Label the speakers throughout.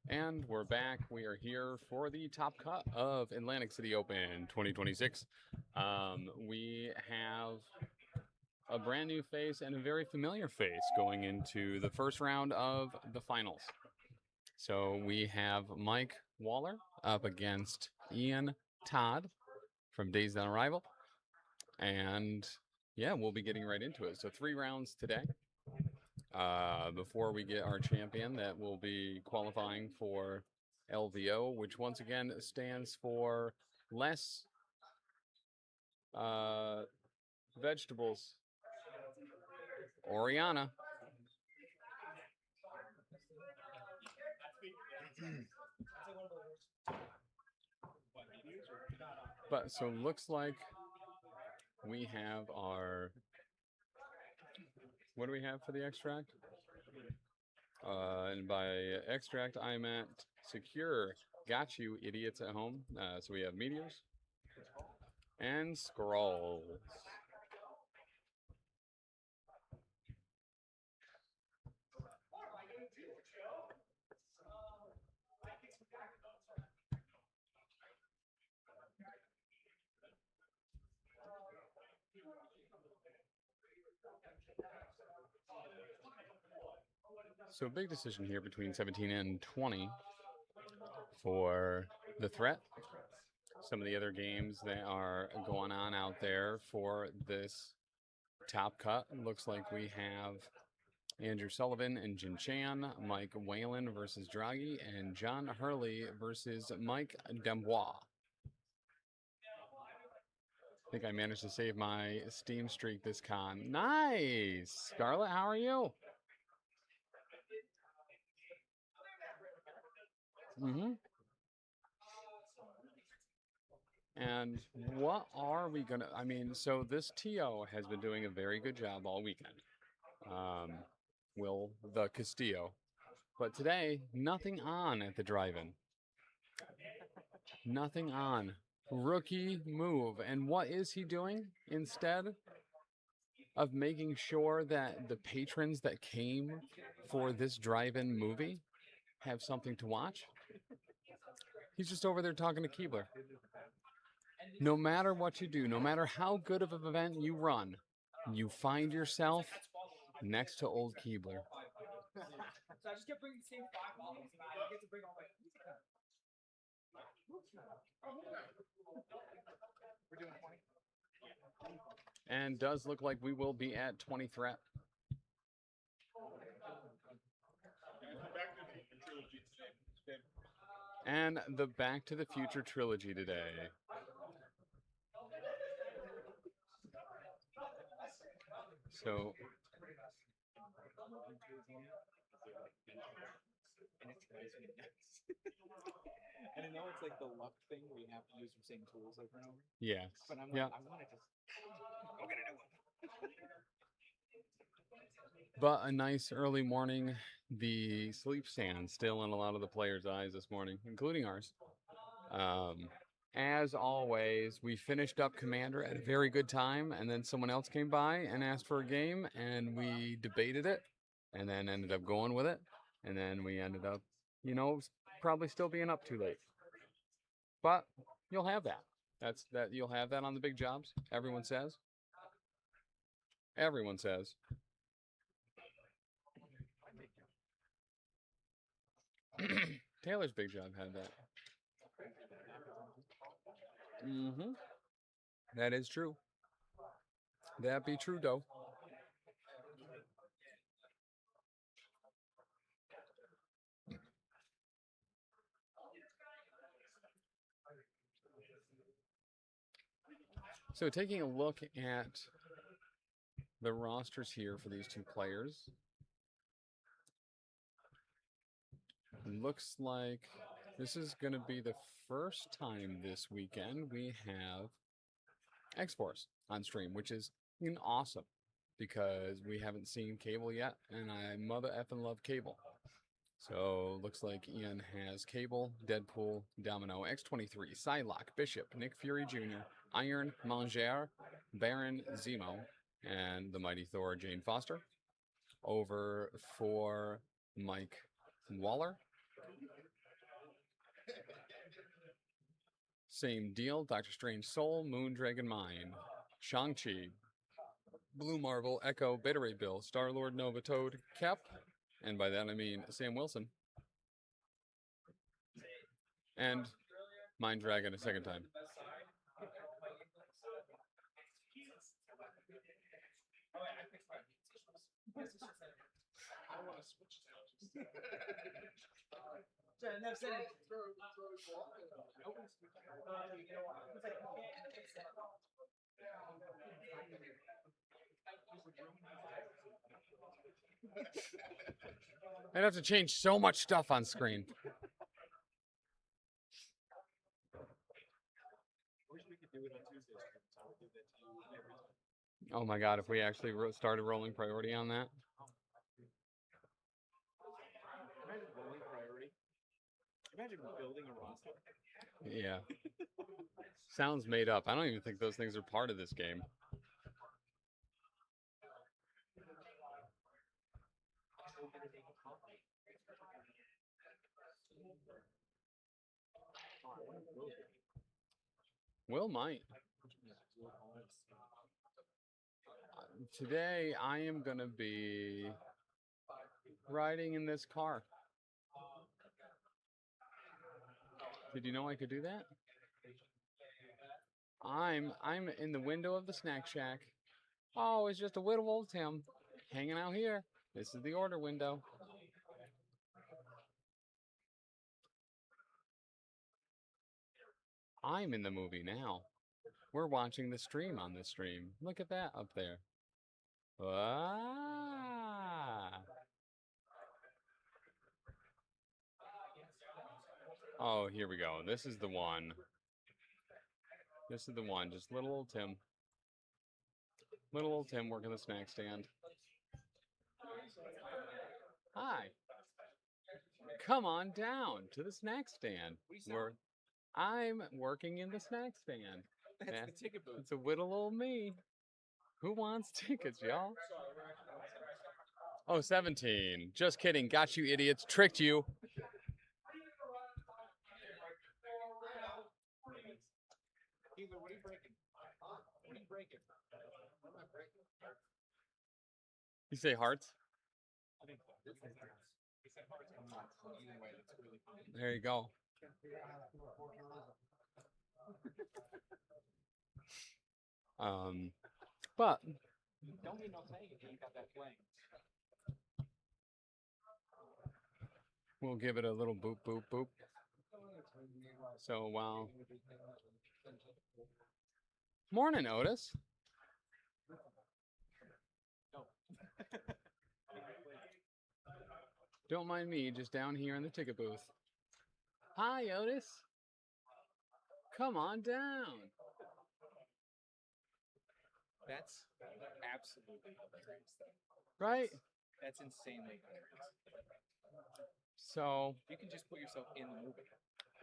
Speaker 1: And we're back. We are here for the top cut of Atlantic City Open 2026. We have a brand new face and a very familiar face going into the first round of the finals. So we have Mike Waller up against Ian Todd from Days on Arrival. And yeah, we'll be getting right into it. So 3 rounds today. Before we get our champion that will be qualifying for LVO, which once again stands for less uh, vegetables. Oriana. But so looks like we have our. What do we have for the extract? And by extract, I meant secure. Got you, idiots at home. So we have meteors and scrolls. So big decision here between 17 and 20 for the threat. Some of the other games that are going on out there for this top cut. Looks like we have Andrew Sullivan and Jin Chan, Mike Whalen versus Draghi, and John Hurley versus Mike Dembois. I think I managed to save my Steam streak this con. Nice! Scarlett, how are you? Mm-hmm. And what are we gonna? I mean, so this TO has been doing a very good job all weekend. Um, Will the Castillo, but today nothing on at the drive-in. Nothing on. Rookie move, and what is he doing instead of making sure that the patrons that came for this drive-in movie have something to watch? He's just over there talking to Keebler. No matter what you do, no matter how good of an event you run, you find yourself next to old Keebler. So I just kept bringing the same 5 bottles, and I get to bring all my. We're doing 20. And does look like we will be at 20 threat. And the Back to the Future trilogy today. So.
Speaker 2: And I know it's like the luck thing where you have to use the same tools over and over.
Speaker 1: Yes.
Speaker 2: But I'm like, I want to just go get a new one.
Speaker 1: But a nice early morning. The sleep stand still in a lot of the players' eyes this morning, including ours. As always, we finished up Commander at a very good time, and then someone else came by and asked for a game, and we debated it, and then ended up going with it, and then we ended up, probably still being up too late. But you'll have that. You'll have that on the big jobs. Everyone says. Everyone says. Taylor's big job had that. Mm-hmm. That is true. That be true, though. So taking a look at the rosters here for these two players, looks like this is going to be the first time this weekend we have X-Force on stream, which is awesome because we haven't seen Cable yet, and I mother effing love Cable. So looks like Ian has Cable, Deadpool, Domino, X-23, Psylocke, Bishop, Nick Fury Jr., Iron, Manger, Baron, Zemo, and the Mighty Thor, Jane Foster. Over for Mike Waller. Same deal. Doctor Strange Soul, Moondragon Mind, Shang-Chi, Blue Marvel, Echo, Beta Ray Bill, Star-Lord, Nova Toad, Cap, and by that I mean Sam Wilson, and Mind Dragon a second time. I'd have to change so much stuff on screen. Oh my god, if we actually started rolling priority on that.
Speaker 2: Imagine rolling priority. Imagine building a roster.
Speaker 1: Yeah. Sounds made up. I don't even think those things are part of this game. Will might. Today I am going to be riding in this car. Did you know I could do that? I'm in the window of the snack shack. Oh, it's just a little old Tim hanging out here. This is the order window. I'm in the movie now. We're watching the stream on the stream. Look at that up there. Ah. Oh, here we go. This is the one. This is the one. Just little old Tim. Little old Tim working the snack stand. Hi. Come on down to the snack stand. Where I'm working in the snack stand.
Speaker 2: That's the ticket booth.
Speaker 1: It's a little old me. Who wants tickets, y'all? Oh, 17. Just kidding. Got you, idiots. Tricked you.
Speaker 2: Keeler, what are you breaking? What are you breaking? What am I breaking?
Speaker 1: You say hearts?
Speaker 2: I think this is hearts. He said hearts come on. Either way, that's really funny.
Speaker 1: There you go. But
Speaker 2: Don't be no saying if you got that playing.
Speaker 1: we'll give it a little boop, boop, boop. So, wow. Morning, Otis. Don't mind me, just down here in the ticket booth. Hi, Otis. Come on down.
Speaker 2: That's absolutely hilarious.
Speaker 1: Right?
Speaker 2: That's insanely hilarious.
Speaker 1: So
Speaker 2: You can just put yourself in the movie.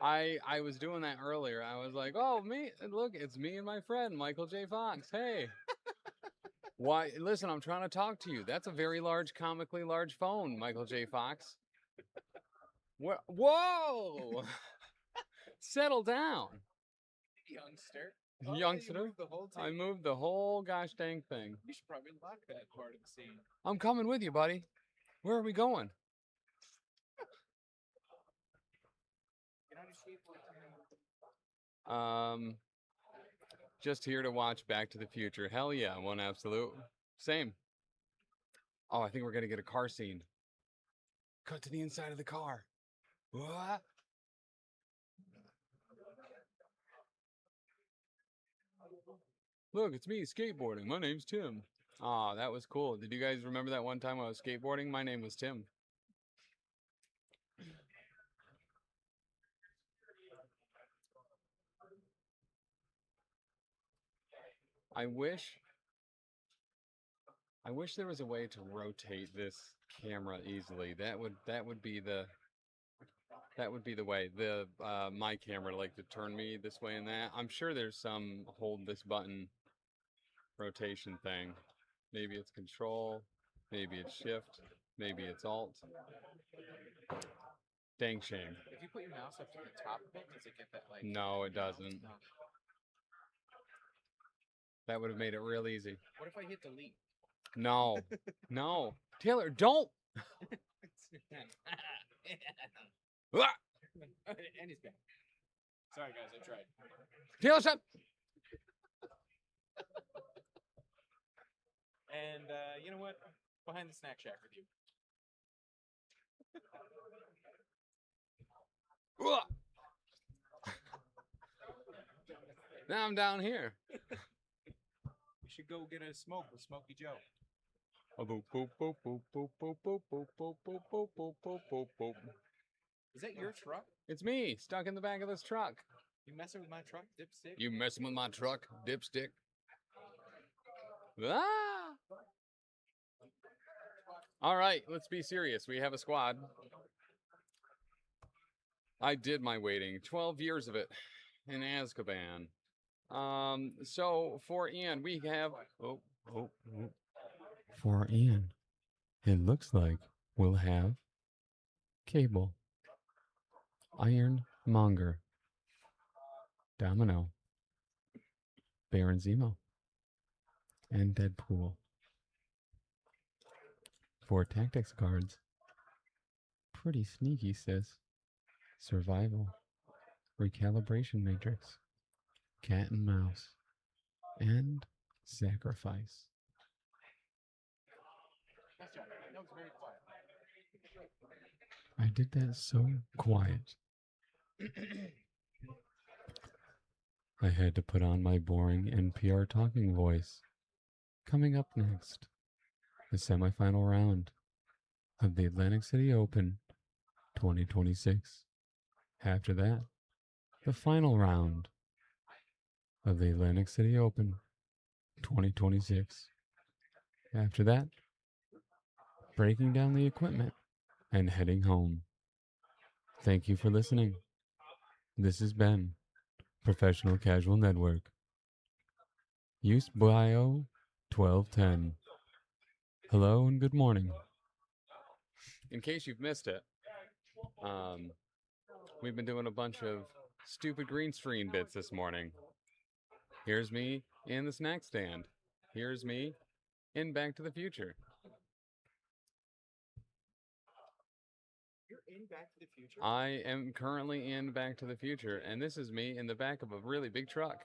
Speaker 1: I was doing that earlier. I was like, oh, look, it's me and my friend, Michael J. Fox. Hey. Why? Listen, I'm trying to talk to you. That's a very large, comically large phone, Michael J. Fox. Whoa! Settle down.
Speaker 2: Youngster.
Speaker 1: Youngster?
Speaker 2: You moved the whole
Speaker 1: I
Speaker 2: team.
Speaker 1: moved the whole gosh dang thing.
Speaker 2: You should probably lock that part of the scene.
Speaker 1: I'm coming with you, buddy. Where are we going?
Speaker 2: Get on your skateboard.
Speaker 1: Just here to watch Back to the Future. Hell yeah, one absolute. Same. Oh, I think we're gonna get a car scene. Cut to the inside of the car. What? Look, it's me skateboarding. My name's Tim. Aw, that was cool. Did you guys remember that one time I was skateboarding? My name was Tim. I wish there was a way to rotate this camera easily. That would be the way. The my camera like to turn me this way and that. I'm sure there's some hold this button rotation thing. Maybe it's control, maybe it's shift, maybe it's alt. Dang shame.
Speaker 2: If you put your mouse up to the top of it, does it get that like?
Speaker 1: No, it doesn't.
Speaker 2: No.
Speaker 1: That would have made it real easy.
Speaker 2: What if I hit delete?
Speaker 1: No. No. Taylor, don't! Ah!
Speaker 2: And he's back. Sorry guys, I tried.
Speaker 1: Taylor, stop!
Speaker 2: And you know what? Behind the snack shack with you.
Speaker 1: Ah! Now I'm down here.
Speaker 2: We should go get a smoke with Smokey Joe.
Speaker 1: Boop, boop, boop, boop, boop, boop, boop, boop, boop, boop, boop, boop, boop, boop, boop.
Speaker 2: Is that your truck?
Speaker 1: It's me, stuck in the back of this truck.
Speaker 2: You messing with my truck, dipstick?
Speaker 1: You messing with my truck, dipstick? Ah! All right, let's be serious. We have a squad. I did my waiting, 12 years of it in Azkaban. So for Ian, we have For Ian, it looks like we'll have Cable, Ironmonger, Domino, Baron Zemo, and Deadpool. For tactics cards, pretty sneaky, sis. Survival, Recalibration Matrix, Cat and Mouse, and Sacrifice.
Speaker 2: Nice job. That was very quiet.
Speaker 1: I did that so quiet. I had to put on my boring NPR talking voice. Coming up next, the semifinal round of the Atlantic City Open 2026. After that, the final round of the Atlantic City Open 2026. After that, breaking down the equipment and heading home. Thank you for listening. This has been Professional Casual Network. Use Bio 1210. Hello and good morning. In case you've missed it, we've been doing a bunch of stupid green screen bits this morning. Here's me in the snack stand. Here's me in Back to the Future.
Speaker 2: You're in Back to the Future?
Speaker 1: I am currently in Back to the Future, and this is me in the back of a really big truck.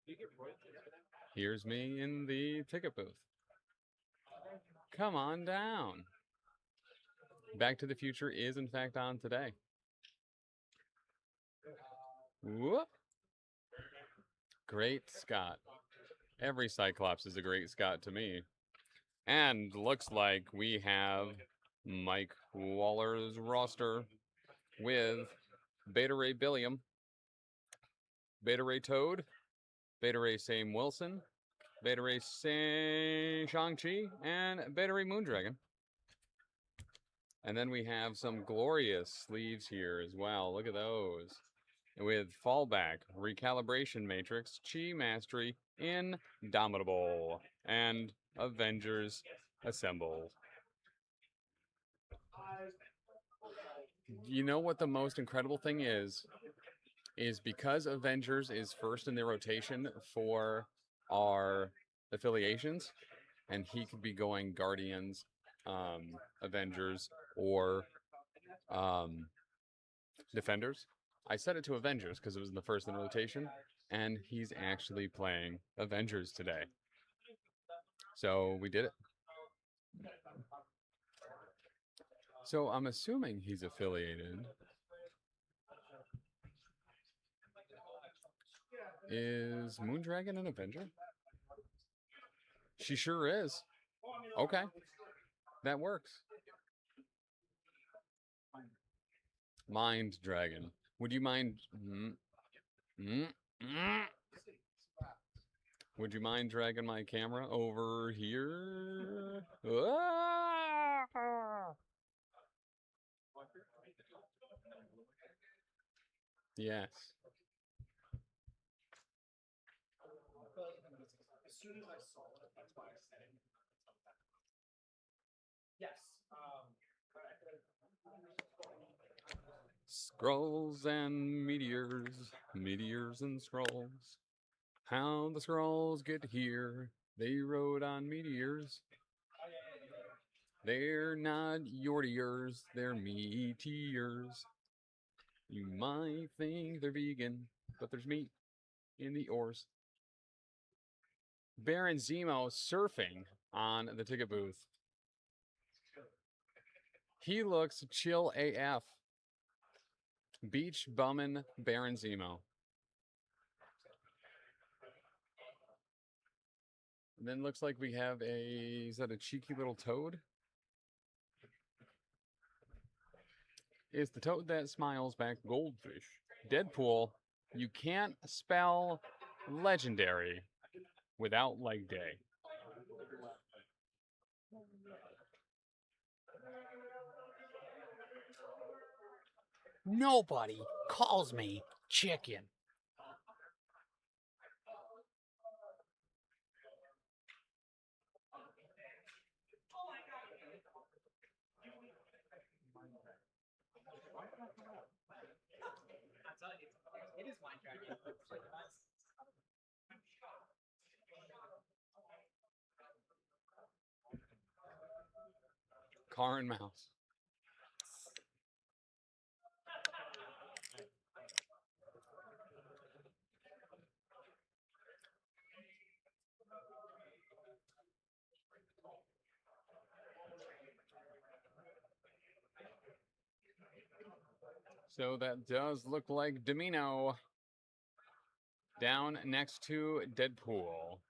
Speaker 2: Do you get royalties for that?
Speaker 1: Here's me in the ticket booth. Come on down. Back to the Future is in fact on today. Whoop. Great Scott. Every Cyclops is a great Scott to me. And looks like we have Mike Waller's roster with Beta Ray Billiam, Beta Ray Toad, Beta Ray Sam Wilson, Beta Ray Shang-Chi, and Beta Ray Moondragon. And then we have some glorious sleeves here as well. Look at those. With Fallback, Recalibration Matrix, Chi Mastery, Indomitable, and Avengers Assemble. You know what the most incredible thing is because Avengers is first in the rotation for our affiliations, and he could be going Guardians, Avengers, or Defenders. I set it to Avengers because it was in the first in the rotation, and he's actually playing Avengers today. So we did it. So I'm assuming he's affiliated. Is Moondragon an Avenger? She sure is. Okay. That works. Mind Dragon. Would you mind... Would you mind dragging my camera over here? Yes.
Speaker 2: As soon as I saw it, that's why I said it. Yes.
Speaker 1: Scrolls and meteors, meteors and scrolls. How the scrolls get here? They rode on meteors. They're not yours, they're meteors. You might think they're vegan, but there's meat in the ores. Baron Zemo surfing on the ticket booth. He looks chill AF. Beach bummin' Baron Zemo. And then looks like we have is that a cheeky little toad? Is the toad that smiles back goldfish? Deadpool, you can't spell legendary without leg day.
Speaker 3: Nobody calls me chicken.
Speaker 2: It is Minecraft.
Speaker 1: Car and mouse. So that does look like Domino down next to Deadpool.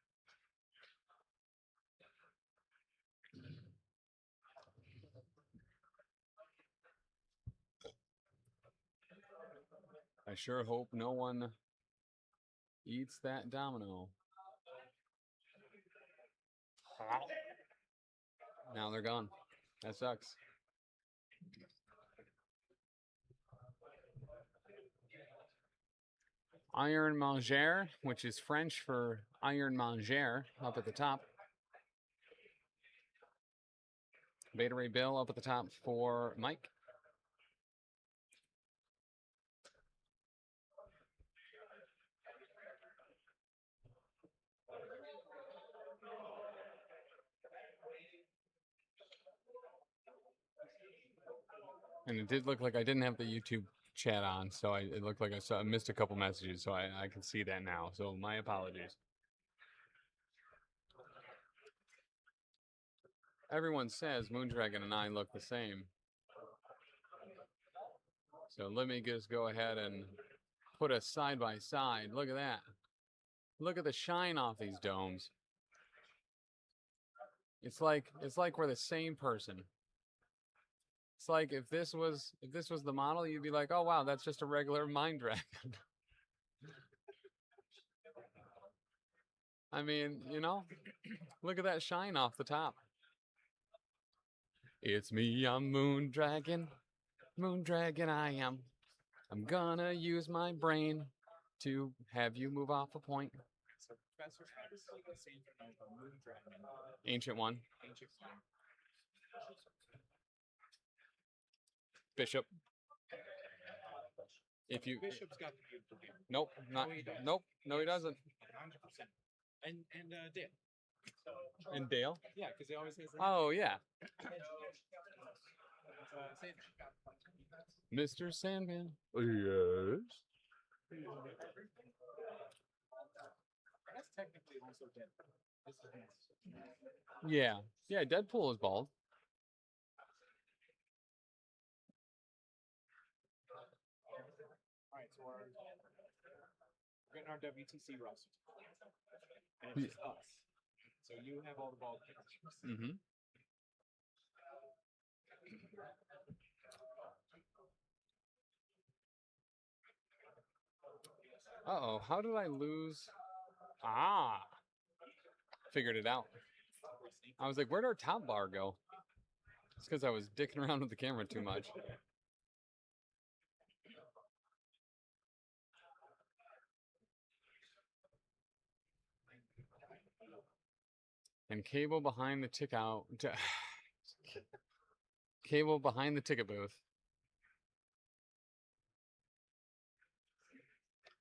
Speaker 1: I sure hope no one eats that domino. Now they're gone. That sucks. Iron Manger, which is French for Iron Manger, up at the top. Beta Ray Bill up at the top for Mike. And it did look like I didn't have the YouTube chat on, so it looked like I missed a couple messages, so I can see that now. So my apologies. Everyone says Moondragon and I look the same. So let me just go ahead and put us side by side. Look at that. Look at the shine off these domes. It's like we're the same person. It's like if this was the model, you'd be like, oh wow, that's just a regular mind dragon. I mean, you know, look at that shine off the top. It's me, I'm Moondragon. Moondragon I am. I'm gonna use my brain to have you move off a point.
Speaker 2: So Professor X, Saint Moondragon,
Speaker 1: Ancient one.
Speaker 2: Ancient One.
Speaker 1: Bishop. If you
Speaker 2: Bishop's got the beautiful hair.
Speaker 1: Nope, not
Speaker 2: No, he does.
Speaker 1: nope, no he doesn't.
Speaker 2: 100%. And Dale.
Speaker 1: And Dale?
Speaker 2: Yeah, because he always has.
Speaker 1: Oh yeah.
Speaker 2: Sandman.
Speaker 1: Mr. Sandman. Yes.
Speaker 2: That's technically also Deadpool. This is his.
Speaker 1: Yeah. Yeah, Deadpool is bald.
Speaker 2: All right, so we're getting our WTC roster. And it's just us. So you have all the bald pictures.
Speaker 1: Mm-hmm. Uh-oh, how did I lose? Ah, figured it out. I was like, where'd our top bar go? It's because I was dicking around with the camera too much. And cable behind the cable behind the ticket booth.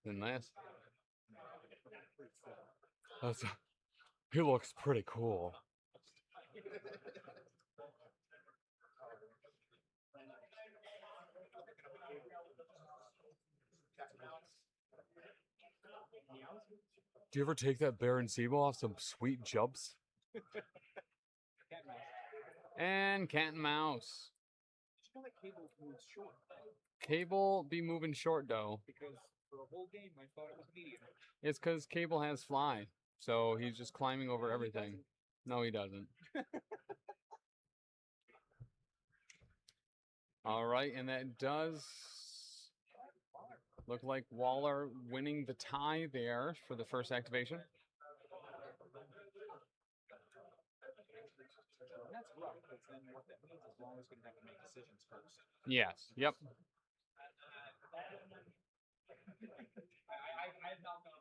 Speaker 1: than this. He looks pretty cool. Do you ever take that Baron Zemo off some sweet jumps?
Speaker 2: Cat and mouse.
Speaker 1: And cat and mouse.
Speaker 2: Did you know that Cable moves short?
Speaker 1: Cable be moving short though.
Speaker 2: Because for a whole game I thought it was medium.
Speaker 1: It's because Cable has fly, so he's just climbing over everything. No, he doesn't. All right, and that does look like Waller winning the tie there for the first activation.
Speaker 2: That's rough, because then what that means is Waller's going to have to make decisions first.
Speaker 1: Yes, yep.
Speaker 2: I've not gone.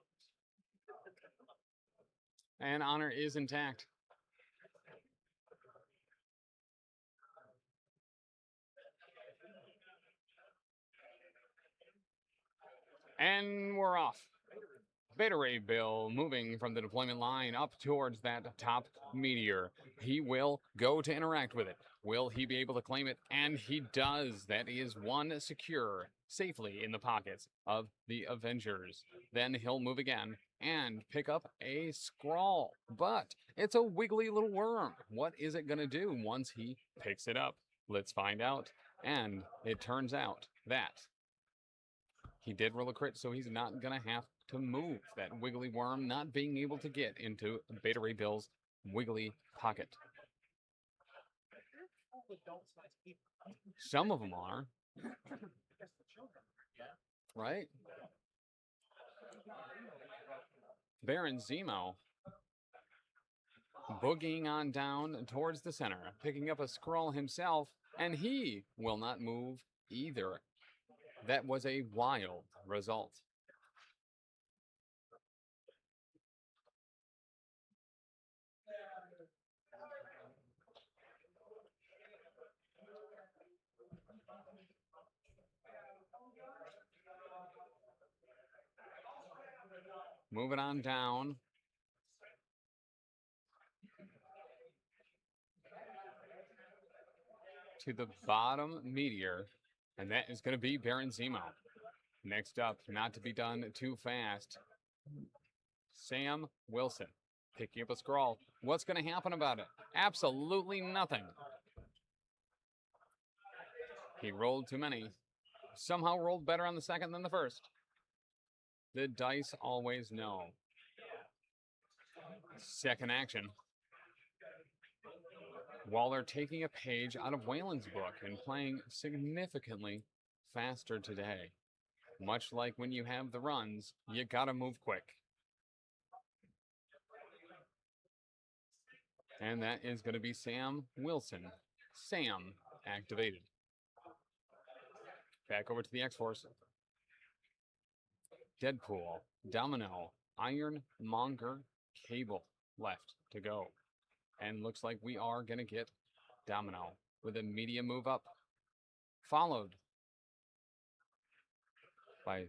Speaker 1: And honor is intact. And we're off. Beta Ray Bill moving from the deployment line up towards that top meteor. He will go to interact with it. Will he be able to claim it? And he does. That is one secure safely in the pockets of the Avengers. Then he'll move again and pick up a scrawl. But it's a wiggly little worm. What is it going to do once he picks it up? Let's find out. And it turns out that he did roll a crit, so he's not going to have to move. That wiggly worm not being able to get into Beta Ray Bill's wiggly pocket. Some of them are. Right? Baron Zemo boogieing on down towards the center, picking up a scroll himself, and he will not move either. That was a wild result. Moving on down. To the bottom meteor, and that is going to be Baron Zemo. Next up, not to be done too fast, Sam Wilson picking up a scroll. What's going to happen about it? Absolutely nothing. He rolled too many. Somehow rolled better on the second than the first. The dice always know. Second action. Waller taking a page out of Waylon's book and playing significantly faster today. Much like when you have the runs, you gotta move quick. And that is going to be Sam Wilson. Sam activated. Back over to the X-Force. Deadpool, Domino, Ironmonger, Cable left to go. And looks like we are going to get Domino with a medium move up. Followed by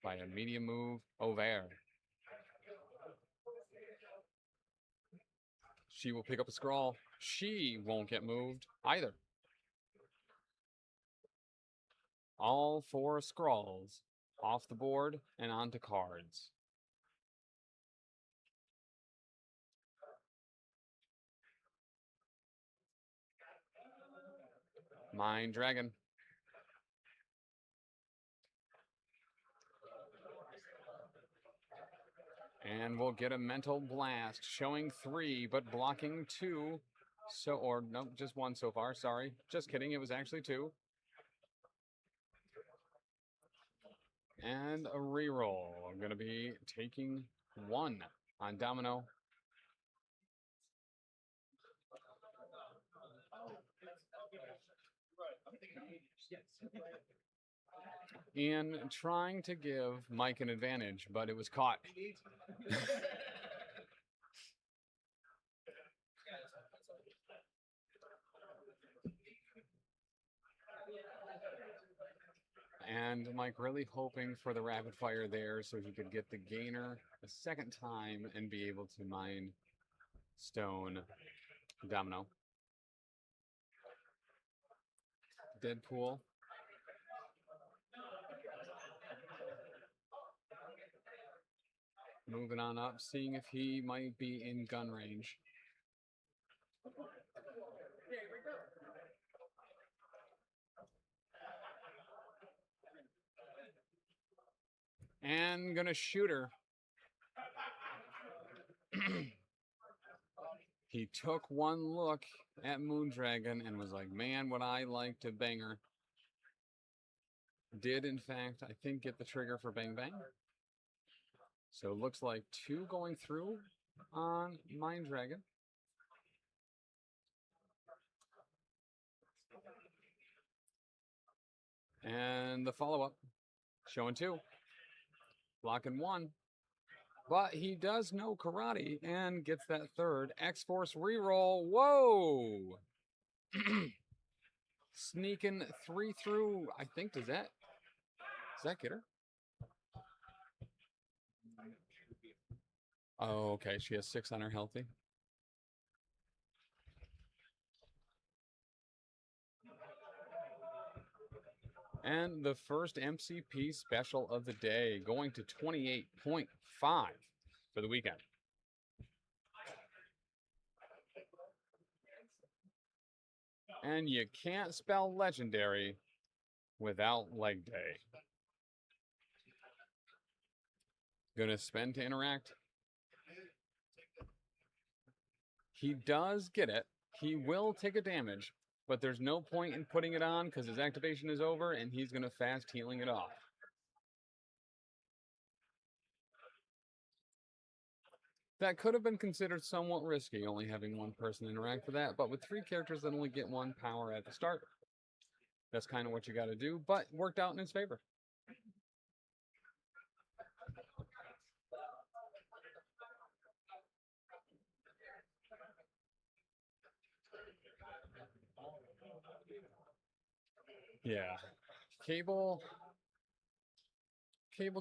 Speaker 1: a medium move over. She will pick up a scroll. She won't get moved either. All 4 scrolls off the board and onto cards. Mind Dragon. And we'll get a mental blast, showing 3, but blocking 2. So, or no, just 1 so far. Sorry. Just kidding. It was actually 2. And a reroll. I'm going to be taking 1 on Domino. And trying to give Mike an advantage, but it was caught. And Mike really hoping for the rapid fire there so he could get the gainer a second time and be able to mine stone domino. Deadpool. Moving on up, seeing if he might be in gun range. And gonna shoot her. He took one look at Moondragon and was like, man, would I like to bang her. Did, in fact, I think, get the trigger for Bang Bang. So it looks like 2 going through on Moondragon. And the follow-up, showing 2. Blocking 1. But he does know karate and gets that third. X-Force reroll. Whoa! Sneaking 3 through, I think, does that get her? Oh, okay. She has 6 on her healthy. And the first MCP special of the day, going to 28.5 for the weekend. And you can't spell legendary without leg day. Gonna spend to interact. He does get it. He will take a damage, but there's no point in putting it on because his activation is over and he's gonna fast healing it off. That could have been considered somewhat risky, only having 1 person interact with that, but with 3 characters that only get 1 power at the start, that's kind of what you got to do, but worked out in his favor. Yeah. Cable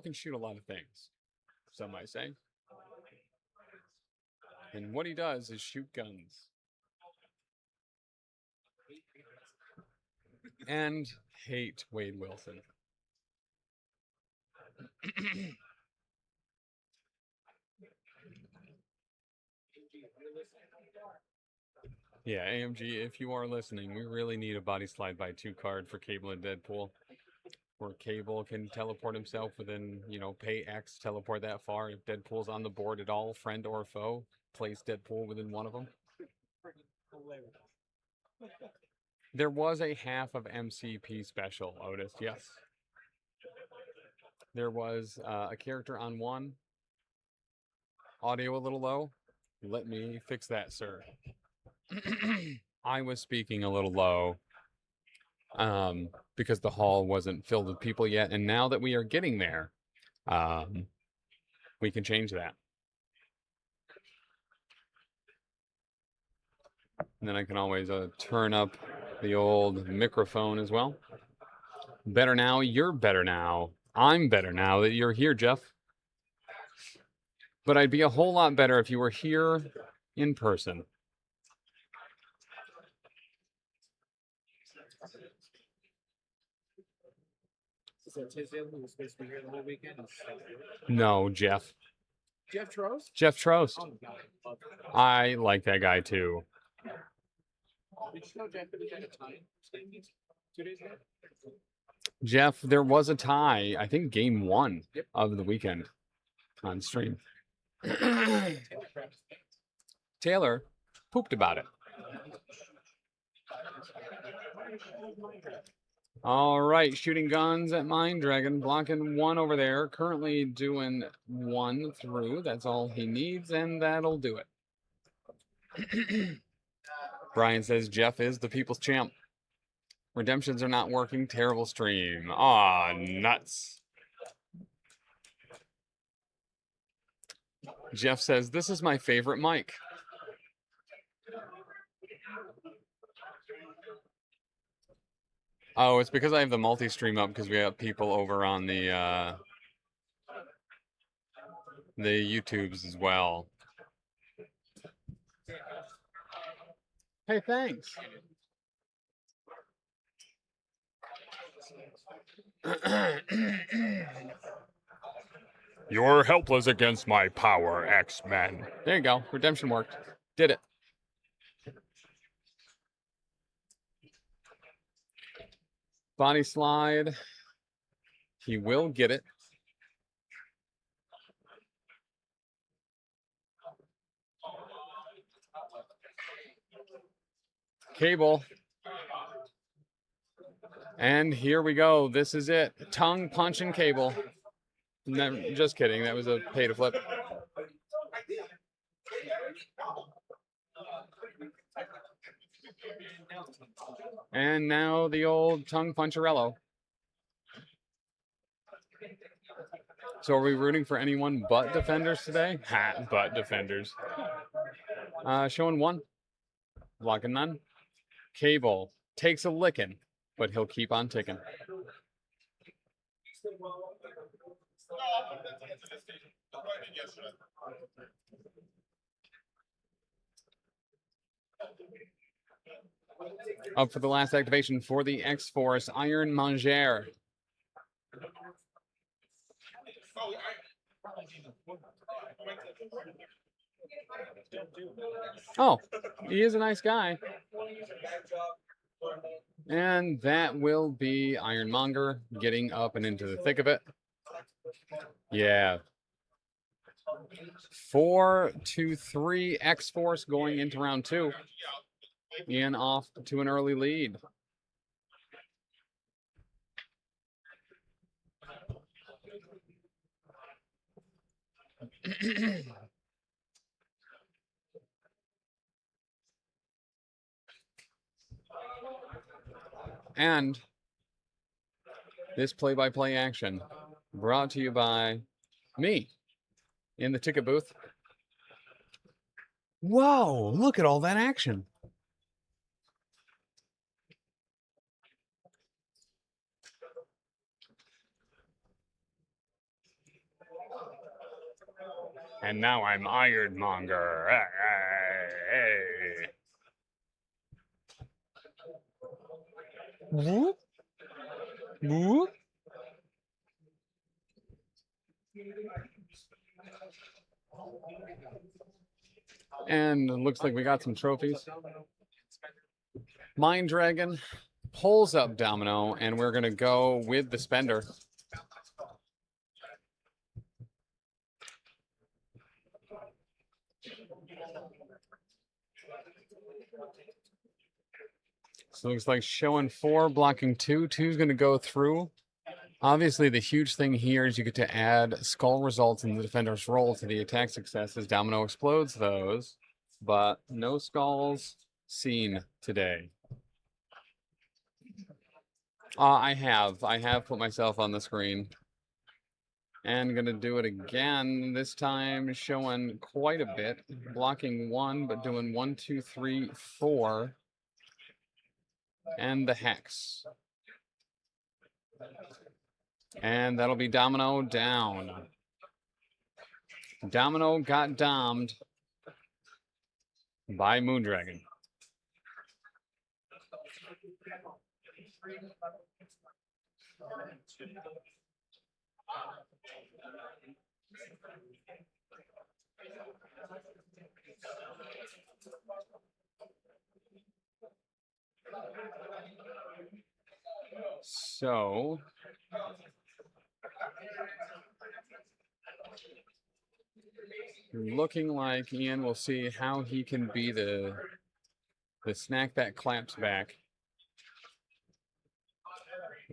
Speaker 1: can shoot a lot of things, some might say. And what he does is shoot guns. And hate Wade Wilson. Yeah, AMG, if you are listening, we really need a body slide by 2 card for Cable and Deadpool. Where Cable can teleport himself within, pay X, teleport that far. If Deadpool's on the board at all, friend or foe, place Deadpool within one of them. There was a half of MCP special, Otis, yes. There was a character on 1. Audio a little low. Let me fix that, sir. I was speaking a little low because the hall wasn't filled with people yet. And now that we are getting there, we can change that. And then I can always turn up the old microphone as well. Better now, you're better now. I'm better now that you're here, Jeff. But I'd be a whole lot better if you were here in person.
Speaker 2: So Tisdale, who was supposed to be here the whole weekend,
Speaker 1: No, Jeff.
Speaker 2: Jeff Trost?
Speaker 1: Jeff Trost.
Speaker 2: Oh, God.
Speaker 1: I like that guy too.
Speaker 2: Did you know Jeff had a tie? 2 days ago?
Speaker 1: Jeff, there was a tie, I think game 1 of the weekend on stream. Taylor pooped about it. All right, shooting guns at Moondragon, blocking 1 over there. Currently doing 1 through. That's all he needs, and that'll do it. Brian says Jeff is the people's champ. Redemptions are not working. Terrible stream. Aw, nuts. Jeff says, this is my favorite mic. Oh, it's because I have the multi-stream up because we have people over on the YouTubes as well. Hey, thanks. You're helpless against my power, X-Men. There you go. Redemption worked. Did it. Body slide. He will get it. Cable. And here we go. This is it. Tongue punching cable. No, just kidding. That was a pay to flip. And now the old tongue puncherello. So are we rooting for anyone but defenders today? Ha, but defenders. Showing one. Blocking none. Cable takes a licking, but he'll keep on ticking. Up for the last activation for the X-Force, Iron Manger. Oh, he is a nice guy. And that will be Ironmonger getting up and into the thick of it. Yeah. 4-3 X-Force going into round 2. Ian off to an early lead. And this play-by-play action brought to you by me in the ticket booth. Whoa, look at all that action. And now I'm Ironmonger. Hey. Whoop. Whoop. And it looks like we got some trophies. Mind Dragon pulls up Domino, and we're going to go with the spender. So it looks like showing 4, blocking 2. 2's going to go through. Obviously, the huge thing here is you get to add skull results in the defender's roll to the attack success as Domino explodes those, but no skulls seen today. I have put myself on the screen. And going to do it again, this time showing quite a bit. Blocking 1, but doing 1, 2, 3, 4. And the hex. And that'll be Domino down. Domino got dommed by Moondragon. So looking like Ian will see how he can be the snack that claps back.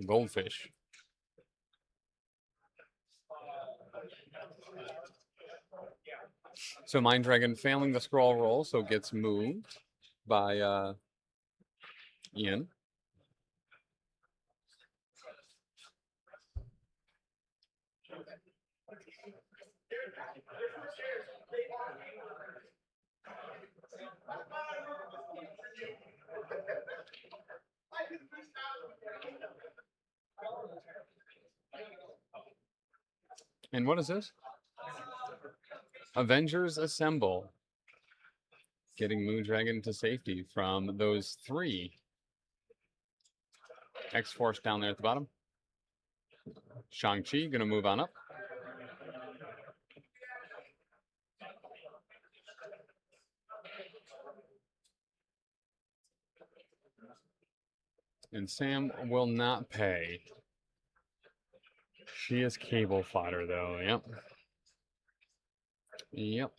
Speaker 1: Goldfish. So Mind Dragon failing the scroll roll, so gets moved by Ian. And what is this? Avengers Assemble. Getting Moondragon to safety from those 3. X-Force down there at the bottom. Shang-Chi gonna move on up. And Sam will not pay. She is cable fodder, though. Yep. Yep.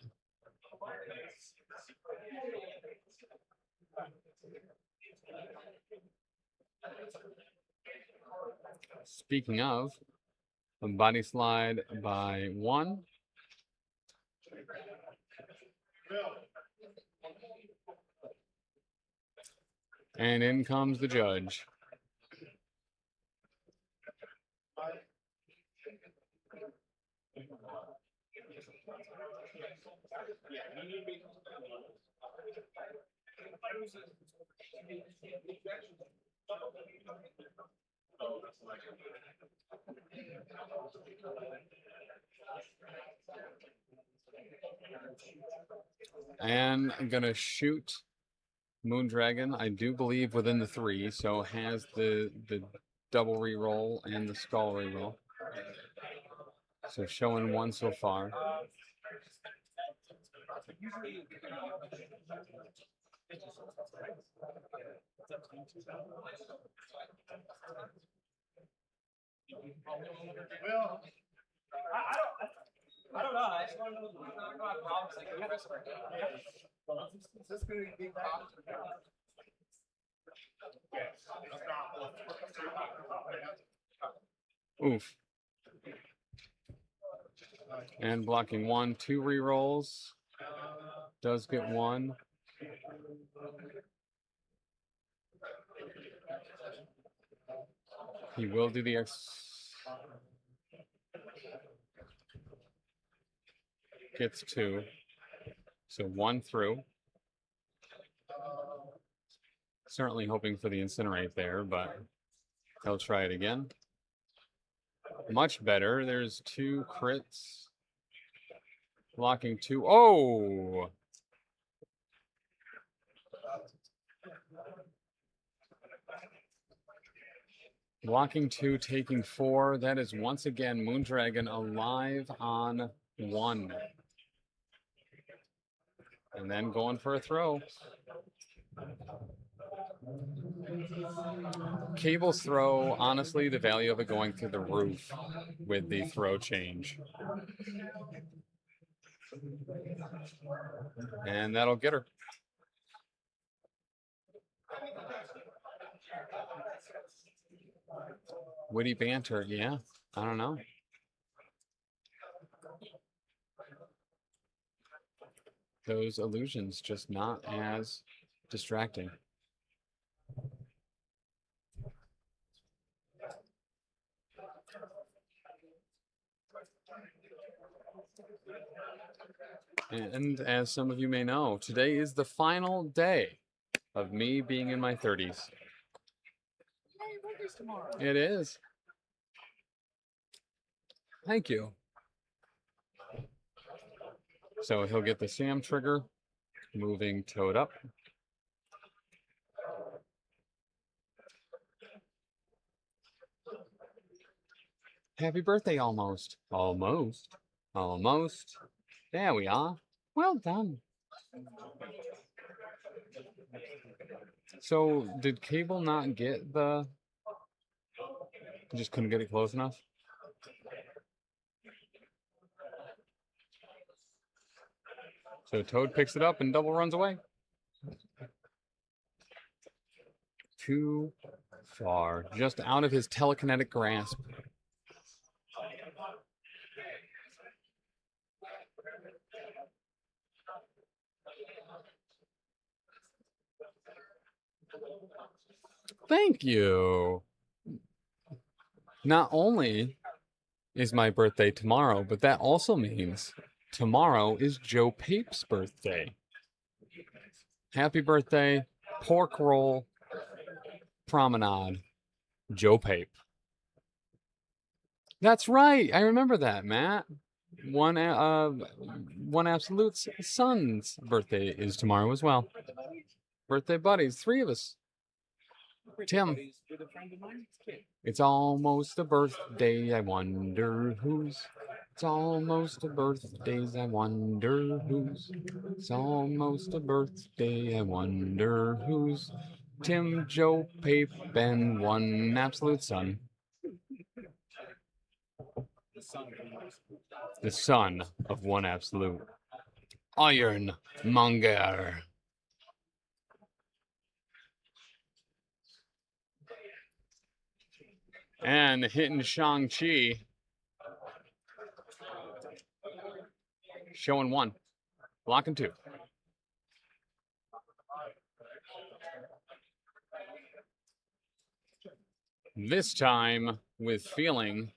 Speaker 1: Speaking of, a body slide by 1. And in comes the judge. And I'm gonna shoot Moondragon, I do believe within the 3, so has the double reroll and the skull reroll. So showing 1 so far.
Speaker 2: Well, I don't know. I just want to know what problems they give us. Is this going to be
Speaker 1: Oof. And blocking 1, 2 rerolls. Does get 1. He will do the X. Gets 2. So 1 through. Certainly hoping for the incinerate there, but he'll try it again. Much better. There's 2 crits. Blocking 2. Oh! Blocking 2, taking 4. That is once again Moondragon alive on 1. And then going for a throw. Cable's throw, honestly, the value of it going through the roof with the throw change. And that'll get her. Witty banter, yeah. I don't know. Those illusions just not as distracting. And as some of you may know, today is the final day of me being in my 30s. It is. Thank you. So he'll get the Sam trigger, moving Toad up. Happy birthday, almost. Almost. Almost. There we are. Well done. So, did Cable not get the... Just couldn't get it close enough? So Toad picks it up and double runs away. Too far. Just out of his telekinetic grasp. Thank you. Not only is my birthday tomorrow, but that also means tomorrow is Joe Pape's birthday. Happy birthday, pork roll, promenade, Joe Pape. That's right. I remember that, Matt. One Absolute's son's birthday is tomorrow as well. Birthday buddies, 3 of us. Tim.
Speaker 2: With a friend of mine, Kid.
Speaker 1: It's almost a birthday, I wonder whose. It's almost a birthday, I wonder whose. It's almost a birthday, I wonder whose. Tim, Joe, Pape, and one absolute son.
Speaker 2: The son of
Speaker 1: The son of one absolute. Ironmonger. And hitting Shang-Chi. Showing 1. Blocking 2. This time with feeling.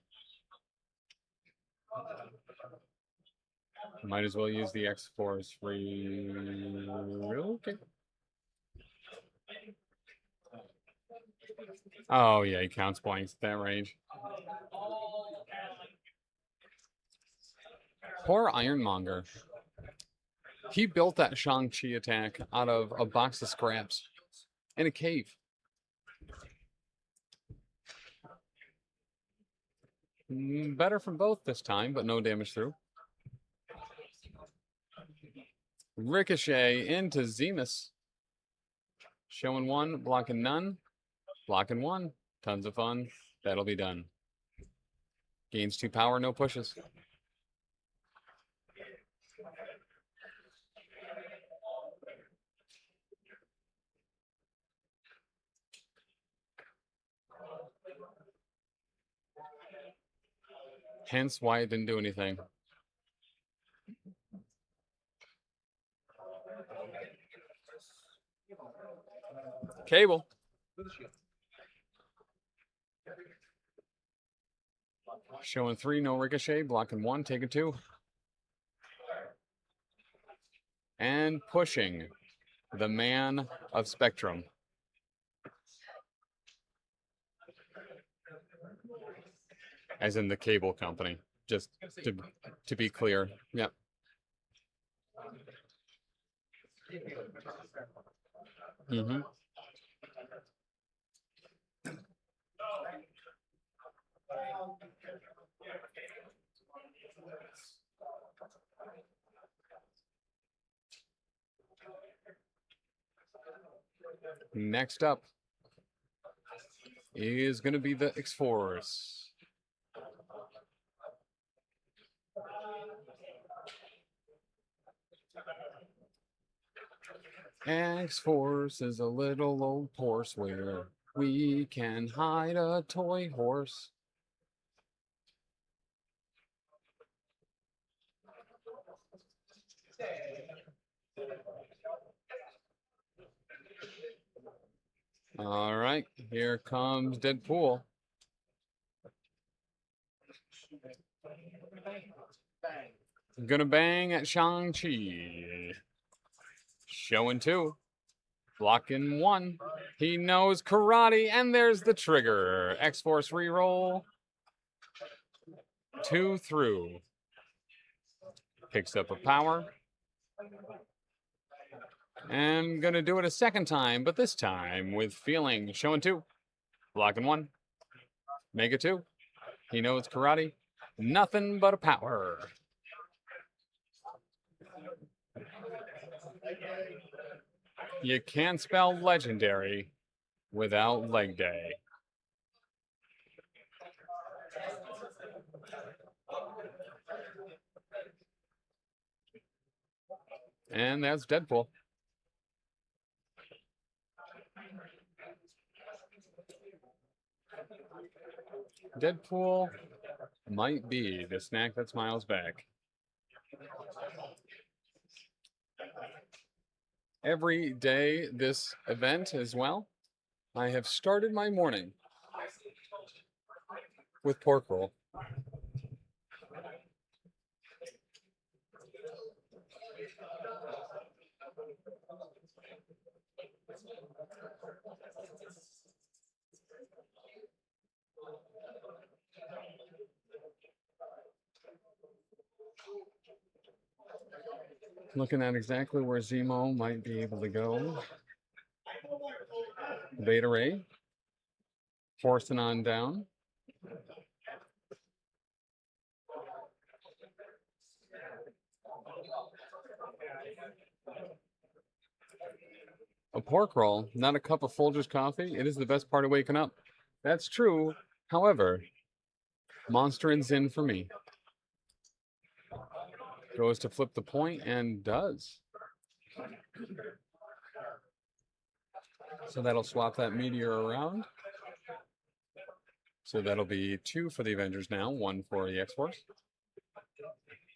Speaker 1: Might as well use the X-Force free. Okay. Oh, yeah, he counts blanks at that range. Poor Ironmonger. He built that Shang-Chi attack out of a box of scraps in a cave. Better from both this time, but no damage through. Ricochet into Zemus. Showing 1, blocking none. Blocking 1. Tons of fun. That'll be done. Gains 2 power, no pushes. Hence why it didn't do anything. Cable. Showing 3, no ricochet, blocking 1, taking 2. And pushing the man of Spectrum. As in the cable company, just to be clear. Yep. Mm-hmm. Next up is going to be the X-Force. X-Force is a little old horse where we can hide a toy horse. All right, here comes Deadpool. Gonna bang at Shang-Chi. Showing 2. Blocking 1. He knows karate, and there's the trigger. X-Force reroll. 2 through. Picks up a power. And gonna do it a second time, but this time with feeling. Showing 2. Blocking 1. Mega 2. He knows karate. Nothing but a power. You can't spell legendary without leg day. And that's Deadpool. Deadpool might be the snack that smiles back. Every day this event as well, I have started my morning with pork roll. Looking at exactly where Zemo might be able to go. Beta Ray. Forcing on down. A pork roll, not a cup of Folgers coffee. It is the best part of waking up. That's true. However, Monster and Zin for me. Goes to flip the point and does. So that'll swap that meteor around. So that'll be 2 for the Avengers now, 1 for the X-Force.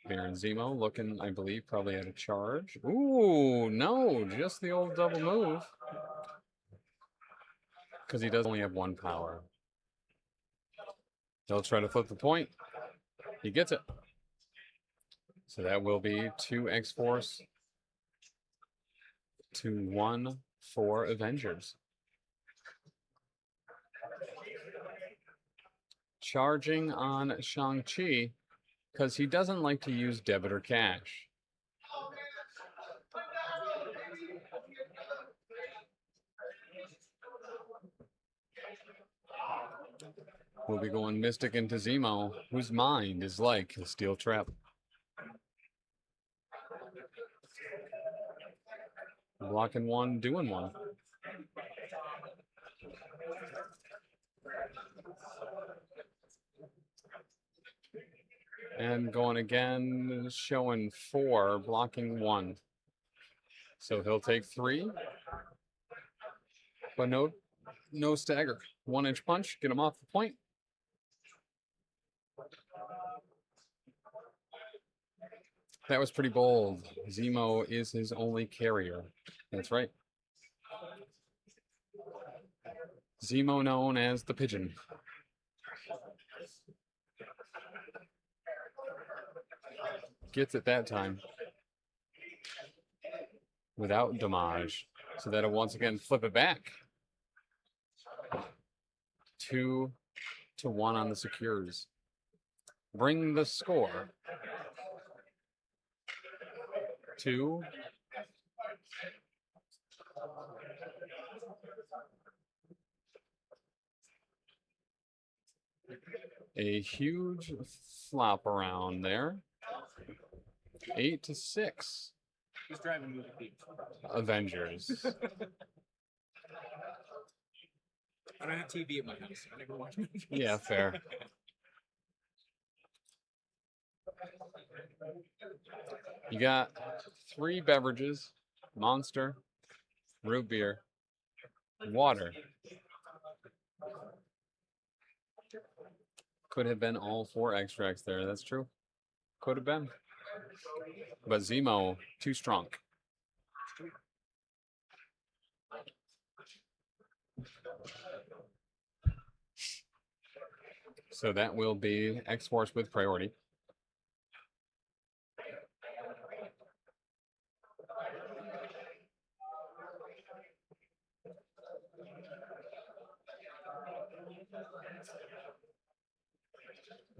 Speaker 1: Baron Zemo looking, I believe, probably at a charge. Ooh, no, just the old double move. Because he does only have 1 power. He'll try to flip the point. He gets it. So that will be 2 X-Force to 1 for Avengers. Charging on Shang-Chi because he doesn't like to use debit or cash. We'll be going Mystic into Zemo, whose mind is like a steel trap. Blocking 1, doing 1. And going again, showing 4, blocking 1. So he'll take 3. But no stagger. 1-inch punch, get him off the point. That was pretty bold. Zemo is his only carrier. That's right. Zemo known as the Pigeon. Gets it that time. Without damage. So that'll once again flip it back. 2 to 1 on the secures. Bring the score. 2. A huge flop around there. 8 to 6.
Speaker 2: Who's driving movie theaters?
Speaker 1: Avengers.
Speaker 2: I don't have TV at my house. I never watch movies.
Speaker 1: Yeah, fair. You got 3 beverages: Monster, root beer, water. Could have been all 4 extracts there. That's true. Could have been. But Zemo, too strong. So that will be X-Force with priority.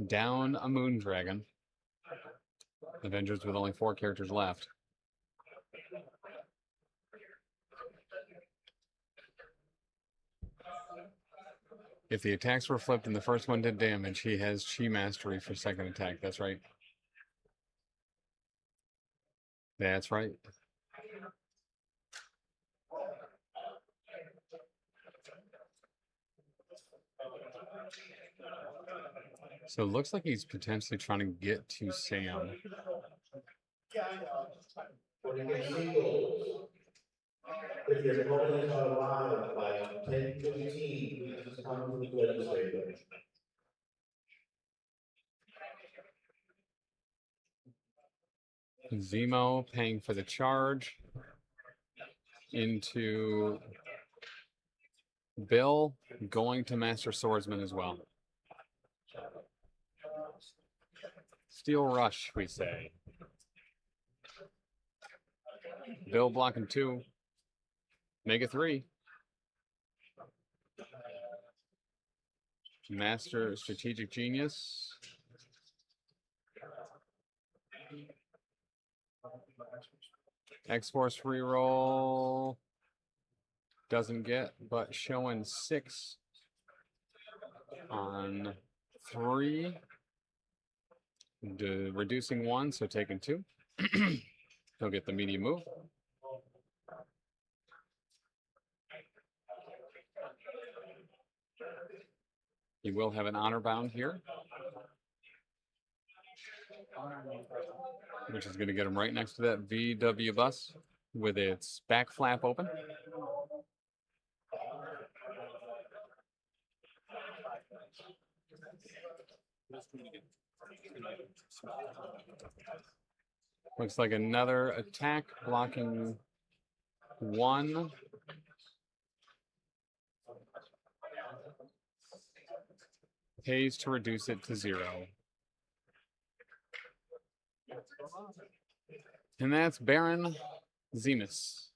Speaker 1: Down a Moon Dragon. Avengers with only 4 characters left. If the attacks were flipped and the first one did damage, he has Chi Mastery for second attack. That's right. That's right. So it looks like he's potentially trying to get to Sam.
Speaker 4: When you get singles, if your opponent is alive, like 10-15, please just come to the pledge statement.
Speaker 1: Zemo paying for the charge into Bill, going to Master Swordsman as well. Steel Rush, we say. Bill blocking 2. Mega 3. Master Strategic Genius. X-Force reroll. Doesn't get, but showing 6 on 3. Reducing 1, so taking 2. He'll get the medium move. He will have an honor bound here, which is going to get him right next to that VW bus with its back flap open. Looks like another attack blocking 1. Pays to reduce it to 0. And that's Baron Zemus.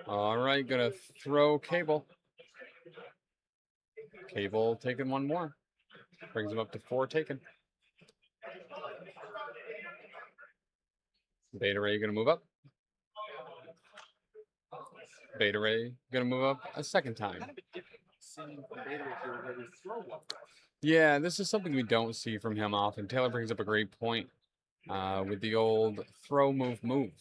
Speaker 1: All right, gonna throw Cable. Cable taking 1 more. Brings him up to 4 taken. Beta Ray gonna move up. Beta Ray gonna move up a second time. Yeah, this is something we don't see from him often. Taylor brings up a great point with the old throw, move, move.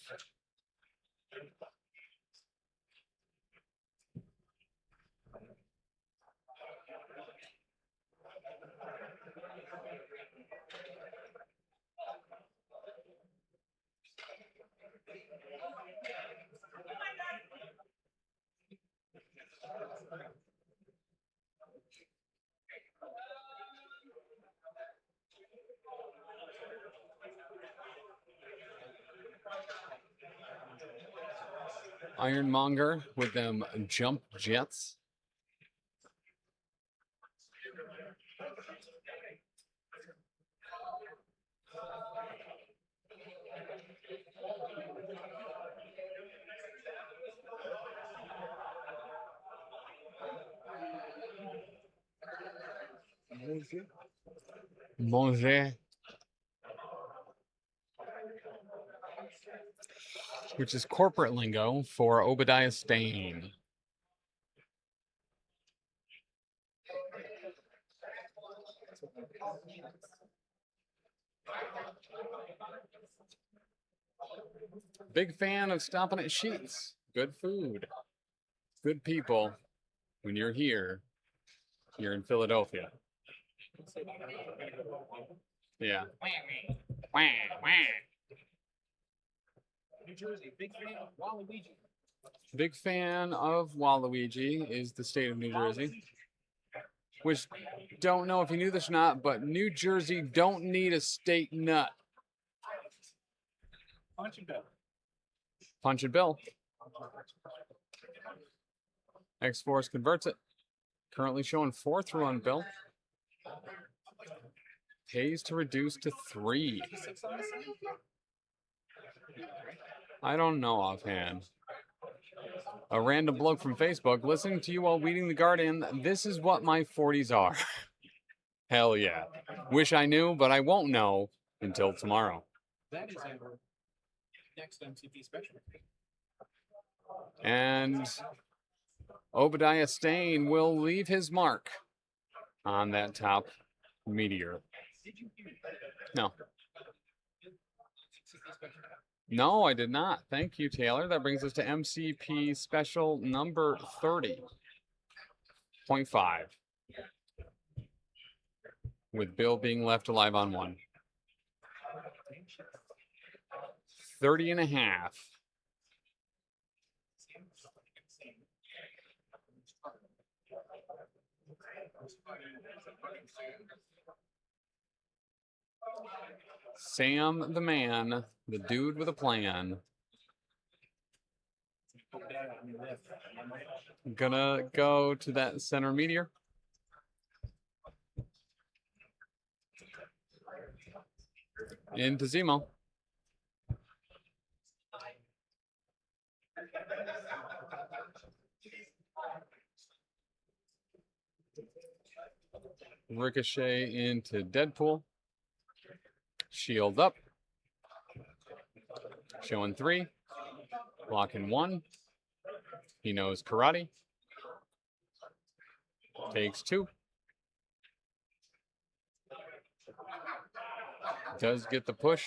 Speaker 1: Ironmonger with them jump jets. Manger. Which is corporate lingo for Obadiah Stane. Big fan of stopping at Sheets. Good food. Good people. When you're here in Philadelphia. Yeah.
Speaker 2: New Jersey, big fan of Waluigi.
Speaker 1: Big fan of Waluigi is the state of New Jersey. Which, don't know if you knew this or not, but New Jersey don't need a state nut.
Speaker 2: Punch and Bill.
Speaker 1: Punch and Bill. X-Force converts it. Currently showing 4 through on Bill. Pays to reduce to 3. I don't know offhand. A random bloke from Facebook listening to you while weeding the garden. This is what my 40s are. Hell yeah. Wish I knew, but I won't know until tomorrow.
Speaker 2: That is our next MCP special.
Speaker 1: And Obadiah Stane will leave his mark on that top meteor. No. No, I did not. Thank you, Taylor. That brings us to MCP special number 30.5. With Bill being left alive on 1. 30.5. Sam the man, the dude with a plan. Gonna go to that center meteor. Into Zemo. Ricochet into Deadpool. Shield up. Showing 3. Blocking 1. He knows karate. Takes 2. Does get the push.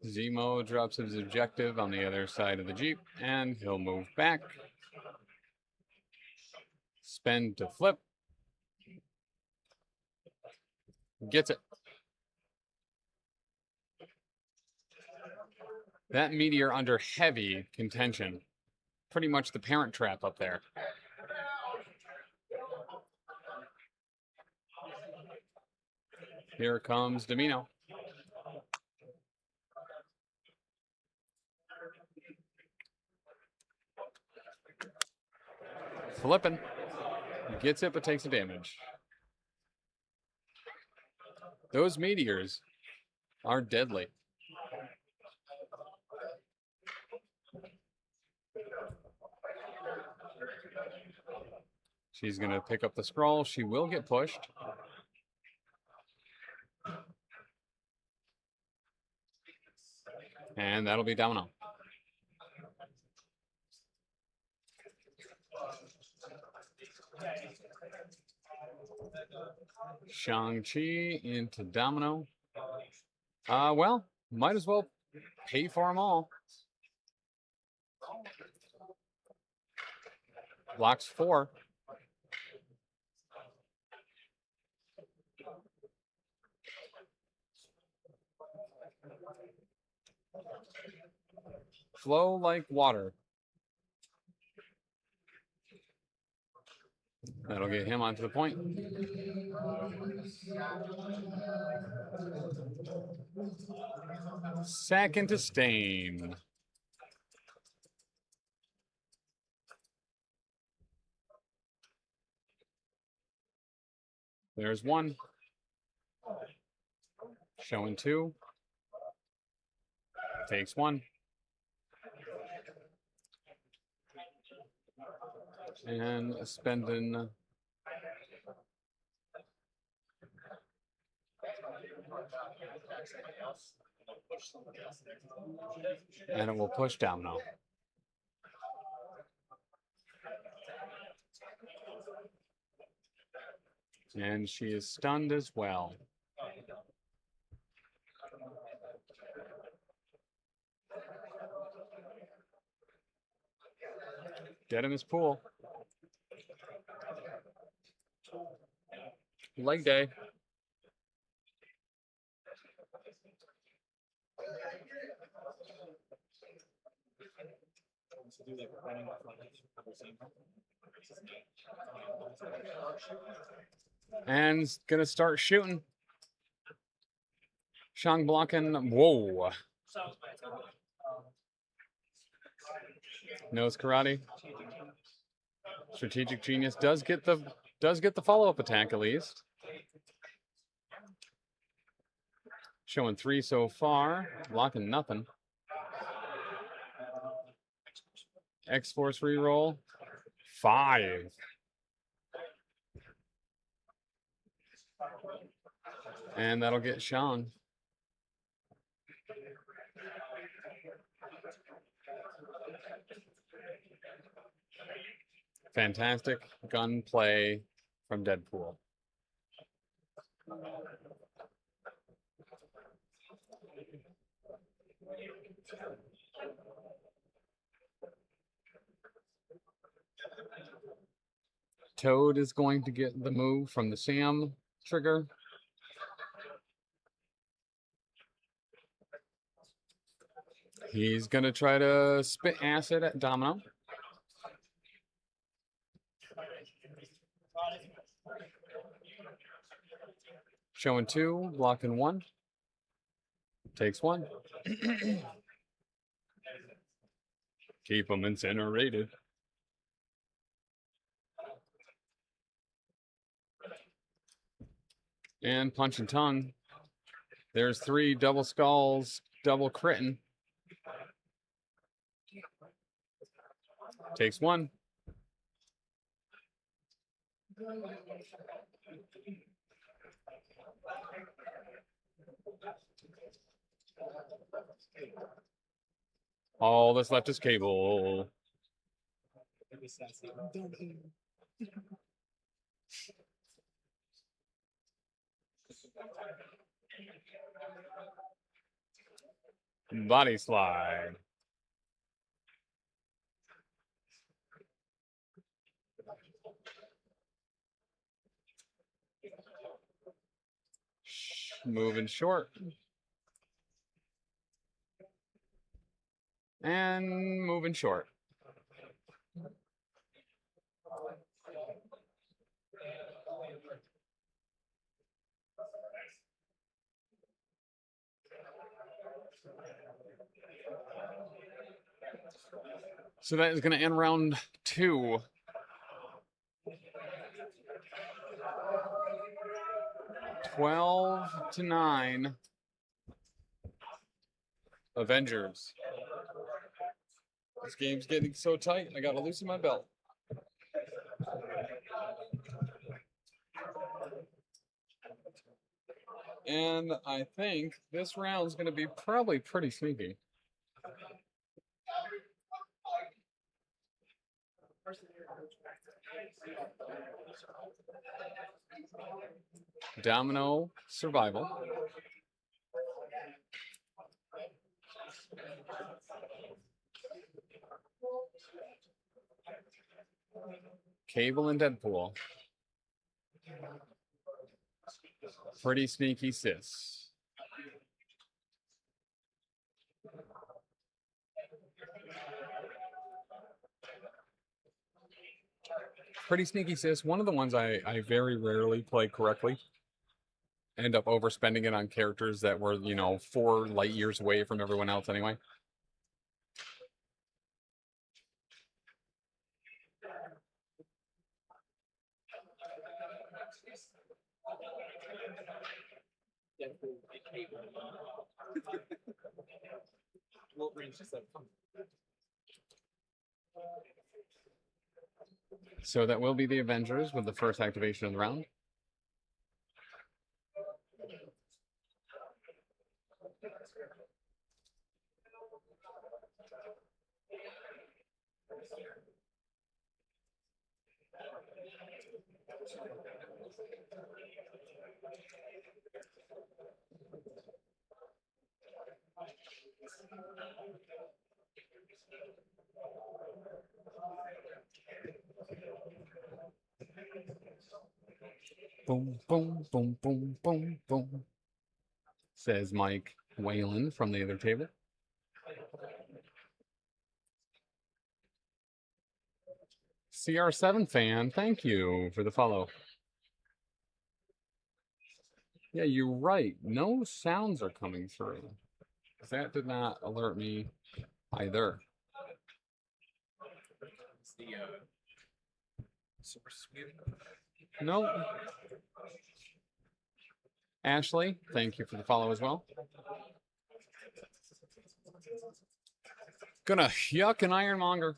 Speaker 1: Zemo drops his objective on the other side of the Jeep, and he'll move back. Spin to flip. Gets it. That Meteor under heavy contention. Pretty much the Parent Trap up there. Here comes Domino. Flipping. Gets it, but takes the damage. Those meteors are deadly. She's going to pick up the scroll. She will get pushed. And that'll be Domino. Shang-Chi into Domino. Well, might as well pay for them all. Blocks 4. Flow like water. That'll get him onto the point. Second to Stain. There's 1. Showing 2. Takes 1. And spending and it will push Domino. And she is stunned as well. Get him his pool. Leg day. And gonna start shooting. Shang blocking. Whoa. Knows karate. Strategic Genius does get the follow-up attack at least. Showing 3 so far. Blocking nothing. X-Force reroll. 5. And that'll get Sean. Fantastic gunplay from Deadpool. Toad is going to get the move from the Sam trigger. He's going to try to spit acid at Domino. Showing 2, blocking 1. Takes 1. Keep them incinerated. And punch and tongue. There's 3 double skulls, double critting. Takes 1. All that's left is cable. Body slide. Moving short. And moving short. So that is going to end round 2. $12-9. Avengers. This game's getting so tight, I gotta loosen my belt. And I think this round's gonna be probably pretty sneaky. Domino Survival. Cable and Deadpool. Pretty Sneaky Sis. Pretty Sneaky Sis, one of the ones I very rarely play correctly. End up overspending it on characters that were, 4 light years away from everyone else anyway. So that will be the Avengers with the first activation of the round. Boom, boom, boom, boom, boom, boom, says Mike Whalen from the other table. CR7 fan, thank you for the follow. Yeah, you're right. No sounds are coming through. That did not alert me either.
Speaker 2: It's the source muted.
Speaker 1: Nope. Ashley, thank you for the follow as well. Gonna yuck an Ironmonger.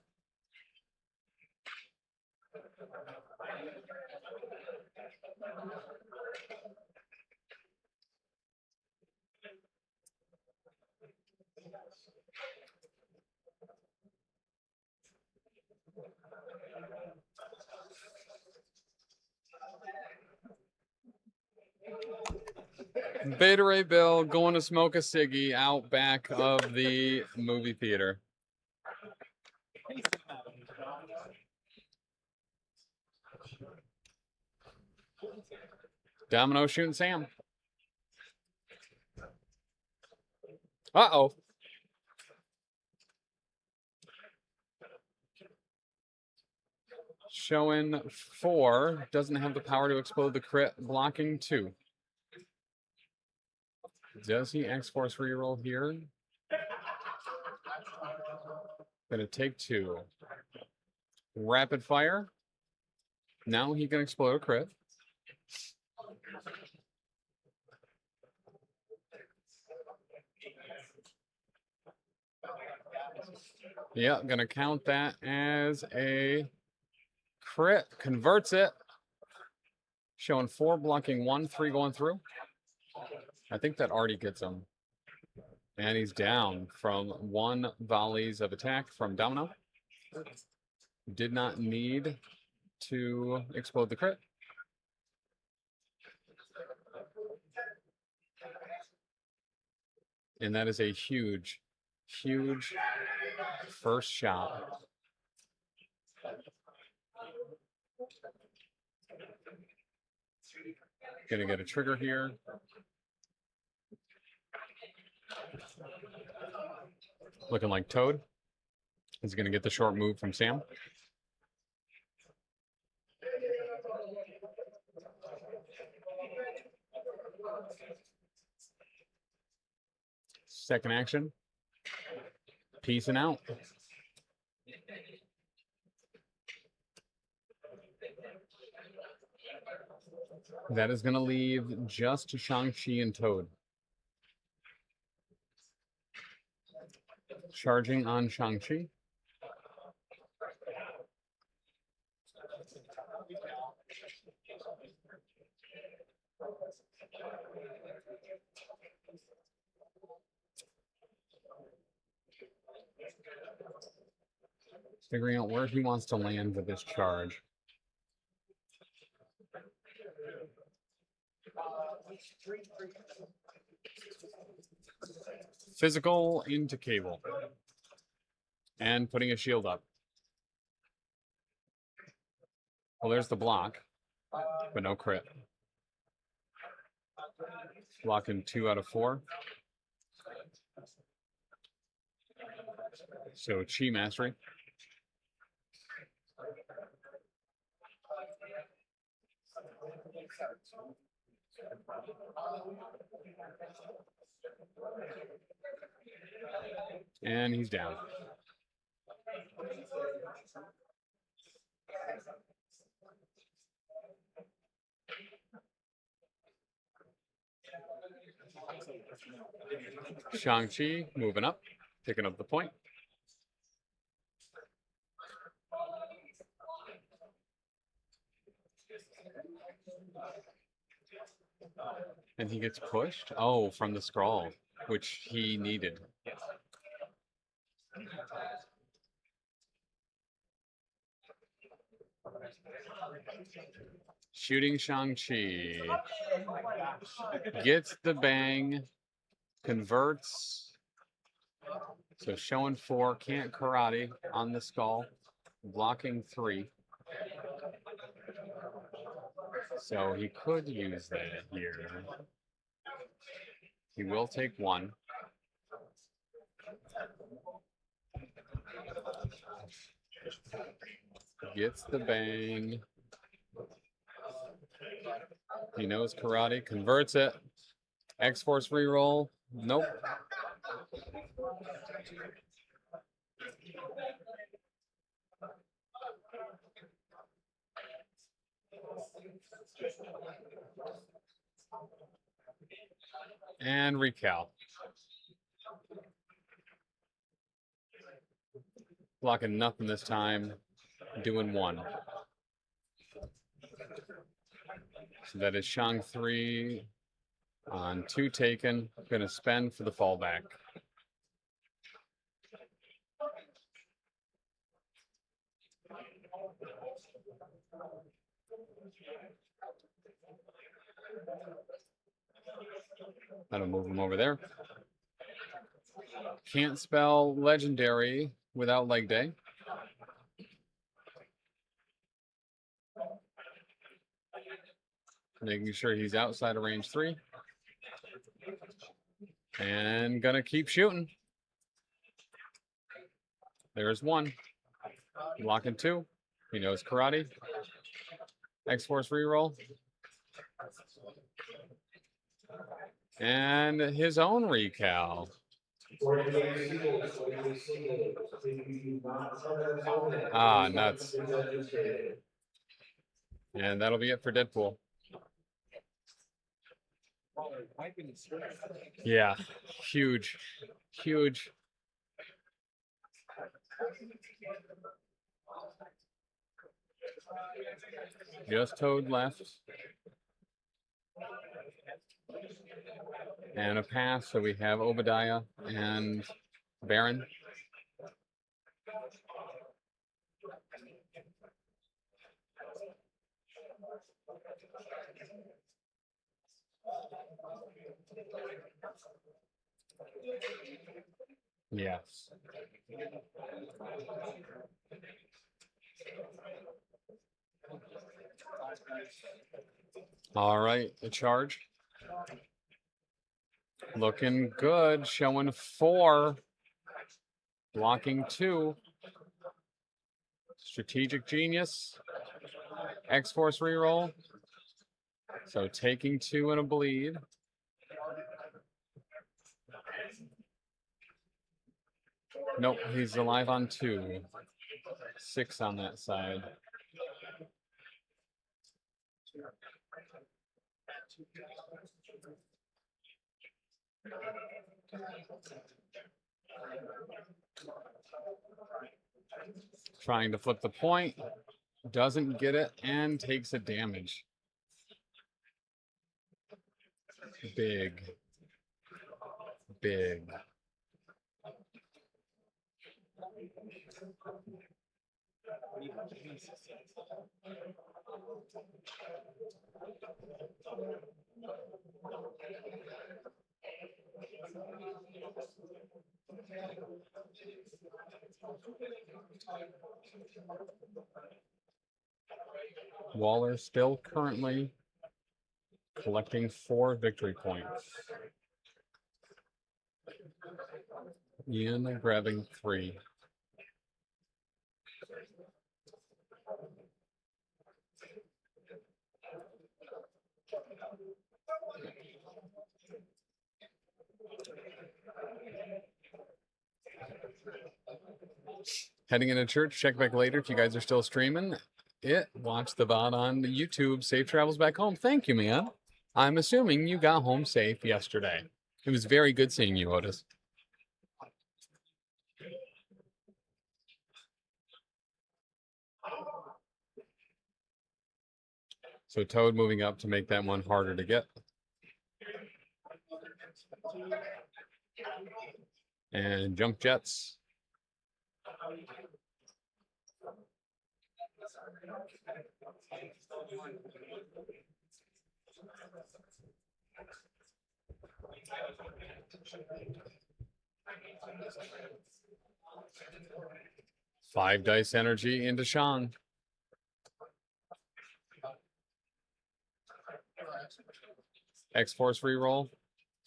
Speaker 1: Beta Ray Bill going to smoke a ciggy out back of the movie theater. Domino shooting Sam. Uh-oh. Showing 4. Doesn't have the power to explode the crit. Blocking 2. Does he X-Force reroll here? Gonna take 2. Rapid fire. Now he can explode a crit. Yeah, gonna count that as a crit. Converts it. Showing 4, blocking 1, 3 going through. I think that already gets him. And he's down from 1 volleys of attack from Domino. Did not need to explode the crit. And that is a huge, huge first shot. Gonna get a trigger here. Looking like Toad. He's gonna get the short move from Sam. Second action. Peacing out. That is going to leave just Shang-Chi and Toad. Charging on Shang-Chi. Figuring out where he wants to land with this charge. Physical into cable. And putting a shield up. Well, there's the block, but no crit. Blocking 2 out of 4. So Chi Mastery. And he's down. Shang-Chi moving up, picking up the point. And he gets pushed? Oh, from the scroll, which he needed. Shooting Shang-Chi. Gets the bang. Converts. So showing 4. Can't karate on the skull. Blocking 3. So he could use that here. He will take 1. Gets the bang. He knows karate, converts it. X-Force reroll. Nope. And recal. Blocking nothing this time. Doing 1. So that is Shang 3 on 2 taken. Gonna spend for the fallback. That'll move him over there. Can't spell legendary without leg day. Making sure he's outside of range 3. And gonna keep shooting. There's 1. Blocking 2. He knows karate. X-Force reroll. And his own recal.
Speaker 4: 48 singles, 48 singles. If you do not have that opponent,
Speaker 1: Ah,
Speaker 4: please
Speaker 1: nuts.
Speaker 4: present your table.
Speaker 1: And that'll be it for Deadpool. Yeah, huge, huge. Just Toad left. And a pass, so we have Obadiah and Baron. Yes. All right, the charge. Looking good, showing 4. Blocking 2. Strategic Genius. X-Force reroll. So taking 2 and a bleed. Nope, he's alive on 2. 6 on that side. Trying to flip the point. Doesn't get it and takes a damage. Big. Big. Waller still currently collecting 4 victory points. Ian grabbing 3. Heading into church, check back later if you guys are still streaming it. Watch the VOD on YouTube. Safe travels back home. Thank you, man. I'm assuming you got home safe yesterday. It was very good seeing you, Otis. So Toad moving up to make that one harder to get. And Junk Jets. Five dice energy into Shang. X-Force reroll.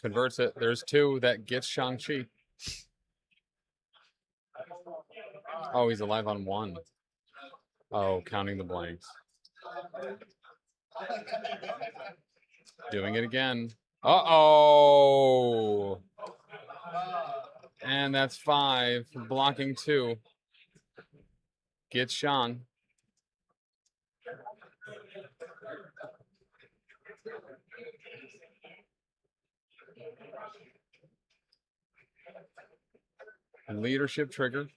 Speaker 1: Converts it. There's 2 that gets Shang-Chi. Oh, he's alive on 1. Oh, counting the blanks. Doing it again. Uh-oh. And that's 5. Blocking 2. Gets Shang. Leadership trigger.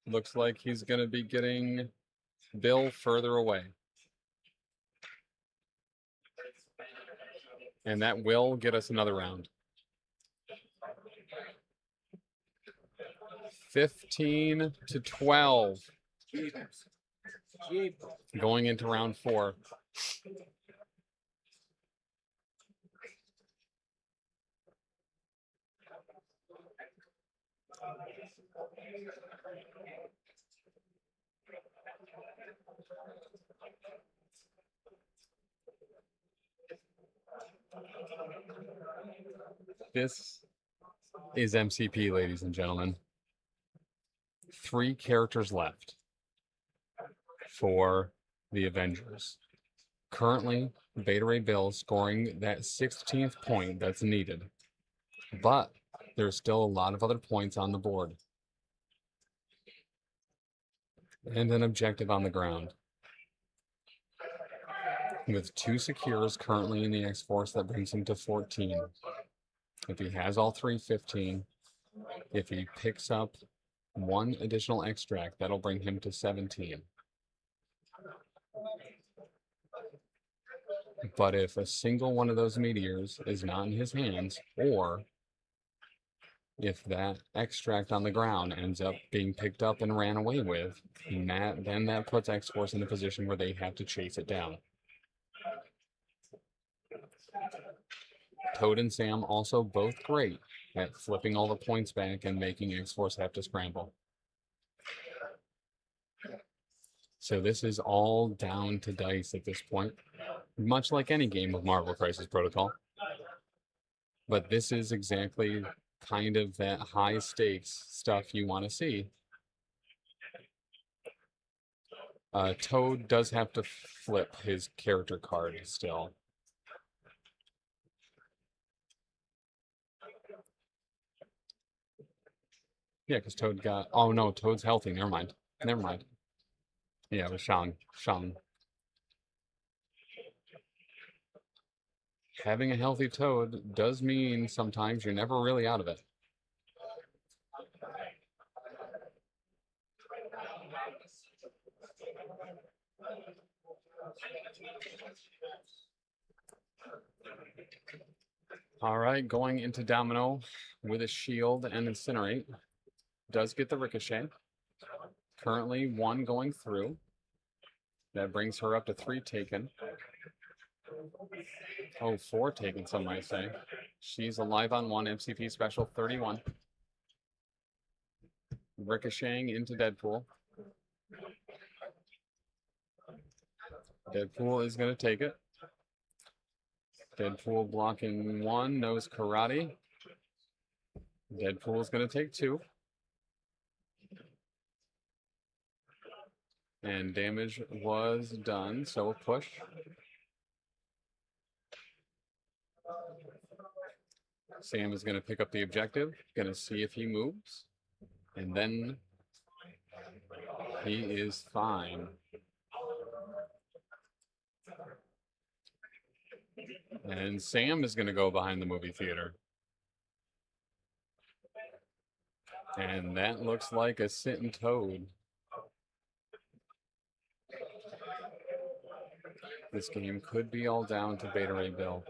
Speaker 1: Looks like he's going to be getting Bill further away. And that will get us another round. 15 to 12. Going into round 4. This is MCP, ladies and gentlemen. 3 characters left for the Avengers. Currently, Beta Ray Bill scoring that 16th point that's needed. But there's still a lot of other points on the board. And an objective on the ground. With 2 secures currently in the X-Force, that brings him to 14. If he has all 3, 15. If he picks up 1 additional extract, that'll bring him to 17. But if a single one of those meteors is not in his hands, or if that extract on the ground ends up being picked up and ran away with, then that puts X-Force in a position where they have to chase it down. Toad and Sam also both great at flipping all the points back and making X-Force have to scramble. So this is all down to dice at this point, much like any game of Marvel Crisis Protocol. But this is exactly kind of that high stakes stuff you want to see. Toad does have to flip his character card still. Yeah, because Toad got... Oh, no, Toad's healthy. Never mind. Never mind. Yeah, it was Shang. Having a healthy Toad does mean sometimes you're never really out of it. All right, going into Domino with a shield and Incinerate. Does get the ricochet. Currently 1 going through. That brings her up to 3 taken. Oh, 4 taken, some might say. She's alive on 1, MCP special 31. Ricocheting into Deadpool. Deadpool is going to take it. Deadpool blocking 1, knows karate. Deadpool is going to take 2. And damage was done, so a push. Sam is going to pick up the objective, going to see if he moves. And then he is fine. And Sam is going to go behind the movie theater. And that looks like a sitting Toad. This game could be all down to Beta Ray Bill.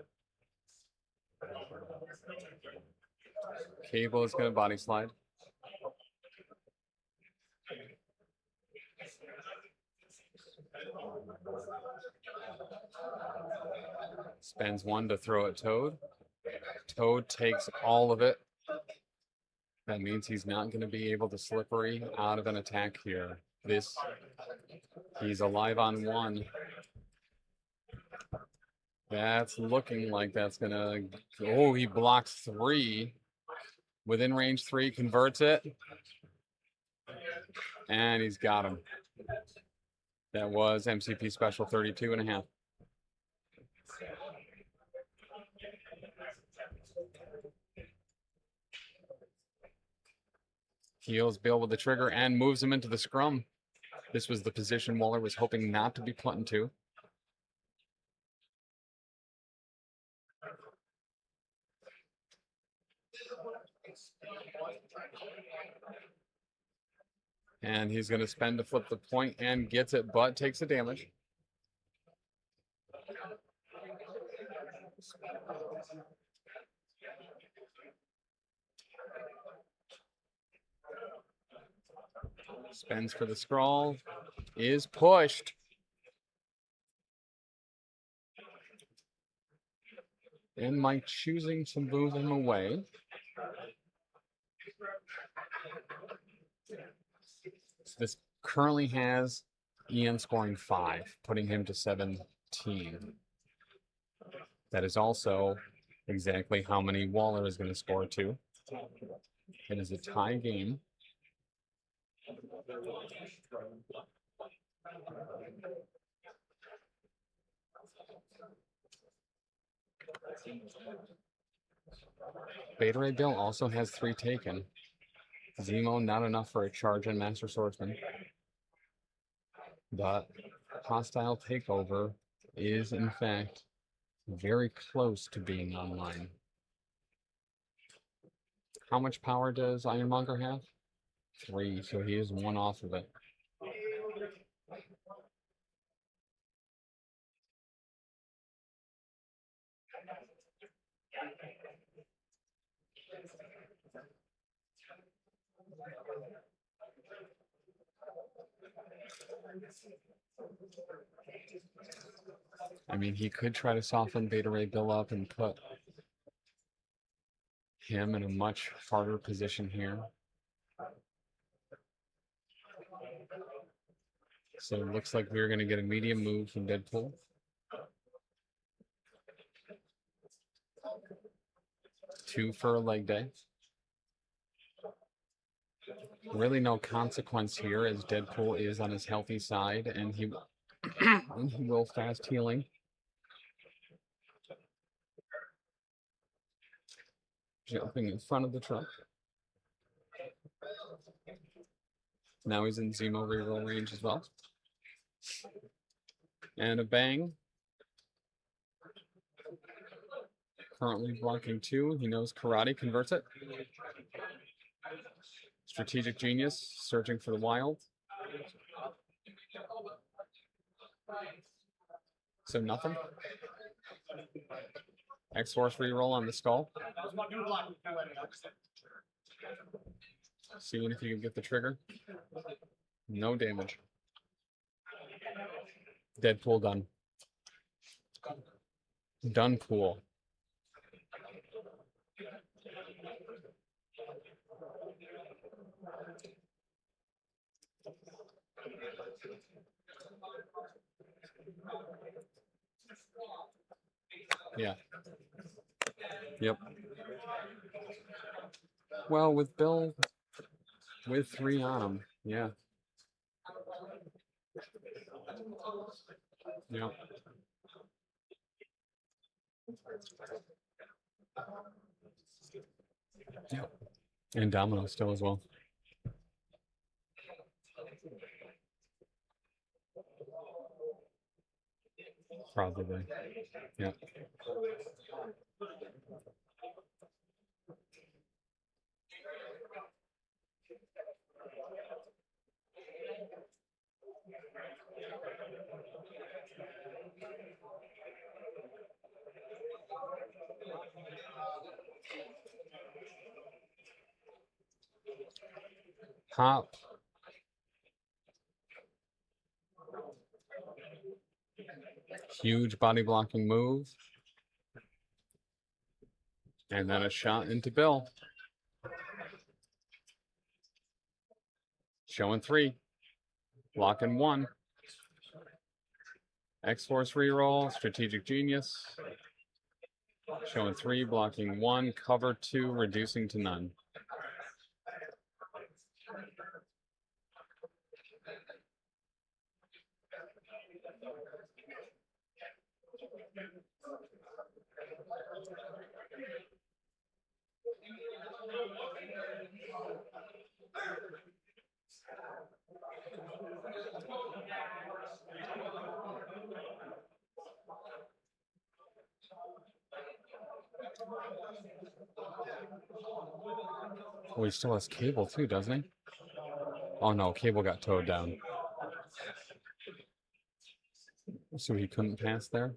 Speaker 1: Cable is going to body slide. Spends 1 to throw at Toad. Toad takes all of it. That means he's not going to be able to slippery out of an attack here. He's alive on 1. That's looking like that's going to... Oh, he blocks 3. Within range 3, converts it. And he's got him. That was MCP special 32.5. Heals Bill with the trigger and moves him into the scrum. This was the position Waller was hoping not to be put into. And he's going to spend to flip the point and gets it, but takes the damage. Spends for the scroll. Is pushed. And Mike choosing to move him away. So this currently has Ian scoring 5, putting him to 17. That is also exactly how many Waller is going to score to. It is a tie game. Beta Ray Bill also has 3 taken. Zemo not enough for a charge on Master Swordsman. But hostile takeover is in fact very close to being online. How much power does Ironmonger have? 3, so he is 1 off of it. I mean, he could try to soften Beta Ray Bill up and put him in a much harder position here. So it looks like we're going to get a medium move from Deadpool. Two for a leg day. Really no consequence here as Deadpool is on his healthy side and he will fast healing. Jumping in front of the truck. Now he's in Zemo reroll range as well. And a bang. Currently blocking 2. He knows karate converts it. Strategic Genius searching for the wild. So nothing. X-Force reroll on the skull. Seeing if you can get the trigger. No damage. Deadpool done. Done pool. Yeah. Yep. Well, with Bill, with 3 on him, yeah. Yep. Yep. And Domino still as well. Probably. Yep. Hop. Huge body blocking move. And then a shot into Bill. Showing 3. Blocking 1. X-Force reroll. Strategic Genius. Showing 3. Blocking 1. Cover 2. Reducing to none. Oh, he still has Cable too, doesn't he? Oh no, Cable got towed down. So he couldn't pass there?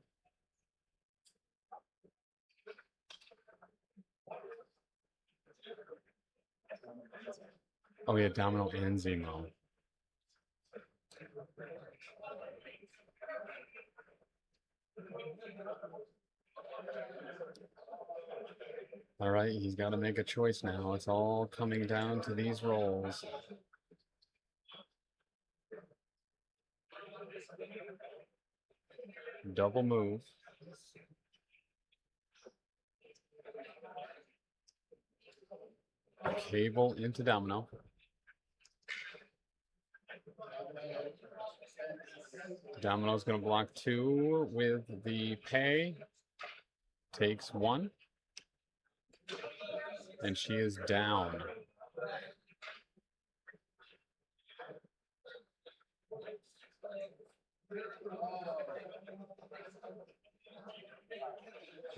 Speaker 1: Oh, yeah, Domino and Zemo. All right, he's got to make a choice now. It's all coming down to these rolls. Double move. Cable into Domino. Domino's going to block 2 with the pay. Takes 1. And she is down.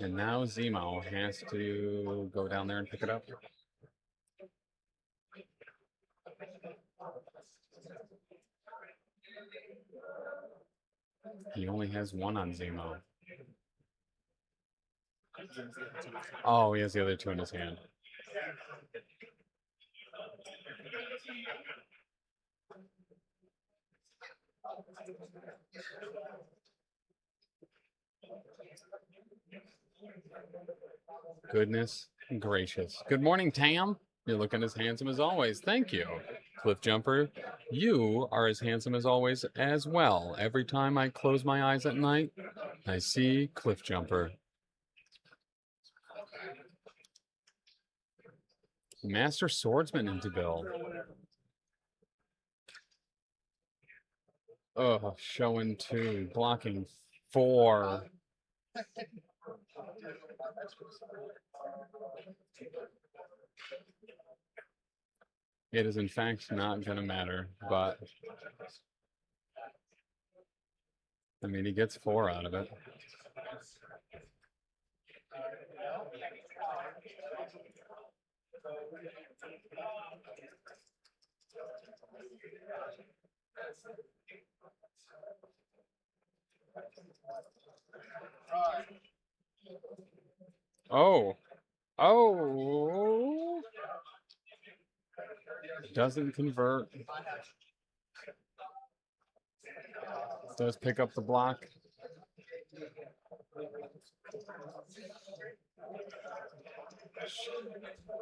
Speaker 1: And now Zemo has to go down there and pick it up. He only has one on Zemo. Oh, he has the other two in his hand. Goodness gracious. Good morning, Tam. You're looking as handsome as always. Thank you. Cliff Jumper, you are as handsome as always as well. Every time I close my eyes at night, I see Cliff Jumper. Master Swordsman into Bill. Oh, showing 2, blocking 4. It is in fact not going to matter, but I mean, he gets 4 out of it. Oh, oh, doesn't convert. Does pick up the block.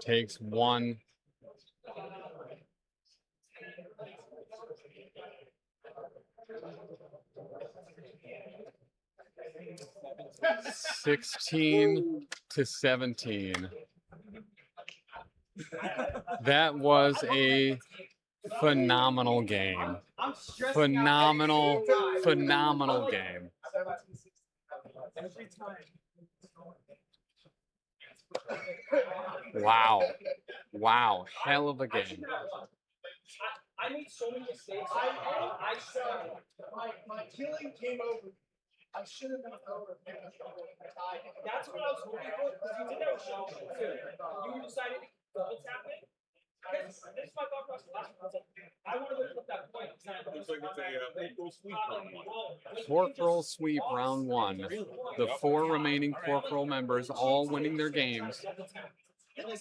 Speaker 1: Takes 1. $16-17. That was a phenomenal game. Phenomenal game. Wow. Wow. Hell of a game.
Speaker 2: I made so many mistakes. I saw my killing came over. I should have been over. That's what I was hoping for because you did that with Shaw too. You decided to double tap it. This is my thought process. I was like, I want to flip that point. It's like it's a
Speaker 1: Pork roll sweep round 1. The 4 remaining pork roll members all winning their games.
Speaker 5: Not an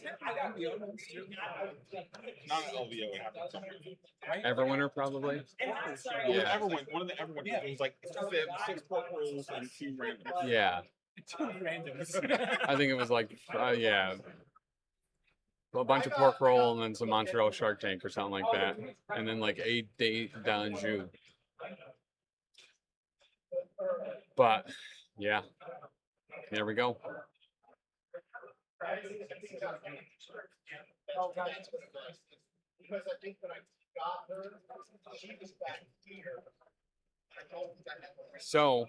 Speaker 5: LVO, it happened.
Speaker 1: Everwinner probably. Yeah.
Speaker 5: Everwinner, one of the Everwinner. Yeah. It was like 6 pork rolls and 2 randoms.
Speaker 1: Yeah.
Speaker 2: 2 randoms.
Speaker 1: I think it was like, yeah. A bunch of pork roll and then some Montreal Shark Tank or something like that. And then like a date d'Anjou. But, yeah. There we go.
Speaker 4: Because I think when I got her, she was back here.
Speaker 1: So,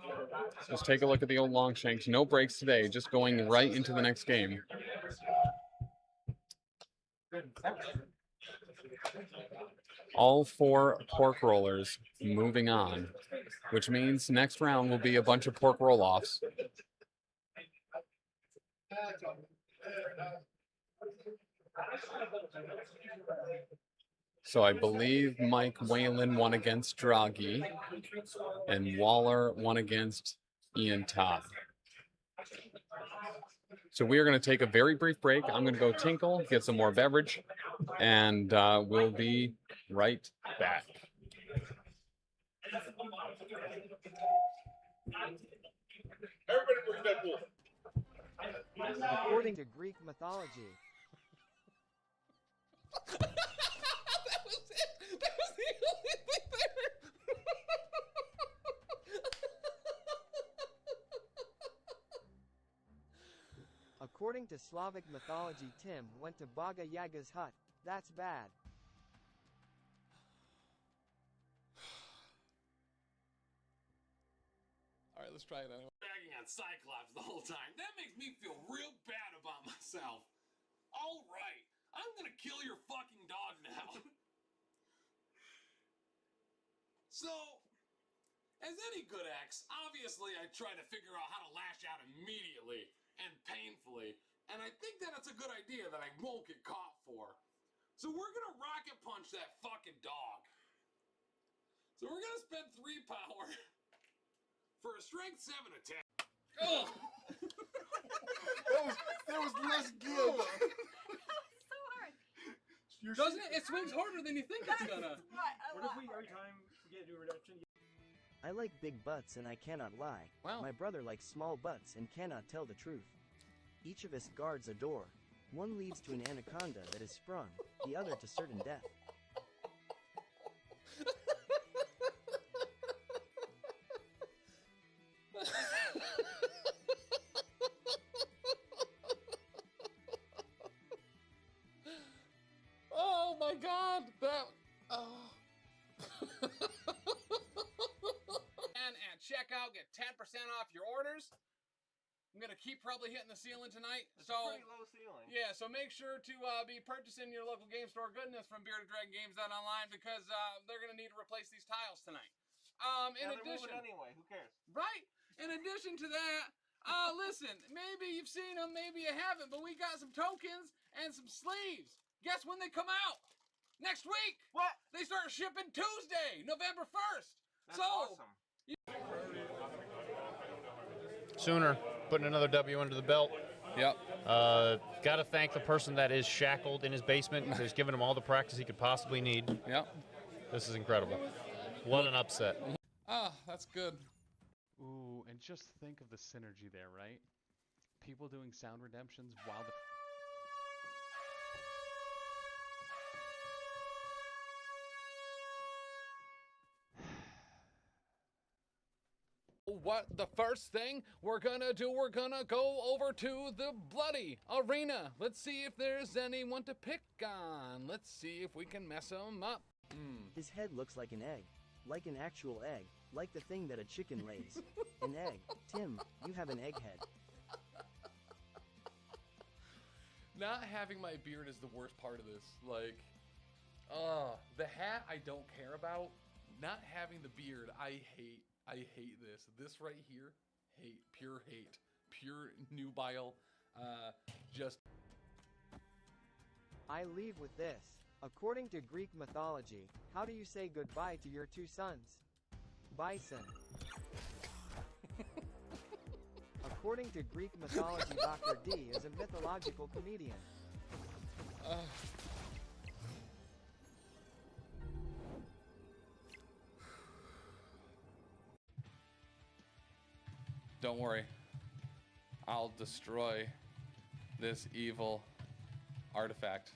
Speaker 1: let's take a look at the old Longshanks. No breaks today, just going right into the next game. All 4 pork rollers moving on, which means next round will be a bunch of pork roll-offs. So I believe Mike Whalen won against Draghi, and Waller won against Ian Todd. So we are going to take a very brief break. I'm going to go tinkle, get some more beverage, and we'll be right back.
Speaker 6: According to Greek mythology,
Speaker 7: That was it. That was the only thing there.
Speaker 6: according to Slavic mythology, Tim went to Baba Yaga's hut. That's bad.
Speaker 7: All right, let's try it anyway. Bagging on Cyclops the whole time. That makes me feel real bad about myself.
Speaker 8: All right, I'm gonna kill your fucking dog now. So, as any good ex, obviously I try to figure out how to lash out immediately and painfully, and I think that it's a good idea that I won't get caught for. So we're gonna rocket punch that fucking dog. So we're gonna spend 3 power for a strength 7 attack. Ugh!
Speaker 5: There was less give.
Speaker 9: So hard.
Speaker 1: Doesn't it? It swings harder than you think it's gonna.
Speaker 2: What if we every time we get a new redemption?
Speaker 6: I like big butts and I cannot lie.
Speaker 1: Wow.
Speaker 6: My brother likes small butts and cannot tell the truth. Each of us guards a door. One leads to an anaconda that is sprung, the other to certain death.
Speaker 1: Oh my god, that. Oh. And at checkout, get 10% off your orders. I'm gonna keep probably hitting the ceiling tonight.
Speaker 5: It's
Speaker 1: so
Speaker 5: a pretty low ceiling.
Speaker 1: yeah, so make sure to be purchasing your local game store goodness from BeardedDragonGames.online because they're gonna need to replace these tiles tonight. In
Speaker 5: They're
Speaker 1: addition,
Speaker 5: moving anyway. Who cares?
Speaker 1: right? In addition to that, listen, maybe you've seen them, maybe you haven't, but we got some tokens and some sleeves. Guess when they come out? Next week.
Speaker 5: What?
Speaker 1: They start shipping Tuesday, November 1st.
Speaker 5: That's
Speaker 1: so
Speaker 5: awesome.
Speaker 10: Sooner, putting another W under the belt.
Speaker 1: Yep.
Speaker 10: Got to thank the person that is shackled in his basement because he's given him all the practice he could possibly need.
Speaker 1: Yep.
Speaker 10: This is incredible. What an upset.
Speaker 1: Ah, that's good.
Speaker 11: Ooh, and just think of the synergy there, right? People doing sound redemptions while the...
Speaker 1: What the first thing we're gonna do, we're gonna go over to the bloody arena. Let's see if there's anyone to pick on. Let's see if we can mess them up.
Speaker 6: His head looks like an egg. Like an actual egg. Like the thing that a chicken lays. An egg. Tim, you have an egg head.
Speaker 1: Not having my beard is the worst part of this. Like, the hat I don't care about. Not having the beard, I hate. I hate this. This right here, hate. Pure hate. Pure nubile. Just.
Speaker 6: I leave with this. According to Greek mythology, how do you say goodbye to your 2 sons? Bison. According to Greek mythology, Dr. D is a mythological comedian.
Speaker 1: Don't worry. I'll destroy this evil artifact.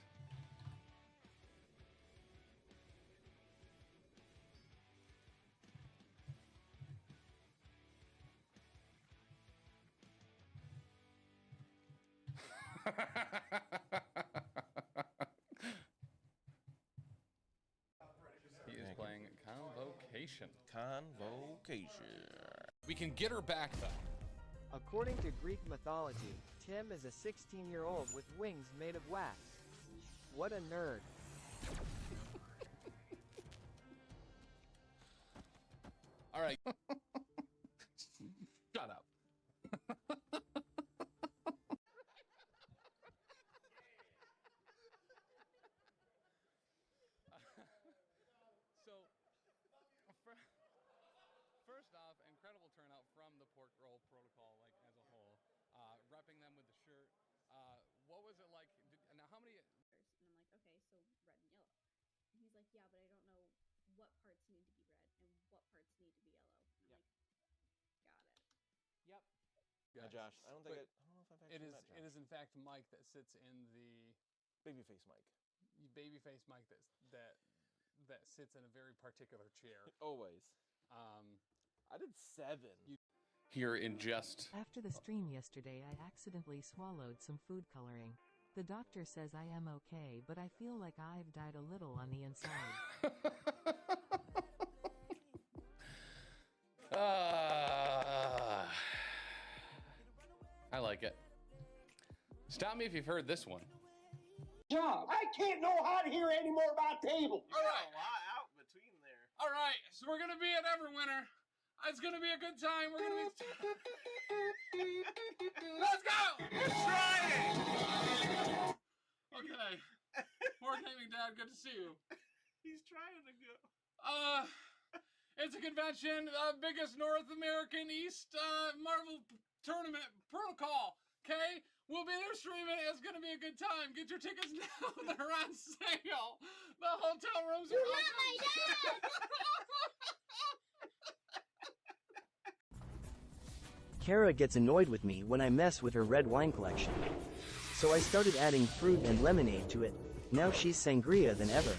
Speaker 1: He is playing Convocation.
Speaker 5: Convocation.
Speaker 1: We can get her back though.
Speaker 6: According to Greek mythology, Tim is a 16-year-old with wings made of wax. What a nerd.
Speaker 1: All right. Shut up. First off, incredible turnout from the pork roll protocol, like as a whole. Repping them with the shirt. What was it like? Now, how many?
Speaker 9: And I'm like, okay, so red and yellow. And he's like, yeah, but I don't know what parts need to be red and what parts need to be yellow. And I'm like, got it.
Speaker 1: Yep.
Speaker 5: Yeah, Josh. I don't know if I've actually met Josh.
Speaker 1: It is in fact Mike that sits in the
Speaker 5: Babyface Mike.
Speaker 1: babyface Mike that sits in a very particular chair.
Speaker 5: Always. I did 7.
Speaker 1: Here in just.
Speaker 12: After the stream yesterday, I accidentally swallowed some food coloring. The doctor says I am okay, but I feel like I've died a little on the inside.
Speaker 1: I like it. Stop me if you've heard this one.
Speaker 2: job. I can't know how to hear any more about tables.
Speaker 5: All right. A lot out between there.
Speaker 8: All right, so we're gonna be at Everwinter. It's gonna be a good time. We're gonna be. Let's go! It's Friday. Okay. More gaming, Dad. Good to see you.
Speaker 5: He's trying to go.
Speaker 8: It's a convention, biggest North American East Marvel tournament protocol. Okay, we'll be there streaming. It's gonna be a good time. Get your tickets now; they're on sale. The hotel rooms are.
Speaker 9: Not my dad!
Speaker 6: Kara gets annoyed with me when I mess with her red wine collection. So I started adding fruit and lemonade to it. Now she's sangria than ever.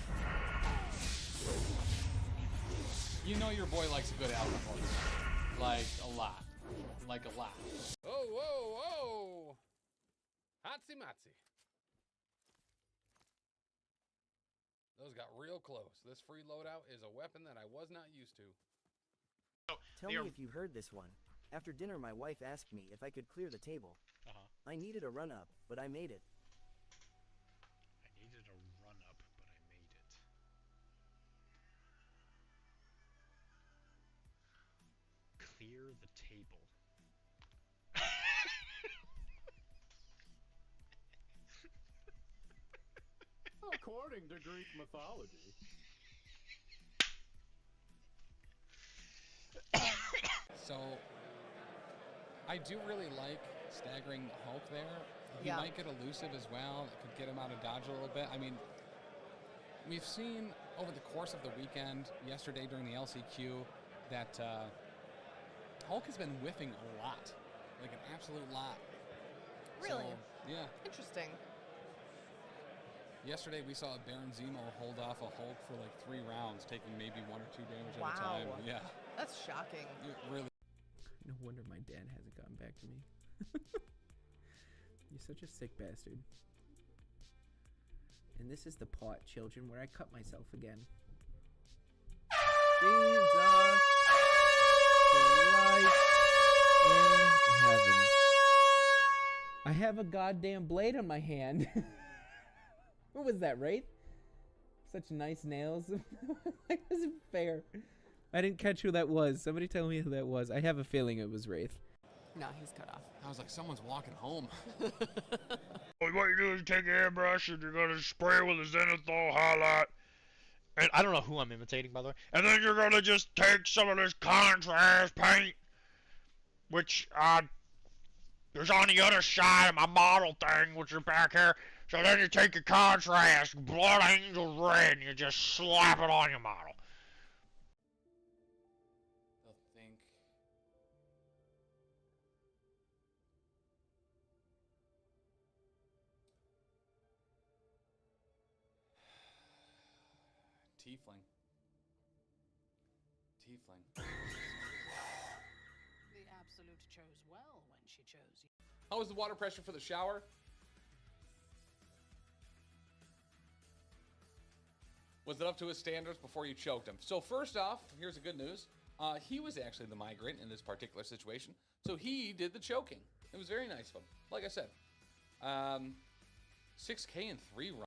Speaker 1: You know your boy likes a good alcohol. Like a lot. Like a lot. Oh, whoa, whoa! Hotsy motsy. Those got real close. This free loadout is a weapon that I was not used to.
Speaker 6: Tell me if you heard this one. After dinner my wife asked me if I could clear the table. I needed a run-up, but I made it.
Speaker 10: I needed a run-up, but I made it. Clear the table.
Speaker 13: According to Greek mythology.
Speaker 1: So, I do really like staggering Hulk there. He might get elusive as well. It could get him out of dodge a little bit. I mean, we've seen over the course of the weekend, yesterday during the LCQ, that Hulk has been whiffing a lot. Like an absolute lot.
Speaker 7: Really?
Speaker 1: So, yeah.
Speaker 7: Interesting.
Speaker 1: Yesterday we saw a Baron Zemo hold off a Hulk for like 3 rounds, taking maybe 1 or 2 damage at a time. Yeah.
Speaker 7: That's shocking.
Speaker 1: It really.
Speaker 14: No wonder my dad hasn't gotten back to me. You're such a sick bastard. And this is the part, children, where I cut myself again. Jesus Christ in heaven. I have a goddamn blade on my hand. What was that, Wraith? Such nice nails. That wasn't fair. I didn't catch who that was. Somebody tell me who that was. I have a feeling it was Wraith.
Speaker 7: No, he's cut off.
Speaker 1: I was like, someone's walking home.
Speaker 10: What you do is take a airbrush and you're gonna spray with a zenithal highlight. And I don't know who I'm imitating, by the way. And then you're gonna just take some of this contrast paint, which is on the other side of my model thing, which is back here. So then you take your contrast, Blood Angel Red, and you just slap it on your model.
Speaker 1: They'll think. Tiefling.
Speaker 3: The Absolute chose well when she chose you.
Speaker 1: How was the water pressure for the shower? Was it up to his standards before you choked him? So first off, here's the good news. He was actually the migrant in this particular situation. So he did the choking. It was very nice of him. Like I said, 6K in 3 rounds.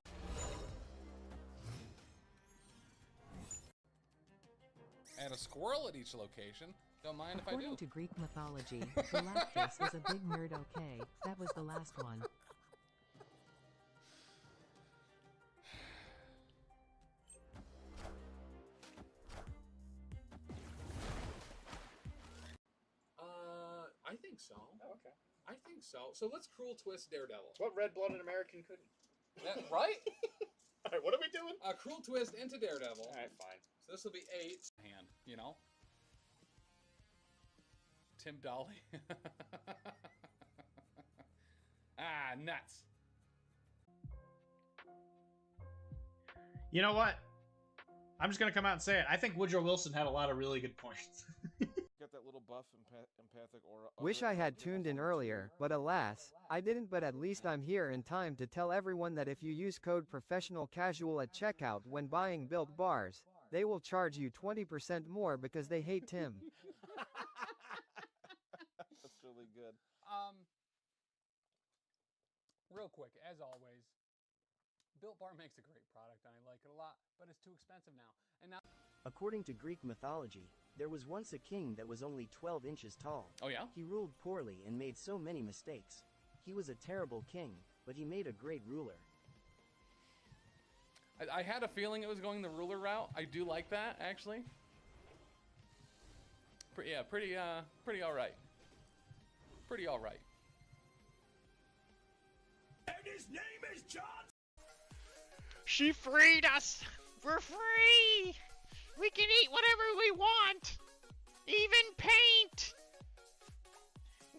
Speaker 1: Add a squirrel at each location. Don't mind if I do.
Speaker 12: According to Greek mythology, Galactus is a big nerd. Okay, that was the last one.
Speaker 1: I think so.
Speaker 2: Oh, okay.
Speaker 1: I think so. So let's cruel twist Daredevil.
Speaker 2: What red-blooded American couldn't?
Speaker 1: Right?
Speaker 2: All right, what are we doing?
Speaker 1: Cruel twist into Daredevil.
Speaker 2: All right, fine.
Speaker 1: So this will be 8 hand, you know? Tim Dolly. Nuts.
Speaker 15: You know what? I'm just gonna come out and say it. I think Woodrow Wilson had a lot of really good points.
Speaker 5: Got that little buff empathic aura.
Speaker 6: Wish I had tuned in earlier, but alas, I didn't. But at least I'm here in time to tell everyone that if you use code Professional Casual at checkout when buying Built Bars, they will charge you 20% more because they hate Tim.
Speaker 5: That's really good.
Speaker 1: Real quick, as always, Built Bar makes a great product, and I like it a lot, but it's too expensive now. And now,
Speaker 16: According to Greek mythology, there was once a king that was only 12 inches tall.
Speaker 1: Oh yeah?
Speaker 16: He ruled poorly and made so many mistakes. He was a terrible king, but he made a great ruler.
Speaker 1: I had a feeling it was going the ruler route. I do like that, actually. Pretty all right. Pretty all right.
Speaker 2: And his name is John.
Speaker 10: She freed us! We're free! We can eat whatever we want! Even paint!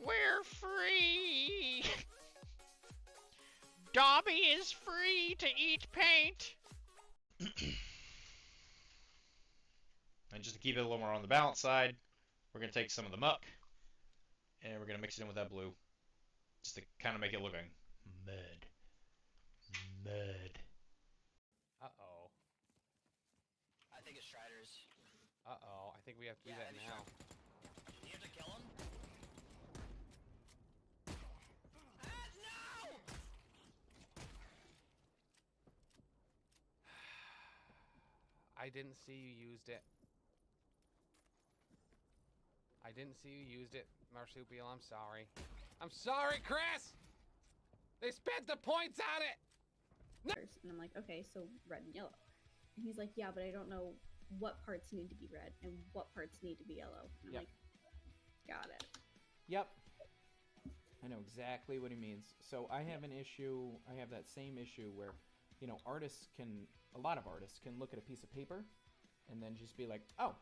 Speaker 10: We're free! Dobby is free to eat paint! And just to keep it a little more on the balanced side, we're going to take some of the muck, and we're going to mix it in with that blue. Just to kind of make it look like mud. Mud.
Speaker 1: Uh-oh.
Speaker 17: I think it's Strider's.
Speaker 1: Uh-oh. I think we have to do that now.
Speaker 17: Do you have to kill him? No!
Speaker 1: I didn't see you used it. I didn't see you used it, Marsupial. I'm sorry. I'm sorry, Chris! They spent the points on it!
Speaker 9: No. And I'm like, okay, so red and yellow. And he's like, yeah, but I don't know what parts need to be red and what parts need to be yellow. And I'm like, got it.
Speaker 14: Yep. I know exactly what he means. So I have an issue, I have that same issue where, you know, artists can, a lot of artists can look at a piece of paper and then just be like, oh,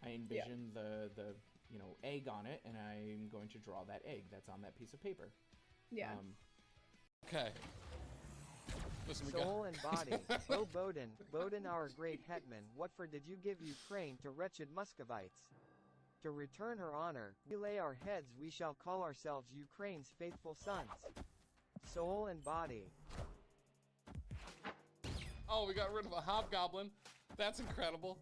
Speaker 14: I envision the you know, egg on it, and I'm going to draw that egg that's on that piece of paper.
Speaker 9: Yeah.
Speaker 1: Okay. Listen,
Speaker 6: Soul and body. O Bodin, Bodin our great hetman, what for did you give Ukraine to wretched Muscovites? To return her honor, we lay our heads, we shall call ourselves Ukraine's faithful sons. Soul and body.
Speaker 1: Oh, we got rid of a hobgoblin. That's incredible.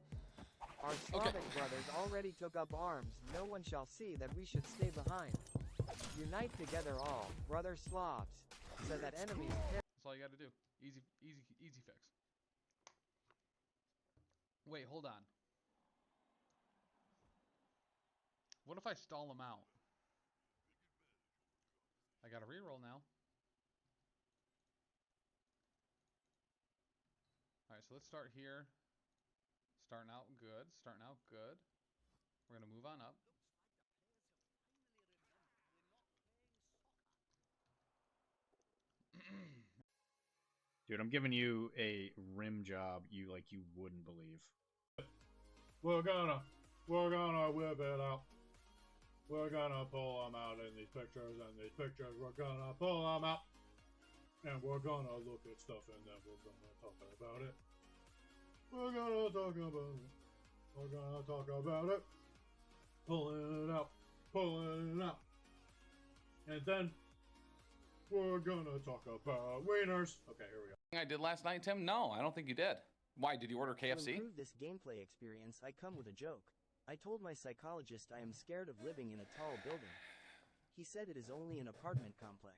Speaker 6: Our Slavic brothers already took up arms, no one shall see that we should stay behind. Unite together all, brother Slavs, so that enemies perish.
Speaker 11: That's all you gotta do. Easy fix. Wait, hold on. What if I stall him out? I got a reroll now. Alright, so let's start here. Starting out good. We're gonna move on up.
Speaker 15: Dude, I'm giving you a rim job you wouldn't believe.
Speaker 13: We're gonna whip it out. We're gonna pull them out in these pictures, we're gonna pull them out. And we're gonna look at stuff, and then we're gonna talk about it. We're gonna talk about it. We're gonna talk about it. Pulling it out. And then we're gonna talk about wieners. Okay, here we go.
Speaker 1: I did last night, Tim? No, I don't think you did. Why, did you order
Speaker 16: To
Speaker 1: KFC?
Speaker 16: improve this gameplay experience, I come with a joke. I told my psychologist I am scared of living in a tall building. He said it is only an apartment complex.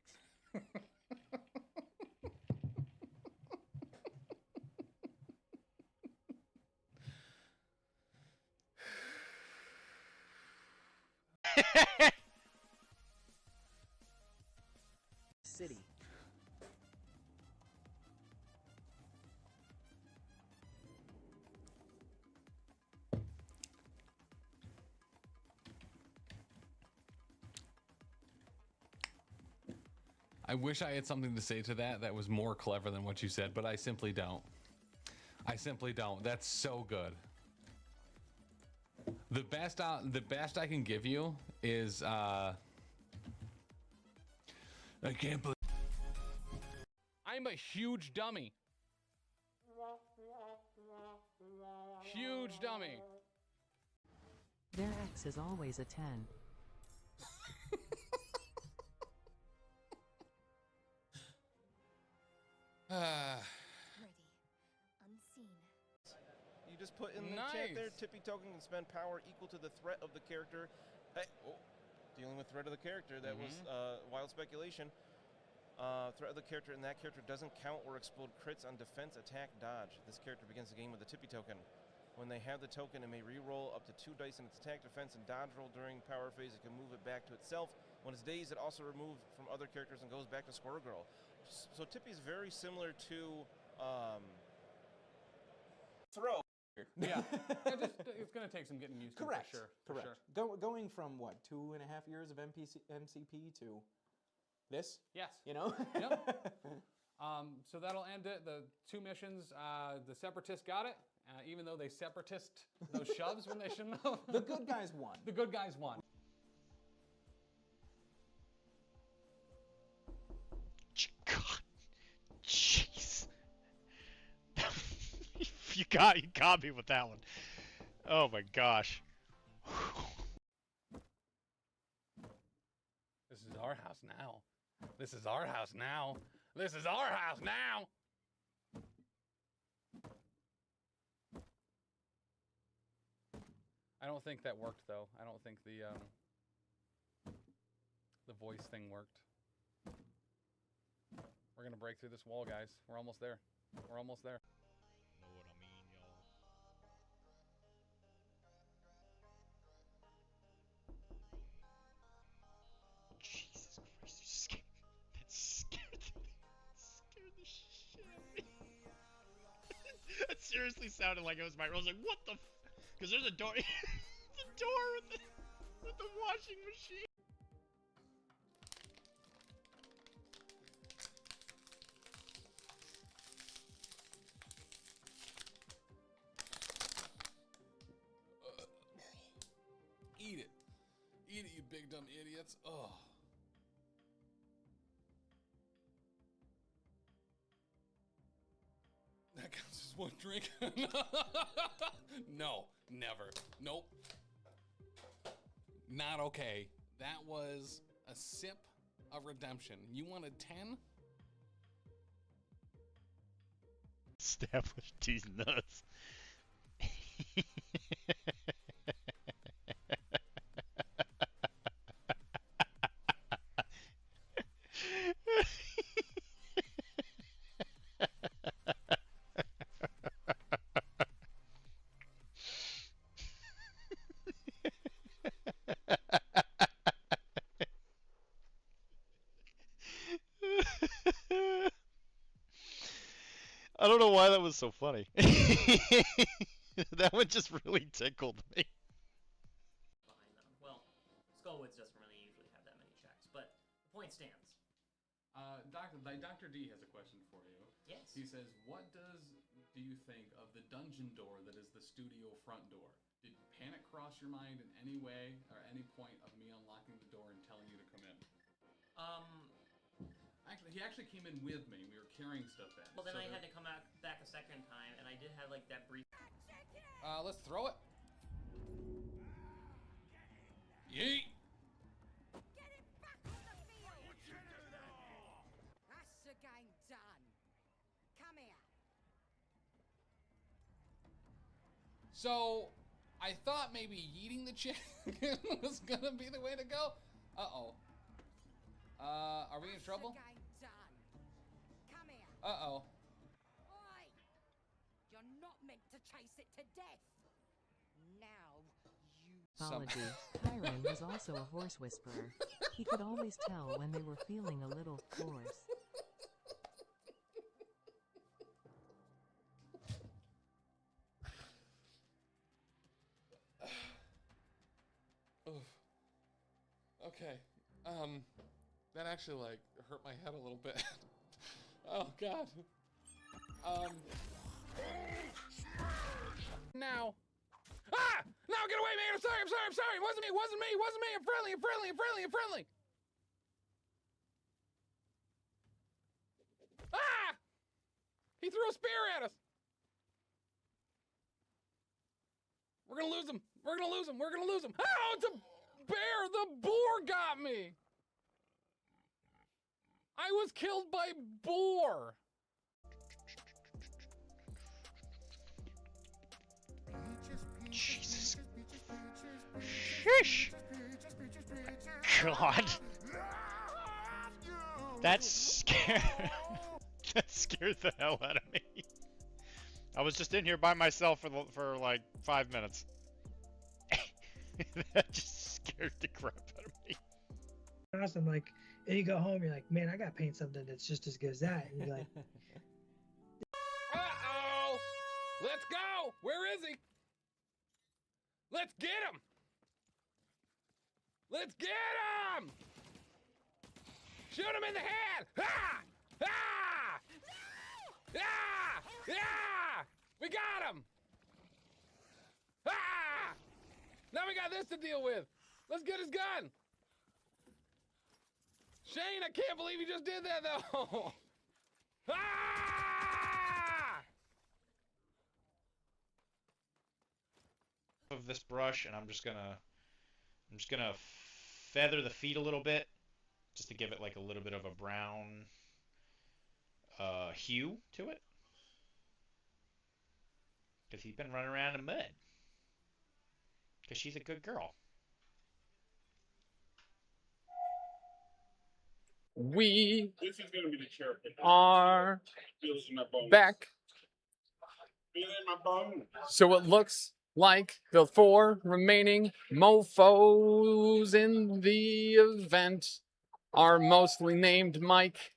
Speaker 16: City.
Speaker 1: I wish I had something to say to that was more clever than what you said, but I simply don't. That's so good. The best I can give you is I can't believe I'm a huge dummy. Huge dummy.
Speaker 12: Their X is always a 10.
Speaker 5: You just put in the chat there, Tippy token can spend power equal to the threat of the character. Hey, dealing with threat of the character, that was wild speculation. Threat of the character, and that character doesn't count or explode crits on defense, attack, dodge. This character begins the game with a Tippy token. When they have the token, it may re-roll up to 2 dice in its attack, defense, and dodge roll during power phase. It can move it back to itself. When it's dazed, it also removes from other characters and goes back to Squirrel Girl. So Tippy is very similar to Throw.
Speaker 11: Yeah, it's going to take some getting used to.
Speaker 14: Correct.
Speaker 11: For sure.
Speaker 14: Correct.
Speaker 11: Sure.
Speaker 14: Going from what, 2.5 years of MCP to this?
Speaker 11: Yes.
Speaker 14: You know?
Speaker 11: Yep. So that'll end it. The 2 missions, the Separatists got it, even though they separatist those shoves when they shouldn't have.
Speaker 14: The good guys won.
Speaker 11: The good guys won.
Speaker 10: God. Jeez. you got me with that one. Oh my gosh.
Speaker 1: This is our house now. This is our house now. This is our house now. I don't think that worked though. I don't think the voice thing worked. We're gonna break through this wall, guys. We're almost there. We're almost there.
Speaker 10: Know what I mean, y'all? Jesus Christ, you scared. That scared the shit out of me. That seriously sounded like it was my. I was like, what the? Because there's a door. The door with the washing machine.
Speaker 8: Eat it. Eat it, you big dumb idiots. Oh. That counts as 1 drink? No, never. Nope. Not okay. That was a sip of redemption. You wanted 10?
Speaker 10: Established these nuts. I don't know why that was so funny. That one just really tickled me.
Speaker 18: Behind them. Well, Skullwoods doesn't really usually have that many checks, but the point stands.
Speaker 1: Dr. D has a question for you.
Speaker 18: Yes.
Speaker 1: He says, what do you think of the dungeon door that is the studio front door? Did panic cross your mind in any way or any point of me unlocking the door and telling you to come in? Actually, he actually came in with me. We were carrying stuff in.
Speaker 18: Well, then I had to come back a second time, and I did have like that brief.
Speaker 1: Let's throw it. Yeet.
Speaker 3: That's the game done. Come here.
Speaker 1: So, I thought maybe yeeting the chicken was gonna be the way to go. Uh-oh. Are we in trouble?
Speaker 3: Come here.
Speaker 1: Uh-oh.
Speaker 3: Oi! You're not meant to chase it to death. Now you.
Speaker 12: Apology. Kyron was also a horse whisperer. He could always tell when they were feeling a little hoarse.
Speaker 1: Okay. That actually like hurt my head a little bit. Oh god. Now. Ah! No, get away, man! I'm sorry. It wasn't me. I'm friendly. Ah! He threw a spear at us. We're gonna lose him. Oh, it's a bear! The boar got me! I was killed by boar!
Speaker 10: Jesus. Sheesh. God. That scared that scared the hell out of me. I was just in here by myself for like 5 minutes. That just scared the crap out of me.
Speaker 2: Awesome, like, and you go home, you're like, man, I gotta paint something that's just as good as that. And you're like,
Speaker 8: Uh-oh! Let's go! Where is he? Let's get him! Let's get him! Shoot him in the head! Ha! Ah! Yeah! Yeah! We got him! Ah! Now we got this to deal with. Let's get his gun. Shane, I can't believe you just did that though. Ah!
Speaker 10: Of this brush, and I'm just gonna feather the feet a little bit, just to give it like a little bit of a brown hue to it, because he's been running around in mud. Because she's a good girl.
Speaker 1: We
Speaker 8: This is gonna be the chair.
Speaker 1: are
Speaker 8: Feels in my bones.
Speaker 1: back.
Speaker 8: Feel in my bones.
Speaker 1: So it looks like the 4 remaining mofos in the event are mostly named Mike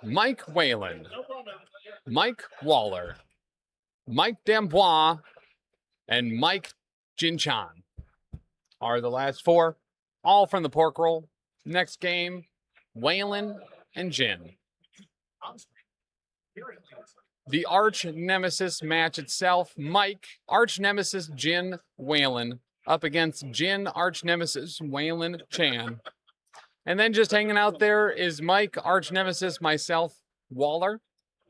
Speaker 1: Whalen, Mike Waller, Mike Dambois, and Mike Jinchan are the last 4, all from the pork roll. Next game, Whalen and Jin. The arch nemesis match itself, Mike, arch nemesis Jin Whalen, up against Jin, arch nemesis Whalen Chan. And then just hanging out there is Mike, arch nemesis myself, Waller,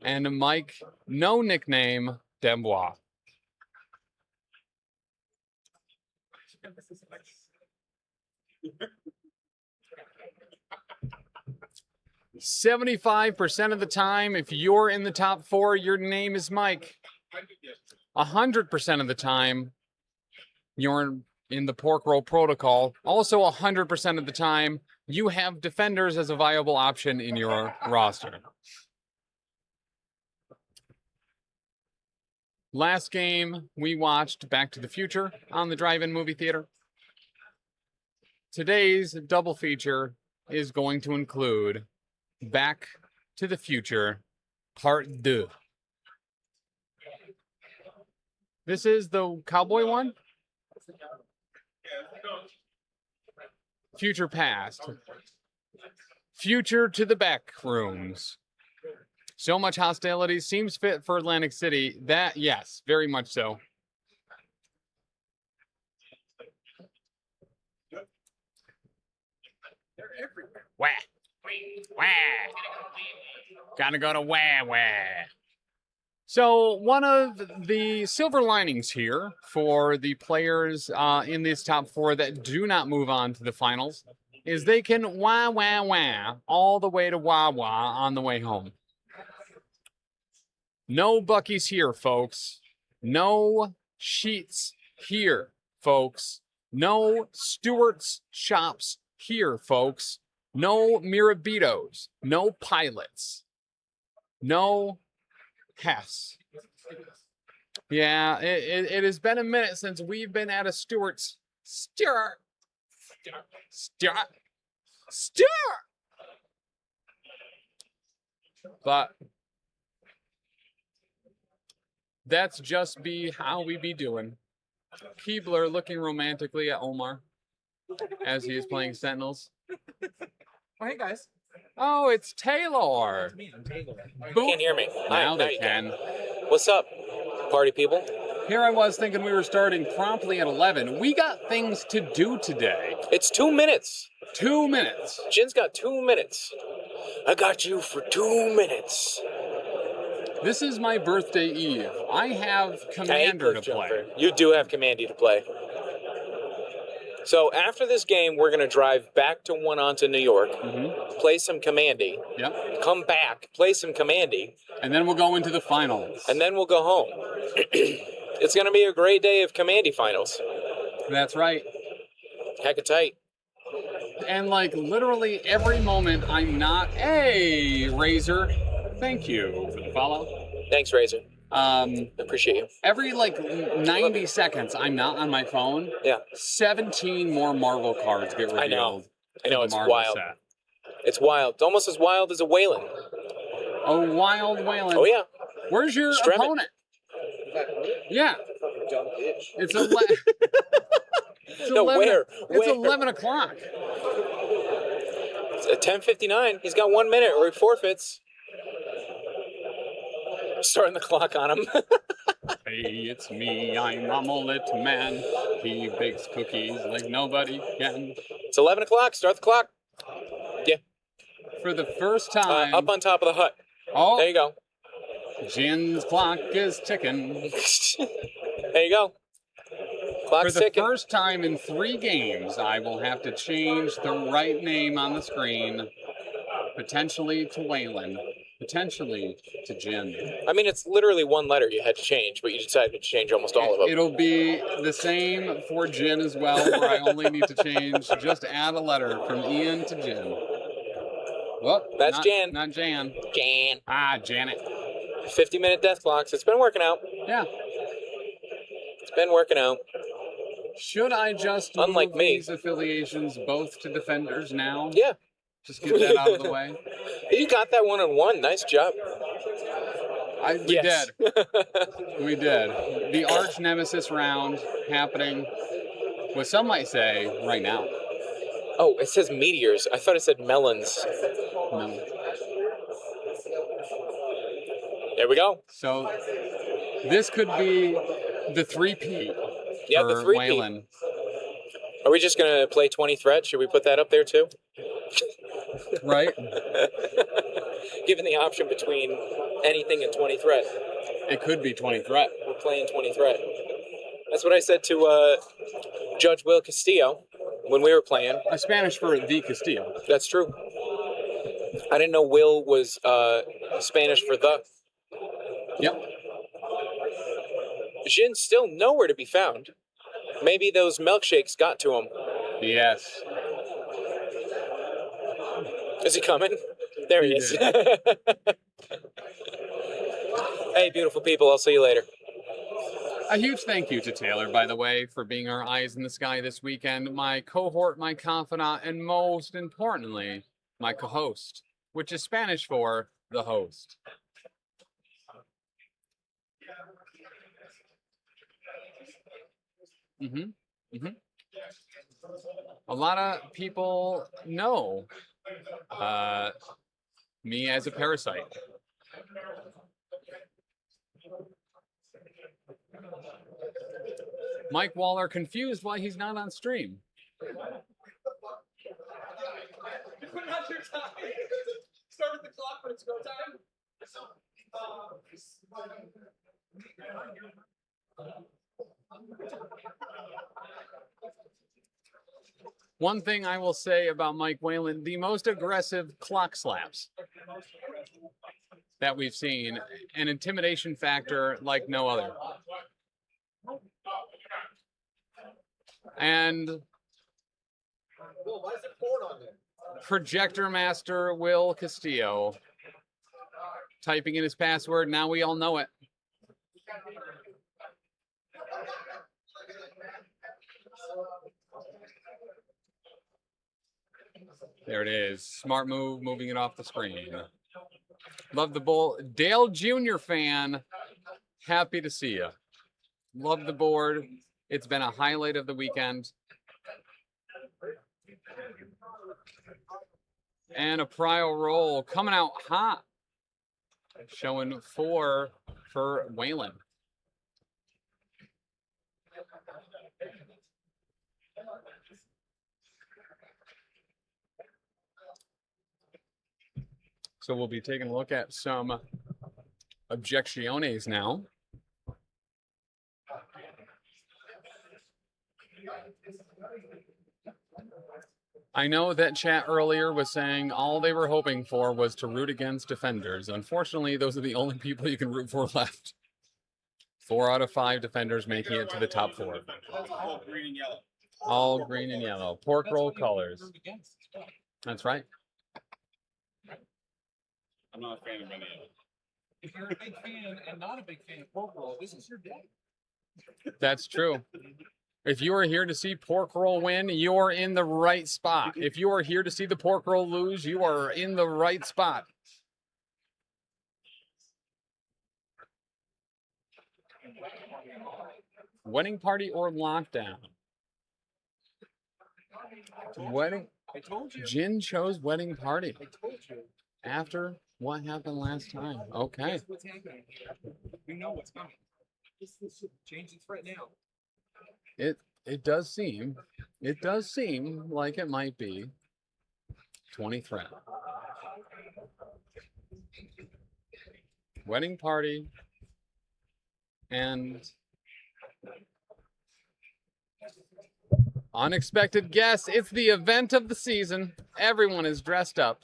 Speaker 1: and Mike, no nickname, Dembois. 75% of the time, if you're in the top 4, your name is Mike. 100% of the time, you're in the pork roll protocol. Also, 100% of the time, you have defenders as a viable option in your roster. Last game, we watched Back to the Future on the drive-in movie theater. Today's double feature is going to include Back to the Future Part 2. This is the cowboy one? Future past. Future to the back rooms. So much hostility seems fit for Atlantic City. That, yes, very much so.
Speaker 8: They're everywhere.
Speaker 1: Wah. Wah. Gotta go to wah wah. So one of the silver linings here for the players in these top 4 that do not move on to the finals is they can wah wah wah all the way to wah wah on the way home. No Bucky's here, folks. No Sheets here, folks. No Stewart's shops here, folks. No Mirabitos. No Pilots. No Hess. Yeah, it has been a minute since we've been at a Stewart's. Stewart. But that's just be how we be doing. Keebler looking romantically at Omar as he is playing Sentinels.
Speaker 19: Oh, hey guys.
Speaker 1: Oh, it's Taylor.
Speaker 19: Me, I'm Taylor.
Speaker 1: Boop.
Speaker 19: Can't hear me.
Speaker 1: Now
Speaker 19: Hi,
Speaker 1: they
Speaker 19: you
Speaker 1: can.
Speaker 19: What's up, party people?
Speaker 1: Here I was thinking we were starting promptly at 11. We got things to do today.
Speaker 19: It's 2 minutes.
Speaker 1: 2 minutes.
Speaker 19: Jin's got 2 minutes. I got you for 2 minutes.
Speaker 1: This is my birthday eve. I have Commander to play.
Speaker 19: You do have Commandy to play. So after this game, we're going to drive back to Ononto, New York, play some Commandy, come back, play some Commandy.
Speaker 1: And then we'll go into the finals.
Speaker 19: And then we'll go home. It's going to be a great day of Commandy finals.
Speaker 1: That's right.
Speaker 19: Heck of tight.
Speaker 1: And like literally every moment I'm not. Hey, Razor. Thank you for the follow.
Speaker 19: Thanks, Razor. Appreciate you.
Speaker 1: Every like 90 seconds, I'm not on my phone.
Speaker 19: Yeah.
Speaker 1: 17 more Marvel cards get revealed.
Speaker 19: I know,
Speaker 1: for the
Speaker 19: it's
Speaker 1: Marvel
Speaker 19: wild.
Speaker 1: set.
Speaker 19: It's wild. It's almost as wild as a Wayland.
Speaker 1: A wild Wayland.
Speaker 19: Oh, yeah.
Speaker 1: Where's your
Speaker 19: Strem it.
Speaker 1: opponent? Yeah. It's a
Speaker 19: No, where?
Speaker 1: It's 11 o'clock.
Speaker 19: It's at 10:59. He's got 1 minute or he forfeits. Starting the clock on him.
Speaker 1: Hey, it's me. I'm a mullet man. He bakes cookies like nobody can.
Speaker 19: It's 11 o'clock. Start the clock. Yeah.
Speaker 1: For the first time.
Speaker 19: Up on top of the hut.
Speaker 1: Oh.
Speaker 19: There you go.
Speaker 1: Jin's clock is ticking.
Speaker 19: There you go. Clock's
Speaker 1: For the
Speaker 19: ticking.
Speaker 1: first time in 3 games, I will have to change the right name on the screen. Potentially to Wayland. Potentially to Jin.
Speaker 19: I mean, it's literally 1 letter you had to change, but you decided to change almost all of them.
Speaker 1: It'll be the same for Jin as well, where I only need to change, just add a letter from Ian to Jin. Whoop,
Speaker 19: That's Jan.
Speaker 1: Not Jan.
Speaker 19: Jan.
Speaker 1: Ah, Janet.
Speaker 19: 50-minute death clocks. It's been working out.
Speaker 1: Yeah.
Speaker 19: It's been working out.
Speaker 1: Should I just
Speaker 19: Unlike
Speaker 1: move
Speaker 19: me.
Speaker 1: these affiliations both to defenders now?
Speaker 19: Yeah.
Speaker 1: Just get that out of the way.
Speaker 19: You got that 1-on-1. Nice job.
Speaker 1: We did. We did. The arch nemesis round happening, what some might say, right now.
Speaker 19: Oh, it says meteors. I thought it said melons.
Speaker 1: No.
Speaker 19: There we go.
Speaker 1: So this could be the 3-peat
Speaker 19: Yeah,
Speaker 1: for
Speaker 19: the 3-peat.
Speaker 1: Wayland.
Speaker 19: Are we just going to play 20 threat? Should we put that up there too?
Speaker 1: Right?
Speaker 19: Given the option between anything and 20 threat.
Speaker 1: It could be 20 threat.
Speaker 19: We're playing 20 threat. That's what I said to Judge Will Castillo when we were playing.
Speaker 1: A Spanish for the Castillo.
Speaker 19: That's true. I didn't know Will was Spanish for the.
Speaker 1: Yep.
Speaker 19: Jin's still nowhere to be found. Maybe those milkshakes got to him.
Speaker 1: Yes.
Speaker 19: Is he coming? There he is. Hey, beautiful people. I'll see you later.
Speaker 1: A huge thank you to Taylor, by the way, for being our eyes in the sky this weekend. My cohort, my confidant, and most importantly, my co-host, which is Spanish for the host. A lot of people know me as a parasite. Mike Waller confused why he's not on stream.
Speaker 2: Put out your time. Start with the clock when it's go time.
Speaker 1: One thing I will say about Mike Wayland, the most aggressive clock slaps that we've seen, an intimidation factor like no other. And
Speaker 2: Why is there porn on there?
Speaker 1: Projector Master Will Castillo typing in his password. Now we all know it. There it is. Smart move, moving it off the screen. Love the bull. Dale Jr. fan, happy to see you. Love the board. It's been a highlight of the weekend. And a prio roll coming out hot. Showing 4 for Wayland. So we'll be taking a look at some objecciones now. I know that chat earlier was saying all they were hoping for was to root against defenders. Unfortunately, those are the only people you can root for left. 4 out of 5 defenders making it to the top 4.
Speaker 2: Green and yellow.
Speaker 1: All green and yellow. Pork roll colors. That's right.
Speaker 2: I'm not a fan of red and yellow. If you're a big fan and not a big fan of pork roll, this is your day.
Speaker 1: That's true. If you are here to see pork roll win, you are in the right spot. If you are here to see the pork roll lose, you are in the right spot. Wedding party or lockdown? Wedding.
Speaker 2: I told you.
Speaker 1: Jin chose wedding party.
Speaker 2: I told you.
Speaker 1: After what happened last time. Okay.
Speaker 2: Guess what's happening? We know what's coming. This should change the threat now.
Speaker 1: It does seem like it might be 20 threat. Wedding party and unexpected guests. It's the event of the season. Everyone is dressed up.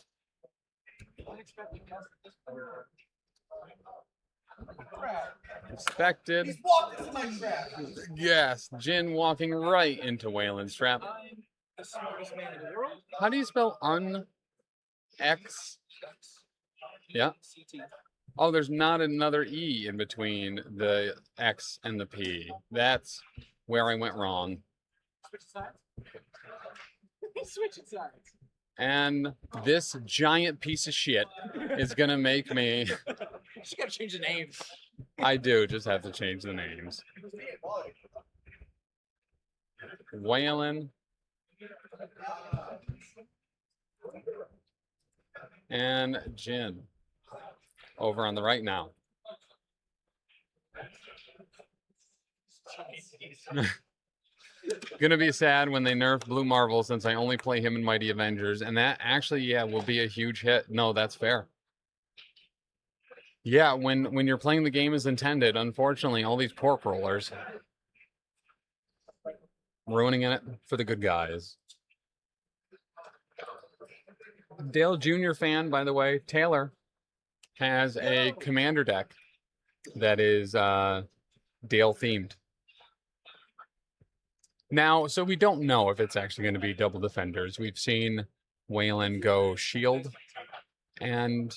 Speaker 1: Expected.
Speaker 2: He's walked into my trap.
Speaker 1: Yes, Jin walking right into Waylon's trap.
Speaker 2: I'm the smartest man in the world.
Speaker 1: How do you spell X? Yeah. Oh, there's not another E in between the X and the P. That's where I went wrong.
Speaker 2: Switch sides. Switch sides.
Speaker 1: And this giant piece of shit is gonna make me.
Speaker 2: Just gotta change the name.
Speaker 1: I do just have to change the names. Waylon and Jin over on the right now. Gonna be sad when they nerf Blue Marvel since I only play him in Mighty Avengers, and that actually, yeah, will be a huge hit. No, that's fair. Yeah, when you're playing the game as intended, unfortunately, all these pork rollers ruining it for the good guys. Dale Jr. fan, by the way, Taylor has a commander deck that is Dale themed. Now, so we don't know if it's actually going to be double defenders. We've seen Waylon go shield, and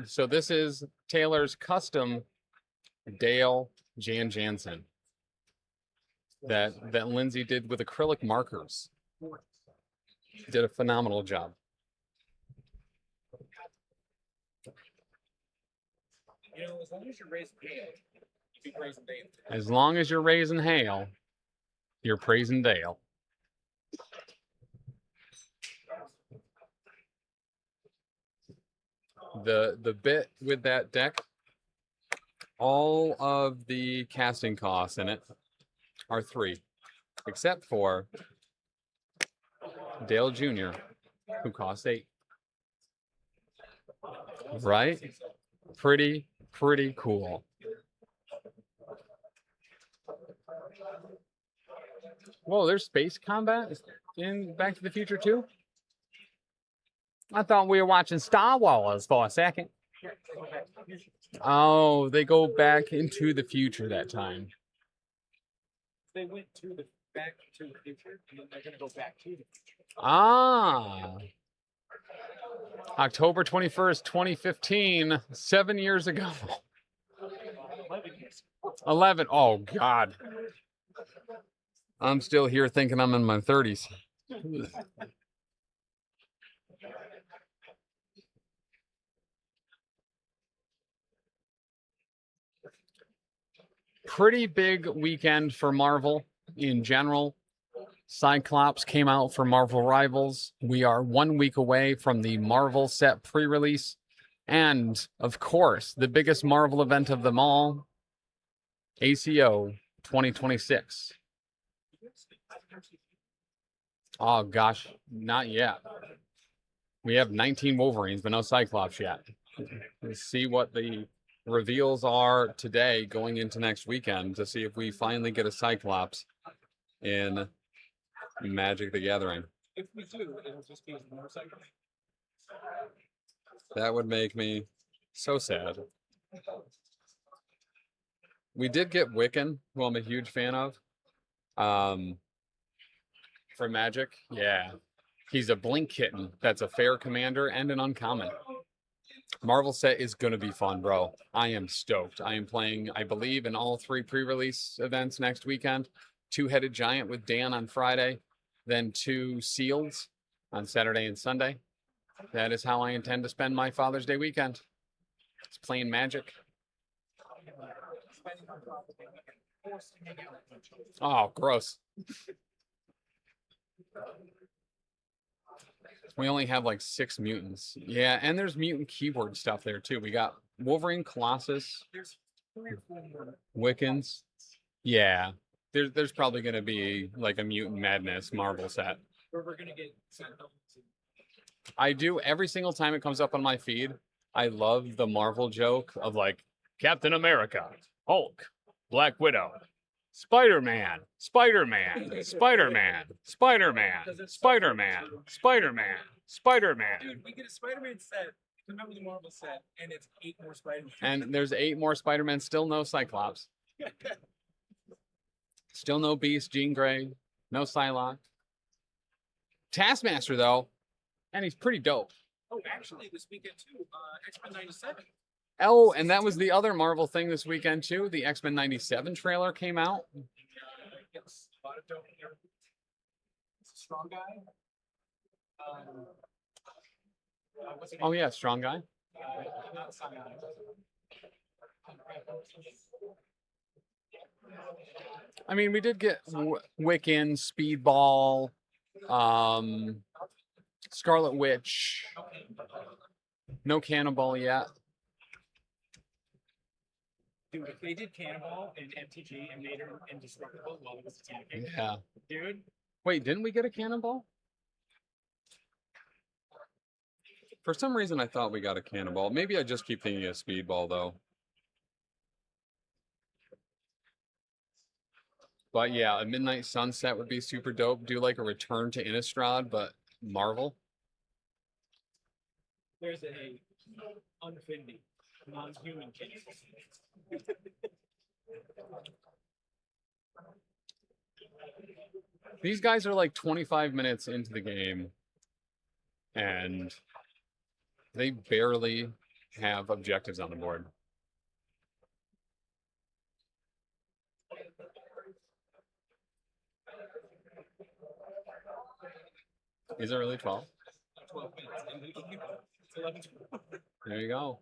Speaker 1: so this is Taylor's custom Dale Jan Jansen that Lindsay did with acrylic markers. Did a phenomenal job.
Speaker 2: You know, as long as you're raising hail, you be praising Dale.
Speaker 1: As long as you're raising hail, you're praising Dale. The bit with that deck, all of the casting costs in it are 3, except for Dale Jr., who costs 8. Right? Pretty cool. Whoa, there's space combat in Back to the Future too? I thought we were watching Star Wars for a second. Oh, they go back into the future that time.
Speaker 2: They went to the back to the future, and then they're gonna go back to the future.
Speaker 1: Ah. October 21st, 2015, 7 years ago.
Speaker 2: 11 years.
Speaker 1: 11. Oh, God. I'm still here thinking I'm in my 30s. Pretty big weekend for Marvel in general. Cyclops came out for Marvel Rivals. We are 1 week away from the Marvel set pre-release. And, of course, the biggest Marvel event of them all, ACO 2026. Oh, gosh, not yet. We have 19 Wolverines, but no Cyclops yet. Let's see what the reveals are today going into next weekend to see if we finally get a Cyclops in Magic the Gathering.
Speaker 2: If we do, it'll just be a motorcycle.
Speaker 1: That would make me so sad. We did get Wiccan, who I'm a huge fan of. for Magic. Yeah. He's a Blink Kitten. That's a fair commander and an uncommon. Marvel set is going to be fun, bro. I am stoked. I am playing, I believe, in all 3 pre-release events next weekend. 2-headed giant with Dan on Friday, then 2 seals on Saturday and Sunday. That is how I intend to spend my Father's Day weekend. It's playing Magic. Oh, gross. We only have like 6 mutants. Yeah, and there's mutant keyword stuff there too. We got Wolverine, Colossus, Wiccans. Yeah, there's probably going to be like a Mutant Madness Marvel set.
Speaker 2: We're gonna get sent home.
Speaker 1: I do every single time it comes up on my feed. I love the Marvel joke of like Captain America, Hulk, Black Widow, Spider-Man, Spider-Man, Spider-Man, Spider-Man, Spider-Man, Spider-Man, Spider-Man.
Speaker 2: Dude, we get a Spider-Man set. Remember the Marvel set, and it's 8 more Spider-Man.
Speaker 1: And there's 8 more Spider-Man, still no Cyclops. Still no Beast, Jean Grey, no Psylocke. Taskmaster, though, and he's pretty dope.
Speaker 2: Oh, actually, this weekend, too, X-Men 97.
Speaker 1: Oh, and that was the other Marvel thing this weekend, too. The X-Men 97 trailer came out.
Speaker 2: Yes, a lot of dope here. It's a strong guy.
Speaker 1: Oh, yeah, strong guy.
Speaker 2: Not Scion.
Speaker 1: I mean, we did get Wiccan, Speedball, Scarlet Witch. No Cannonball yet.
Speaker 2: Dude, if they did Cannonball and MTG and made her indestructible while it was attacking.
Speaker 1: Yeah.
Speaker 2: Dude.
Speaker 1: Wait, didn't we get a Cannonball? For some reason, I thought we got a Cannonball. Maybe I just keep thinking of Speedball, though. But yeah, a Midnight Sunset would be super dope. Do like a Return to Innistrad, but Marvel.
Speaker 2: There's a unfinding, non-human case.
Speaker 1: These guys are like 25 minutes into the game, and they barely have objectives on the board. Is it really 12?
Speaker 2: 12 minutes. It's 11.
Speaker 1: There you go.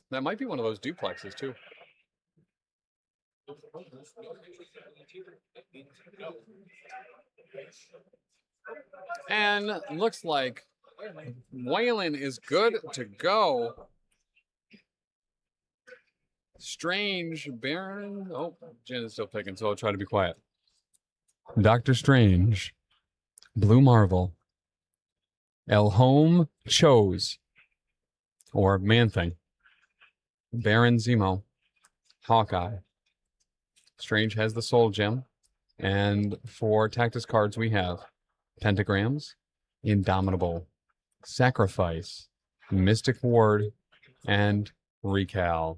Speaker 1: That might be one of those duplexes, too. And looks like Waylon is good to go. Strange, Baron. Oh, Jen is still picking, so I'll try to be quiet. Doctor Strange, Blue Marvel, El Home Chose, or Man Thing, Baron Zemo, Hawkeye. Strange has the Soul Gem, and for Tactics cards we have Pentagrams, Indomitable, Sacrifice, Mystic Ward, and Recal.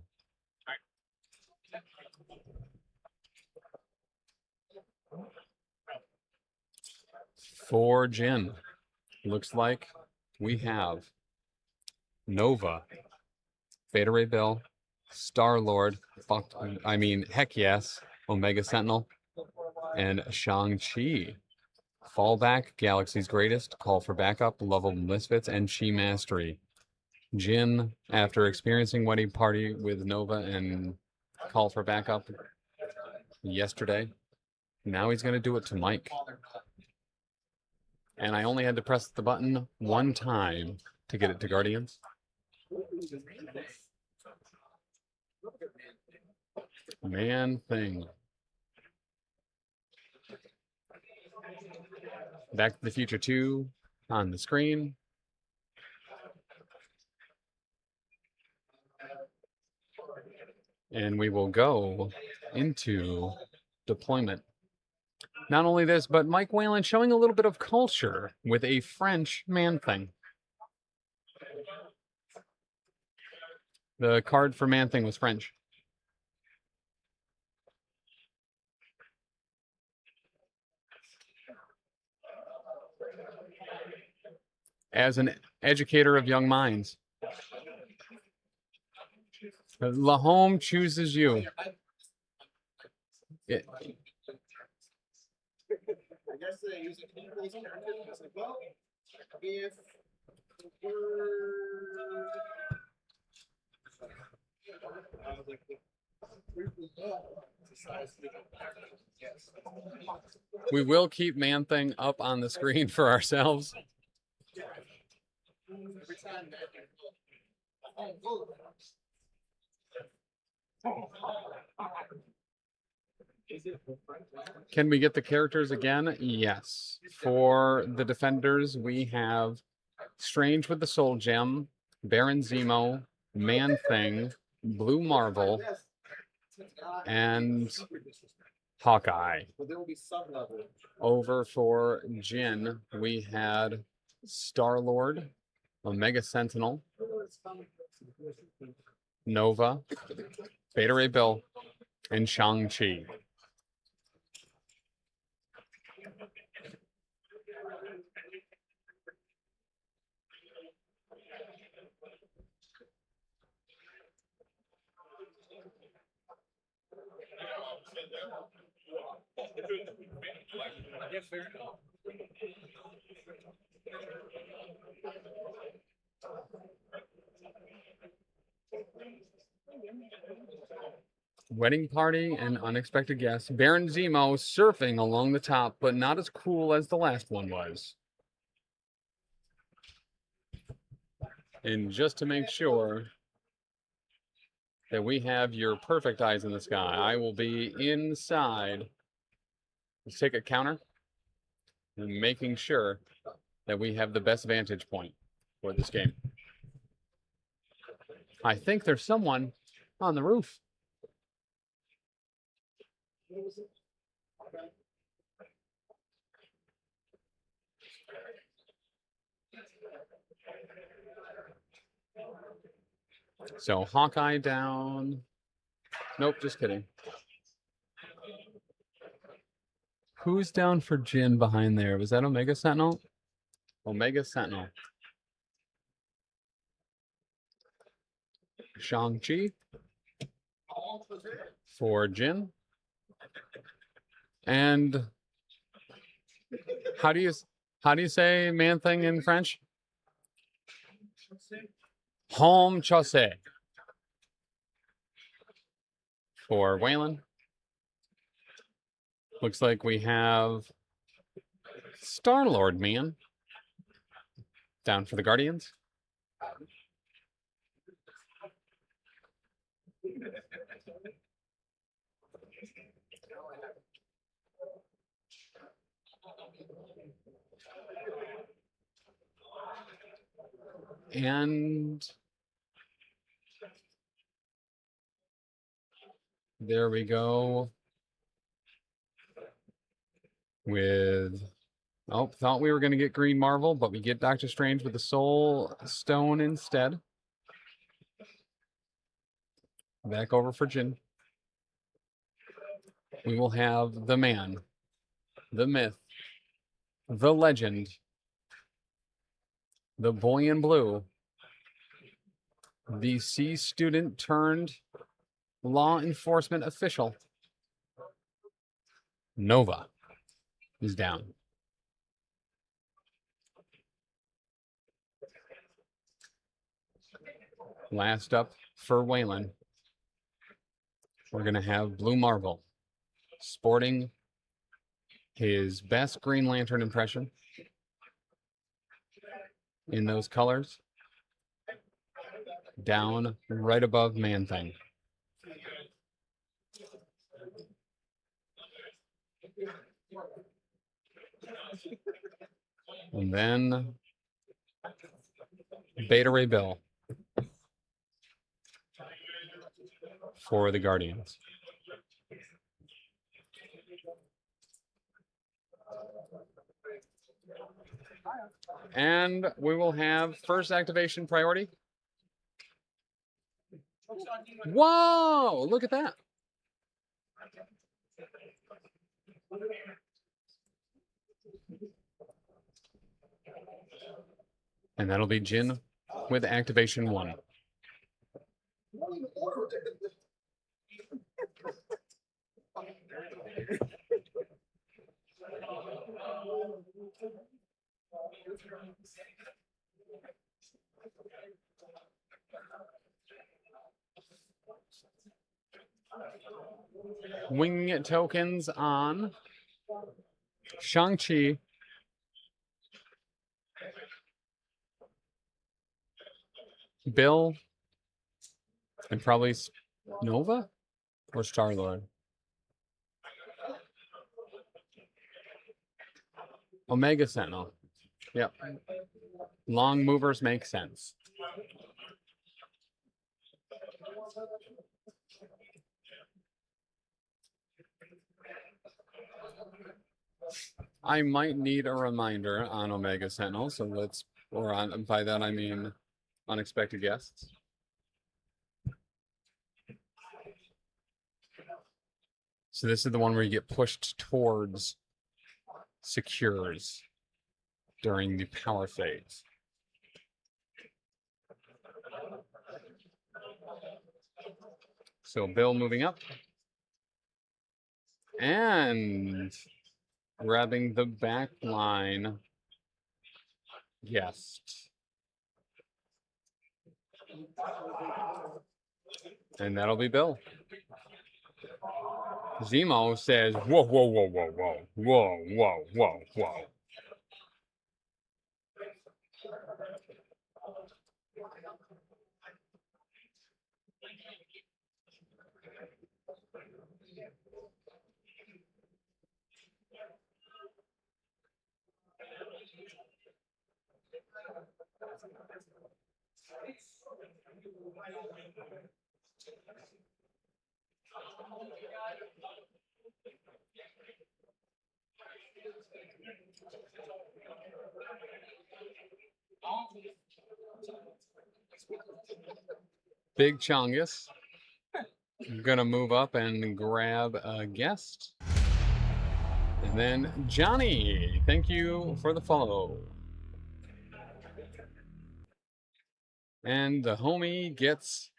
Speaker 1: For Jin, looks like we have Nova, Beta Ray Bill, Star-Lord, heck yes, Omega Sentinel, and Shang-Chi. Fallback, Galaxy's Greatest, Call for Backup, Lovable Misfits, and Chi Mastery. Jin, after experiencing Wedding Party with Nova and Call for Backup yesterday, now he's going to do it to Mike. And I only had to press the button one time to get it to Guardians. Man Thing. Back to the Future 2 on the screen. And we will go into deployment. Not only this, but Mike Whalen showing a little bit of culture with a French Man Thing. The card for Man-Thing was French. As an educator of young minds, Lahome chooses you.
Speaker 4: I guess they use it in these characters. Well, if
Speaker 1: We will keep Man-Thing up on the screen for ourselves. Can we get the characters again? Yes. For the defenders, we have Strange with the Soul Gem, Baron Zemo, Man-Thing, Blue Marvel, and Hawkeye. Over for Jin, we had Star-Lord, Omega Sentinel, Nova, Beta Ray Bill, and Shang-Chi. Wedding party and unexpected guests. Baron Zemo surfing along the top, but not as cool as the last one was. And just to make sure that we have your perfect eyes in the sky, I will be inside. Let's take a counter and making sure that we have the best vantage point for this game. I think there's someone on the roof. So Hawkeye down. Nope, just kidding. Who's down for Jin behind there? Was that Omega Sentinel? Omega Sentinel. Shang-Chi for Jin. And how do you say Man-Thing in French? Home Chose for Waylon. Looks like we have Star-Lord, man. Down for the Guardians. And there we go with, oh, thought we were going to get Green Marvel, but we get Doctor Strange with the Soul Stone instead. Back over for Jin. We will have the man, the myth, the legend, the boy in blue, the C student turned law enforcement official. Nova is down. Last up for Waylon, we're going to have Blue Marvel sporting his best Green Lantern impression in those colors, down right above Man-Thing. And then Beta Ray Bill for the Guardians. And we will have first activation priority Whoa! Look at that. And that'll be Jin with activation 1. Wing tokens on Shang-Chi, Bill, and probably Nova or Star-Lord. Omega Sentinel. Yep. Long movers make sense. I might need a reminder on Omega Sentinel, so let's, or on, by that I mean unexpected guests. So this is the one where you get pushed towards secures during the power phase. So Bill moving up. And grabbing the back line. Guest. And that'll be Bill. Zemo says, whoa, whoa, whoa, whoa, whoa, whoa, whoa, whoa, whoa. Big Chongus. I'm gonna move up and grab a guest. And then Johnny, thank you for the follow. And the homie gets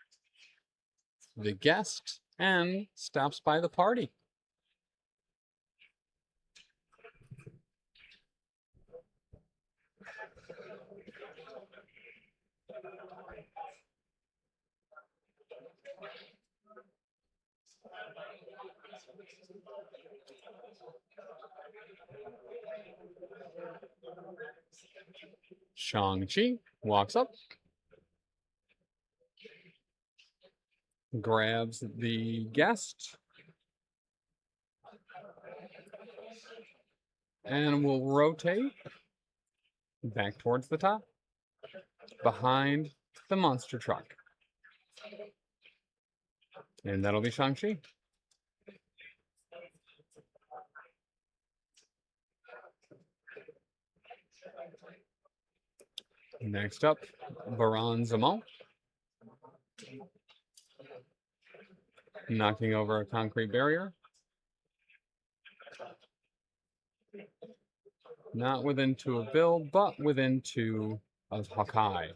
Speaker 1: the guest and stops by the party. Shang-Chi walks up, grabs the guest, and will rotate back towards the top, behind the monster truck. And that'll be Shang-Chi. Next up, Baron Zemo. Knocking over a concrete barrier. Not within 2 of Bill, but within 2 of Hawkeye.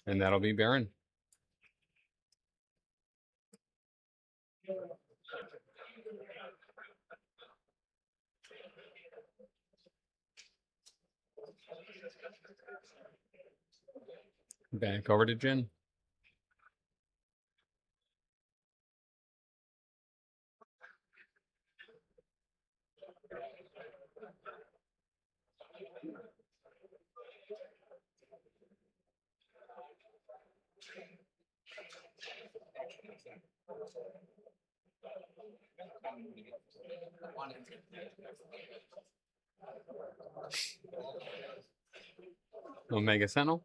Speaker 1: And that'll be Baron. Back over to Jin. Omega Sentinel.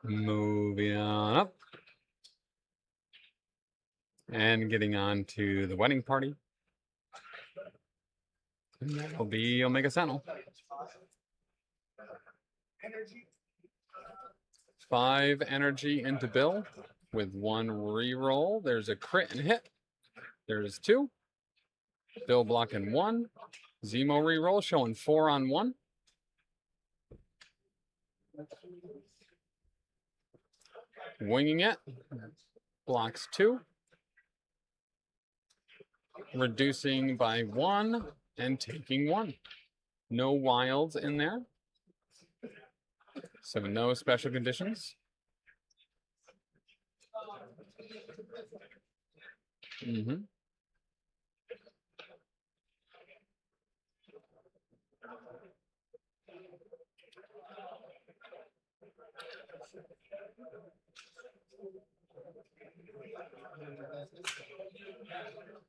Speaker 1: Moving on up. And getting on to the wedding party. And that'll be Omega Sentinel.
Speaker 2: Energy.
Speaker 1: 5 energy into Bill with 1 reroll. There's a crit and hit. There's 2. Bill blocking 1. Zemo reroll showing 4 on 1. Winging it. Blocks 2. Reducing by 1 and taking 1. No wilds in there. So no special conditions. Mm-hmm.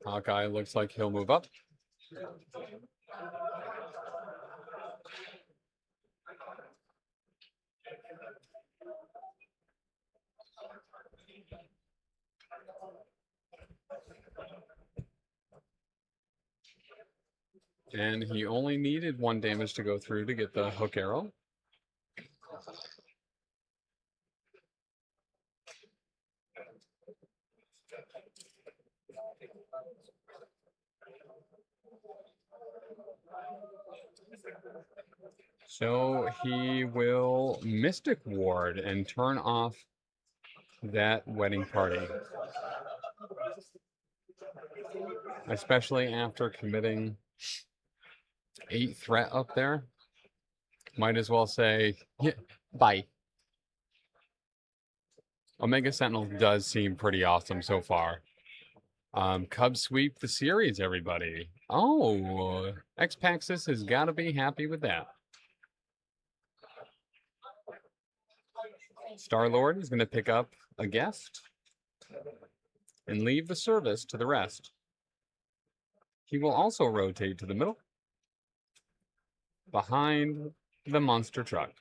Speaker 1: Hawkeye looks like he'll move up. And he only needed 1 damage to go through to get the hook arrow. So he will Mystic Ward and turn off that wedding party. Especially after committing 8 threat up there. Might as well say, yeah, bye. Omega Sentinel does seem pretty awesome so far. Cubs sweep the series, everybody. Oh, X-Paxis has got to be happy with that. Star-Lord is going to pick up a guest and leave the service to the rest. He will also rotate to the middle, behind the monster truck.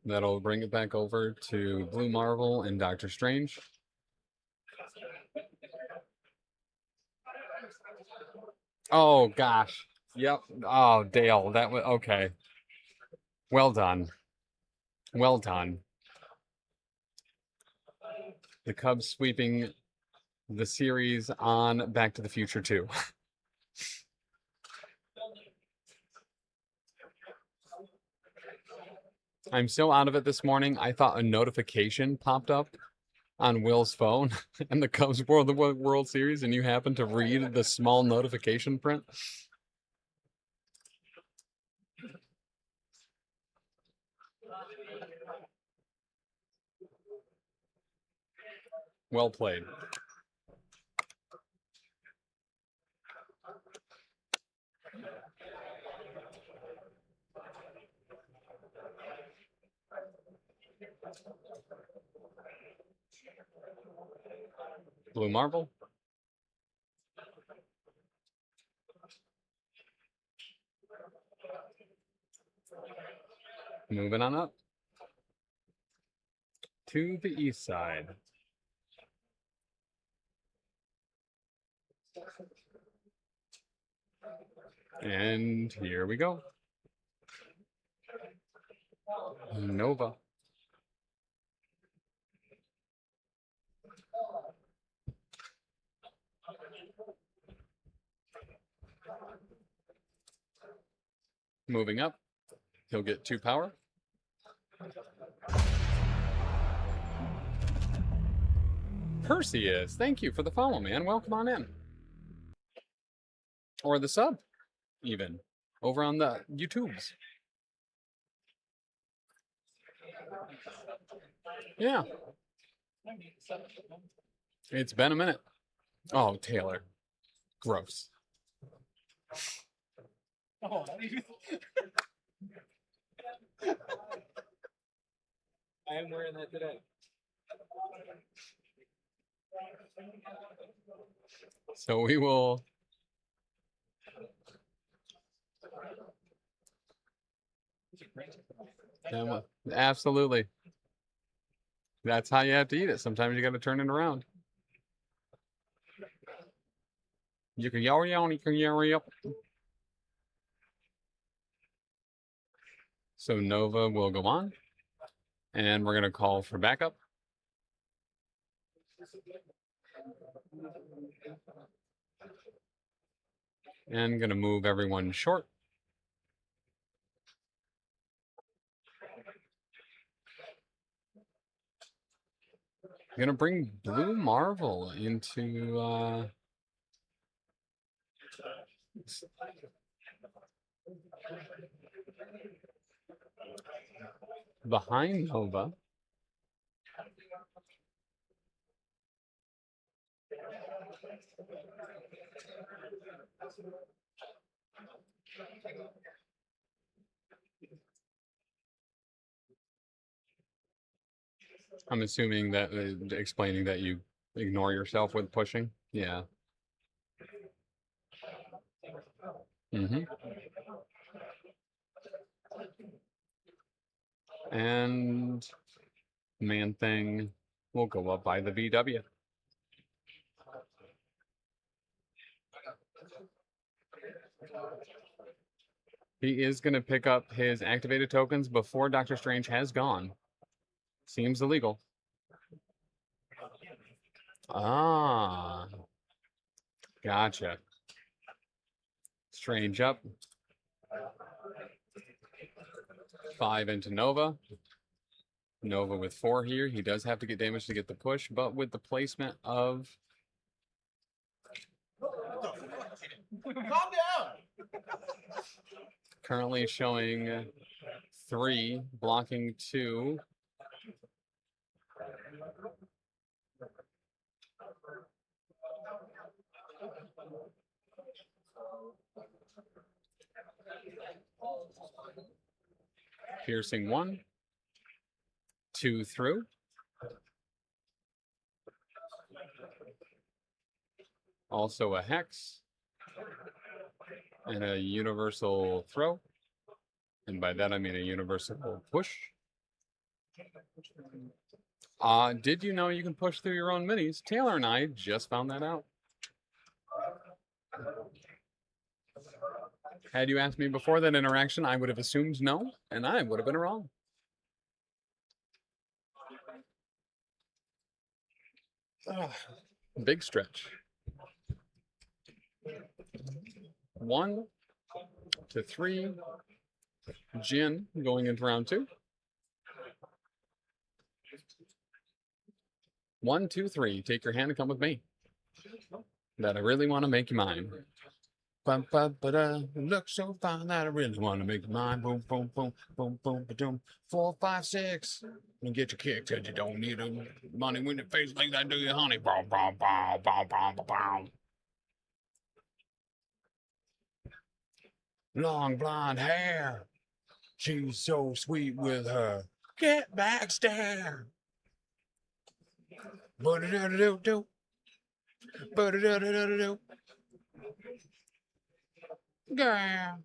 Speaker 1: That'll bring it back over to Blue Marvel and Doctor Strange. Oh, gosh. Yep. Oh, Dale, that was okay. Well done. Well done. The Cubs sweeping the series on Back to the Future 2. I'm so out of it this morning. I thought a notification popped up on Will's phone and the Cubs World Series, and you happened to read the small notification print. Well played. Blue Marvel. Moving on up to the east side. And here we go. Nova. Moving up, he'll get 2 power. Perseus, thank you for the follow, man. Welcome on in. Or the sub, even, over on the YouTubes. Yeah. It's been a minute. Oh, Taylor. Gross.
Speaker 2: Oh, I am wearing that today.
Speaker 1: So we will Yeah, well, absolutely. That's how you have to eat it. Sometimes you got to turn it around. You can yell, you can yell. So Nova will go on, and we're going to call for backup. And going to move everyone short. I'm going to bring Blue Marvel into behind Nova. I'm assuming that explaining that you ignore yourself with pushing. Yeah. Mm-hmm. And Man Thing will go up by the VW. He is going to pick up his activated tokens before Doctor Strange has gone. Seems illegal. Ah. Gotcha. Strange up. 5 into Nova. Nova with 4 here. He does have to get damage to get the push, but with the placement of...
Speaker 2: Calm down.
Speaker 1: Currently showing 3, blocking 2. Piercing 1. 2 through. Also a Hex. And a universal throw. And by that I mean a universal push. Did you know you can push through your own minis? Taylor and I just found that out. Had you asked me before that interaction, I would have assumed no, and I would have been wrong. Big stretch. 1 to 3. Jin going into round 2. 1, 2, 3. Take your hand and come with me. That I really want to make you mine. Look so fine that I really want to make you mine. Boom, boom, boom, boom, boom, boom. 4, 5, 6. And get your kick because you don't need money when your face like that, do you, honey? Boom, boom, boom, boom, boom, boom. Long blonde hair. She's so sweet with her get back stare. Ba-da-da-da-do-do. Ba-da-da-da-da-do. Girl.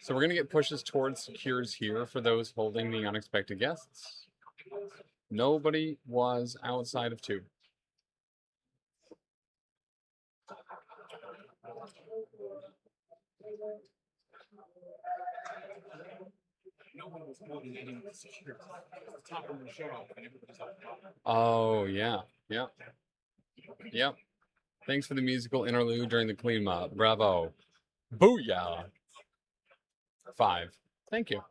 Speaker 1: So we're going to get pushes towards secures here for those holding the unexpected guests. Nobody was outside of 2. Oh, yeah. Yep. Yep. Thanks for the musical interlude during the clean up. Bravo. Booyah. 5. Thank you.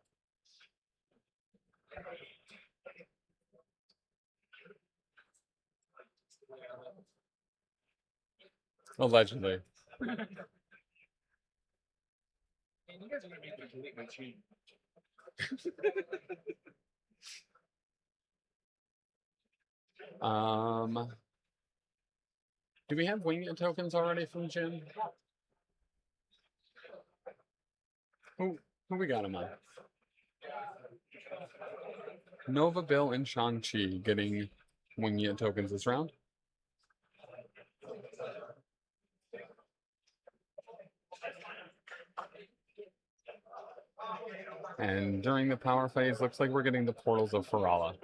Speaker 1: Allegedly. Do we have winged tokens already from Jim? Who we got him on? Nova, Bill, and Shang-Chi getting winged tokens this round. And during the power phase, looks like we're getting the portals of Ferala.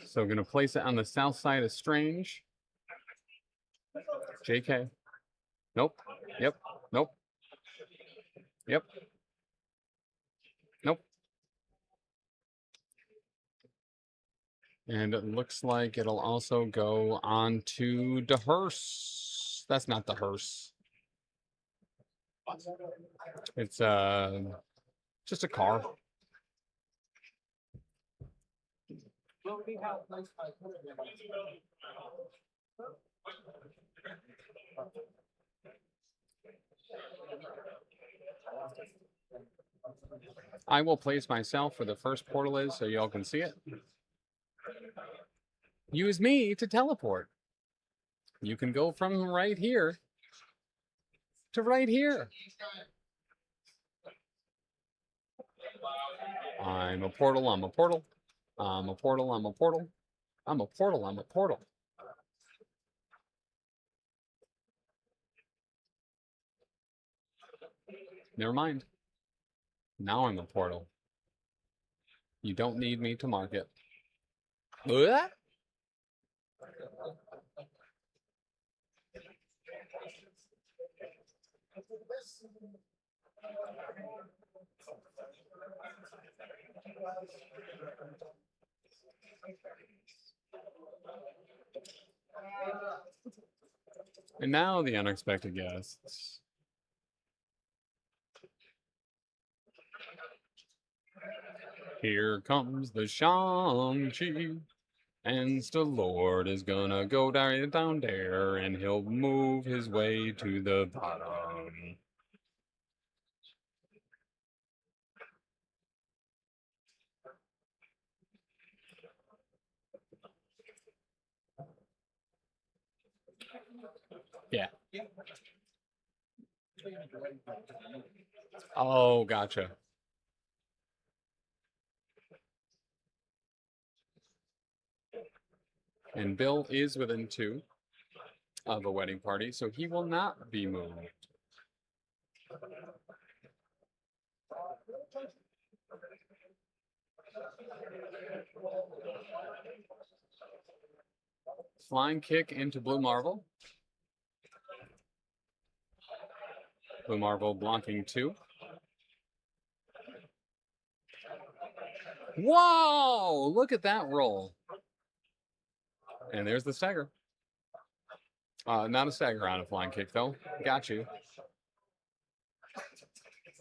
Speaker 1: So going to place it on the south side of Strange. JK. Nope. Yep. Nope. Yep. Nope. And it looks like it'll also go on to the hearse. That's not the hearse. It's just a car. I will place myself where the first portal is so y'all can see it. Use me to teleport. You can go from right here to right here. I'm a portal, I'm a portal. I'm a portal, I'm a portal. I'm a portal, I'm a portal. Never mind. Now I'm a portal. You don't need me to mark it. What? And now the unexpected guests. Here comes the Shang-Chi, and the Lord is gonna go down there, and he'll move his way to the bottom. Yeah. Oh, gotcha. And Bill is within 2 of a wedding party, so he will not be moved. Flying kick into Blue Marvel. Blue Marvel blocking 2. Whoa! Look at that roll. And there's the stagger. Not a stagger on a flying kick, though. Got you.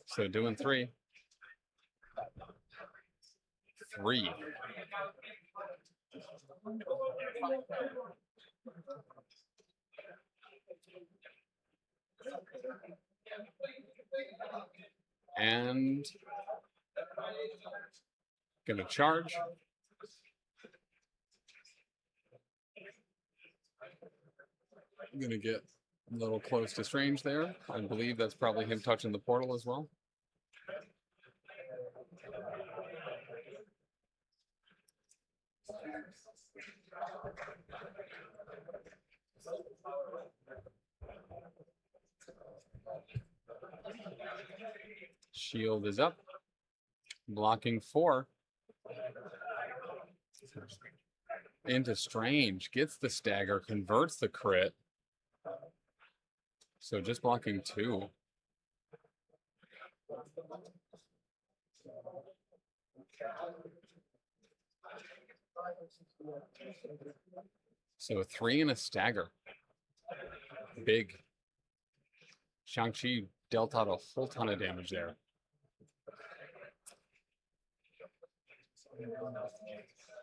Speaker 1: So doing 3. 3. And gonna charge. I'm gonna get a little close to Strange there. I believe that's probably him touching the portal as well. Shield is up. Blocking 4. Into Strange. Gets the stagger. Converts the crit. So just blocking 2. So a 3 and a stagger. Big. Shang-Chi dealt out a whole ton of damage there.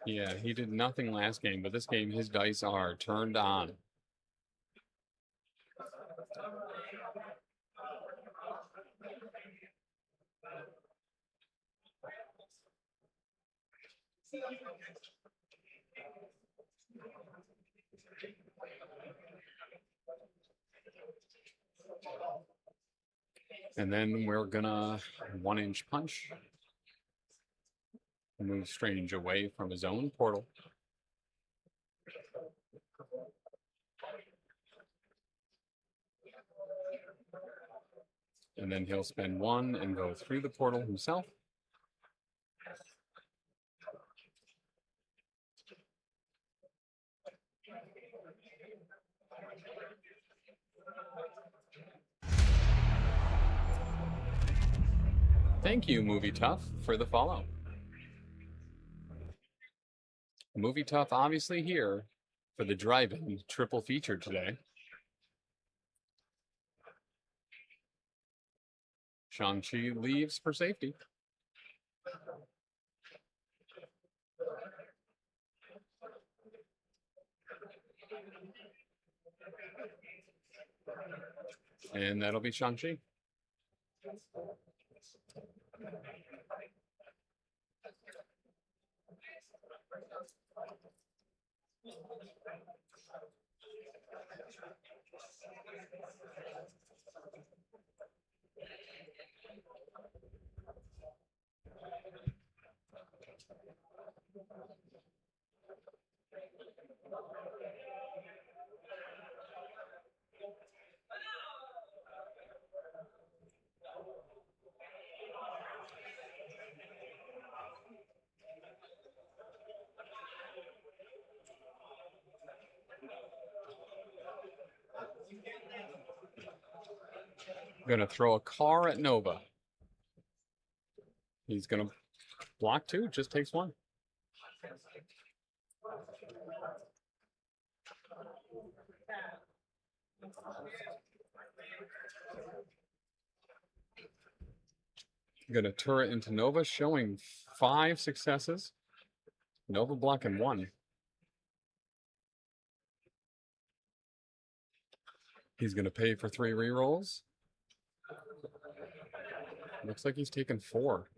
Speaker 1: Yeah, he did nothing last game, but this game his dice are turned on. And then we're gonna 1-inch punch. Move Strange away from his own portal. And then he'll spend 1 and go through the portal himself. Thank you, Movie Tough, for the follow. Movie Tough obviously here for the drive-in triple feature today. Shang-Chi leaves for safety. And that'll be Shang-Chi. Gonna throw a car at Nova. He's gonna block 2, just takes 1. Gonna turret into Nova, showing 5 successes. Nova blocking 1. He's gonna pay for 3 rerolls. Looks like he's taken 4.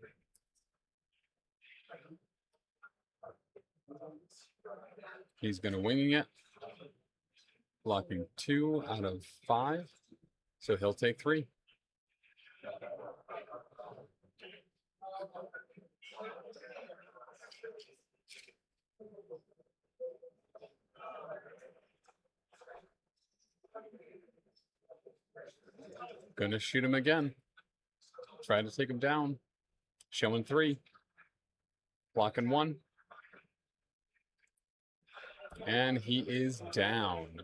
Speaker 1: He's gonna winging it, blocking 2 out of 5, so he'll take 3. Gonna shoot him again. Try to take him down. Showing 3. Blocking 1. And he is down.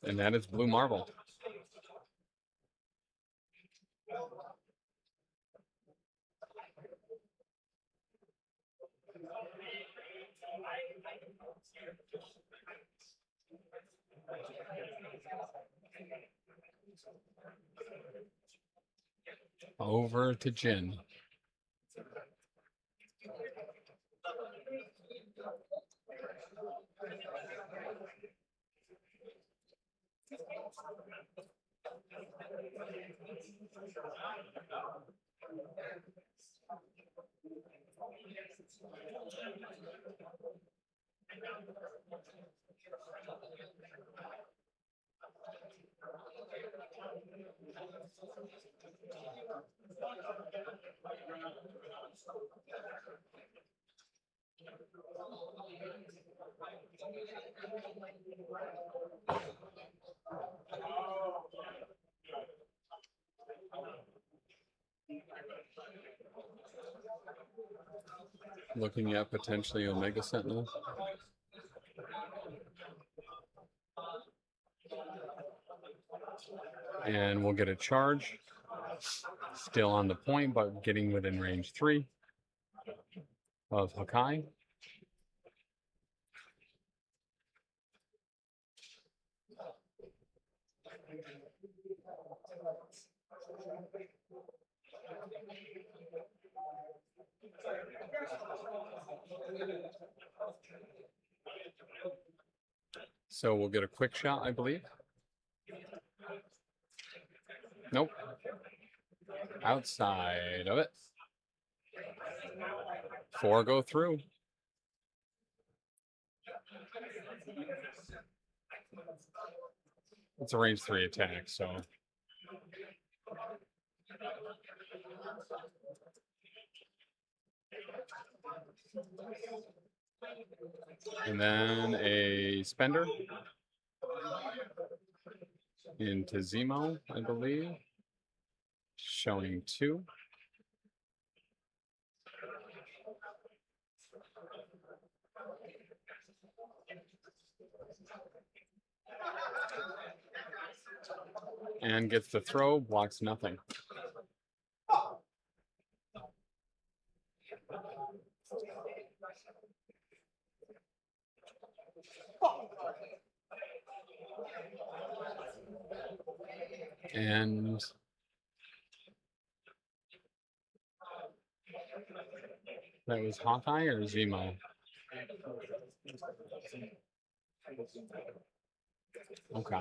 Speaker 1: And that is Blue Marble. Over to Jin. Looking at potentially Omega Sentinel. And we'll get a charge. Still on the point, but getting within range 3 of Hakai. So we'll get a quick shot, I believe. Nope. Outside of it. 4 go through. It's a range 3 attack, so. And then a spender into Zemo, I believe. Showing 2. And gets the throw, blocks nothing. And that was Hawkeye or Zemo? Okay.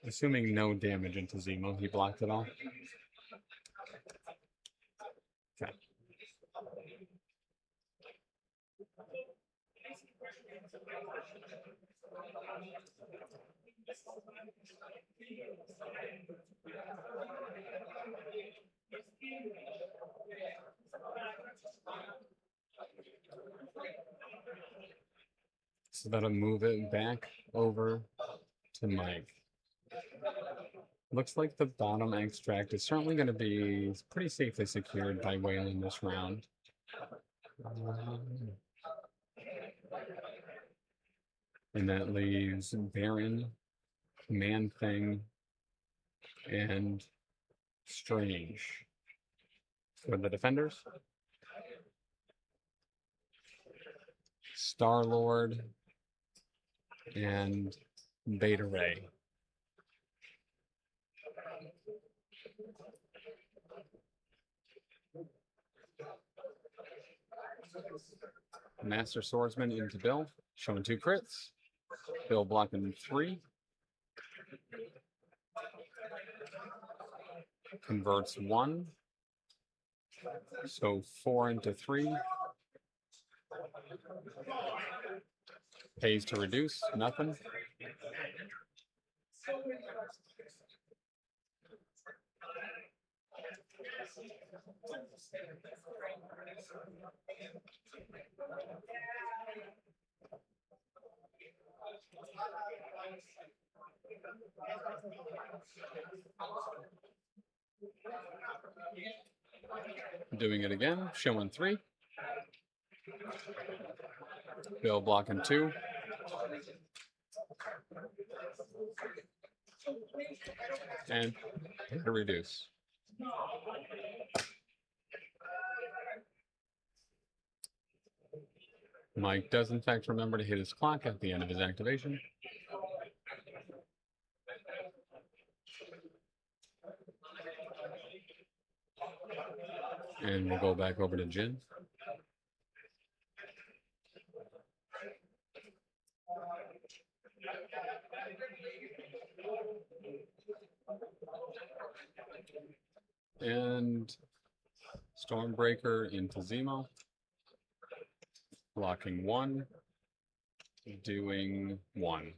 Speaker 1: Assuming no damage into Zemo, he blocked it all. Okay. So that'll move it back over to Mike. Looks like the bottom extract is certainly going to be pretty safely secured by Whalen this round. And that leaves Baron, Man-Thing, and Strange for the defenders. Star-Lord and Beta Ray. Master Swordsman into Bill, showing 2 crits. Bill blocking 3. Converts 1. So 4 into 3. Pays to reduce, nothing. Doing it again, showing 3. Bill blocking 2. And to reduce. Mike does in fact remember to hit his clock at the end of his activation. And we'll go back over to Jin. And Stormbreaker into Zemo. Blocking 1. Doing 1.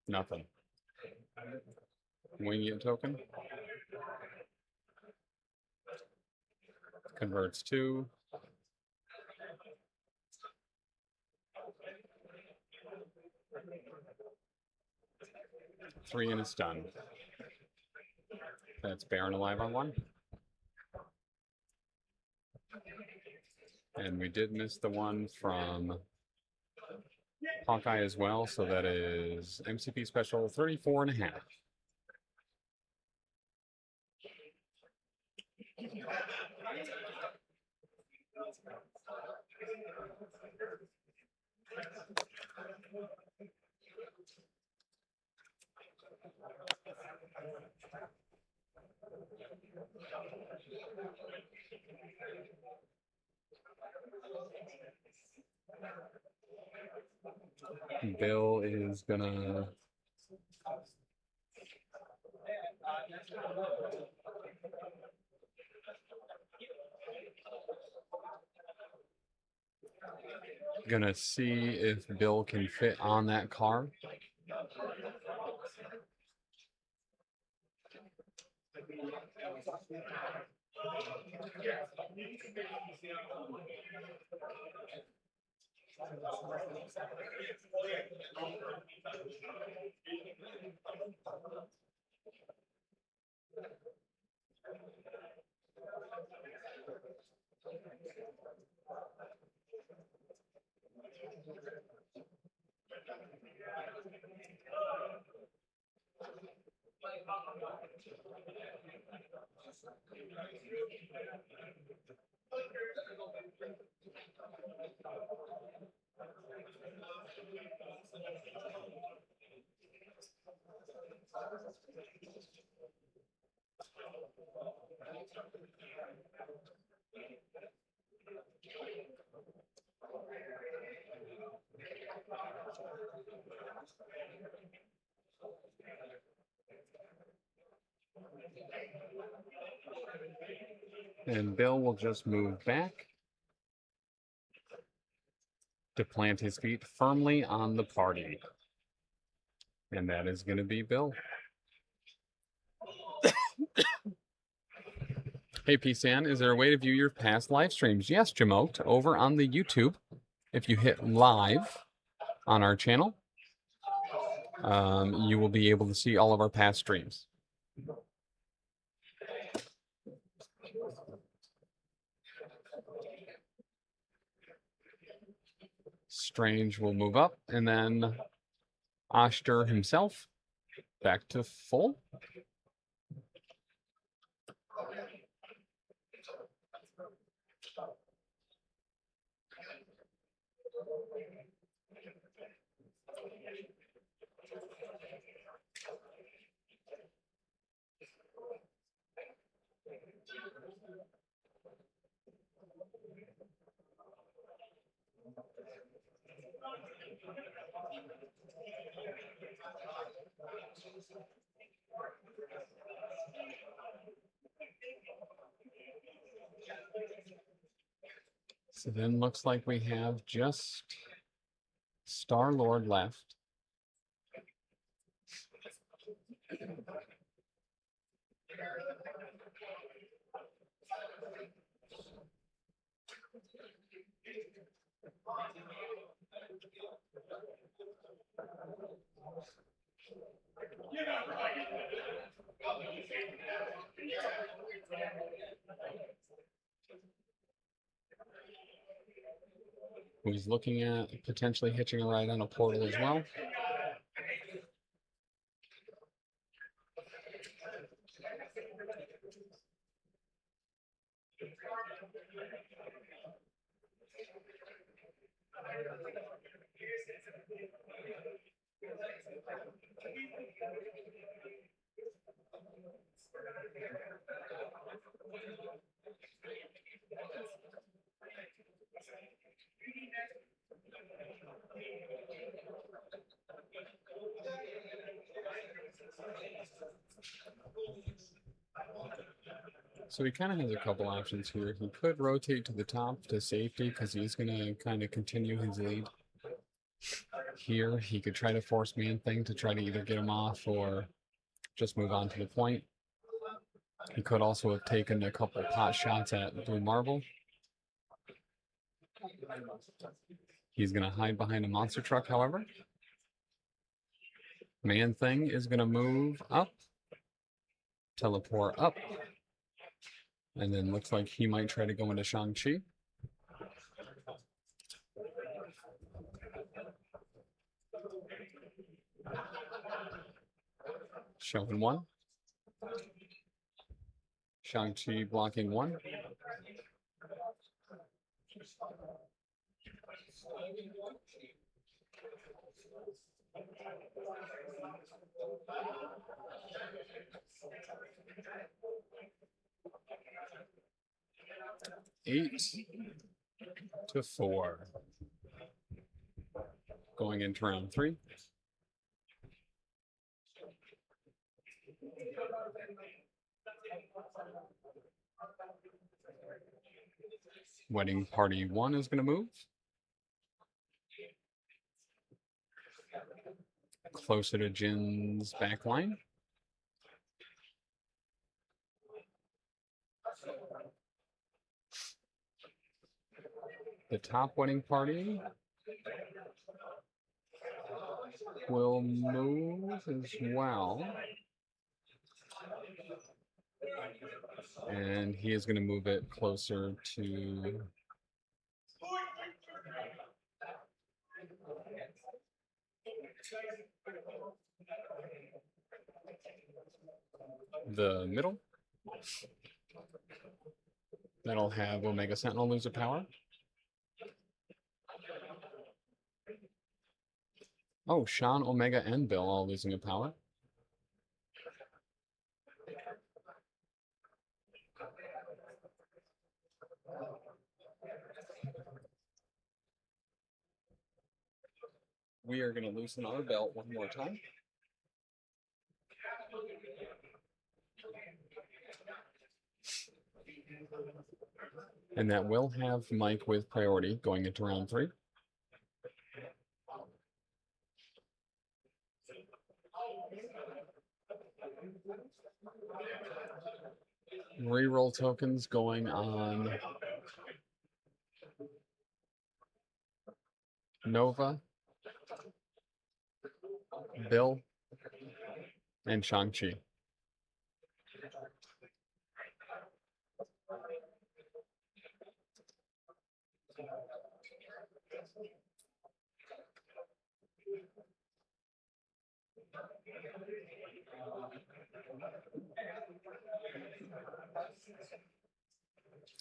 Speaker 1: Nothing. Wing it token. Converts 2. Three and it's done. That's Baron alive on 1. And we did miss the one from Hawkeye as well, so that is MCP special 34.5. Bill is gonna see if Bill can fit on that car. And Bill will just move back to plant his feet firmly on the party. And that is going to be Bill. Hey, PSAN, is there a way to view your past live streams? Yes, Jamote, over on the YouTube. If you hit live on our channel, you will be able to see all of our past streams. Strange will move up, and then Oster himself back to full. So then looks like we have just Star-Lord left. Who's looking at potentially hitching a ride on a portal as well. So he kind of has a couple options here. He could rotate to the top to safety because he's going to kind of continue his lead. Here, he could try to force man thing to try to either get him off or just move on to the point. He could also have taken a couple pot shots at Blue Marble. He's going to hide behind a monster truck, however. Man thing is going to move up, teleport up, and then looks like he might try to go into Shang-Chi. Showing one. Shang-Chi blocking one. 8-4. Going into round 3. Wedding party 1 is going to move. Closer to Jin's back line. The top wedding party will move as well. And he is going to move it closer to the middle. That'll have Omega Sentinel lose a power. Oh, Sean, Omega, and Bill all losing a power. We are going to loosen our belt one more time. And that will have Mike with priority going into round 3. Reroll tokens going on Nova, Bill, and Shang-Chi.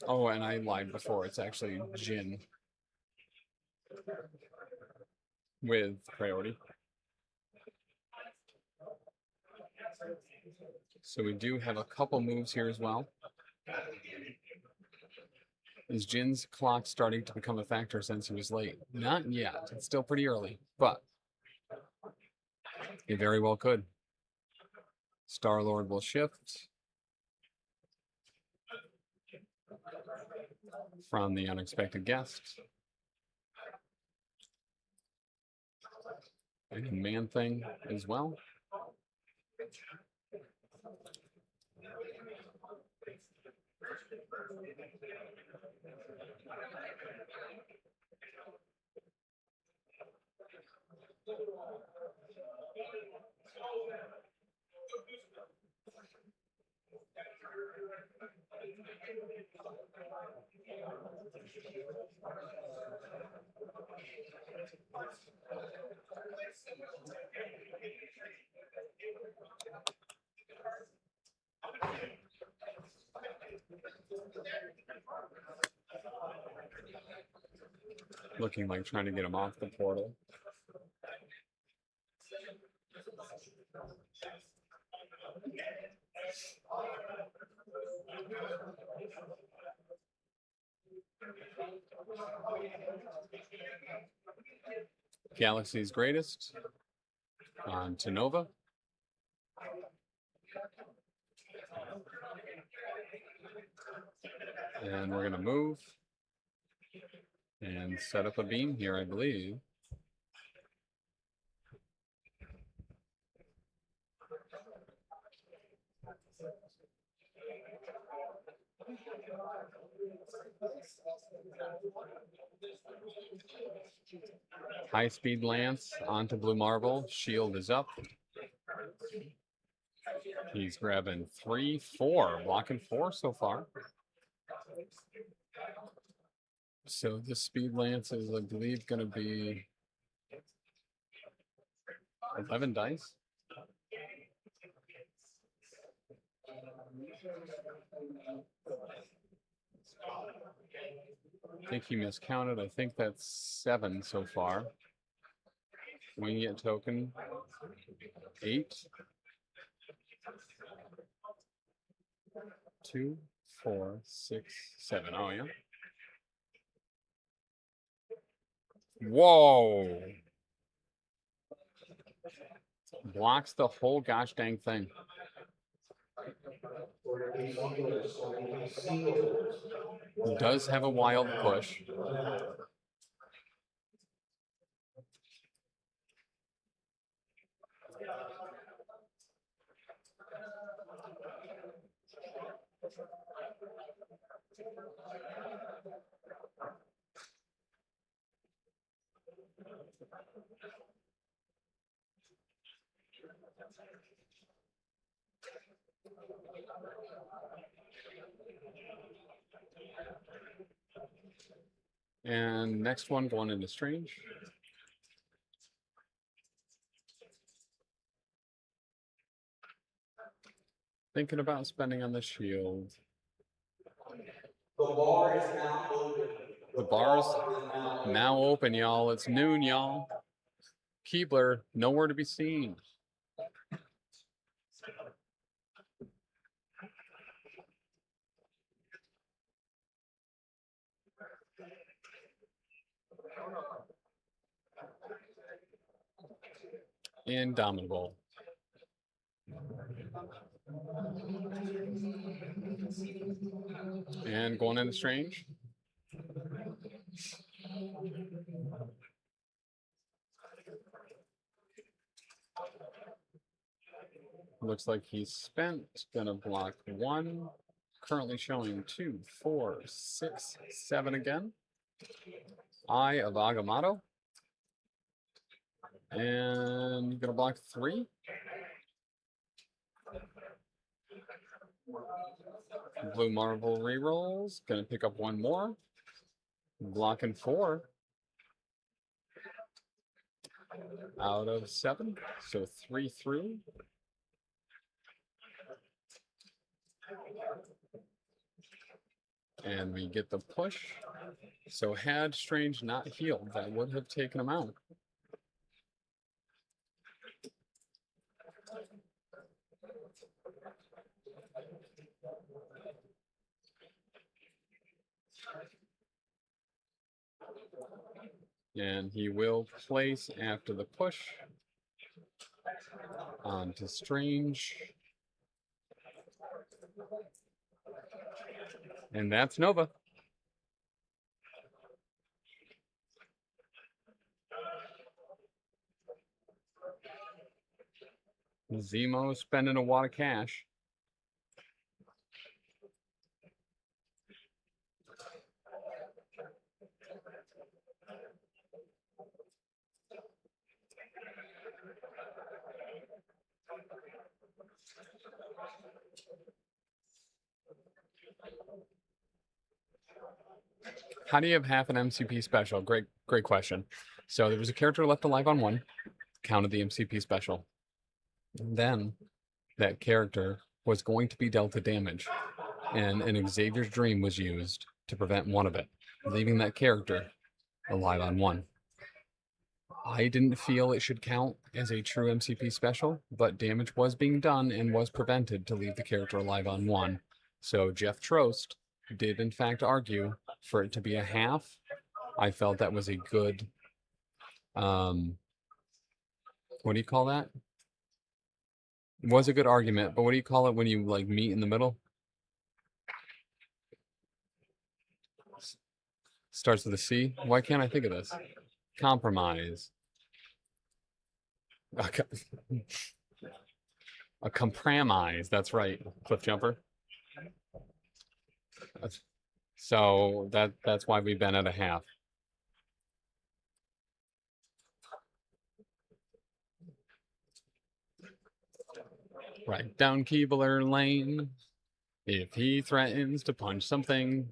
Speaker 1: Oh, and I lied before. It's actually Jin with priority. So we do have a couple moves here as well. Is Jin's clock starting to become a factor since he was late? Not yet. It's still pretty early, but it very well could. Star-Lord will shift from the unexpected guest. And Man-Thing as well. Looking like trying to get him off the portal. Galaxy's Greatest on to Nova. And we're going to move and set up a beam here, I believe. High-speed Lance onto Blue Marble. Shield is up. He's grabbing 3-4, blocking 4 so far. So this Speed Lance is, I believe, going to be 11 dice. I think he miscounted. I think that's 7 so far. Winging it token, 8. 2, 4, 6, 7. Oh, yeah. Whoa. Blocks the whole gosh dang thing. Does have a wild push. And next one going into Strange. Thinking about spending on the shield.
Speaker 4: The bar is now open.
Speaker 1: The bar's now open, y'all. It's noon, y'all. Keebler, nowhere to be seen. Indomitable. And going into Strange. Looks like he's spent. Gonna block 1. Currently showing 2, 4, 6, 7 again. Eye of Agamotto. And gonna block 3. Blue Marvel rerolls. Gonna pick up 1 more. Blocking 4. Out of 7. So 3 through. And we get the push. So had Strange not healed, that would have taken him out. And he will place after the push onto Strange. And that's Nova. Zemo spending a wad of cash. How do you have half an MCP special? Great question. So there was a character left alive on 1, counted the MCP special. Then that character was going to be dealt a damage, and an Xavier's Dream was used to prevent 1 of it, leaving that character alive on 1. I didn't feel it should count as a true MCP special, but damage was being done and was prevented to leave the character alive on 1. So Jeff Trost did in fact argue for it to be a half. I felt that was a good, what do you call that? It was a good argument, but what do you call it when you like meet in the middle? Starts with a C. Why can't I think of this? Compromise. A compromise. That's right. Cliff jumper. So that's why we've been at a half. Right down Keebler Lane. If he threatens to punch something,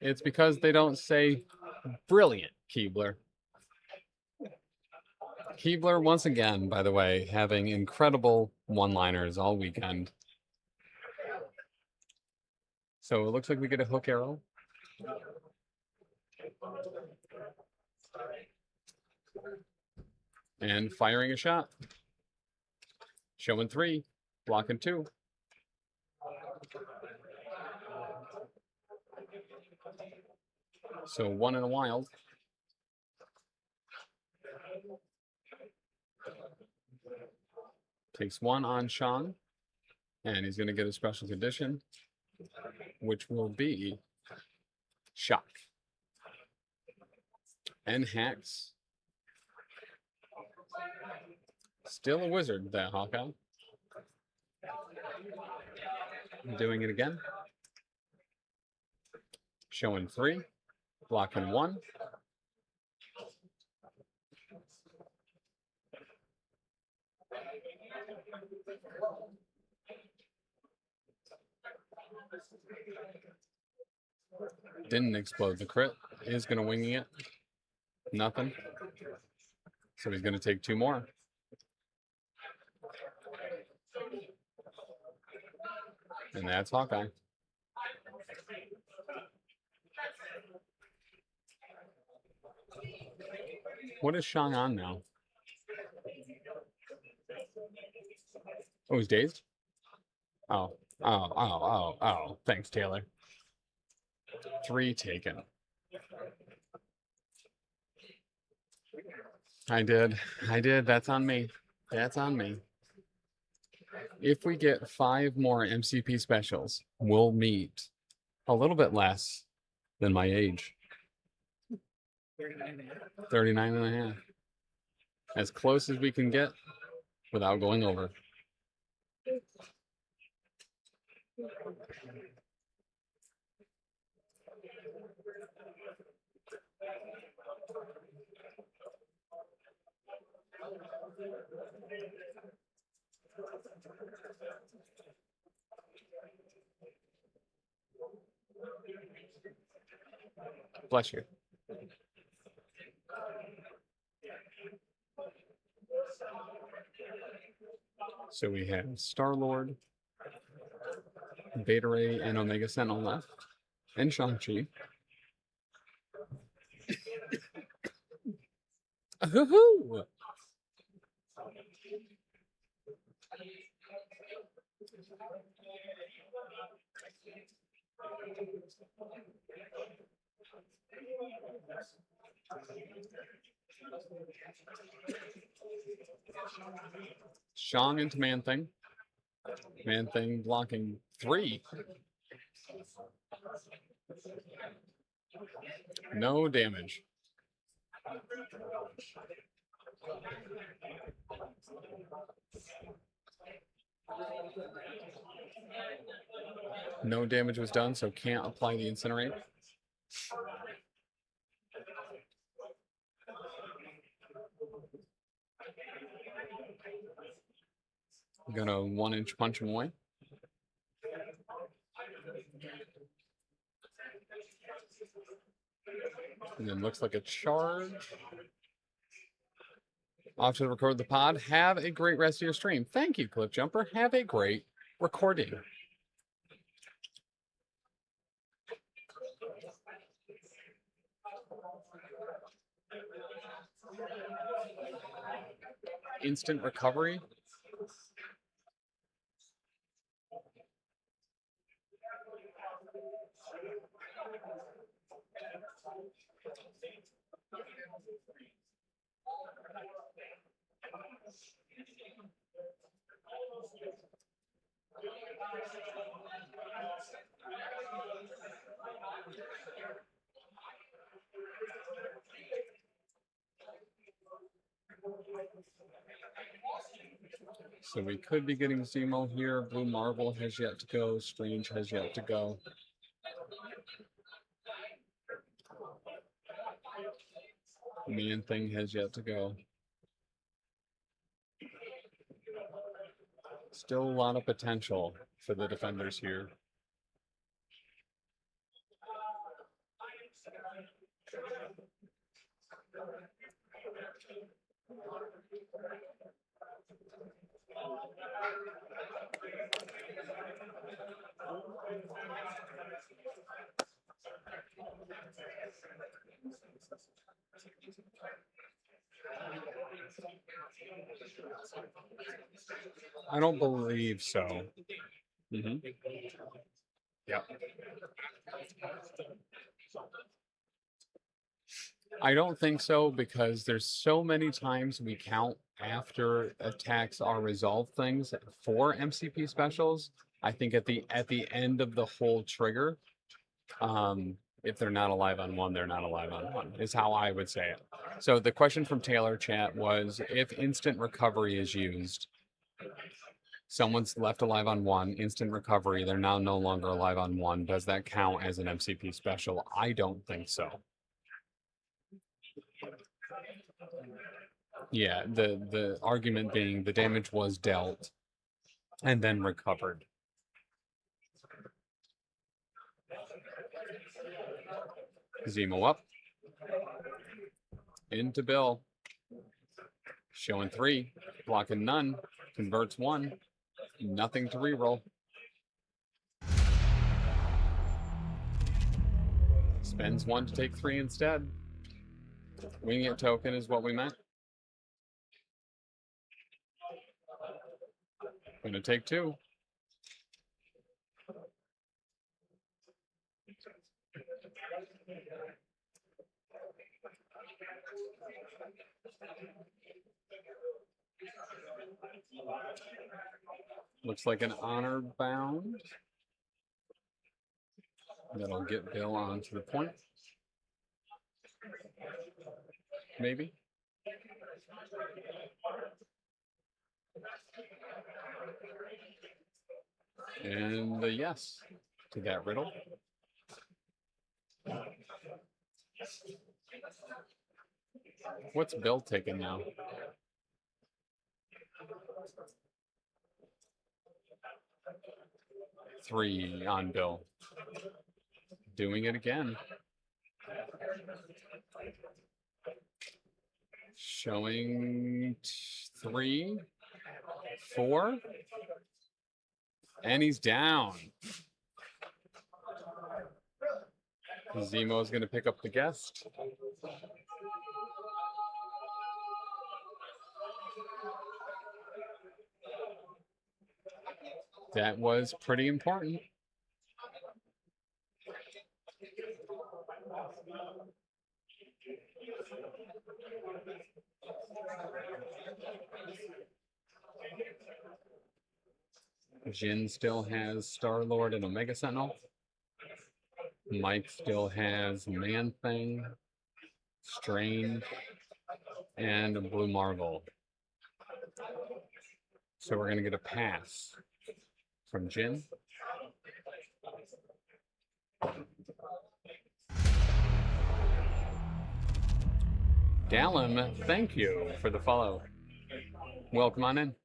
Speaker 1: it's because they don't say brilliant, Keebler. Keebler, once again, by the way, having incredible one-liners all weekend. So it looks like we get a hook arrow. And firing a shot. Showing 3, blocking 2. So 1 in a wild. Takes one on Sean, and he's going to get a special condition, which will be shock. And hacks. Still a wizard, that Hawkeye. Doing it again. Showing 3, blocking 1. Didn't explode. The crit is going to winging it. Nothing. So he's going to take 2 more. And that's Hawkeye. What is Shang on now? Oh, he's dazed? Oh. Thanks, Taylor. 3 taken. I did. That's on me. That's on me. If we get 5 more MCP specials, we'll meet a little bit less than my age. 39 and a half. As close as we can get without going over. Bless you. So we have Star-Lord, Beta Ray, and Omega Sentinel left, and Shang-Chi. Hoo-hoo! Shang into Man-Thing. Man-Thing blocking 3. No damage. No damage was done, so can't apply the Incinerate. I'm gonna 1-inch punch him away. And then looks like a charge. Off to record the pod. Have a great rest of your stream. Thank you, Clip Jumper. Have a great recording. Instant recovery. So we could be getting Zemo here. Blue Marvel has yet to go. Strange has yet to go. Man-Thing has yet to go. Still a lot of potential for the defenders here. I don't believe so. Yep. I don't think so, because there's so many times we count after attacks are resolved things for MCP specials. I think at the end of the whole trigger, if they're not alive on one, they're not alive on one, is how I would say it. So the question from Taylor chat was, if instant recovery is used, someone's left alive on one, instant recovery, they're now no longer alive on one, does that count as an MCP special? I don't think so. Yeah, the argument being the damage was dealt and then recovered. Zemo up. Into Bill. Showing 3. Blocking none. Converts 1. Nothing to reroll. Spends 1 to take 3 instead. Wing it token is what we meant. Gonna take 2. Looks like an honor bound. That'll get Bill onto the point. Maybe. And a yes to that riddle. What's Bill taking now? Three on Bill. Doing it again. Showing 3, 4. And he's down. Zemo's going to pick up the guest. That was pretty important. Jin still has Star-Lord and Omega Sentinel. Mike still has Man-Thing, Strange, and Blue Marvel. So we're going to get a pass from Jin. Gallum, thank you for the follow. Welcome on in.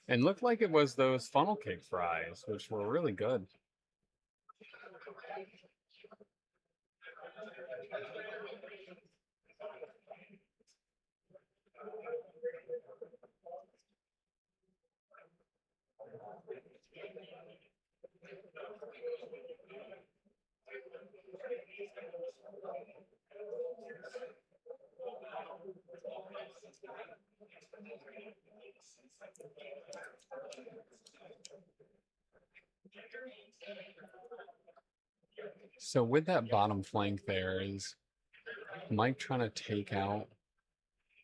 Speaker 1: And looked like it was those funnel cake fries, which were really good. So with that bottom flank there, is Mike trying to take out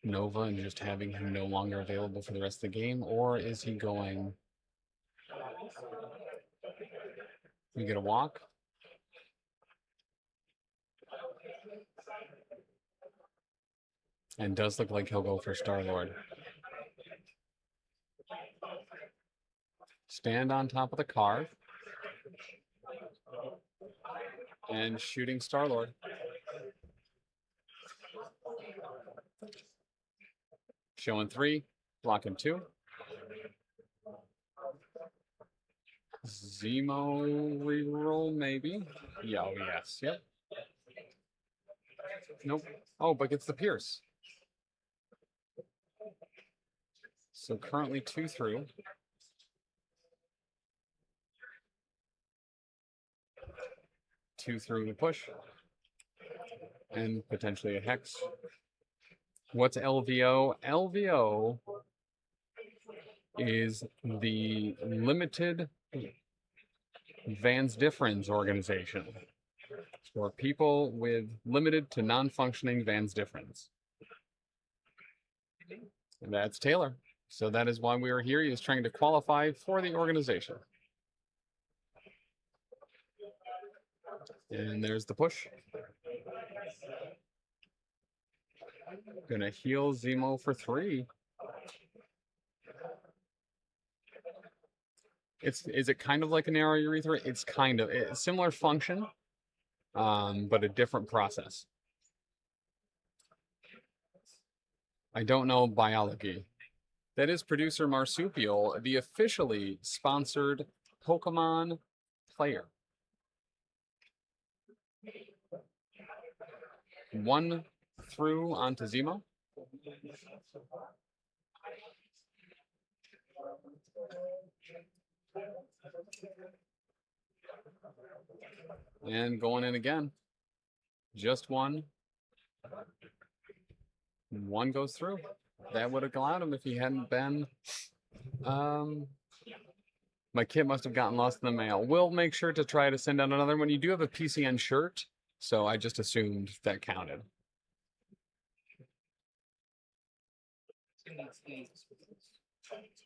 Speaker 1: Nova and just having him no longer available for the rest of the game, or is he going... We get a walk? And does look like he'll go for Star-Lord. Stand on top of the car. And shooting Star-Lord. Showing 3, blocking 2. Zemo reroll, maybe? Yeah, oh, yes, yep. Nope. Oh, but gets the Pierce. So currently 2 through. Two through the push. And potentially a hex. What's LVO? LVO is the Limited Vans Differens organization for people with limited to non-functioning Vans Differens. And that's Taylor. So that is why we are here. He is trying to qualify for the organization. And there's the push. Gonna heal Zemo for 3. Is it kind of like a narrow urethra? It's kind of similar function, but a different process. I don't know biology. That is producer Marsupial, the officially sponsored Pokemon player. 1 through onto Zemo. And going in again. Just 1. 1 goes through. That would have allowed him if he hadn't been. My kit must have gotten lost in the mail. We'll make sure to try to send out another one. You do have a PCN shirt, so I just assumed that counted.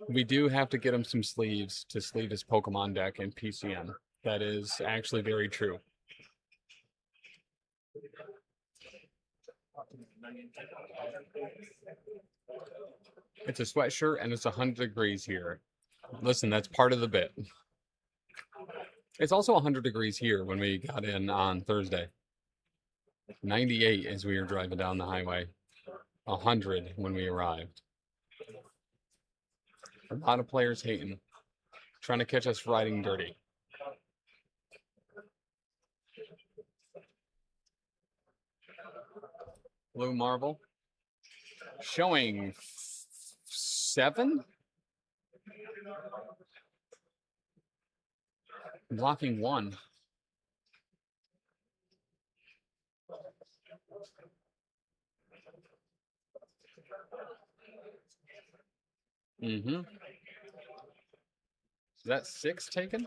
Speaker 1: We do have to get him some sleeves to sleeve his Pokemon deck in PCN. That is actually very true. It's a sweatshirt and it's 100 degrees here. Listen, that's part of the bit. It's also 100 degrees here when we got in on Thursday. 98 as we were driving down the highway. 100 when we arrived. A lot of players hating. Trying to catch us riding dirty. Blue Marvel. Showing 7? Blocking 1. Is that 6 taken?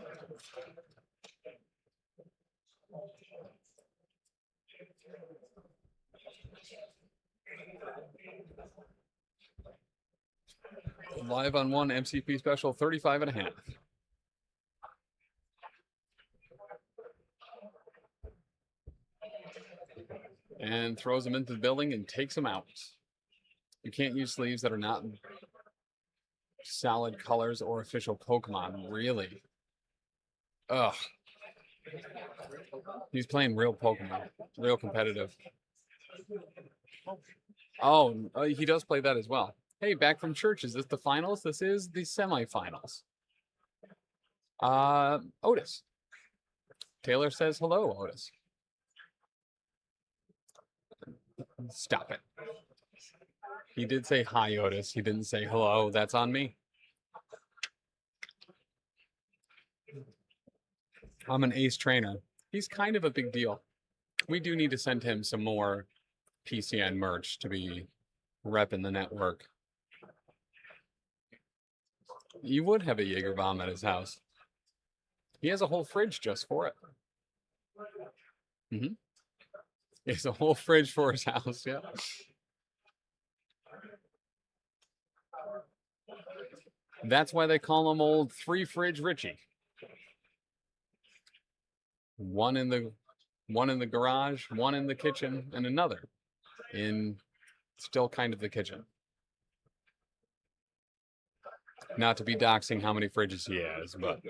Speaker 1: Live on 1 MCP special 35.5. And throws them into the building and takes them out. You can't use sleeves that are not solid colors or official Pokemon, really. Ugh. He's playing real Pokemon, real competitive. Oh, he does play that as well. Hey, back from church. Is this the finals? This is the semifinals. Otis. Taylor says hello, Otis. Stop it. He did say hi, Otis. He didn't say hello. That's on me. I'm an ace trainer. He's kind of a big deal. We do need to send him some more PCN merch to be repping the network. You would have a Jaeger bomb at his house. He has a whole fridge just for it. He has a whole fridge for his house, yeah. That's why they call him old 3-fridge Richie. One in the garage, one in the kitchen, and another in still kind of the kitchen. Not to be doxing how many fridges he has, but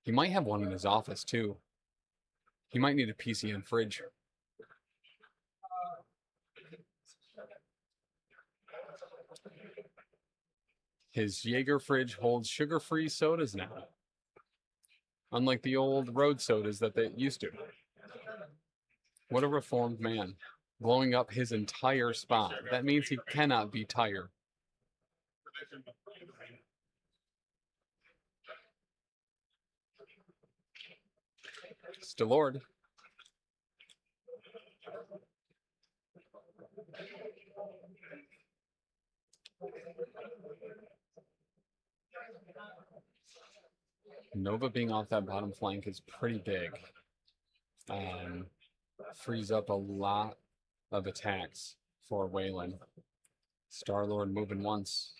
Speaker 1: he might have one in his office too. He might need a PCN fridge. His Jaeger fridge holds sugar-free sodas now. Unlike the old road sodas that they used to. What a reformed man. Blowing up his entire spot. That means he cannot be tired. Stelord. Nova being off that bottom flank is pretty big. Frees up a lot of attacks for Waylon. Star-Lord moving once.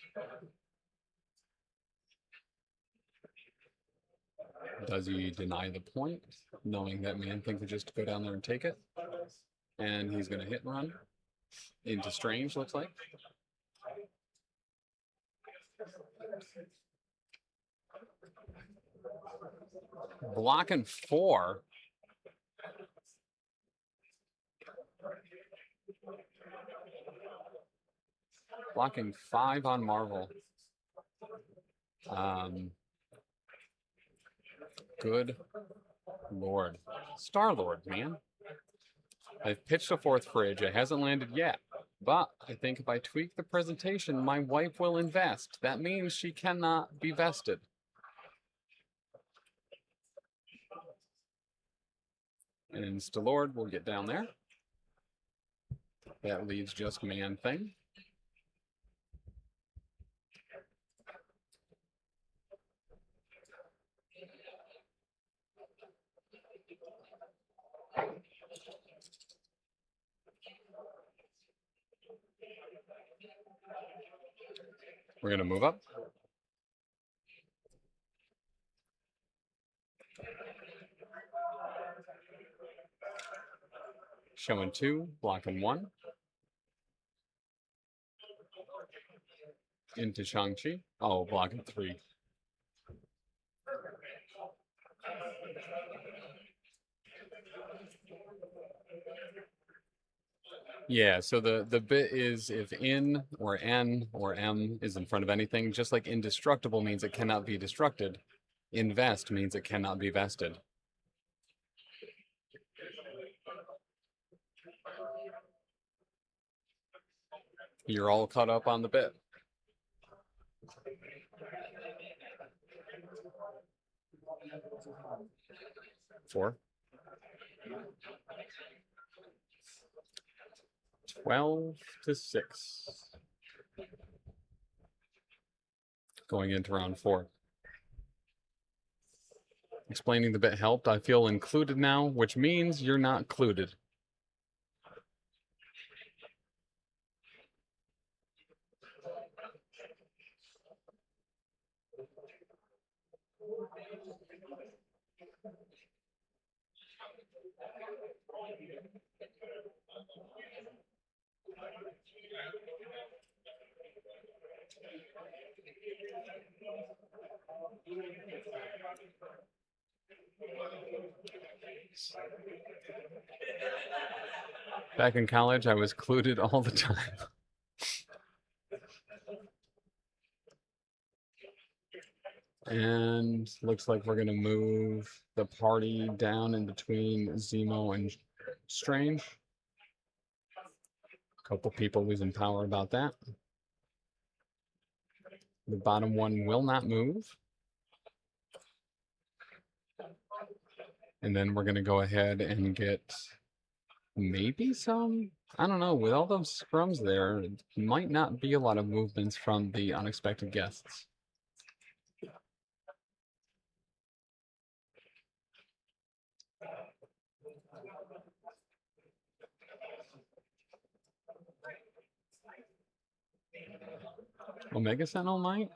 Speaker 1: Does he deny the point, knowing that Man-Thing could just go down there and take it? And he's going to hit and run into Strange, looks like. Blocking 4. Blocking 5 on Marvel. Good Lord. Star-Lord, man. I've pitched a 4th fridge. It hasn't landed yet. But I think if I tweak the presentation, my wife will invest. That means she cannot be vested. And Stelord will get down there. That leaves just Man-Thing. We're going to move up. Showing 2, blocking 1. Into Shang-Chi. Oh, blocking 3. Yeah, so the bit is if in or n or m is in front of anything, just like indestructible means it cannot be destructed, invest means it cannot be vested. You're all caught up on the bit. Four. 12 to 6. Going into round 4. Explaining the bit helped. I feel included now, which means you're not included. Back in college, I was clued all the time. And looks like we're going to move the party down in between Zemo and Strange. A couple people losing power about that. The bottom one will not move. And then we're going to go ahead and get maybe some, I don't know, with all those scrums there, it might not be a lot of movements from the unexpected guests. Omega Sentinel might?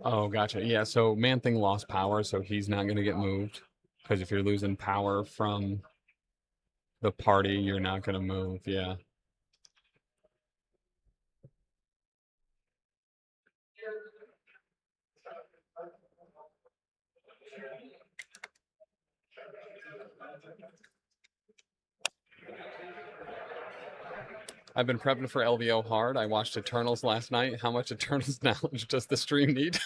Speaker 1: Oh, gotcha. Yeah, so Man-Thing lost power, so he's not going to get moved. Because if you're losing power from the party, you're not going to move, yeah. I've been prepping for LVO hard. I watched Eternals last night. How much Eternals knowledge does the stream need?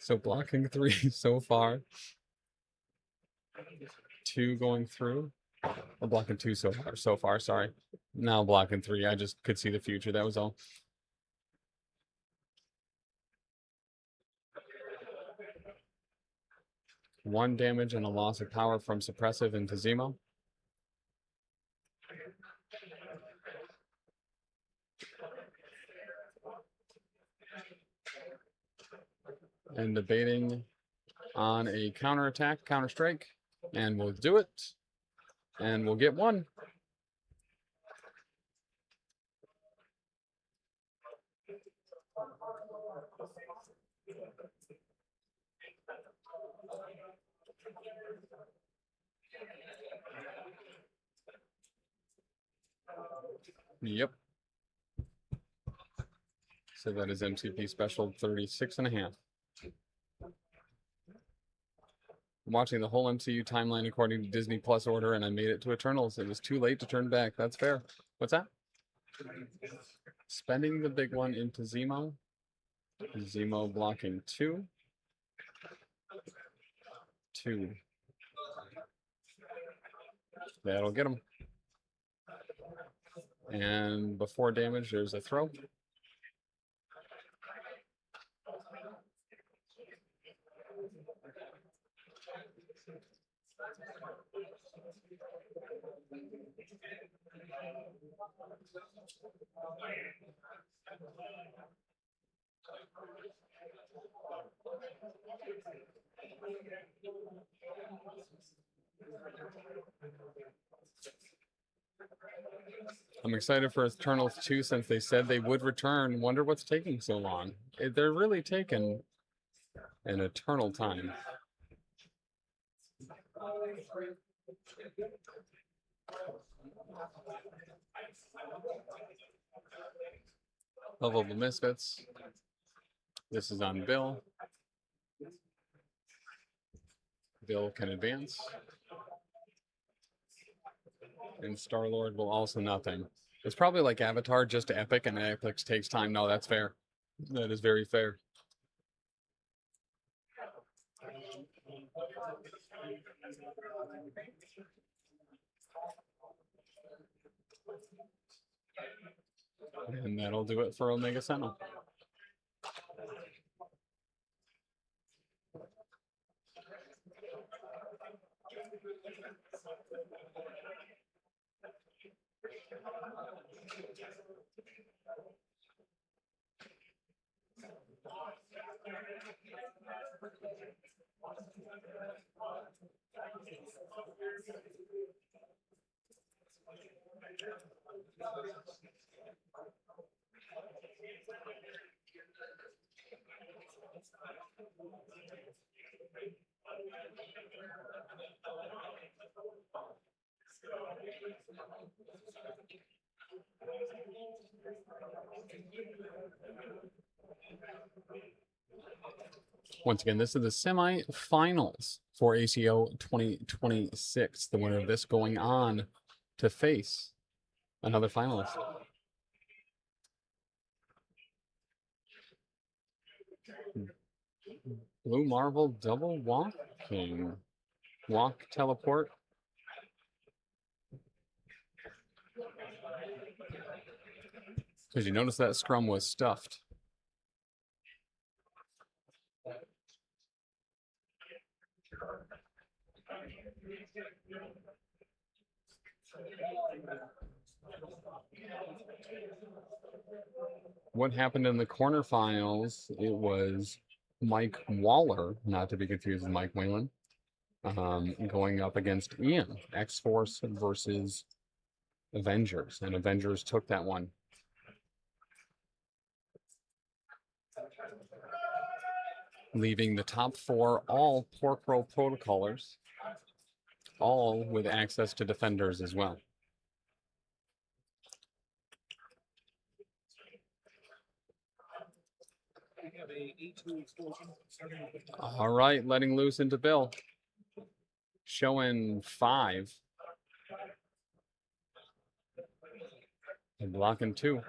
Speaker 1: So blocking 3 so far. 2 going through. Or blocking 2 so far, sorry. Now blocking 3. I just could see the future, that was all. One damage and a loss of power from suppressive into Zemo. And debating on a counterattack, counter strike, and we'll do it. And we'll get 1. Yep. So that is MCP special 36.5. I'm watching the whole MCU timeline according to Disney Plus order, and I made it to Eternals. It was too late to turn back. That's fair. What's that? Spending the big one into Zemo. Zemo blocking 2. 2. That'll get him. And before damage, there's a throw. I'm excited for Eternals 2 since they said they would return. Wonder what's taking so long. They're really taking an eternal time. Level of the Misfits. This is on Bill. Bill can advance. And Star-Lord will also nothing. It's probably like Avatar, just epic, and epic takes time. No, that's fair. That is very fair. And that'll do it for Omega Sentinel. Once again, this is the semi-finals for ACO 2026. The winner of this going on to face another finalist. Blue Marvel double walking. Walk, teleport. Because you notice that scrum was stuffed. What happened in the quarterfinals? It was Mike Waller, not to be confused with Mike Whalen, going up against Ian. X-Force versus Avengers, and Avengers took that one. Leaving the top 4 all Pork Row protocolers, all with access to defenders as well. All right, letting loose into Bill. Showing 5. And blocking 2.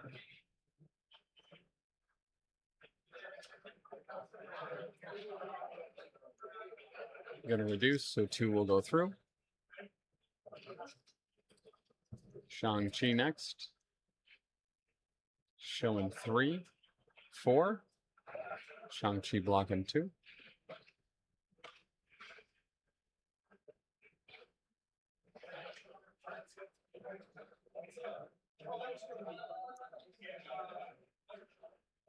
Speaker 1: Going to reduce, so 2 will go through. Shang-Chi next. Showing 3, 4. Shang-Chi blocking 2.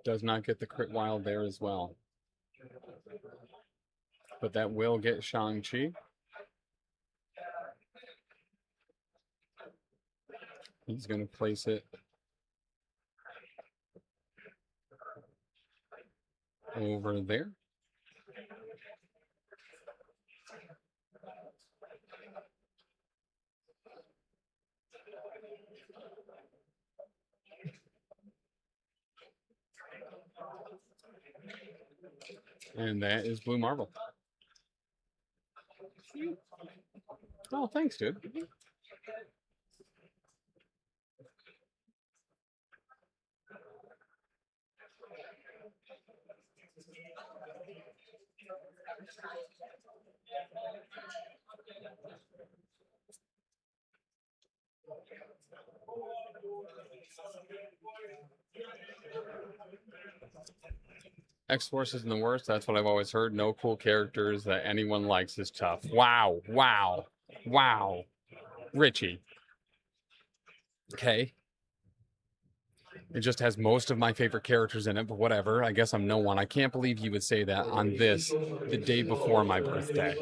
Speaker 1: Does not get the crit wild there as well. But that will get Shang-Chi. He's going to place it over there. And that is Blue Marble. Oh, thanks, dude. X-Force isn't the worst. That's what I've always heard. No cool characters that anyone likes is tough. Wow. Wow. Wow. Richie. Okay. It just has most of my favorite characters in it, but whatever. I guess I'm no one. I can't believe you would say that on this, the day before my birthday.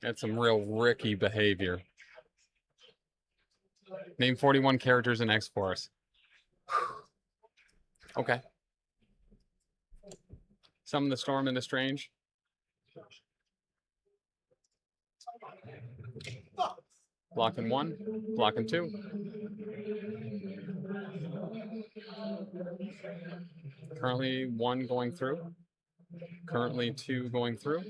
Speaker 1: That's some real Ricky behavior. Name 41 characters in X-Force. Okay. Summon the Storm and the Strange. Blocking 1, blocking 2. Currently 1 going through. Currently 2 going through.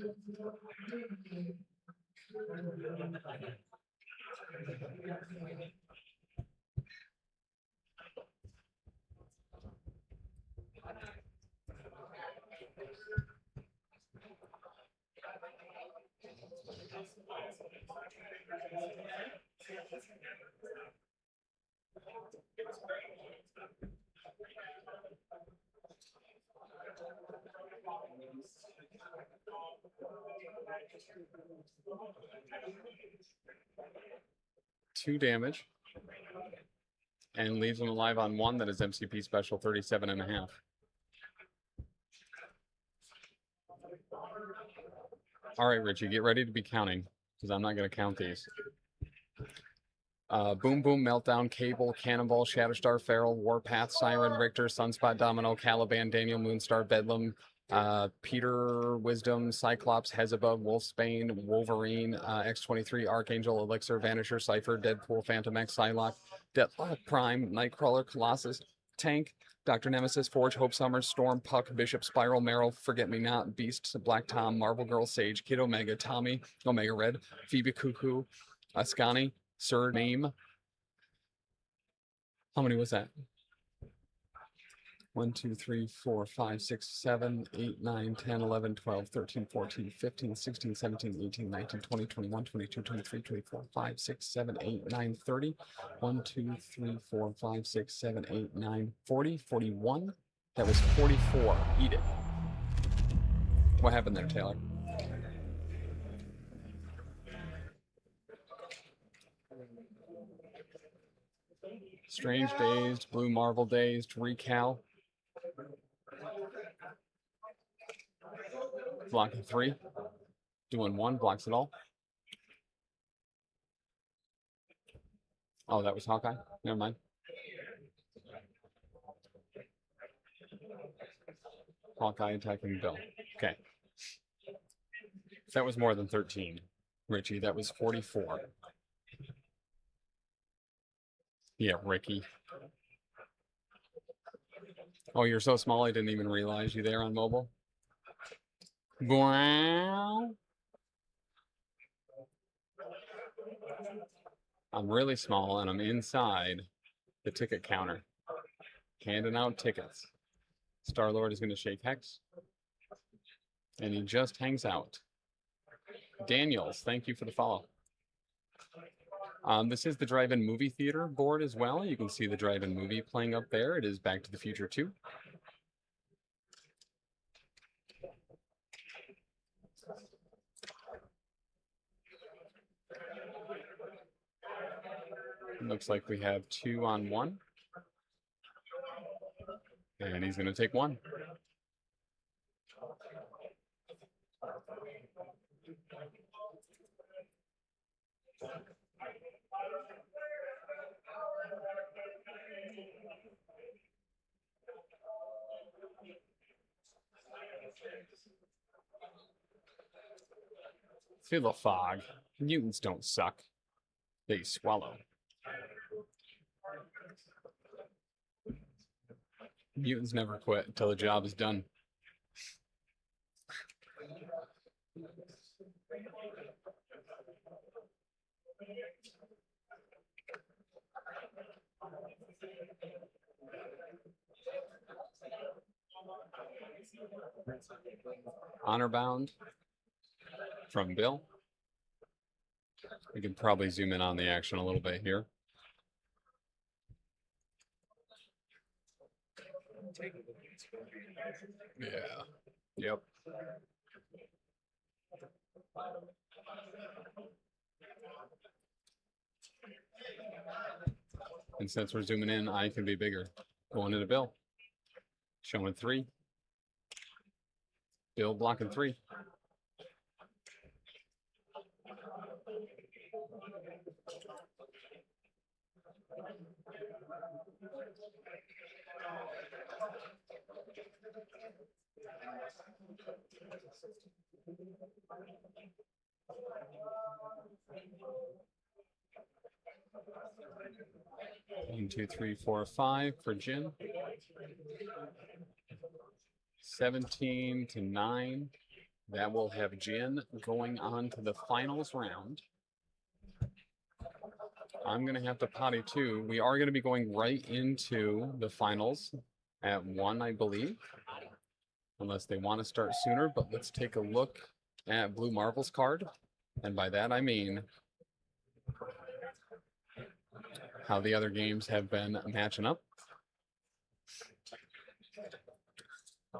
Speaker 1: Two damage. And leaves him alive on 1. That is MCP special 37.5. All right, Richie, get ready to be counting, because I'm not going to count these. Boom Boom, Meltdown, Cable, Cannonball, Shatterstar, Feral, Warpath, Siren, Richter, Sunspot, Domino, Caliban, Daniel, Moonstar, Bedlam, Peter, Wisdom, Cyclops, Hezbollah, Wolfsbane, Wolverine, X-23, Archangel, Elixir, Vanisher, Cypher, Deadpool, Phantom X, Psylocke, Deathlock, Prime, Nightcrawler, Colossus, Tank, Dr. Nemesis, Forge, Hope Summer, Storm, Puck, Bishop, Spiral, Meryl, Forget Me Not, Beast, Black Tom, Marvel Girl, Sage, Kid Omega, Tommy, Omega Red, Phoebe Cuckoo, Ascani, Sir Name. How many was that? 1, 2, 3, 4, 5, 6, 7, 8, 9, 10, 11, 12, 13, 14, 15, 16, 17, 18, 19, 20, 21, 22, 23, 24, 5, 6, 7, 8, 9, 30. 1, 2, 3, 4, 5, 6, 7, 8, 9, 40, 41. That was 44. Eat it. What happened there, Taylor? Strange Dazed, Blue Marvel Dazed, Recal. Blocking 3. Doing 1, blocks it all. Oh, that was Hawkeye? Never mind. Hawkeye attacking Bill. Okay. That was more than 13, Richie. That was 44. Yeah, Ricky. Oh, you're so small I didn't even realize you there on mobile. Wow. I'm really small and I'm inside the ticket counter. handing out tickets. Star-Lord is going to shake Hex. And he just hangs out. Daniels, thank you for the follow. This is the drive-in movie theater board as well. You can see the drive-in movie playing up there. It is Back to the Future 2. Looks like we have 2 on 1. And he's going to take 1. Feel the fog. Mutants don't suck. They swallow. Mutants never quit until the job is done. Honor bound from Bill. We can probably zoom in on the action a little bit here. Yeah. Yep. And since we're zooming in, I can be bigger. Going into Bill. Showing 3. Bill blocking 3. One, 2, 3, 4, 5 for Jin. 17 to 9. That will have Jin going on to the finals round. I'm going to have to potty too. We are going to be going right into the finals at 1, I believe. Unless they want to start sooner, but let's take a look at Blue Marvel's card. And by that I mean how the other games have been matching up.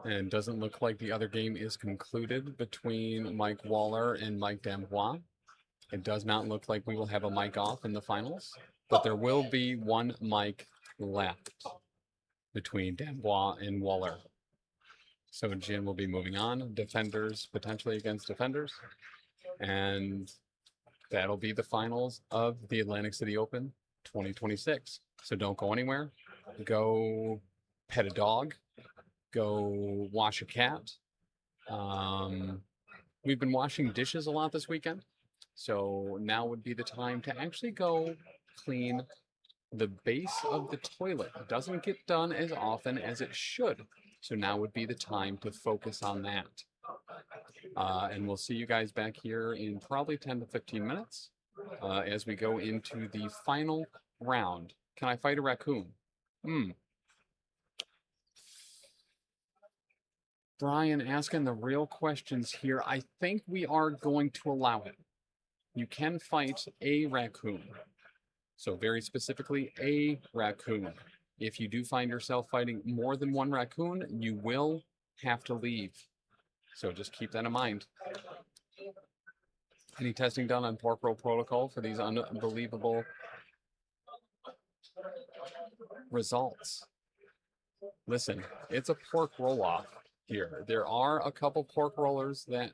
Speaker 1: And it doesn't look like the other game is concluded between Mike Waller and Mike Dambois. It does not look like we will have a mic off in the finals, but there will be 1 mic left between Dambois and Waller. So Jin will be moving on, defenders potentially against defenders, and that'll be the finals of the Atlantic City Open 2026. So don't go anywhere. Go pet a dog. Go wash a cat. We've been washing dishes a lot this weekend, so now would be the time to actually go clean the base of the toilet. It doesn't get done as often as it should. So now would be the time to focus on that. And we'll see you guys back here in probably 10 to 15 minutes as we go into the final round. Can I fight a raccoon? Brian asking the real questions here. I think we are going to allow it. You can fight a raccoon. So very specifically, a raccoon. If you do find yourself fighting more than 1 raccoon, you will have to leave. So just keep that in mind. Any testing done on pork roll protocol for these unbelievable results? Listen, it's a pork roll-off here. There are a couple pork rollers that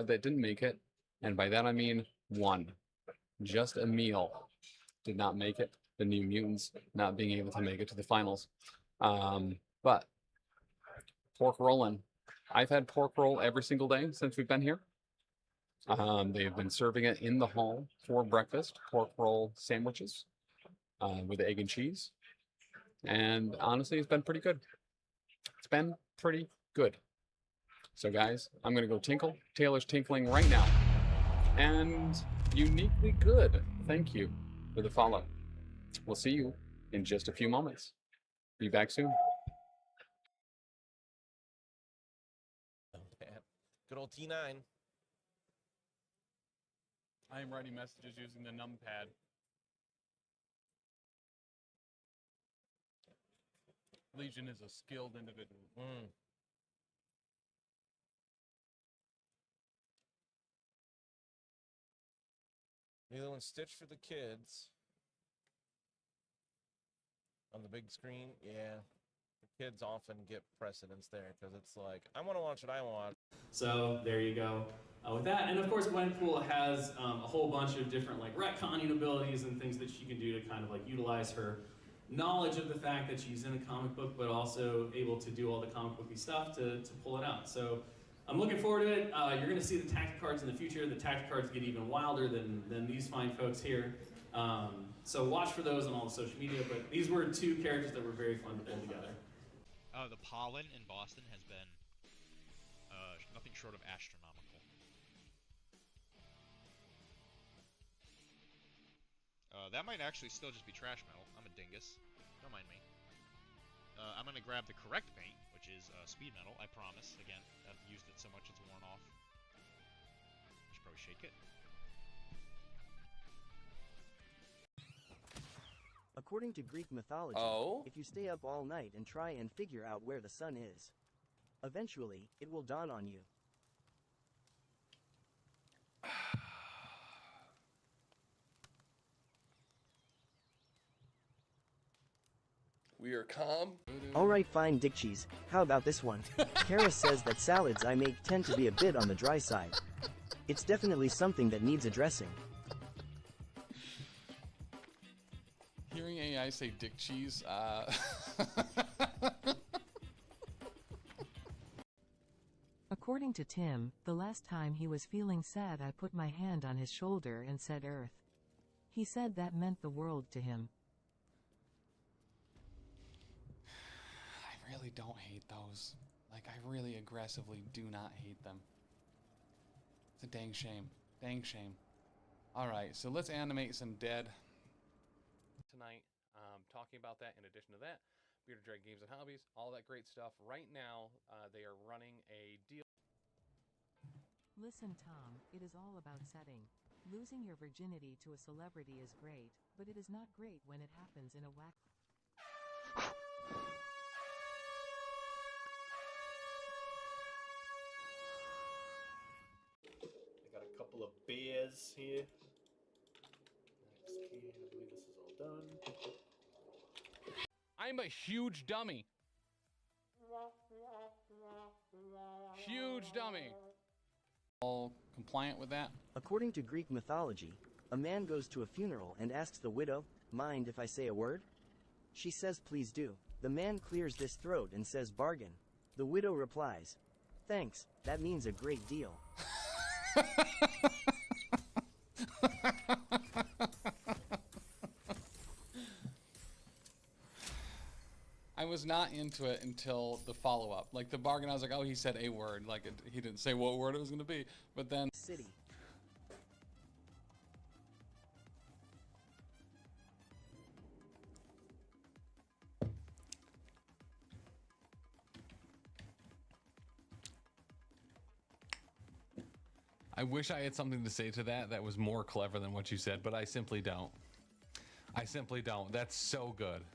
Speaker 1: didn't make it, and by that I mean 1. Just a meal did not make it. The New Mutants not being able to make it to the finals. But pork rolling. I've had pork roll every single day since we've been here. They've been serving it in the hall for breakfast, pork roll sandwiches with egg and cheese. And honestly, it's been pretty good. It's been pretty good. So guys, I'm going to go tinkle. Taylor's tinkling right now. And uniquely good. Thank you for the follow. We'll see you in just a few moments. Be back soon.
Speaker 5: Good old T9.
Speaker 1: I am writing messages using the numpad. Legion is a skilled individual.
Speaker 5: Lilo and Stitch for the kids. On the big screen, yeah. The kids often get precedence there because it's like, I want to watch what I want.
Speaker 20: So there you go with that. And of course, Gwenpool has a whole bunch of different like retconning abilities and things that she can do to kind of like utilize her knowledge of the fact that she's in a comic book, but also able to do all the comic booky stuff to pull it out. So I'm looking forward to it. You're going to see the tactic cards in the future. The tactic cards get even wilder than these fine folks here. So watch for those on all the social media. But these were two characters that were very fun to pull together.
Speaker 10: The pollen in Boston has been nothing short of astronomical. That might actually still just be trash metal. I'm a dingus. Don't mind me. I'm going to grab the correct paint, which is speed metal, I promise. Again, I've used it so much it's worn off. I should probably shake it.
Speaker 16: According to Greek mythology, if you stay up all night and try and figure out where the sun is, eventually, it will dawn on you.
Speaker 7: We are calm.
Speaker 16: Alright, fine, Dick Cheese. How about this one? Kara says that salads I make tend to be a bit on the dry side. It's definitely something that needs addressing.
Speaker 1: Hearing AI say dick cheese,
Speaker 12: According to Tim, the last time he was feeling sad I put my hand on his shoulder and said Earth. He said that meant the world to him.
Speaker 1: I really don't hate those. Like, I really aggressively do not hate them. It's a dang shame. Dang shame. Alright, so let's animate some dead tonight. Talking about that in addition to that, Bearded Dragon Games and Hobbies, all that great stuff. Right now, they are running a deal.
Speaker 12: Listen, Tom, it is all about setting. Losing your virginity to a celebrity is great, but it is not great when it happens in a whack.
Speaker 21: I got a couple of beers here. XP, I believe this is all done.
Speaker 1: I'm a huge dummy. Huge dummy. All compliant with that?
Speaker 16: According to Greek mythology, a man goes to a funeral and asks the widow, "Mind if I say a word?" She says, "Please do." The man clears his throat and says, "Bargain." The widow replies, "Thanks, that means a great deal."
Speaker 1: I was not into it until the follow-up. Like, the bargain, I was like, oh, he said a word. Like, he didn't say what word it was going to be. But then...
Speaker 16: City.
Speaker 1: I wish I had something to say to that was more clever than what you said, but I simply don't. I simply don't. That's so good.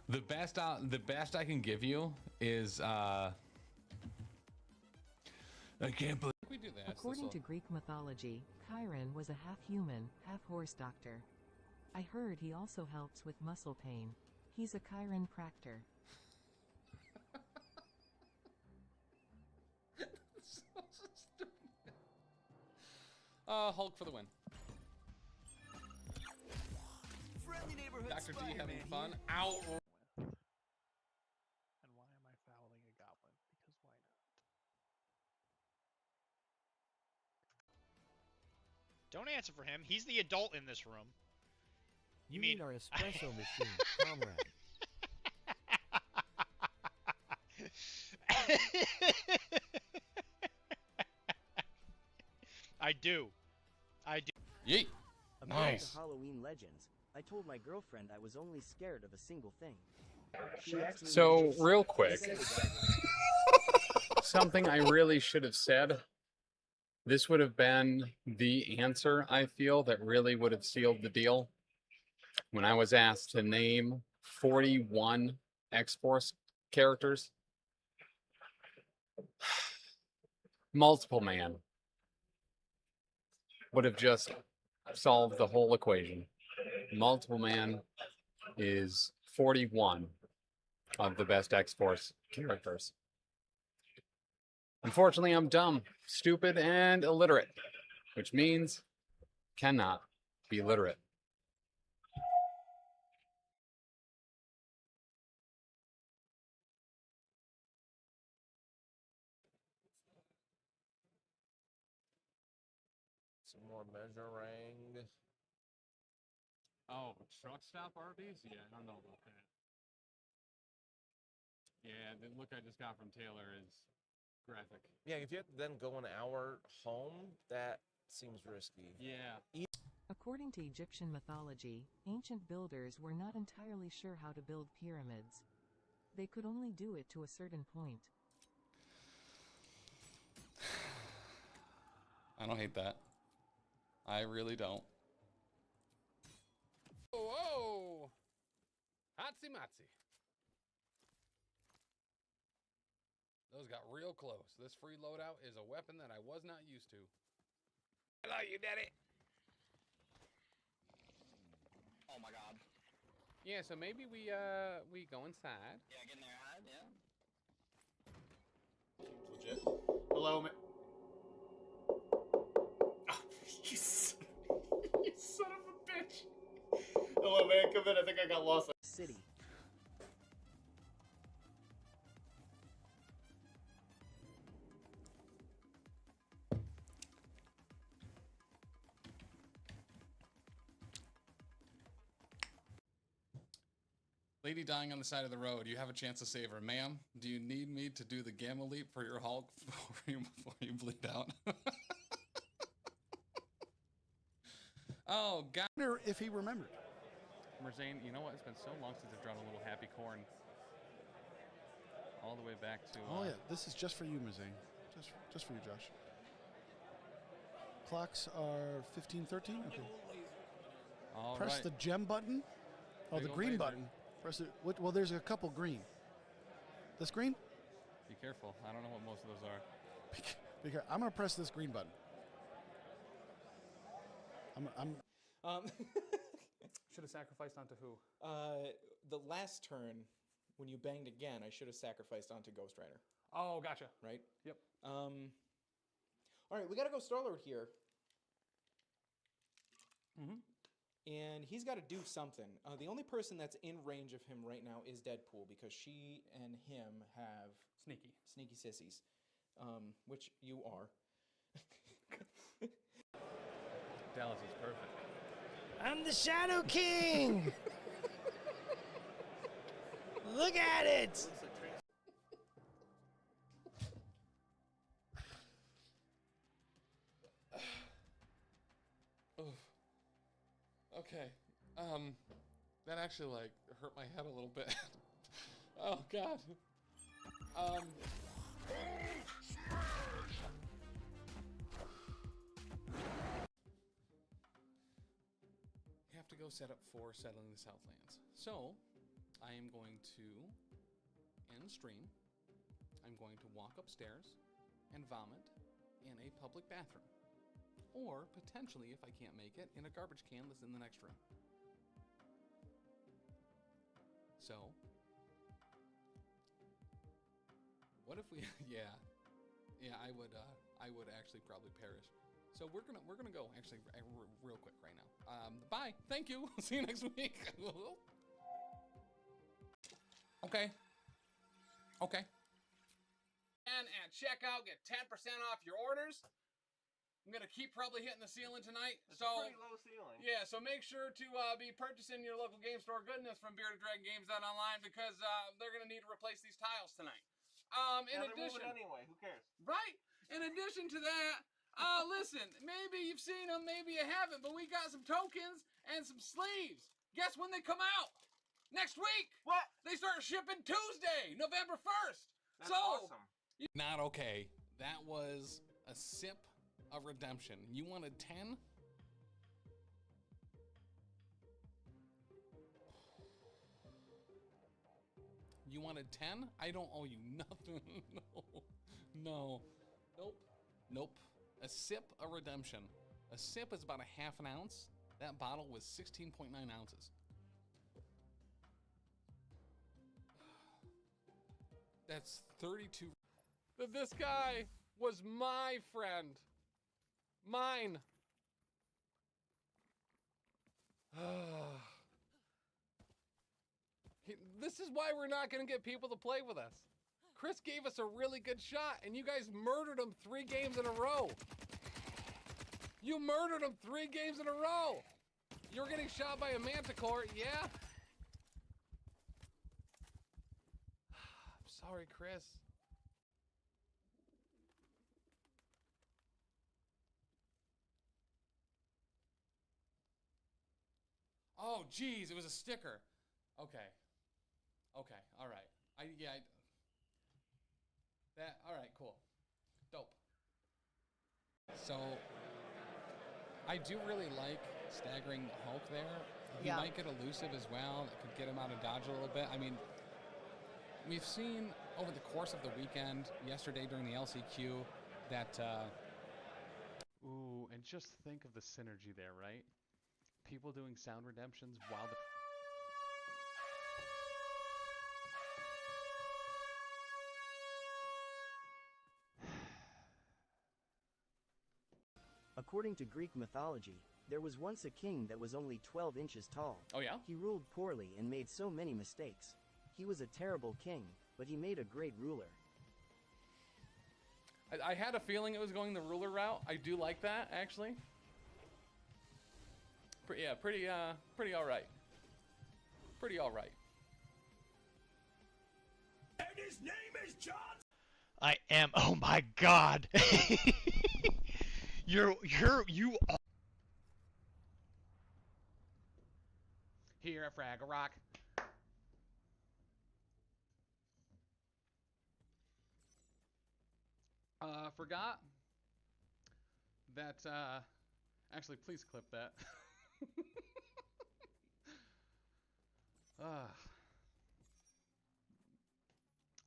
Speaker 1: The best I can give you is I can't believe we do that.
Speaker 12: According to Greek mythology, Chiron was a half-human, half-horse doctor. I heard he also helps with muscle pain. He's a chiropractor.
Speaker 1: So stupid. Hulk for the win. Dr. D having fun. Ow.
Speaker 22: And why am I fouling a goblin? Because why not?
Speaker 10: Don't answer for him. He's the adult in this room.
Speaker 23: You mean our espresso machine, comrade?
Speaker 10: I do. I do.
Speaker 1: Yeet.
Speaker 16: According to Halloween legends, I told my girlfriend I was only scared of a single thing. She asked me
Speaker 1: So, real quick. something I really should have said. This would have been the answer, I feel, that really would have sealed the deal. When I was asked to name 41 X-Force characters, Multiple Man would have just solved the whole equation. Multiple Man is 41 of the best X-Force characters. Unfortunately, I'm dumb, stupid, and illiterate, which means cannot be literate.
Speaker 5: Some more measuring.
Speaker 1: Oh, truck stop Arby's? Yeah, I don't know about that. Yeah, the look I just got from Taylor is graphic.
Speaker 5: Yeah, if you have to then go an hour home, that seems risky.
Speaker 1: Yeah.
Speaker 12: According to Egyptian mythology, ancient builders were not entirely sure how to build pyramids. They could only do it to a certain point.
Speaker 1: I don't hate that. I really don't. Whoa! Hotsy Motsy. Those got real close. This free loadout is a weapon that I was not used to. Hello, you daddy. Oh my god. Yeah, so maybe we go inside.
Speaker 2: Yeah, get in there, yeah. Legit. Hello, man. Oh, you son of a bitch. Hello, man. Come in. I think I got lost.
Speaker 16: City.
Speaker 1: Lady dying on the side of the road. You have a chance to save her. Ma'am, do you need me to do the gamma leap for your Hulk before you bleed out? Oh, God.
Speaker 6: I wonder if he remembered.
Speaker 1: Merzane, you know what? It's been so long since I've drawn a little happy corn. All the way back to...
Speaker 6: Oh, yeah. This is just for you, Mazane. Just for you, Josh. Clocks are 15:13? Okay.
Speaker 1: All
Speaker 6: Press
Speaker 1: right.
Speaker 6: the gem button. Oh,
Speaker 1: Big
Speaker 6: the
Speaker 1: ol'
Speaker 6: green
Speaker 1: laser.
Speaker 6: button. Press it. Well, there's a couple green. This green?
Speaker 1: Be careful. I don't know what most of those are.
Speaker 6: I'm going to press this green button.
Speaker 11: Should have sacrificed onto who?
Speaker 2: The last turn, when you banged again, I should have sacrificed onto Ghost Rider.
Speaker 11: Oh, gotcha.
Speaker 2: Right?
Speaker 11: Yep.
Speaker 2: All right, we got to go Star-Lord here.
Speaker 11: Mm-hmm.
Speaker 2: And he's got to do something. The only person that's in range of him right now is Deadpool, because she and him have... Sneaky sissies. Which you are.
Speaker 1: Dallas is perfect.
Speaker 7: I'm the Shadow King! Look at it!
Speaker 1: Okay. That actually, like, hurt my head a little bit. Oh, God. We have to go set up for settling the Southlands. So, I am going to end stream. I'm going to walk upstairs and vomit in a public bathroom. Or, potentially, if I can't make it, in a garbage can that's in the next room. So, what if we, yeah, I would actually probably perish. So we're gonna go actually real quick right now. Bye, thank you, see you next week. Okay. And at checkout, get 10% off your orders. I'm gonna keep probably hitting the ceiling tonight.
Speaker 5: It's a pretty low ceiling.
Speaker 1: Yeah, so make sure to be purchasing your local game store goodness from BeardedDragonGames.online because they're gonna need to replace these tiles tonight. In
Speaker 5: They're
Speaker 1: addition,
Speaker 5: moving anyway. Who cares?
Speaker 1: right? In addition to that, listen, maybe you've seen them, maybe you haven't, but we got some tokens and some sleeves. Guess when they come out? Next week.
Speaker 5: What?
Speaker 1: They start shipping Tuesday, November 1st.
Speaker 5: That's
Speaker 1: so,
Speaker 5: awesome.
Speaker 11: Not okay. That was a sip of redemption. You wanted 10? You wanted 10? I don't owe you nothing. No. Nope. Nope. A sip of redemption. A sip is about a half an ounce. That bottle was 16.9 ounces. That's 32. This guy was my friend. Mine. This is why we're not going to get people to play with us. Chris gave us a really good shot, and you guys murdered him 3 games in a row. You murdered him 3 games in a row. You were getting shot by a manticore, yeah? I'm sorry, Chris. Oh, geez, it was a sticker. Okay. Okay, all right. All right, cool. Dope. So, I do really like staggering Hulk there. He might get elusive as well. That could get him out of dodge a little bit. I mean, we've seen over the course of the weekend, yesterday during the LCQ, that... Ooh, and just think of the synergy there, right? People doing sound redemptions while the...
Speaker 16: According to Greek mythology, there was once a king that was only 12 inches tall.
Speaker 11: Oh yeah?
Speaker 16: He ruled poorly and made so many mistakes. He was a terrible king, but he made a great ruler.
Speaker 11: I had a feeling it was going the ruler route. I do like that, actually. Pretty all right. Pretty all right.
Speaker 2: And his name is John.
Speaker 10: I am. Oh my God. you are.
Speaker 11: Here at Fraggle Rock. Forgot that, actually, please clip that.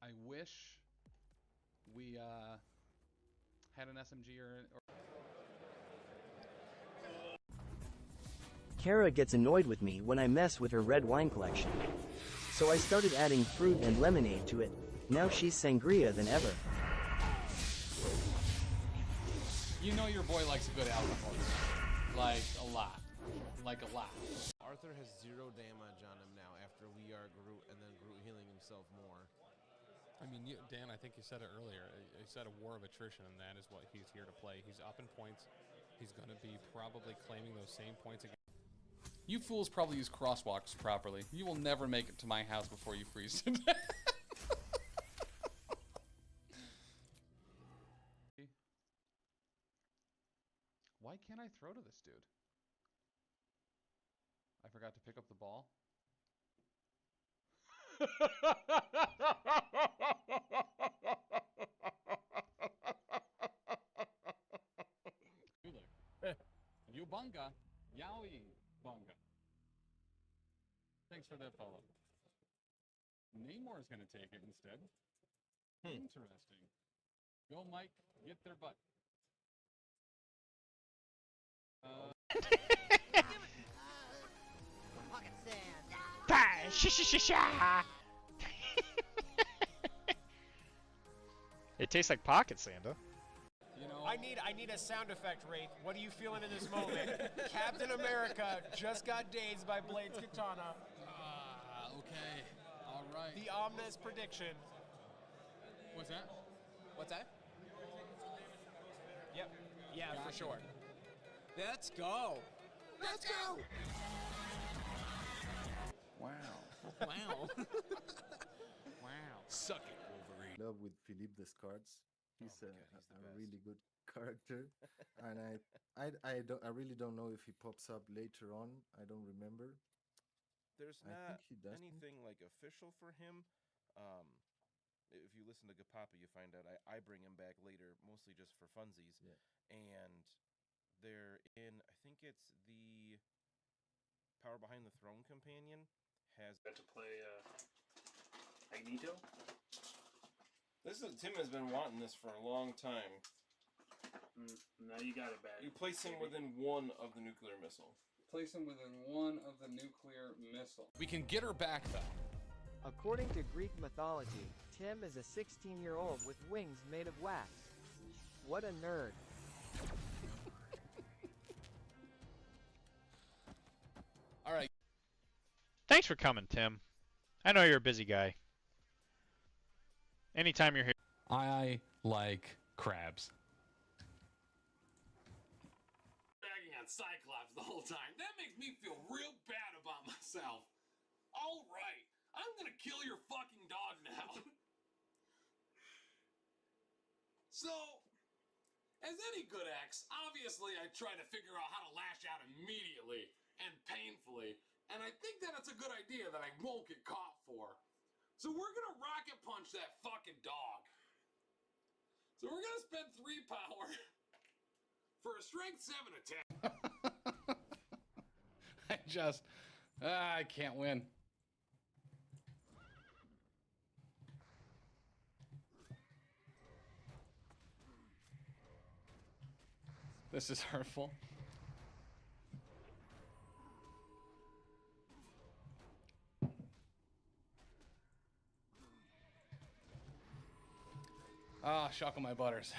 Speaker 11: I wish we, had an SMG or...
Speaker 16: Kara gets annoyed with me when I mess with her red wine collection. So I started adding fruit and lemonade to it. Now she's sangria than ever.
Speaker 11: You know your boy likes a good alcohol. Like, a lot. Like, a lot.
Speaker 5: Arthur has 0 damage on him now after we are Groot and then Groot healing himself more.
Speaker 11: I mean, Dan, I think you said it earlier. You said a war of attrition, and that is what he's here to play. He's up in points. He's going to be probably claiming those same points again. You fools probably use crosswalks properly. You will never make it to my house before you freeze to death. Why can't I throw to this dude? I forgot to pick up the ball. You bunga. Yowie bunga. Thanks for that follow. Namor's gonna take it instead. Interesting. Go, Mike. Get their butt.
Speaker 10: It tastes like pocket sand.
Speaker 11: You know,
Speaker 2: I need a sound effect, Wraith. What are you feeling in this moment? Captain America just got dazed by Blade's katana.
Speaker 11: Okay. All right.
Speaker 2: The ominous prediction.
Speaker 11: What's that?
Speaker 2: What's that? Yep. Yeah,
Speaker 11: Gotcha.
Speaker 2: for sure. Let's go. Let's go.
Speaker 11: Wow.
Speaker 2: Wow.
Speaker 11: Wow.
Speaker 2: Suck it, Wolverine.
Speaker 9: Love with Philippe Descartes. He's a really good character, and I really don't know if he pops up later on. I don't remember.
Speaker 5: There's
Speaker 9: I
Speaker 5: not
Speaker 9: think he doesn't.
Speaker 5: anything like official for him. If you listen listen to Gapapa, you find out I bring him back later, mostly just for funsies.
Speaker 9: Yeah.
Speaker 5: And they're in, I think it's the Power Behind the Throne companion has
Speaker 21: Got to play Magneto.
Speaker 5: Tim has been wanting this for a long time.
Speaker 21: Now you got it back.
Speaker 5: You place him within one of the nuclear missile.
Speaker 1: Place him within one of the nuclear missile. We can get her back, though.
Speaker 13: According to Greek mythology, Tim is a 16-year-old with wings made of wax. What a nerd.
Speaker 1: All right.
Speaker 10: Thanks for coming, Tim. I know you're a busy guy. Anytime you're here.
Speaker 1: I like crabs.
Speaker 8: Bagging on Cyclops the whole time. That makes me feel real bad about myself. All right, I'm gonna kill your fucking dog now. So, as any good ex, obviously I try to figure out how to lash out immediately and painfully, and I think that it's a good idea that I won't get caught for. So we're gonna rocket punch that fucking dog. So we're gonna spend 3 power for a strength 7 attack.
Speaker 1: I can't win. This is hurtful. Ah, shuckle my butters.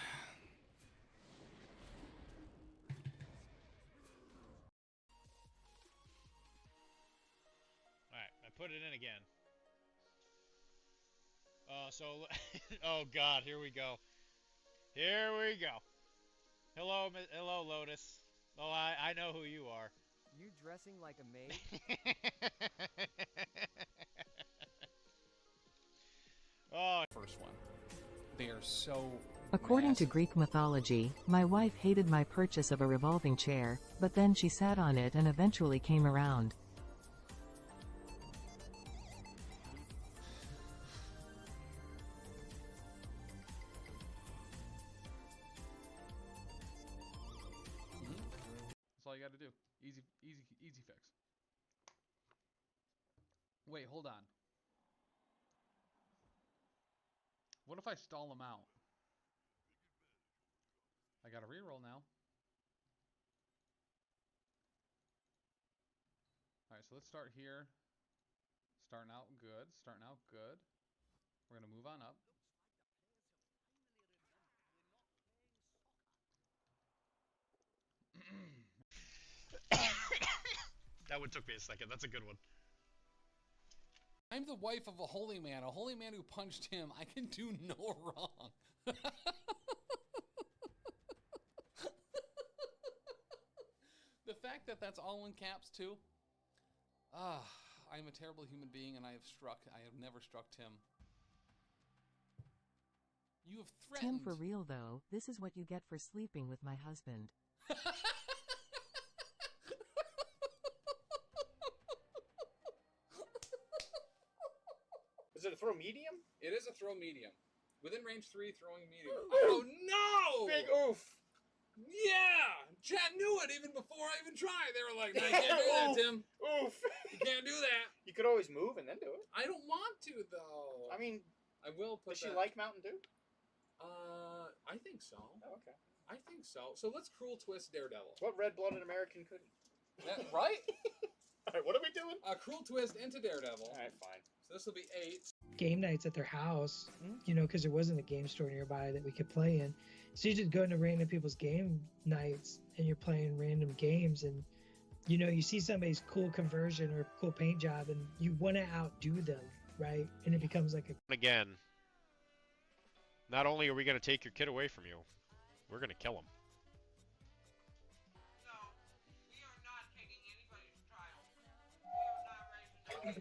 Speaker 10: Alright, I put it in again. Oh God, here we go. Here we go. Hello, Lotus. Oh, I know who you are.
Speaker 13: You dressing like a maid?
Speaker 10: Oh,
Speaker 1: first one. They are so.
Speaker 12: According to Greek mythology, my wife hated my purchase of a revolving chair, but then she sat on it and eventually came around.
Speaker 11: That's all you got to do. Easy fix. Wait, hold on. What if I stall him out? I got a reroll now. Alright, so let's start here. Starting out good. We're going to move on up.
Speaker 10: that one took me a second. That's a good one.
Speaker 11: I'm the wife of a holy man who punched him. I can do no wrong. The fact that that's all in caps too. I'm a terrible human being, and I have never struck Tim. You have threatened.
Speaker 12: Tim, for real though, this is what you get for sleeping with my husband.
Speaker 2: Is it a throw medium?
Speaker 1: It is a throw medium. Within range 3, throwing medium.
Speaker 2: Oh
Speaker 1: no!
Speaker 2: Big oof!
Speaker 1: Yeah! Chat knew it even before I even tried. They were like, no, you can't do that, Tim.
Speaker 2: Oof!
Speaker 1: You can't do that.
Speaker 2: You could always move and then do it.
Speaker 1: I don't want to, though.
Speaker 2: I mean,
Speaker 1: I will put
Speaker 2: does she like Mountain Dew?
Speaker 1: I think so.
Speaker 2: Oh, okay.
Speaker 1: I think so. So let's cruel twist Daredevil.
Speaker 2: What red-blooded American couldn't?
Speaker 1: Right?
Speaker 2: All right, what are we doing?
Speaker 1: Cruel twist into Daredevil.
Speaker 2: All right, fine.
Speaker 1: So this will be 8.
Speaker 15: Game nights at their house, you know, because there wasn't a game store nearby that we could play in. So you just go into random people's game nights and you're playing random games, and you know, you see somebody's cool conversion or cool paint job and you want to outdo them, right? And it becomes like a
Speaker 10: Again, not only are we going to take your kid away from you, we're going to kill him.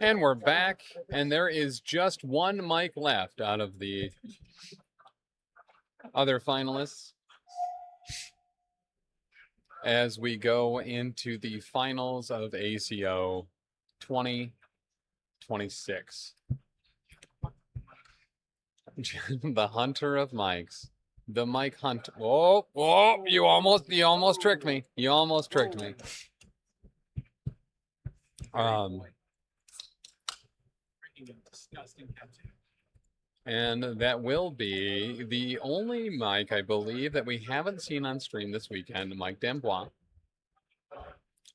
Speaker 1: And we're back, and there is just one mic left out of the other finalists as we go into the finals of ACO 2026. The hunter of mics. The mic hunt. Oh, you almost tricked me. You almost tricked me. And that will be the only mic, I believe, that we haven't seen on stream this weekend. Mike Dambois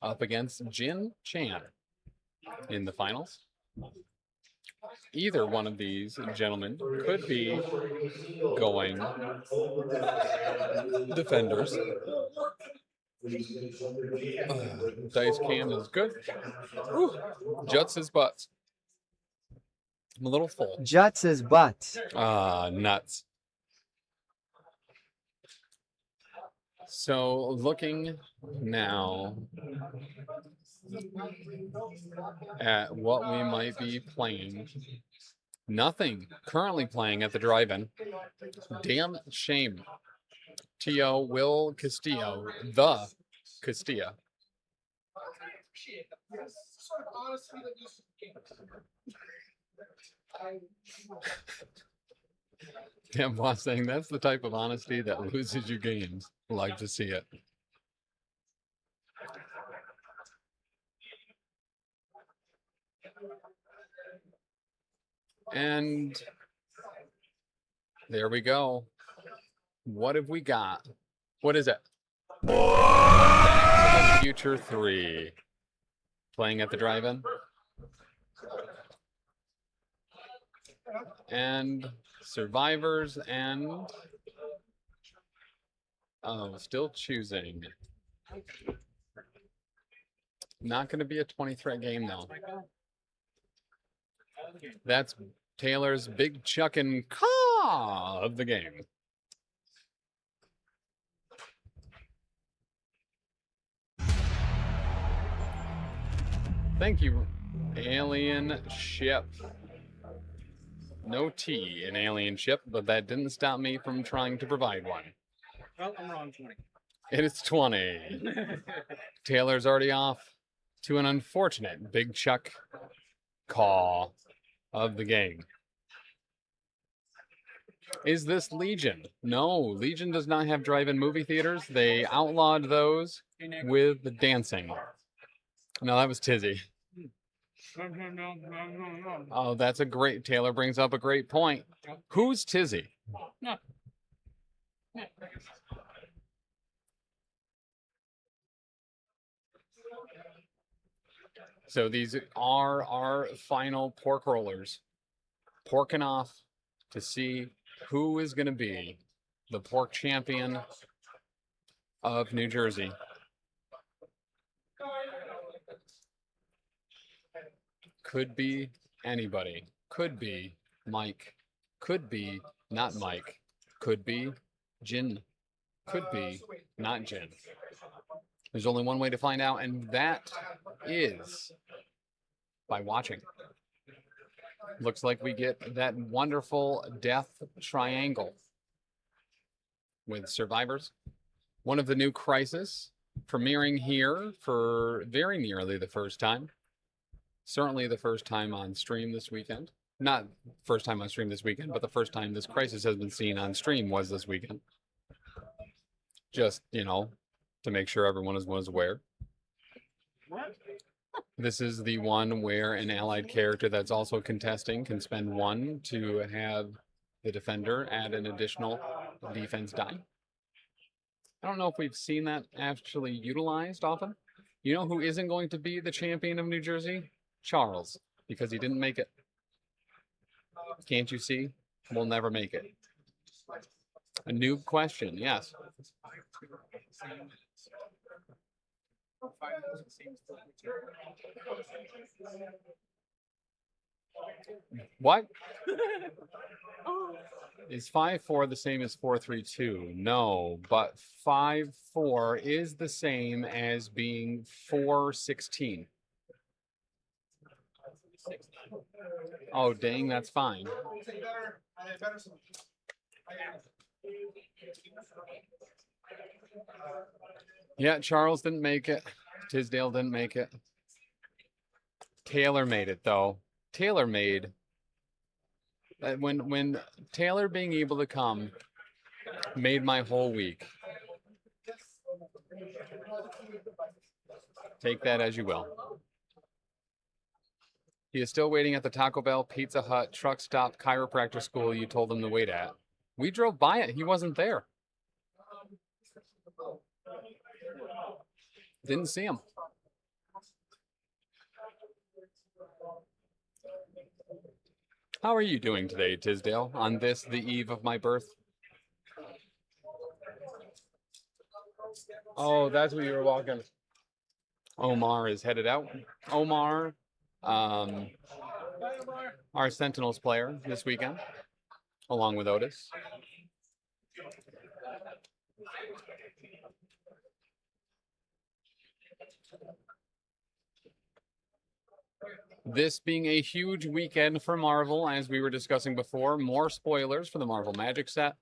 Speaker 1: up against Jin Chan in the finals. Either one of these gentlemen could be going defenders. Dice cam is good. Ooh, juts his butts. I'm a little full.
Speaker 13: Juts his butts.
Speaker 1: Nuts. So looking now at what we might be playing. Nothing currently playing at the drive-in. Damn shame. T.O. Will Castillo, the Castilla. Damn boss saying that's the type of honesty that loses you games. Like to see it. And there we go. What have we got? What is it? Back to the Future 3. Playing at the drive-in. And survivors and... Oh, still choosing. Not going to be a 20-threat game, though. That's Taylor's big chuckin' caw of the game. Thank you, Alien Ship. No T in Alien Ship, but that didn't stop me from trying to provide one.
Speaker 21: Well, I'm wrong 20.
Speaker 1: It is 20. Taylor's already off to an unfortunate big chuck call of the game. Is this Legion? No, Legion does not have drive-in movie theaters. They outlawed those with the dancing. No, that was Tizzy. Oh, that's a great... Taylor brings up a great point. Who's Tizzy?
Speaker 21: No.
Speaker 1: So these are our final pork rollers. Porking off to see who is going to be the pork champion of New Jersey. Could be anybody. Could be Mike. Could be not Mike. Could be Jin. Could be not Jin. There's only one way to find out, and that is by watching. Looks like we get that wonderful death triangle with survivors. One of the new Crisis premiering here for very nearly the first time. Certainly the first time on stream this weekend. Not first time on stream this weekend, but the first time this Crisis has been seen on stream was this weekend. Just, you know, to make sure everyone was aware. This is the one where an allied character that's also contesting can spend 1 to have the defender add an additional defense die. I don't know if we've seen that actually utilized often. You know who isn't going to be the champion of New Jersey? Charles, because he didn't make it. Can't you see? We'll never make it. A noob question, yes. What? Is 5-4 the same as 4-3-2? No, but 5-4 is the same as being 4-16. Oh, dang, that's fine. Yeah, Charles didn't make it. Tisdale didn't make it. Taylor made it, though. Taylor made When Taylor being able to come made my whole week. Take that as you will. He is still waiting at the Taco Bell, Pizza Hut, truck stop, chiropractor school you told him to wait at. We drove by it. He wasn't there. Didn't see him. How are you doing today, Tisdale, on this, the eve of my birth? Oh, that's what you were walking. Omar is headed out. Omar, our Sentinels player this weekend, along with Otis. This being a huge weekend for Marvel, as we were discussing before, more spoilers for the Marvel Magic set,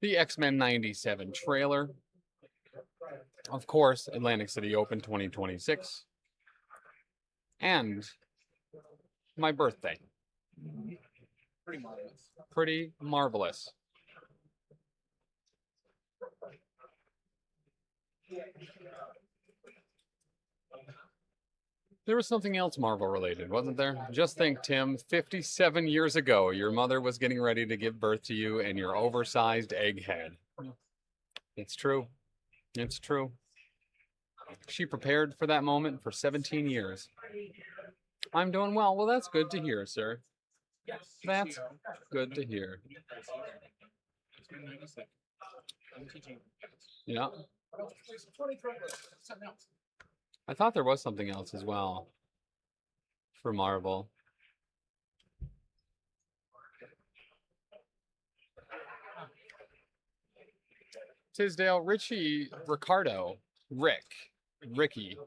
Speaker 1: the X-Men 97 trailer, of course, Atlantic City Open 2026, and my birthday.
Speaker 2: Pretty marvelous.
Speaker 1: Pretty marvelous. There was something else Marvel related, wasn't there? Just think, Tim, 57 years ago, your mother was getting ready to give birth to you and your oversized egghead. It's true. It's true. She prepared for that moment for 17 years. I'm doing well. Well, that's good to hear, sir.
Speaker 2: Yes.
Speaker 1: That's good to hear. Yeah. I thought there was something else as well for Marvel. Tisdale, Richie, Ricardo, Ricky,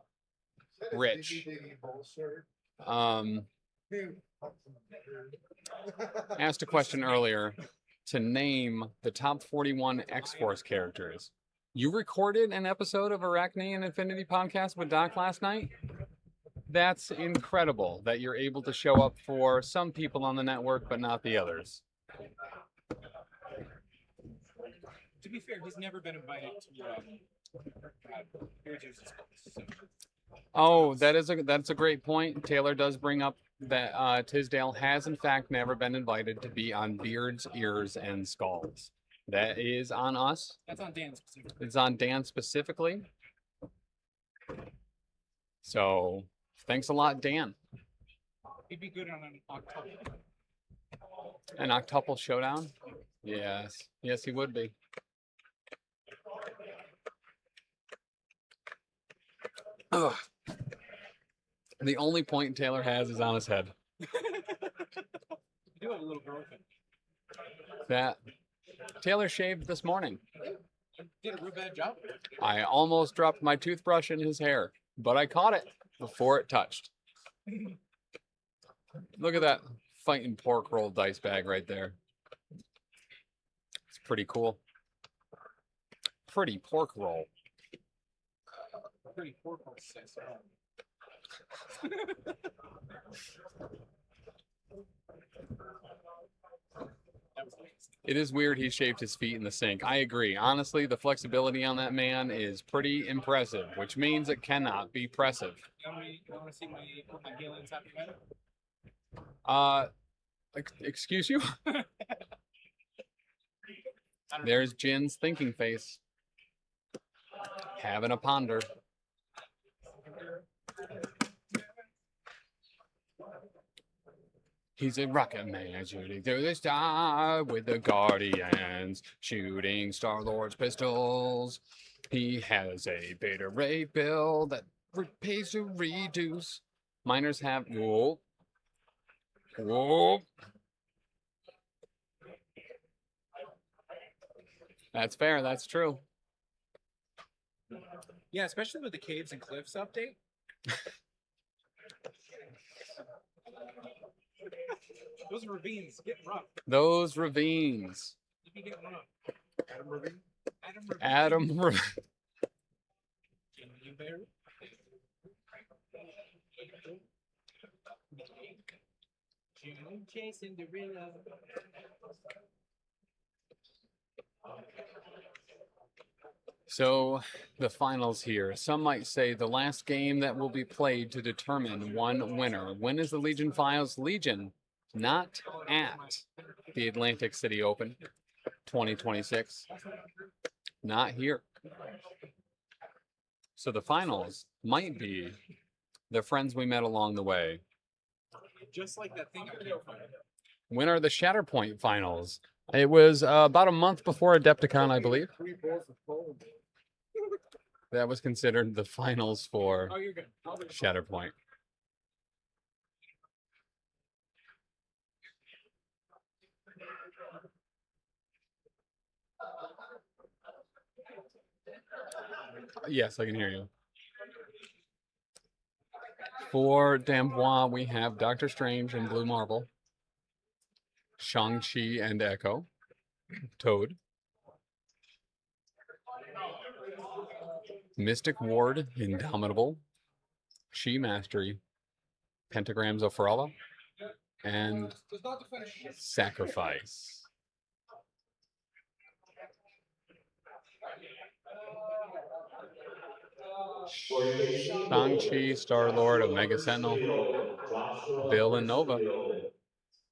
Speaker 1: Rich. Asked a question earlier to name the top 41 X-Force characters. You recorded an episode of Arachne and Infinity podcast with Doc last night? That's incredible that you're able to show up for some people on the network, but not the others.
Speaker 2: To be fair, he's never been invited to
Speaker 1: Oh, that's a great point. Taylor does bring up that Tisdale has in fact never been invited to be on Beards, Ears, and Skulls. That is on us.
Speaker 2: That's on Dan specifically.
Speaker 1: It's on Dan specifically. So thanks a lot, Dan.
Speaker 2: He'd be good on an octuple.
Speaker 1: An octuple showdown? Yes. Yes, he would be. Ugh. The only point Taylor has is on his head.
Speaker 2: You do have a little girlfriend.
Speaker 1: That Taylor shaved this morning.
Speaker 2: Did a real bad job.
Speaker 1: I almost dropped my toothbrush in his hair, but I caught it before it touched. Look at that fighting pork roll dice bag right there. It's pretty cool. Pretty pork roll.
Speaker 2: Pretty pork roll says.
Speaker 1: It is weird he shaved his feet in the sink. I agree. Honestly, the flexibility on that man is pretty impressive, which means it cannot be pressive.
Speaker 2: You want to see my Galen's happy metal?
Speaker 1: Excuse you? There's Jin's thinking face. Having a ponder. He's a rocket man shooting through the sky with the Guardians, shooting Star-Lord's pistols. He has a beta ray build that pays to reduce. Miners have... Whoa. Whoa. That's fair. That's true.
Speaker 2: Yeah, especially with the Caves and Cliffs update. Those ravines get rough.
Speaker 1: Those ravines.
Speaker 2: You be getting rough. Adam Ravine.
Speaker 1: Adam Ravine.
Speaker 2: Chasing Cinderella.
Speaker 1: So, the finals here. Some might say the last game that will be played to determine one winner. When is the Legion Finals? Legion, not at the Atlantic City Open 2026. Not here. So the finals might be the friends we met along the way.
Speaker 2: Just like that thing I can't find.
Speaker 1: When are the Shatterpoint finals? It was about a month before Adepticon, I believe. That was considered the finals for Shatterpoint. Yes, I can hear you. For Dambois, we have Doctor Strange and Blue Marble, Shang-Chi and Echo, Toad, Mystic Ward, Indomitable, Chi Mastery, Pentagrams of Farala, and Sacrifice. Shang-Chi, Star-Lord, Omega Sentinel, Bill and Nova.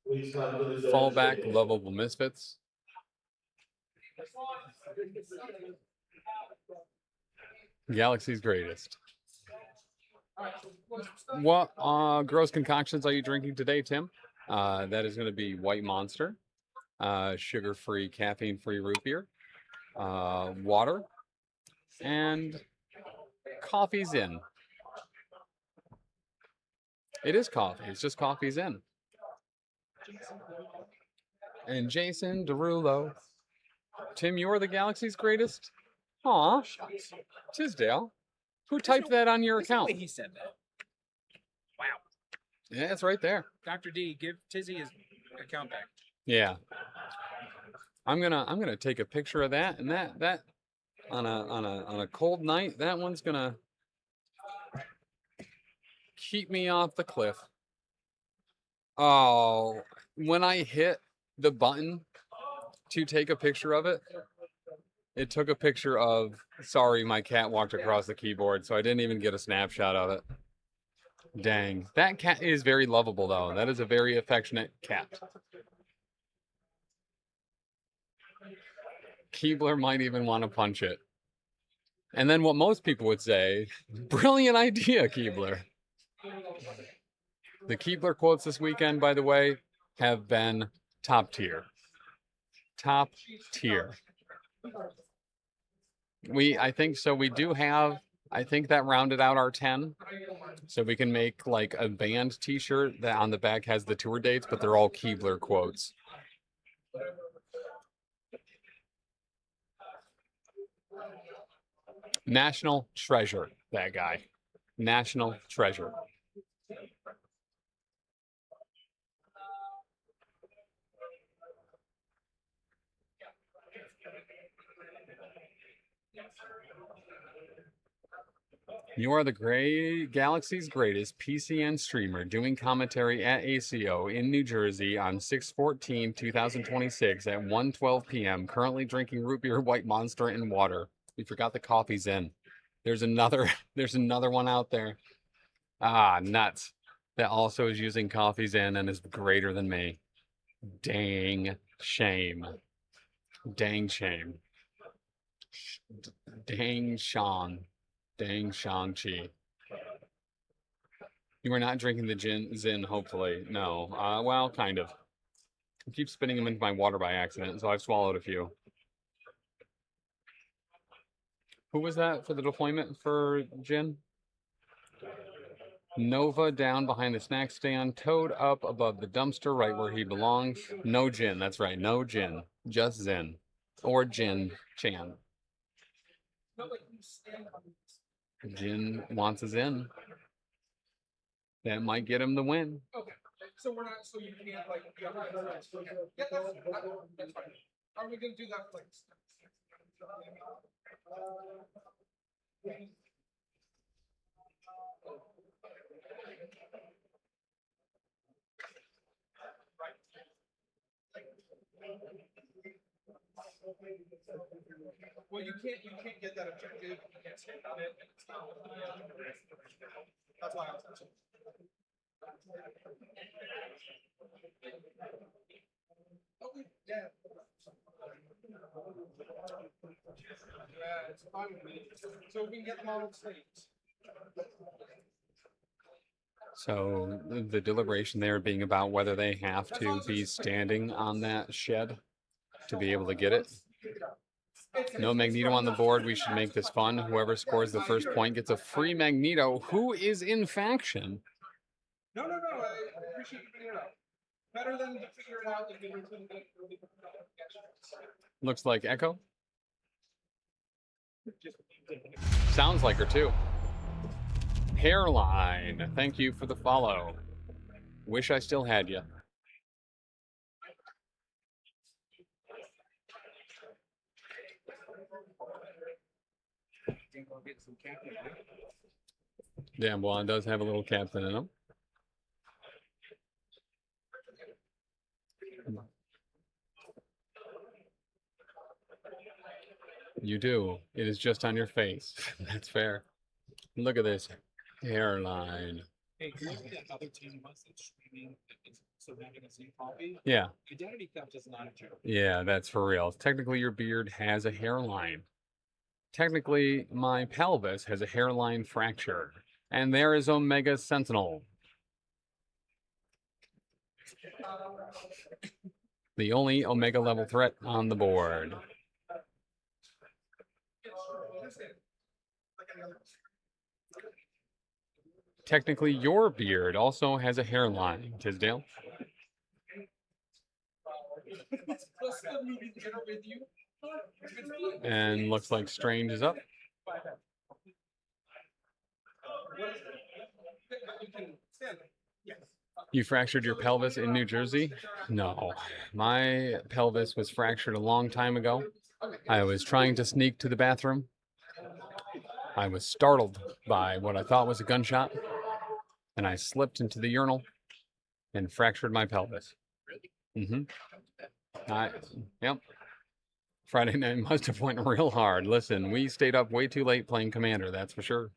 Speaker 4: Please come to the
Speaker 1: Fallback, Lovable Misfits. Galaxy's Greatest. What gross concoctions are you drinking today, Tim? That is going to be White Monster, sugar-free, caffeine-free root beer, water, and Coffee's In. It is coffee. It's just Coffee's In. And Jason Derulo. Tim, you're the Galaxy's Greatest? Aw. Tisdale. Who typed that on your account?
Speaker 2: He said that. Wow.
Speaker 1: Yeah, it's right there.
Speaker 2: Dr. D, give Tizzy his account back.
Speaker 1: Yeah. I'm gonna take a picture of that, and that on a cold night, that one's gonna keep me off the cliff. Oh, when I hit the button to take a picture of it, it took a picture of, sorry, my cat walked across the keyboard, so I didn't even get a snapshot of it. Dang. That cat is very lovable, though. That is a very affectionate cat. Keebler might even want to punch it. And then what most people would say, brilliant idea, Keebler. The Keebler quotes this weekend, by the way, have been top tier. Top tier. I think so. We do have, I think that rounded out our 10. So we can make like a band t-shirt that on the back has the tour dates, but they're all Keebler quotes. National treasure, that guy. National treasure. You are the Galaxy's Greatest PCN streamer doing commentary at ACO in New Jersey on 6/14/2026 at 1:12 p.m. Currently drinking root beer, White Monster, and water. We forgot the Coffee's In. There's another one out there. Ah, nuts. That also is using Coffee's In and is greater than me. Dang shame. Dang shame. Dang Sean. Dang Shang-Chi. You are not drinking the Zin, hopefully. No. Well, kind of. I keep spitting them into my water by accident, so I've swallowed a few. Who was that for the deployment for gin? Nova down behind the snack stand. Toad up above the dumpster right where he belongs. No gin. That's right. No gin. Just Zin. Or Jin Chan. Jin wants a Zin. That might get him the win.
Speaker 2: Okay. So we're not, so you can't like, yeah, that's fine. Are we gonna do that like? Well, you can't get that objective. You can't stand on it. It's not. That's why I was touching. Okay. Yeah. Yeah, it's fine with me. So we can get them all on stage.
Speaker 1: So the deliberation there being about whether they have to be standing on that shed to be able to get it. No Magneto on the board. We should make this fun. Whoever scores the first point gets a free Magneto. Who is in faction?
Speaker 2: No. I appreciate you bringing it up. Better than to figure it out and give it to the
Speaker 1: Looks like Echo. Sounds like her too. Hairline. Thank you for the follow. Wish I still had you. Damn, Blonde does have a little captain in him. You do. It is just on your face. That's fair. Look at this hairline.
Speaker 2: Hey, can you see that other team was that's streaming so having a same copy?
Speaker 1: Yeah.
Speaker 2: Identity theft is not a joke.
Speaker 1: Yeah, that's for real. Technically, your beard has a hairline. Technically, my pelvis has a hairline fracture. And there is Omega Sentinel. The only Omega level threat on the board. Technically, your beard also has a hairline, Tisdale. And looks like Strange is up. You fractured your pelvis in New Jersey? No. My pelvis was fractured a long time ago. I was trying to sneak to the bathroom. I was startled by what I thought was a gunshot, and I slipped into the urinal and fractured my pelvis. Mm-hmm. Yep. Friday night must have went real hard. Listen, we stayed up way too late playing Commander, that's for sure.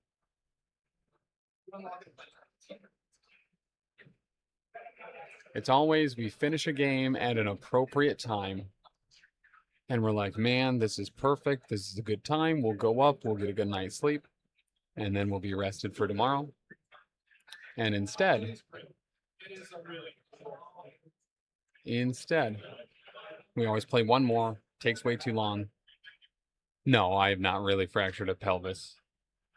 Speaker 1: It's always we finish a game at an appropriate time. And we're like, man, this is perfect. This is a good time. We'll go up. We'll get a good night's sleep. And then we'll be rested for tomorrow. And instead, we always play one more. Takes way too long. No, I have not really fractured a pelvis.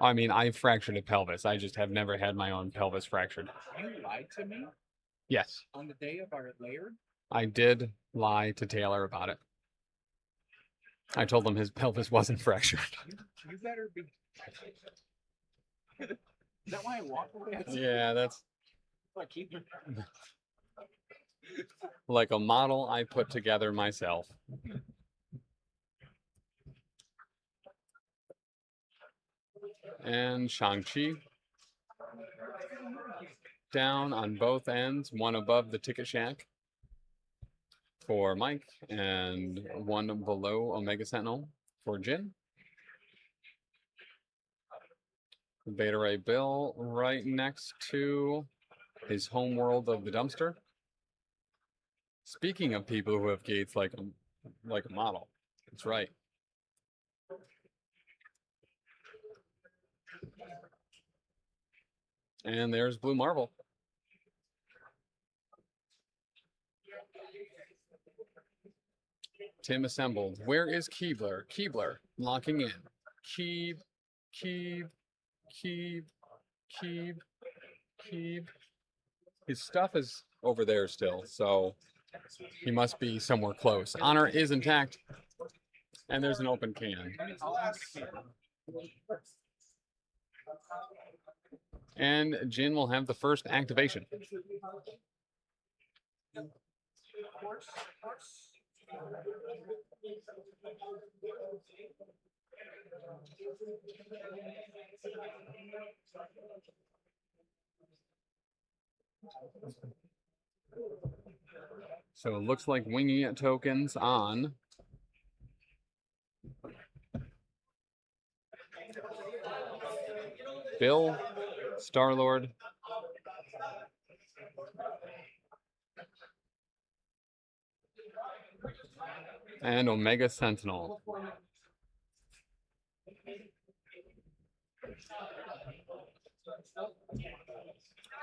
Speaker 1: I mean, I've fractured a pelvis. I just have never had my own pelvis fractured.
Speaker 2: You lied to me?
Speaker 1: Yes.
Speaker 2: On the day of our layered?
Speaker 1: I did lie to Taylor about it. I told him his pelvis wasn't fractured.
Speaker 2: You better be. Is that why I walked away?
Speaker 1: Yeah, that's
Speaker 2: like keep your...
Speaker 1: like a model I put together myself. And Shang-Chi. Down on both ends, one above the ticket shack for Mike, and one below Omega Sentinel for Jin. Beta Ray Bill right next to his home world of the dumpster. Speaking of people who have gates like a model, that's right. And there's Blue Marvel. Tim assembled. Where is Keebler? Keebler locking in. Keeb. His stuff is over there still, so he must be somewhere close. Honor is intact. And there's an open can. And Jin will have the first activation. So it looks like winging it tokens on Bill, Star-Lord, and Omega Sentinel.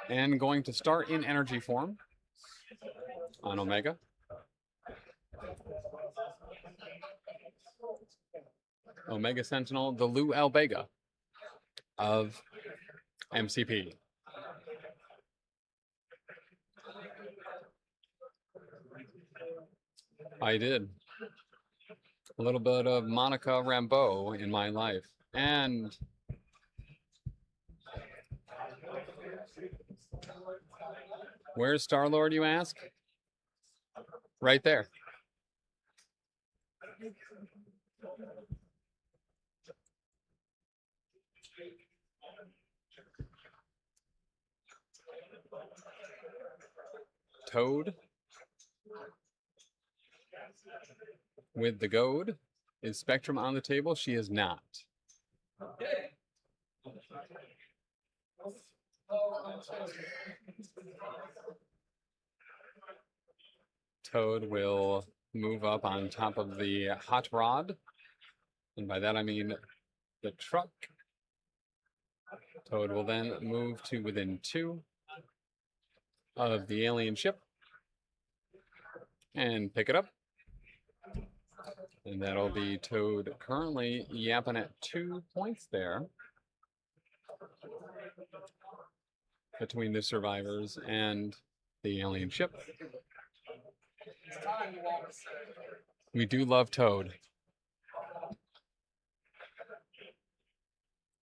Speaker 1: And going to start in energy form on Omega. Omega Sentinel, the Lou Albega of MCP. I did. A little bit of Monica Rambeau in my life. And where's Star-Lord, you ask? Right there. Toad with the goad. Is Spectrum on the table? She is not. Toad will move up on top of the hot rod. And by that I mean the truck. Toad will then move to within 2 of the alien ship and pick it up. And that'll be Toad currently yapping at 2 points there between the survivors and the alien ship. We do love Toad.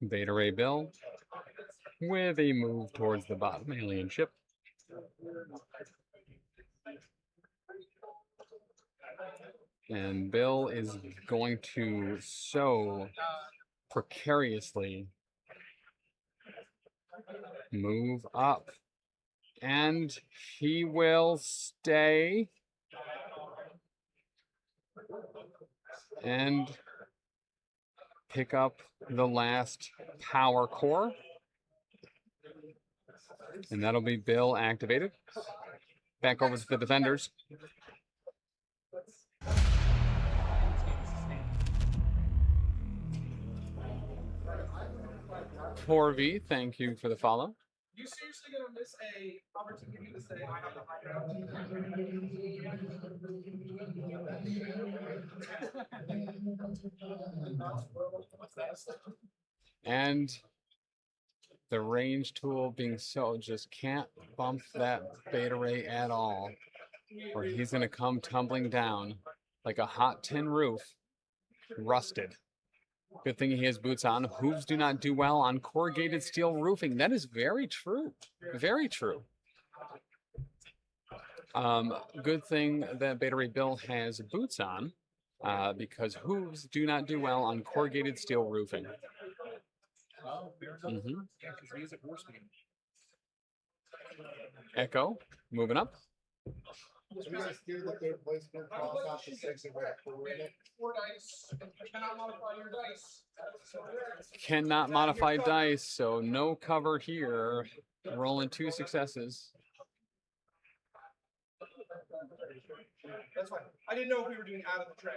Speaker 1: Beta Ray Bill with a move towards the bottom alien ship. And Bill is going to so precariously move up. And he will stay. And pick up the last power core. And that'll be Bill activated. Back over to the defenders. Poor V, thank you for the follow.
Speaker 2: You seriously gonna miss a opportunity to say I have the high ground?
Speaker 1: And the range tool being so just can't bump that beta ray at all, or he's gonna come tumbling down like a hot tin roof, rusted. Good thing he has boots on. Hooves do not do well on corrugated steel roofing. That is very true. Very true. Good thing that Beta Ray Bill has boots on, because hooves do not do well on corrugated steel roofing. Echo, moving up.
Speaker 2: So we gotta steer the third placement cross out to 6 and we're at 4 in it. 4 dice. You cannot modify your dice.
Speaker 1: Cannot modify dice, so no cover here. Rolling 2 successes.
Speaker 2: That's fine. I didn't know if we were doing out of the tray.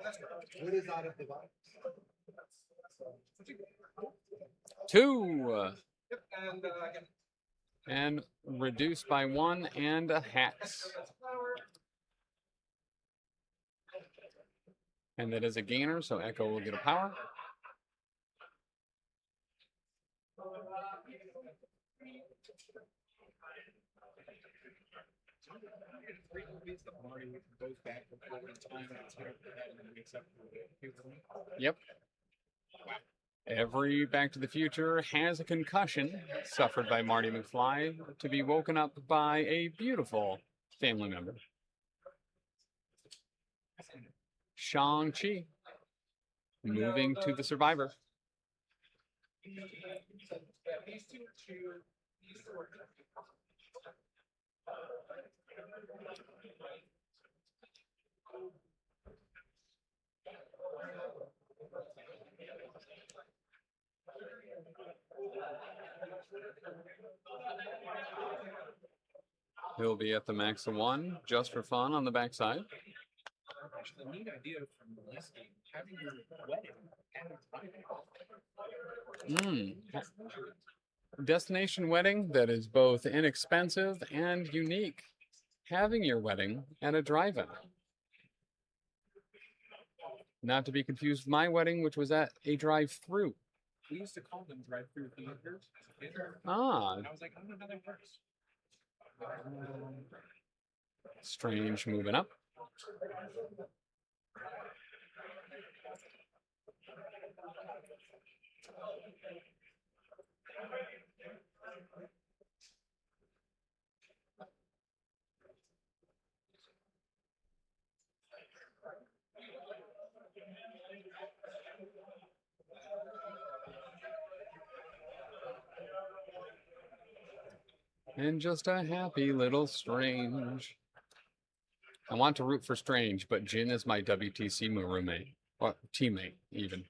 Speaker 2: That's correct. What is out of the box?
Speaker 1: 2.
Speaker 2: Yep, and again.
Speaker 1: And reduced by 1 and a hex. And that is a gainer, so Echo will get a power. Yep. Every Back to the Future has a concussion suffered by Marty McFly to be woken up by a beautiful family member. Shang-Chi moving to the survivor. He'll be at the max of 1 just for fun on the backside.
Speaker 2: Actually, a neat idea from this game, having your wedding at
Speaker 1: Destination wedding that is both inexpensive and unique. Having your wedding at a drive-in. Not to be confused with my wedding, which was at a drive-through.
Speaker 2: We used to call them drive-through theaters.
Speaker 1: Ah.
Speaker 2: And I was like, I don't know how that works.
Speaker 1: Strange moving up. And just a happy little Strange. I want to root for Strange, but Jin is my WTC roommate. Or teammate, even.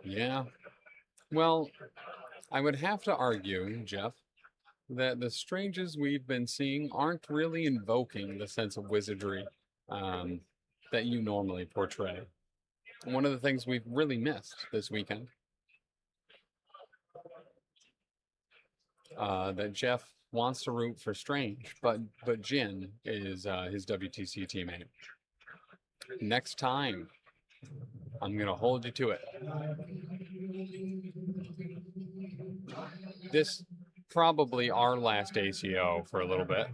Speaker 1: Yeah. Well, I would have to argue, Jeff, that the Stranges we've been seeing aren't really invoking the sense of wizardry that you normally portray. One of the things we've really missed this weekend. That Jeff wants to root for Strange, but Jin is his WTC teammate. Next time, I'm going to hold you to it. This probably our last ACO for a little bit,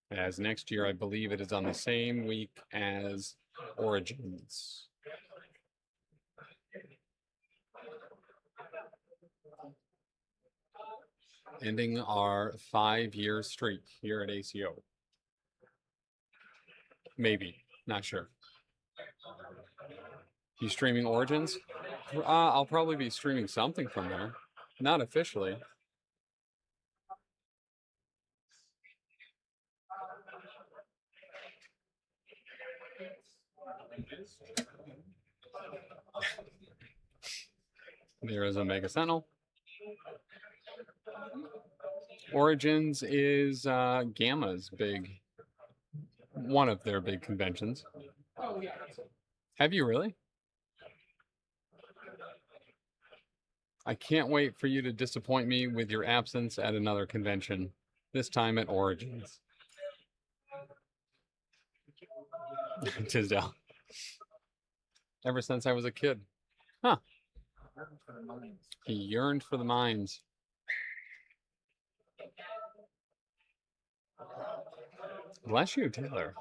Speaker 1: as next year I believe it is on the same week as Origins. Ending our 5-year streak here at ACO. Maybe, not sure. You streaming Origins? I'll probably be streaming something from there. Not officially. There is a Mega Sentinel. Origins is Gamma's one of their big conventions.
Speaker 2: Oh, yeah.
Speaker 1: Have you really? I can't wait for you to disappoint me with your absence at another convention, this time at Origins. Tisdale. Ever since I was a kid. Huh. He yearned for the mines. Bless you, Taylor.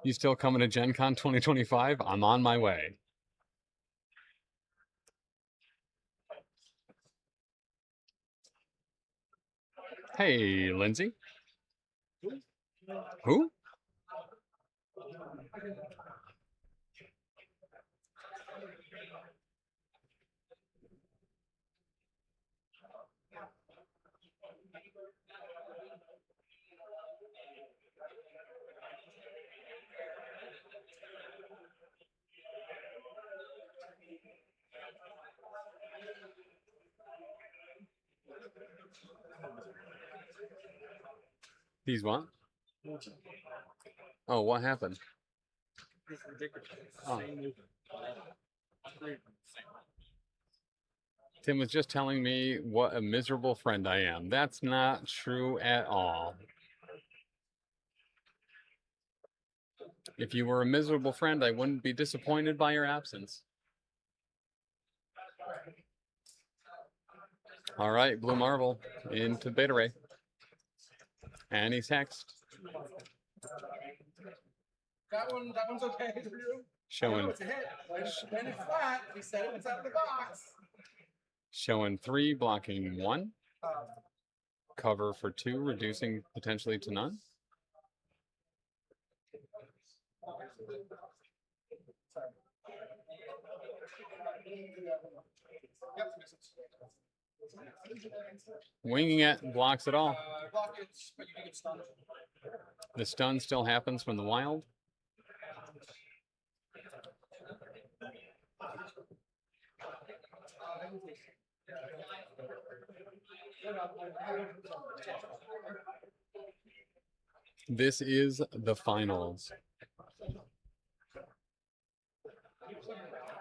Speaker 1: You still coming to Gen Con 2025? I'm on my way. Hey, Lindsay. Who? These what? Oh, what happened? Oh. Tim was just telling me what a miserable friend I am. That's not true at all. If you were a miserable friend, I wouldn't be disappointed by your absence. All right, Blue Marble into Beta Ray. And he's hexed.
Speaker 2: That one's okay for you.
Speaker 1: Showing.
Speaker 2: It's a hit. When it's flat, we said it was out of the box.
Speaker 1: Showing 3, blocking 1. Cover for 2, reducing potentially to none. Winging it, blocks it all.
Speaker 2: Block it, but you can get stunned.
Speaker 1: The stun still happens from the wild. This is the finals.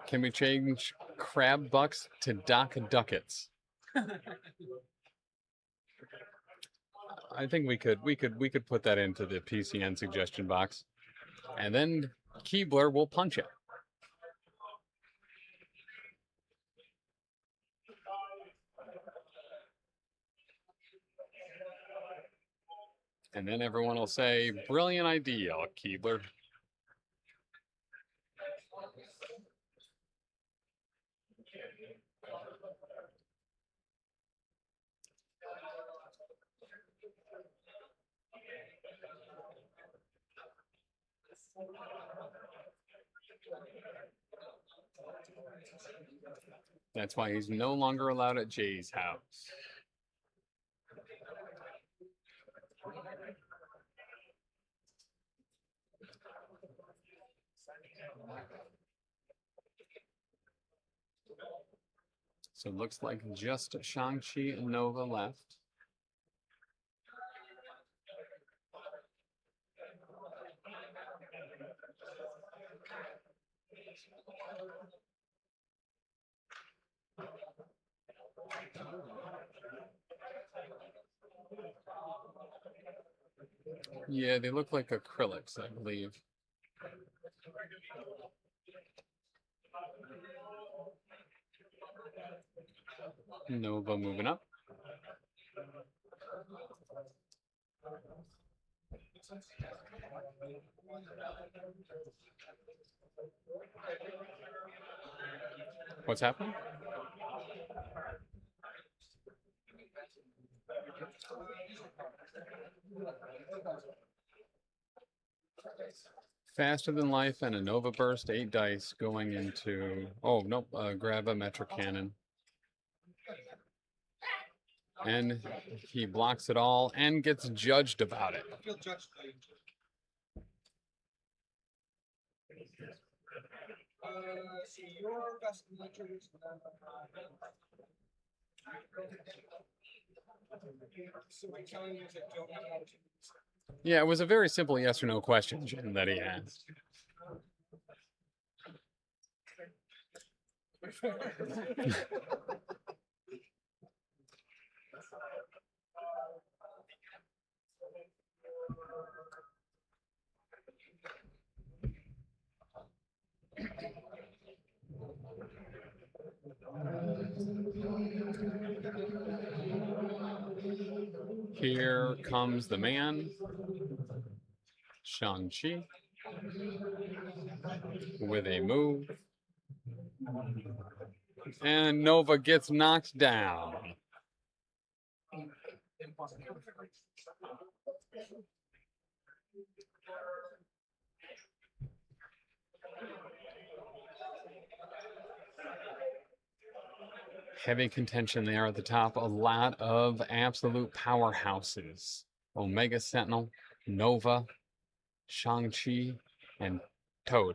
Speaker 1: Can we change crab bucks to Doc Duckets? I think we could put that into the PCN suggestion box. And then Keebler will punch it. And then everyone will say, brilliant idea, Keebler. That's why he's no longer allowed at Jay's house. So it looks like just Shang-Chi and Nova left. Yeah, they look like acrylics, I believe. Nova moving up. What's happening? Faster than life and a Nova Burst, 8 dice going into... Oh, nope, grab a Metric Cannon. And he blocks it all and gets judged about it.
Speaker 2: I feel judged by you. See your best letters. So my telling you is I don't know how to.
Speaker 1: Yeah, it was a very simple yes or no question, Jim, that he asked. Here comes the man, Shang-Chi, with a move. And Nova gets knocked down. Heavy contention there at the top. A lot of absolute powerhouses. Omega Sentinel, Nova, Shang-Chi, and Toad.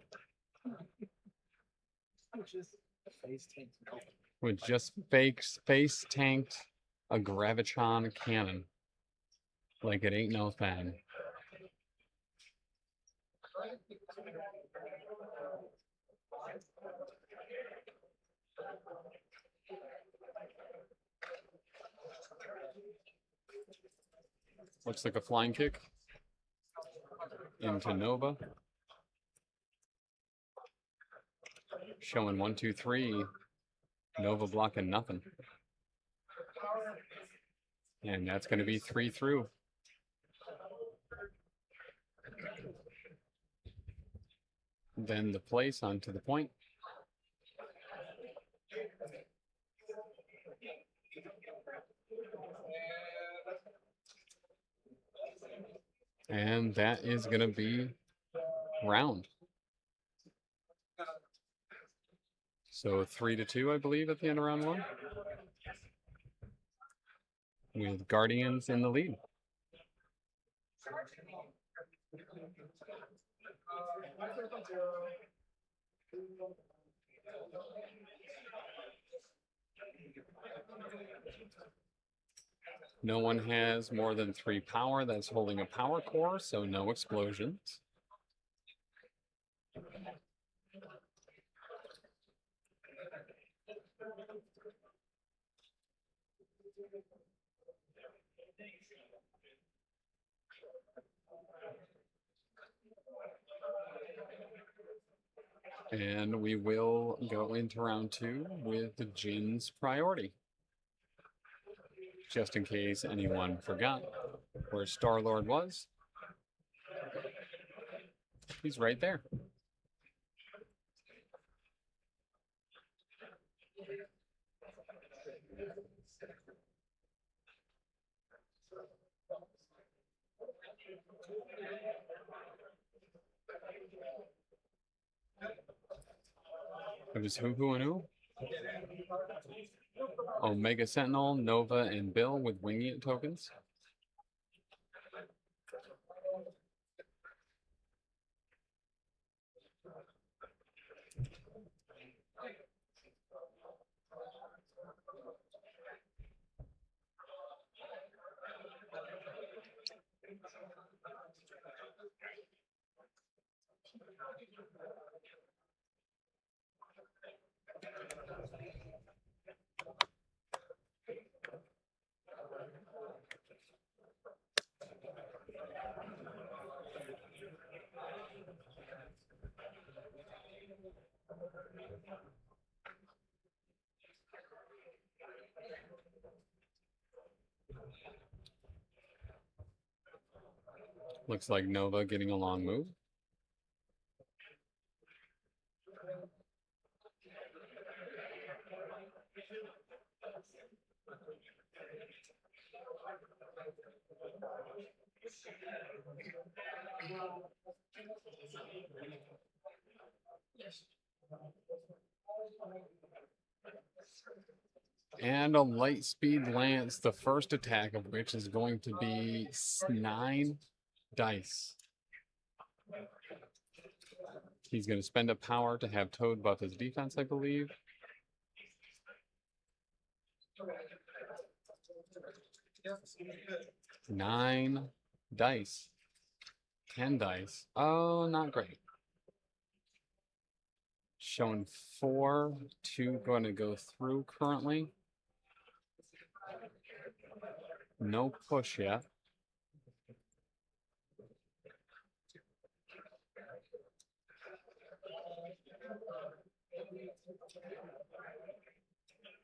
Speaker 1: With just fake space tanked a Gravitron cannon. Like it ain't no thing. Looks like a flying kick into Nova. Showing 1, 2, 3. Nova blocking nothing. And that's going to be 3 through. Then the place onto the point. And that is going to be round. So 3-2, I believe, at the end of round 1. with Guardians in the lead. No one has more than 3 power that's holding a power core, so no explosions. And we will go into round 2 with the Jin's priority. Just in case anyone forgot where Star-Lord was. He's right there. It was who and who? Omega Sentinel, Nova, and Bill with Winged tokens. Looks like Nova getting a long move. And a light speed lance, the first attack of which is going to be 9 dice. He's going to spend a power to have Toad buff his defense, I believe. Nine dice. 10 dice. Oh, not great. Showing 4, 2 going to go through currently. No push yet.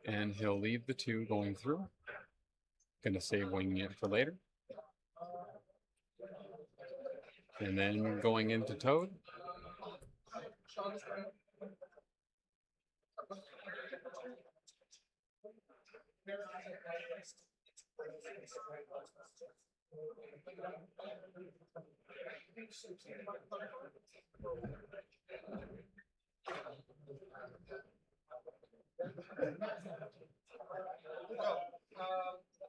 Speaker 1: And he'll leave the 2 going through. Gonna save winging it for later. And then going into Toad.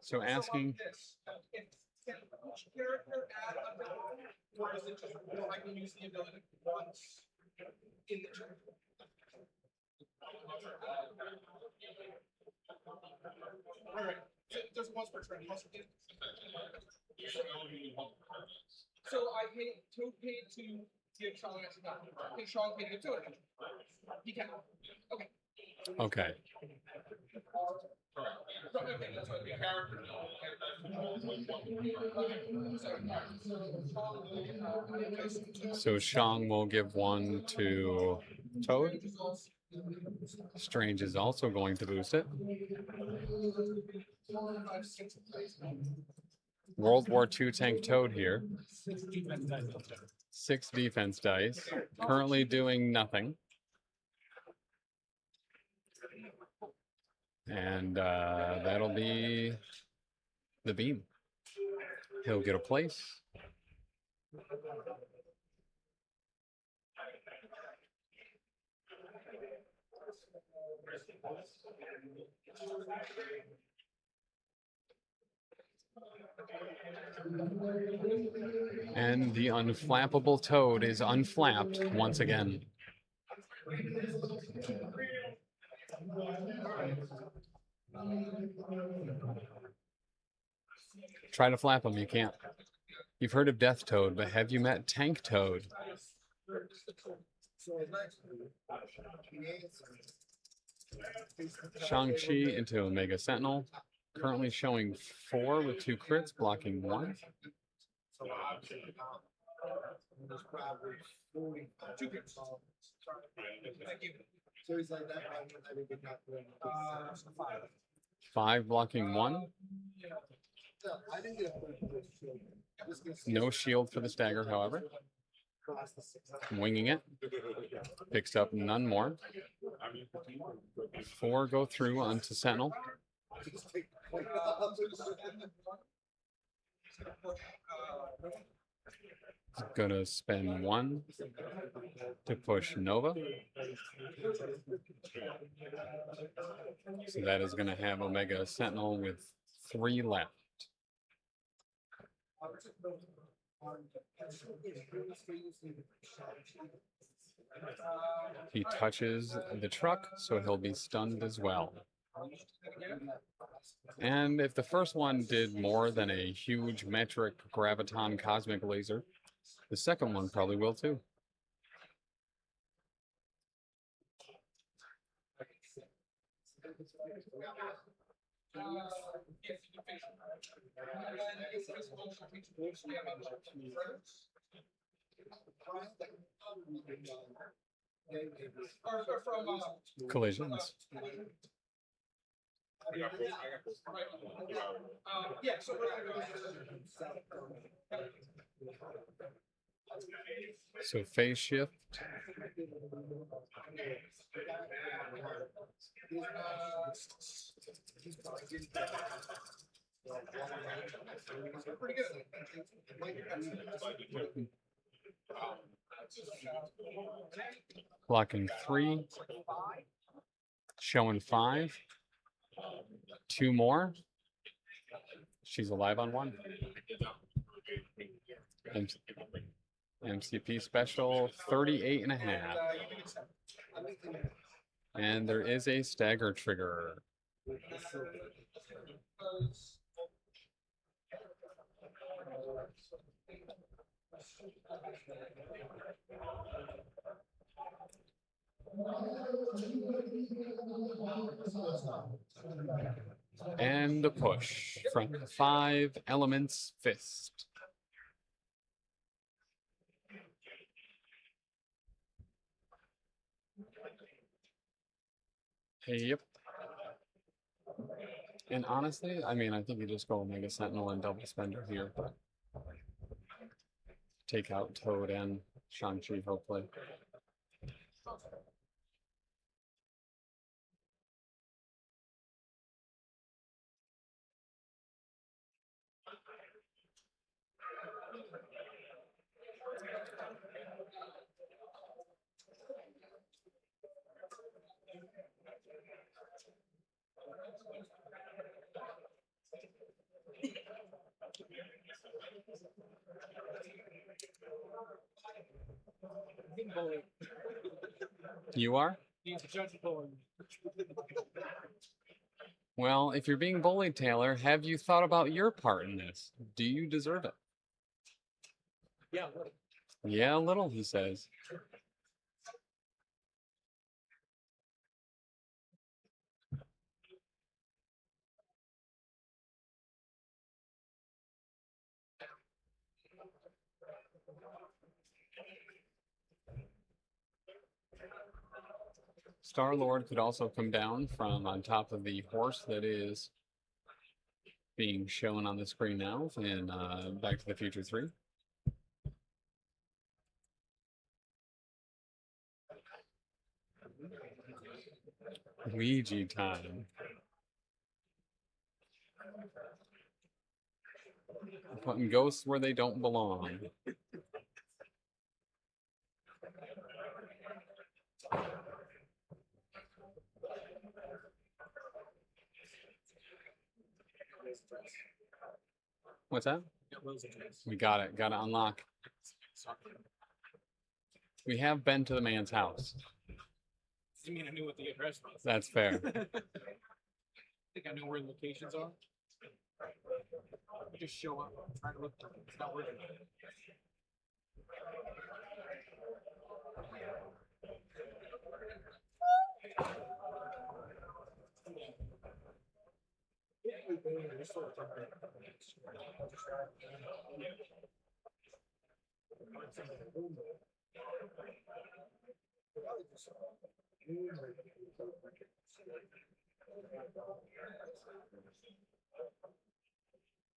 Speaker 1: So asking,
Speaker 2: Each character add a die, or is it just I can use the ability once in the turn? Alright, just once per turn. So I paid Toad paid to give Sean an extra die. And Sean paid to give Toad an extra die. He can. Okay.
Speaker 1: okay.
Speaker 2: Okay, that's what the character.
Speaker 1: So Shang will give 1 to Toad. Strange is also going to boost it. World War II tank Toad here. 6 defense dice. Currently doing nothing. And that'll be the beam. He'll get a place. And the unflappable toad is unflapped once again. Try to flap him, you can't. You've heard of Death Toad, but have you met Tank Toad? Shang-Chi into Omega Sentinel. Currently showing 4 with 2 crits, blocking 1. 5 blocking 1. No shield for the stagger, however. Winging it. Picks up none more. 4 go through onto Sentinel. Gonna spend 1 to push Nova. So that is gonna have Omega Sentinel with 3 left. He touches the truck, so he'll be stunned as well. And if the first one did more than a huge metric graviton cosmic laser, the second one probably will too. Collisions. So phase shift. Blocking 3. Showing 5. 2 more. She's alive on 1. MCP special 38.5. And there is a stagger trigger. And a push from 5 elements fist. Yep. And honestly, I mean, I think you just go Omega Sentinel and double spender here, but take out Toad and Shang-Chi, hopefully. You are? Well, if you're being bullied, Taylor, have you thought about your part in this? Do you deserve it?
Speaker 2: Yeah.
Speaker 1: Yeah, a little, he says. Star-Lord could also come down from on top of the horse that is being shown on the screen now in Back to the Future 3. Ouija time. Putting ghosts where they don't belong. What's that? We got it. Got to unlock. We have been to the man's house.
Speaker 2: You mean I knew what the address was?
Speaker 1: That's fair.
Speaker 2: I think I know where the locations are. Just show up, try to look for them. It's not working.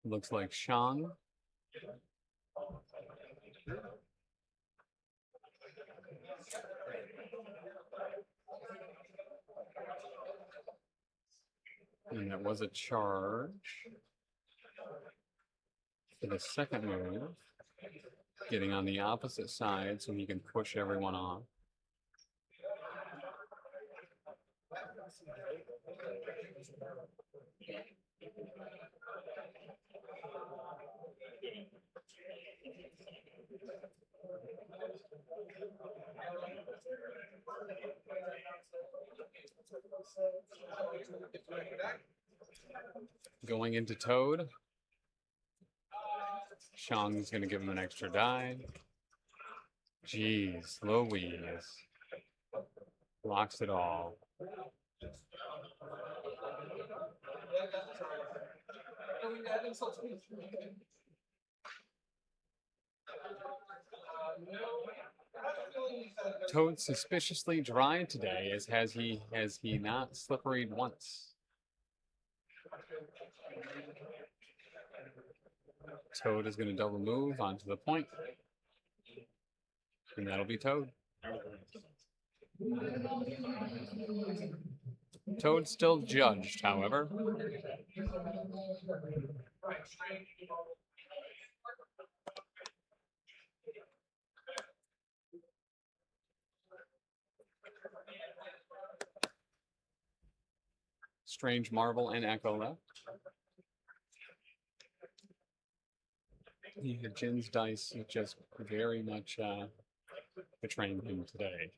Speaker 1: Looks like Shang. And that was a charge for the second move. Getting on the opposite side so he can push everyone off. Going into Toad. Shang's going to give him an extra die. Jeez, Louise. Blocks it all. Toad suspiciously dry today, as has he not slipperied once. Toad is going to double move onto the point. And that'll be Toad. Toad still judged, however. Strange Marvel and Echo left. Yeah, Jin's dice is just very much betraying him today.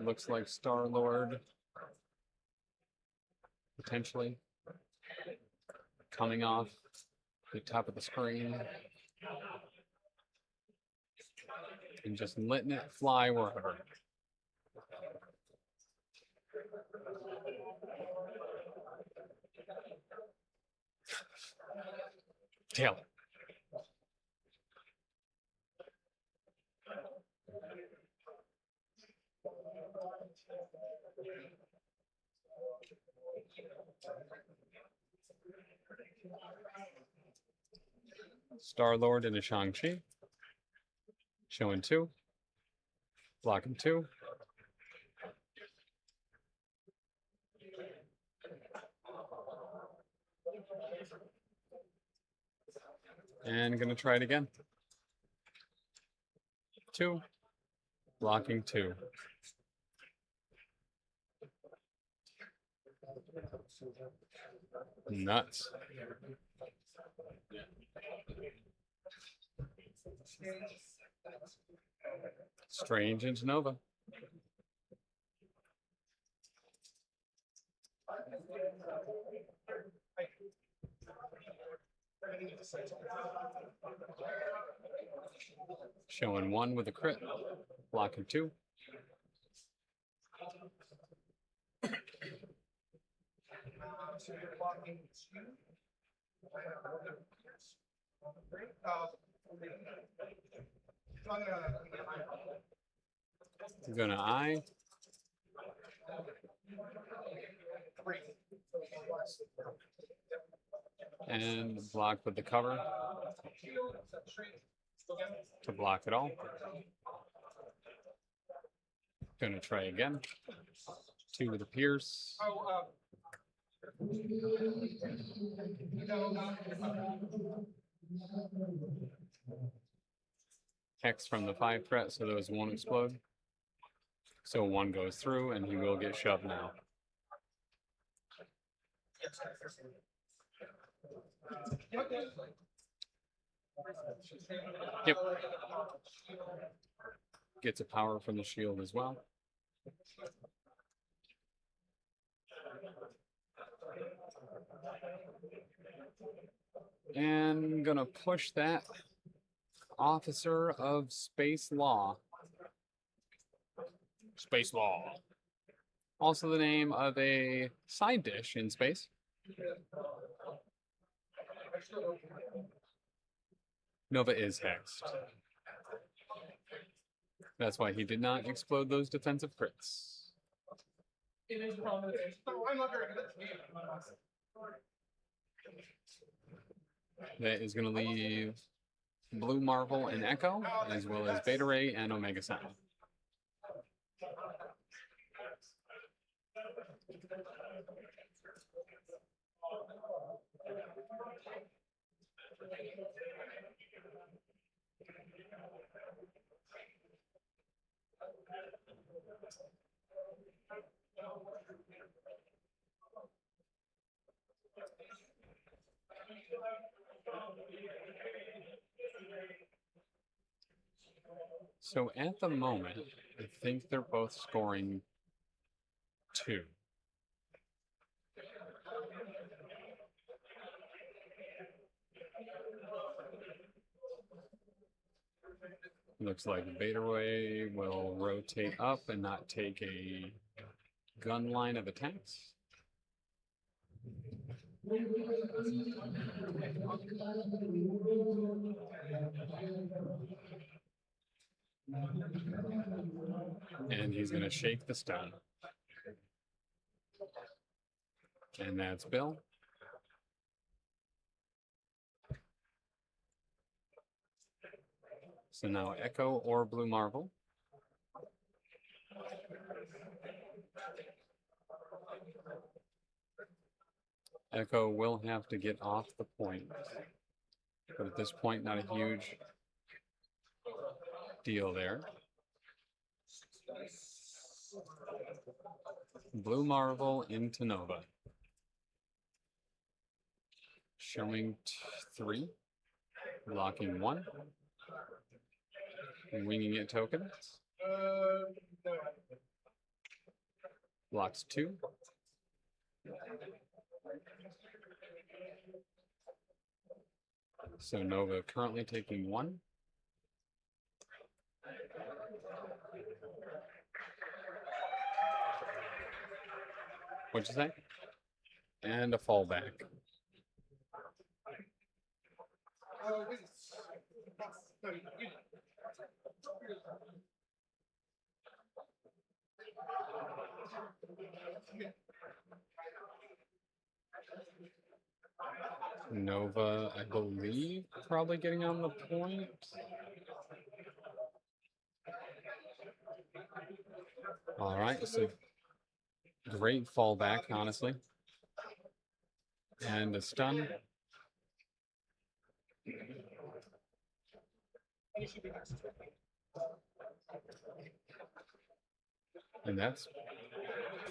Speaker 1: Looks like Star-Lord potentially coming off the top of the screen and just letting it fly wherever. Tail. Star-Lord into Shang-Chi. Showing 2. Blocking 2. And gonna try it again. 2. Blocking 2. Nuts. Strange into Nova. Showing 1 with a crit. Blocking 2. Gonna eye. And block with the cover. to block it all. Gonna try again. 2 with a pierce. Hex from the 5 threat, so those won't explode. So 1 goes through, and he will get shoved now. Yep. Gets a power from the shield as well. And gonna push that Officer of Space Law. Space Law. Also the name of a side dish in space. Nova is hexed. That's why he did not explode those defensive crits. That is going to leave Blue Marvel and Echo, as well as Beta Ray and Omega Sentinel. So at the moment, I think they're both scoring 2. Looks like Beta Ray will rotate up and not take a gun line of attacks. And he's going to shake the stun. And that's Bill. So now Echo or Blue Marvel. Echo will have to get off the point. But at this point, not a huge deal there. Blue Marvel into Nova. Showing 3. Locking 1. Winging it token. Blocks 2. So Nova currently taking 1. What'd you say? And a fallback. Nova, I believe, probably getting on the point. All right, so great fallback, honestly. And a stun. And that's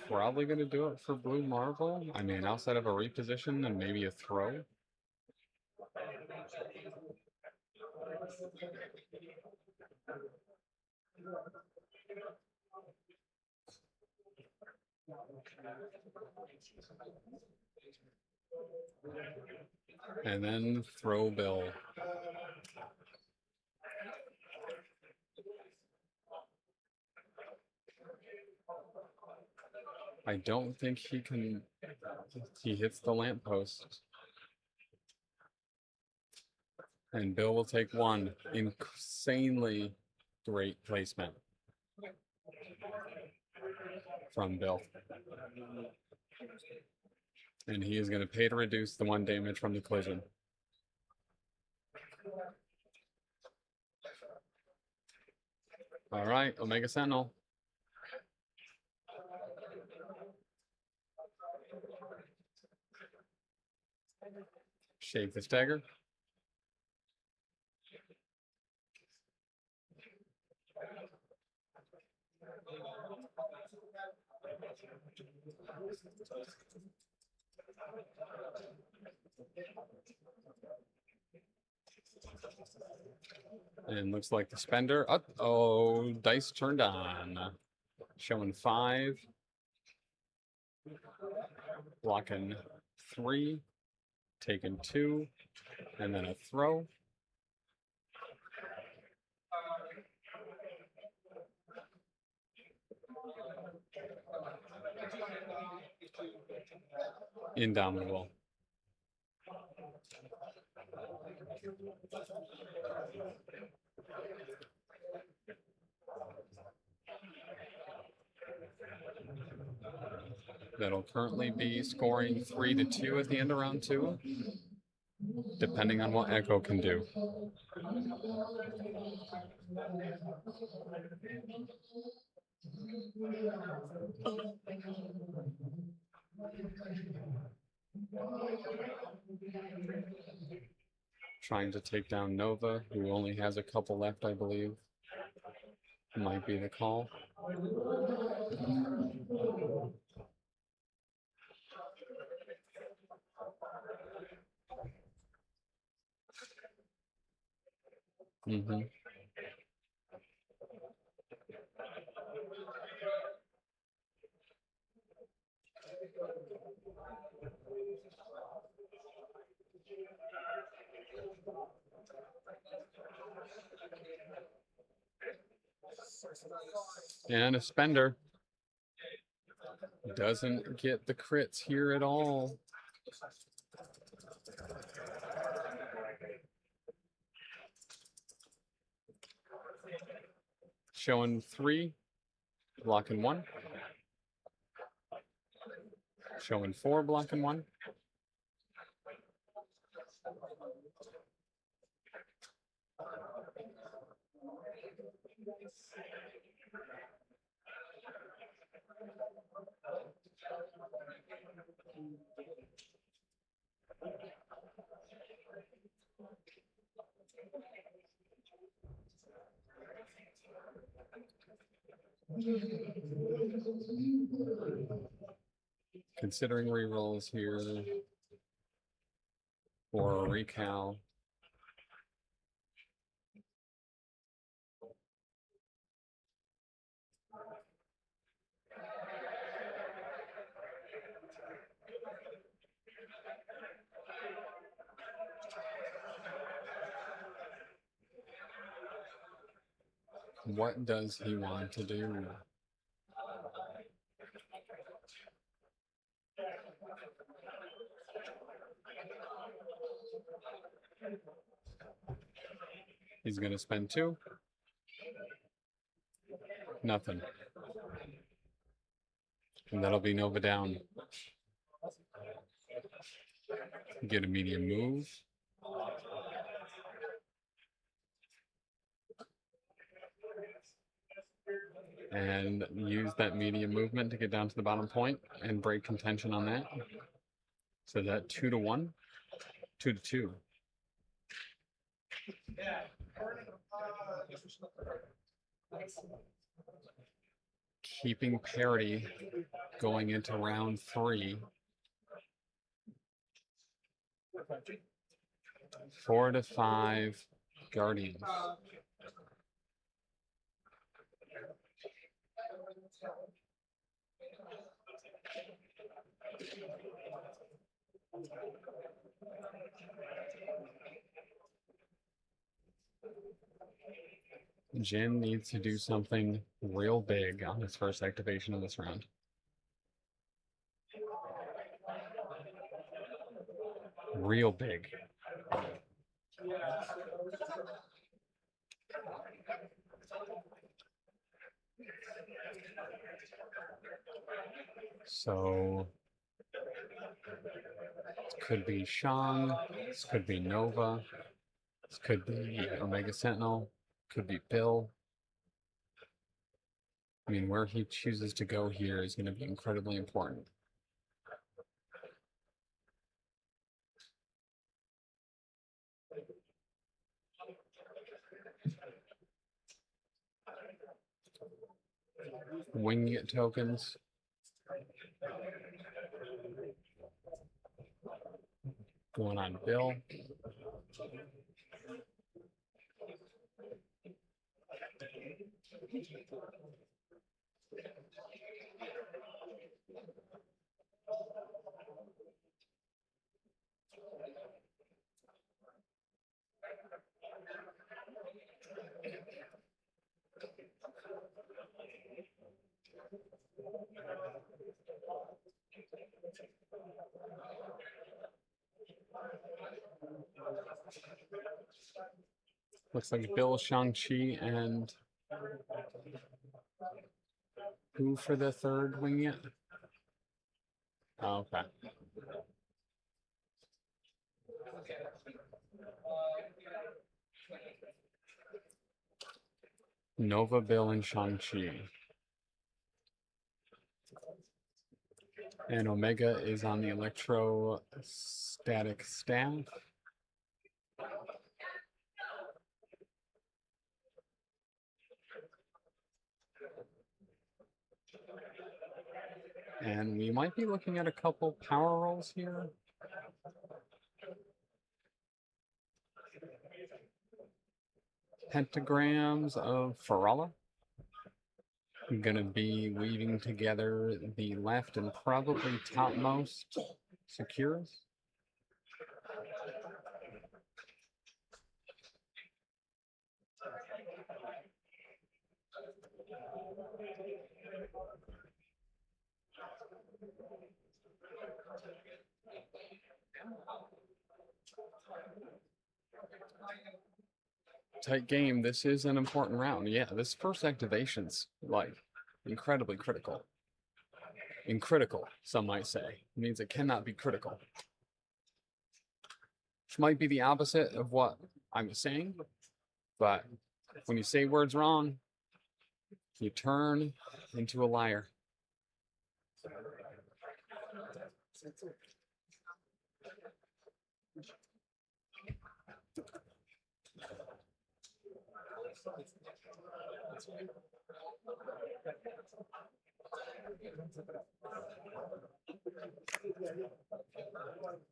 Speaker 1: probably going to do it for Blue Marvel. I mean, outside of a reposition and maybe a throw. And then throw Bill. I don't think he can. He hits the lamppost. And Bill will take 1. Insanely great placement from Bill. And he is going to pay to reduce the 1 damage from the collision. All right, Omega Sentinel. Shake the stagger. And looks like the spender. Uh-oh, dice turned on. Showing 5. Blocking 3. Taking 2. And then a throw. Indomitable. That'll currently be scoring 3-2 at the end of round 2, depending on what Echo can do. Trying to take down Nova, who only has a couple left, I believe. Might be the call. Mm-hmm. And a spender. Doesn't get the crits here at all. Showing 3, blocking 1. Showing 4, blocking 1. Considering rerolls here or a recal. What does he want to do? He's going to spend 2. Nothing. And that'll be Nova down. Get a medium move. And use that medium movement to get down to the bottom point and break contention on that. So that 2-1, 2-2. Keeping parity going into round 3. 4-5 Guardians. Jin needs to do something real big on his first activation of this round. Real big. So it could be Shang, this could be Nova, this could be Omega Sentinel, could be Bill. I mean, where he chooses to go here is going to be incredibly important. Wing tokens. Going on Bill. Looks like Bill, Shang-Chi, and who for the third wing yet? Oh, okay. Nova, Bill, and Shang-Chi. And Omega is on the electrostatic staff. And we might be looking at a couple power rolls here. Pentagrams of Farala. I'm going to be weaving together the left and probably topmost secures. Tight game. This is an important round. Yeah, this first activation's like incredibly critical. Critical, some might say. It means it cannot be critical. Which might be the opposite of what I'm saying, but when you say words wrong, you turn into a liar.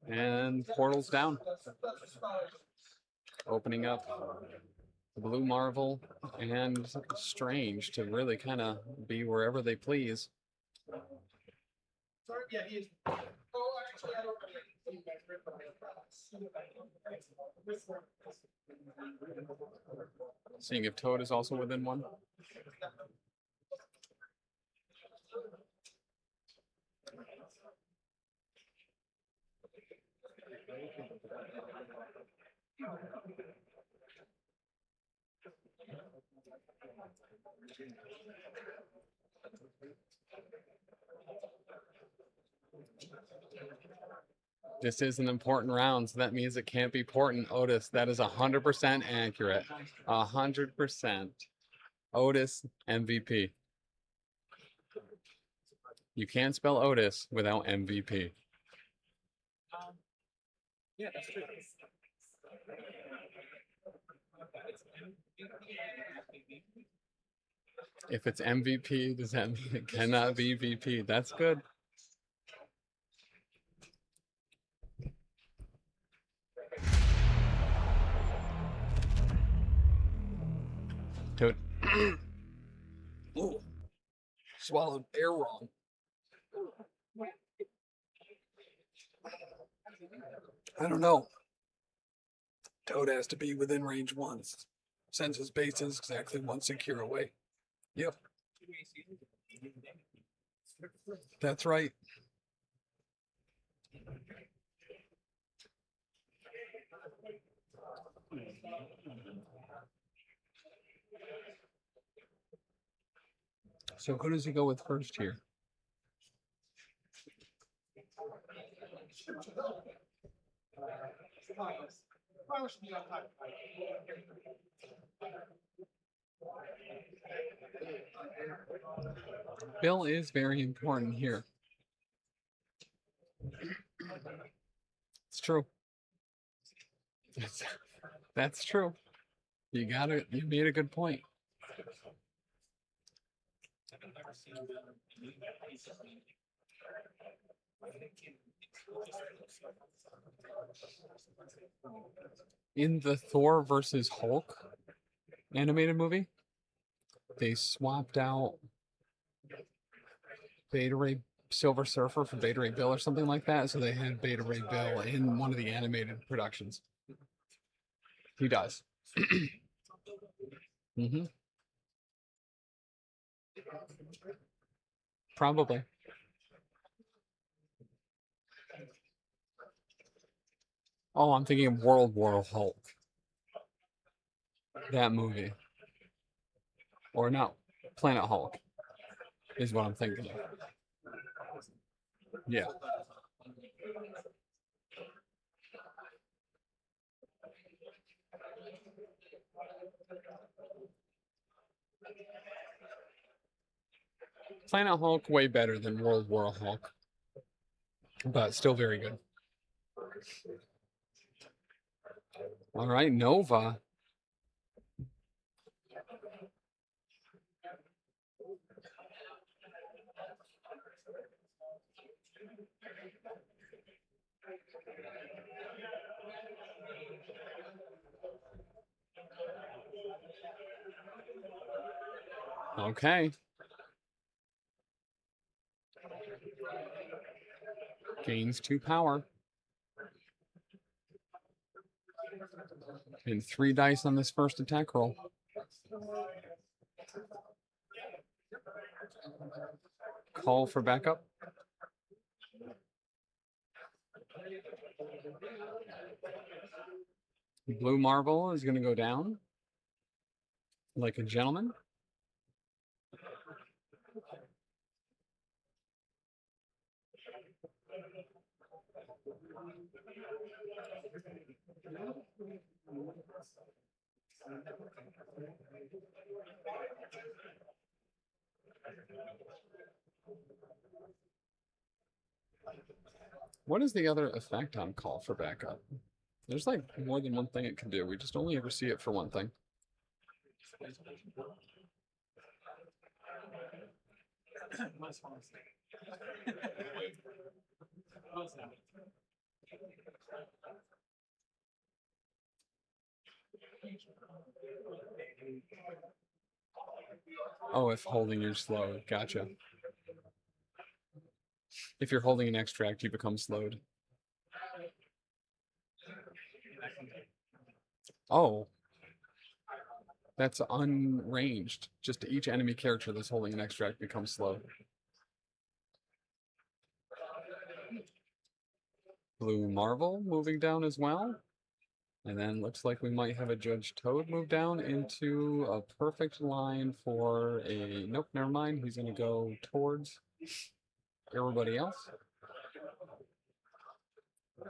Speaker 1: And portals down. Opening up the Blue Marvel and Strange to really kind of be wherever they please.
Speaker 2: Sorry, yeah, he is. Oh, actually, I don't.
Speaker 1: Seeing if Toad is also within one. This is an important round, so that means it can't be important. Otis, that is 100% accurate. 100%. Otis MVP. You can't spell Otis without MVP.
Speaker 2: Yeah, that's true.
Speaker 1: If it's MVP, does that mean it cannot be VP? That's good. Toad. Ooh. Swallowed air wrong. I don't know. Toad has to be within range once. Since his base is exactly one secure away. Yep. That's right. So who does he go with first here? Bill is very important here. It's true. That's true. You made a good point. In the Thor versus Hulk animated movie, they swapped out Beta Ray Silver Surfer for Beta Ray Bill or something like that, so they had Beta Ray Bill in one of the animated productions. He does. Mm-hmm. Probably. Oh, I'm thinking of World War Hulk. That movie. Or no, Planet Hulk is what I'm thinking of. Yeah. Planet Hulk way better than World War Hulk, but still very good. All right, Nova. Okay. Gains 2 power. And 3 dice on this first attack roll. Call for backup. Blue Marvel is going to go down like a gentleman. What is the other effect on call for backup? There's like more than one thing it can do. We just only ever see it for one thing. Oh, if holding you're slow. Gotcha. If you're holding an extract, you become slowed. Oh. That's unranged. Just each enemy character that's holding an extract becomes slowed. Blue Marvel moving down as well. And then looks like we might have a Judge Toad move down into a perfect line for a... Nope, never mind. He's going to go towards everybody else.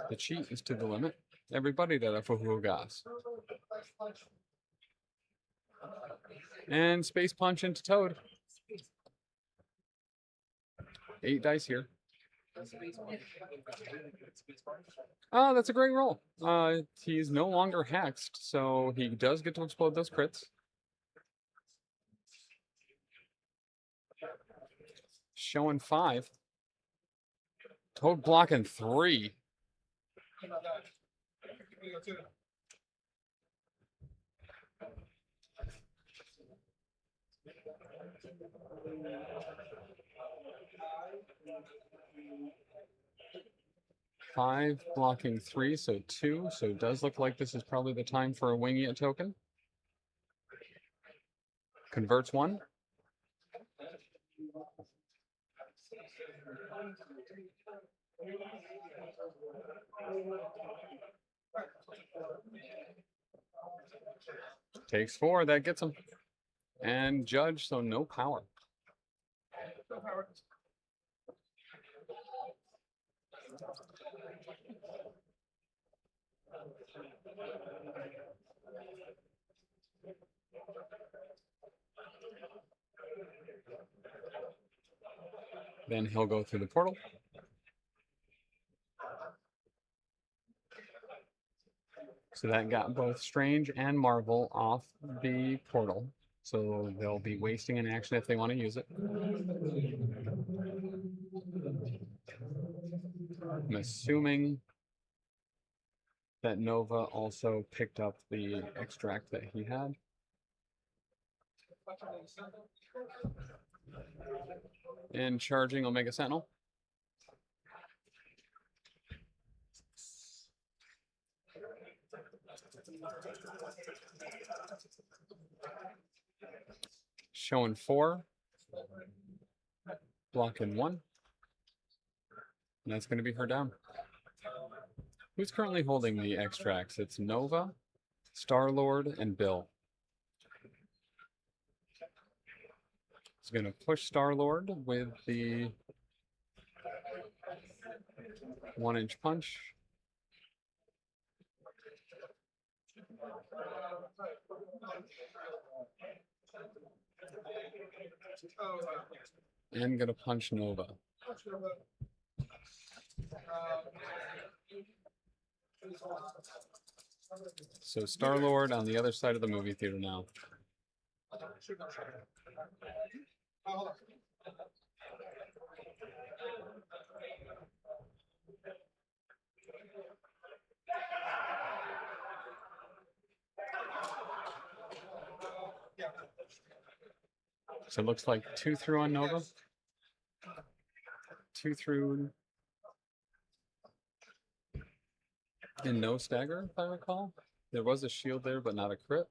Speaker 1: The cheat is to the limit. Everybody that I for gas. And Space Punch into Toad. 8 dice here. Oh, that's a great roll. He's no longer hexed, so he does get to explode those crits. Showing 5. Toad blocking 3. Five blocking 3, so 2. So it does look like this is probably the time for a winging it token. Converts 1. Takes 4, that gets him. And Judge, so no power. Then he'll go through the portal. So that got both Strange and Marvel off the portal. So they'll be wasting an action if they want to use it. I'm assuming that Nova also picked up the extract that he had. And charging Omega Sentinel. Showing 4. Blocking 1. And that's going to be her down. Who's currently holding the extracts? It's Nova, Star-Lord, and Bill. He's going to push Star-Lord with the 1-inch punch. And going to punch Nova. So Star-Lord on the other side of the movie theater now. So it looks like 2 through on Nova. 2 through. And no stagger, if I recall. There was a shield there, but not a crit.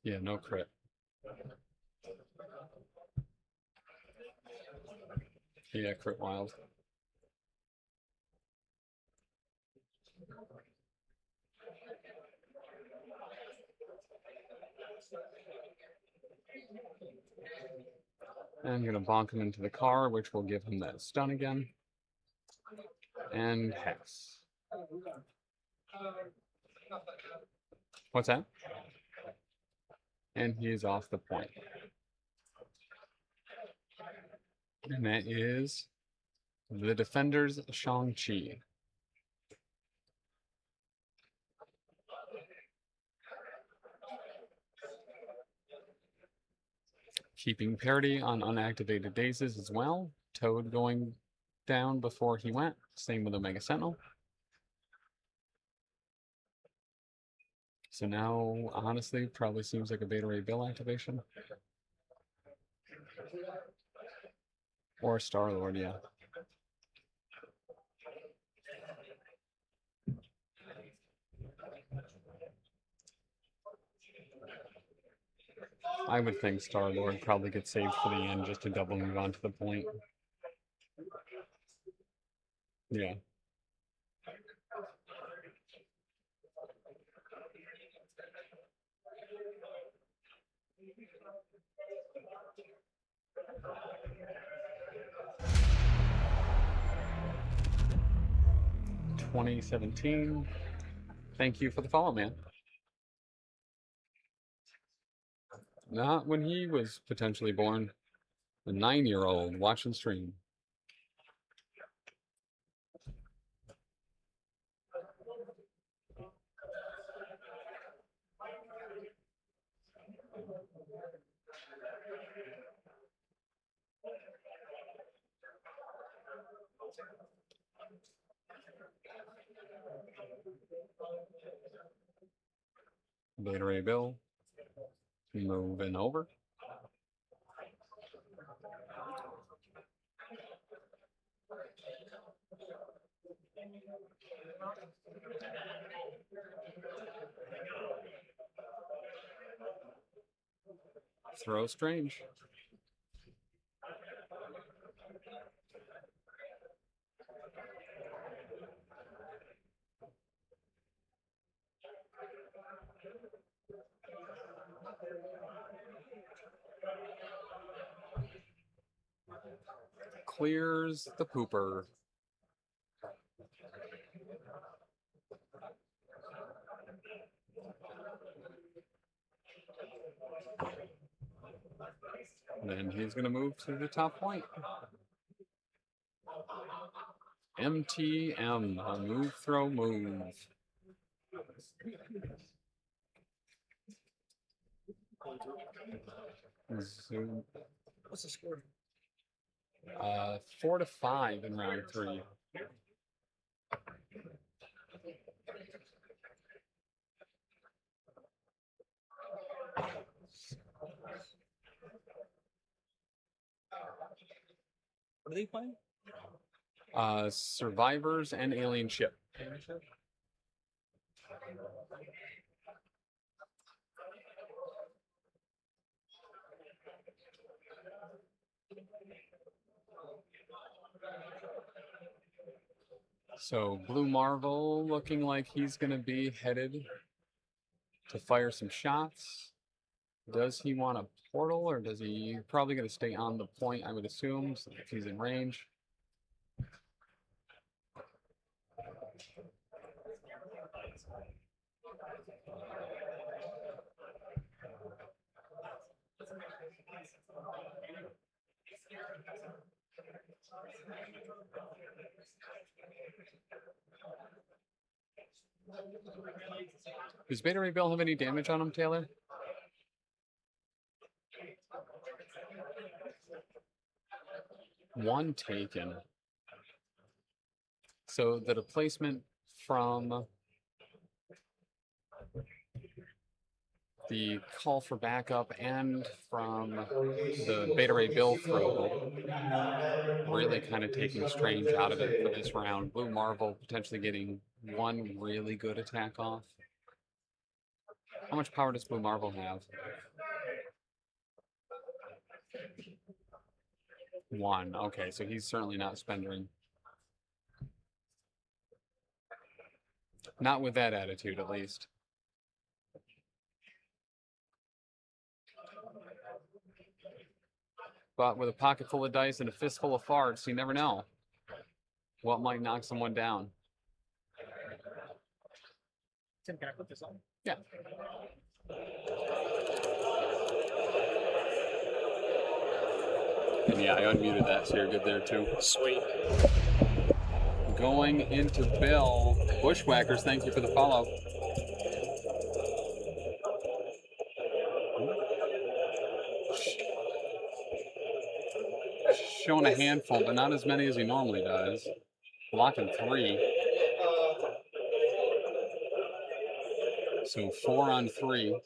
Speaker 1: Yeah, no crit. Yeah, crit wild. I'm going to bonk him into the car, which will give him that stun again. And Hex. What's that? And he's off the point. And that is the Defenders Shang-Chi. Keeping parity on unactivated dazes as well. Toad going down before he went. Same with Omega Sentinel. So now, honestly, probably seems like a Beta Ray Bill activation. Or Star-Lord, yeah. I would think Star-Lord probably gets saved for the end just to double move on to the point. Yeah. $2017. Thank you for the follow, man. Not when he was potentially born. A 9-year-old watching stream. Beta Ray Bill. Moving over. Throw Strange. Clears the pooper. Then he's going to move to the top point. MTM, a move, throw, move. Zoom.
Speaker 2: What's the score?
Speaker 1: 4-5 in round 3.
Speaker 2: What are they playing?
Speaker 1: Survivors and Alien Ship. So Blue Marvel looking like he's going to be headed to fire some shots. Does he want a portal, or does he probably going to stay on the point, I would assume, so if he's in range. Does Beta Ray Bill have any damage on him, Taylor? One taken. So the displacement from the call for backup and from the Beta Ray Bill throw really kind of taking Strange out of it for this round. Blue Marvel potentially getting one really good attack off. How much power does Blue Marvel have? 1. Okay, so he's certainly not spending. Not with that attitude, at least. But with a pocket full of dice and a fist full of farts, you never know what might knock someone down.
Speaker 2: Tim, can I put this on?
Speaker 1: Yeah. And yeah, I unmuted that, so you're good there too.
Speaker 19: Sweet.
Speaker 1: Going into Bill. Bushwhackers, thank you for the follow. Showing a handful, but not as many as he normally does. Blocking 3. So 4 on 3.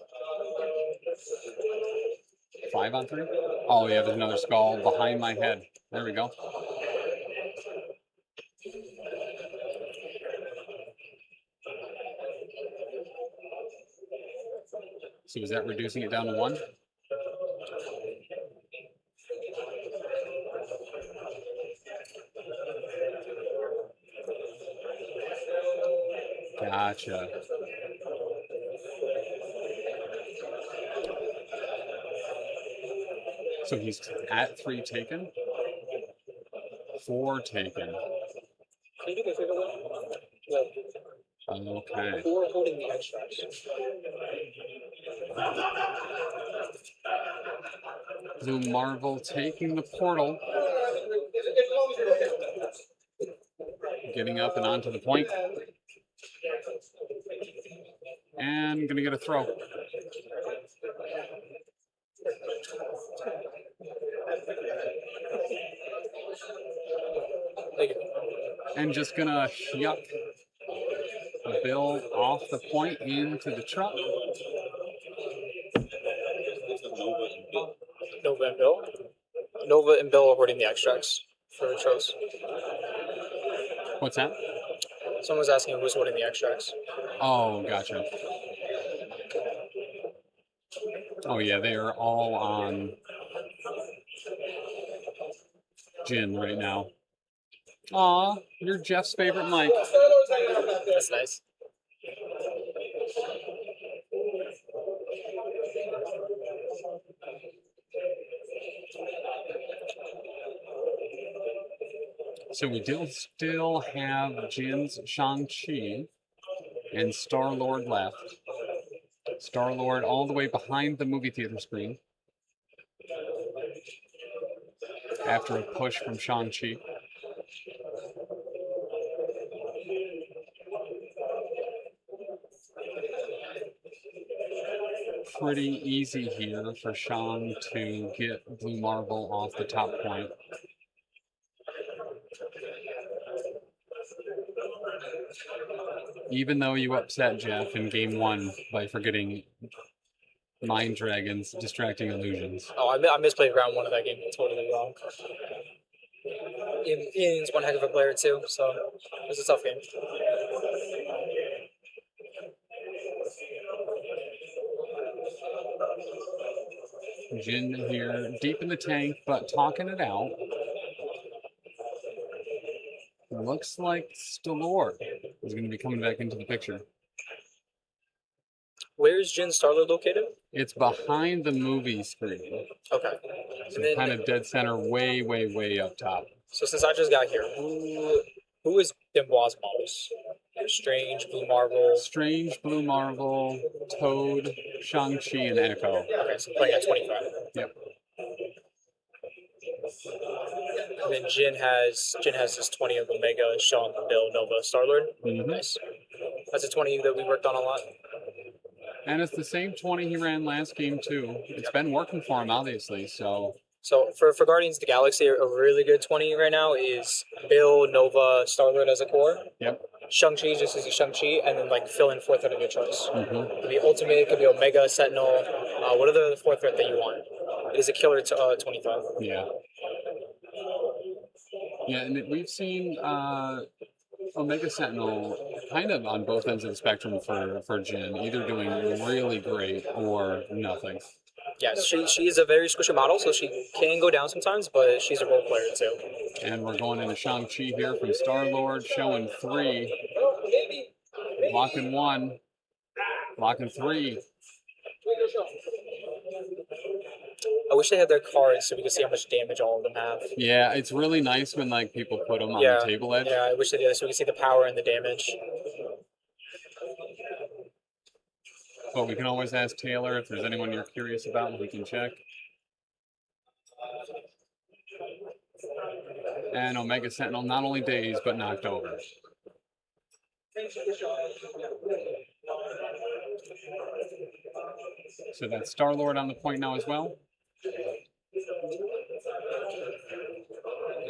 Speaker 1: 5 on 3? Oh yeah, there's another skull behind my head. There we go. So is that reducing it down to 1? Gotcha. So he's at 3 taken? 4 taken. Okay.
Speaker 19: 4 holding the extracts.
Speaker 1: Blue Marvel taking the portal. Getting up and onto the point. And gonna get a throw. And just gonna yuck Bill off the point into the truck.
Speaker 19: Nova and Bill. Nova and Bill are hoarding the extracts for the tropes.
Speaker 1: What's that?
Speaker 19: Someone was asking who's hoarding the extracts.
Speaker 1: Oh, gotcha. Oh yeah, they are all on Jin right now. Aw, you're Jeff's favorite Mike.
Speaker 19: That's nice.
Speaker 1: So we do still have Jin's Shang-Chi and Star-Lord left. Star-Lord all the way behind the movie theater screen. after a push from Shang-Chi. Pretty easy here for Shang to get Blue Marvel off the top point. Even though you upset Jeff in game 1 by forgetting Mind Dragons, Distracting Illusions.
Speaker 14: Oh, I misplayed round 1 of that game. Totally wrong. Ian's one heck of a player too, so it was a tough game.
Speaker 1: Jin here, deep in the tank, but talking it out. Looks like Stalor is going to be coming back into the picture.
Speaker 14: Where is Jin Starlord located?
Speaker 1: It's behind the movie screen.
Speaker 14: Okay.
Speaker 1: So kind of dead center, way, way, way up top.
Speaker 14: So since I just got here, who is Benoit's models? Strange, Blue Marvel.
Speaker 1: Strange, Blue Marvel, Toad, Shang-Chi, and Echo.
Speaker 14: Okay, so playing at 25.
Speaker 1: Yep.
Speaker 14: And then Jin has his 20 of Omega, Sean, Bill, Nova, Starlord.
Speaker 1: Mm-hmm.
Speaker 14: Nice. That's a 20 that we worked on a lot.
Speaker 1: And it's the same 20 he ran last game too. It's been working for him, obviously. So
Speaker 14: for Guardians of the Galaxy, a really good 20 right now is Bill, Nova, Starlord as a core.
Speaker 1: Yep.
Speaker 14: Shang-Chi just as a Shang-Chi, and then like fill in fourth threat of your choice.
Speaker 1: Mm-hmm.
Speaker 14: It could be Ultimate, it could be Omega, Sentinel, whatever the fourth threat that you want. It is a killer 25.
Speaker 1: Yeah. Yeah, and we've seen Omega Sentinel kind of on both ends of the spectrum for Jin, either doing really great or nothing.
Speaker 14: Yeah, she is a very squishy model, so she can go down sometimes, but she's a role player too.
Speaker 1: And we're going into Shang-Chi here from Star-Lord, showing 3. Blocking 1. Blocking 3.
Speaker 14: I wish they had their cards so we could see how much damage all of them have.
Speaker 1: Yeah, it's really nice when like people put them on the table edge.
Speaker 14: Yeah, I wish they did so we could see the power and the damage.
Speaker 1: But we can always ask Taylor if there's anyone you're curious about and we can check. And Omega Sentinel not only dazed but knocked over. So that's Star-Lord on the point now as well.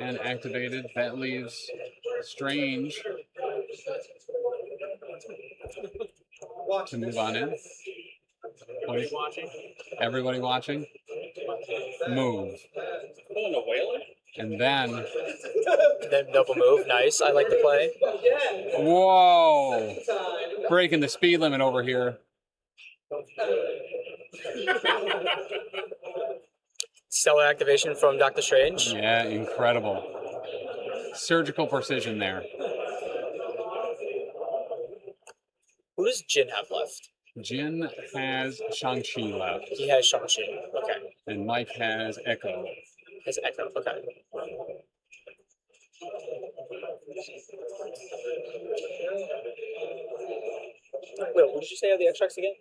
Speaker 1: And activated. That leaves Strange to move on in.
Speaker 2: Everybody watching?
Speaker 1: Everybody watching? Move. And then
Speaker 14: double move. Nice. I like the play.
Speaker 1: Whoa! Breaking the speed limit over here.
Speaker 14: Stellar activation from Doctor Strange.
Speaker 1: Yeah, incredible. Surgical precision there.
Speaker 14: Who does Jin have left?
Speaker 1: Jin has Shang-Chi left.
Speaker 14: He has Shang-Chi. Okay.
Speaker 1: And Mike has Echo.
Speaker 14: Has Echo. Okay. Wait, what did you say are the extracts again?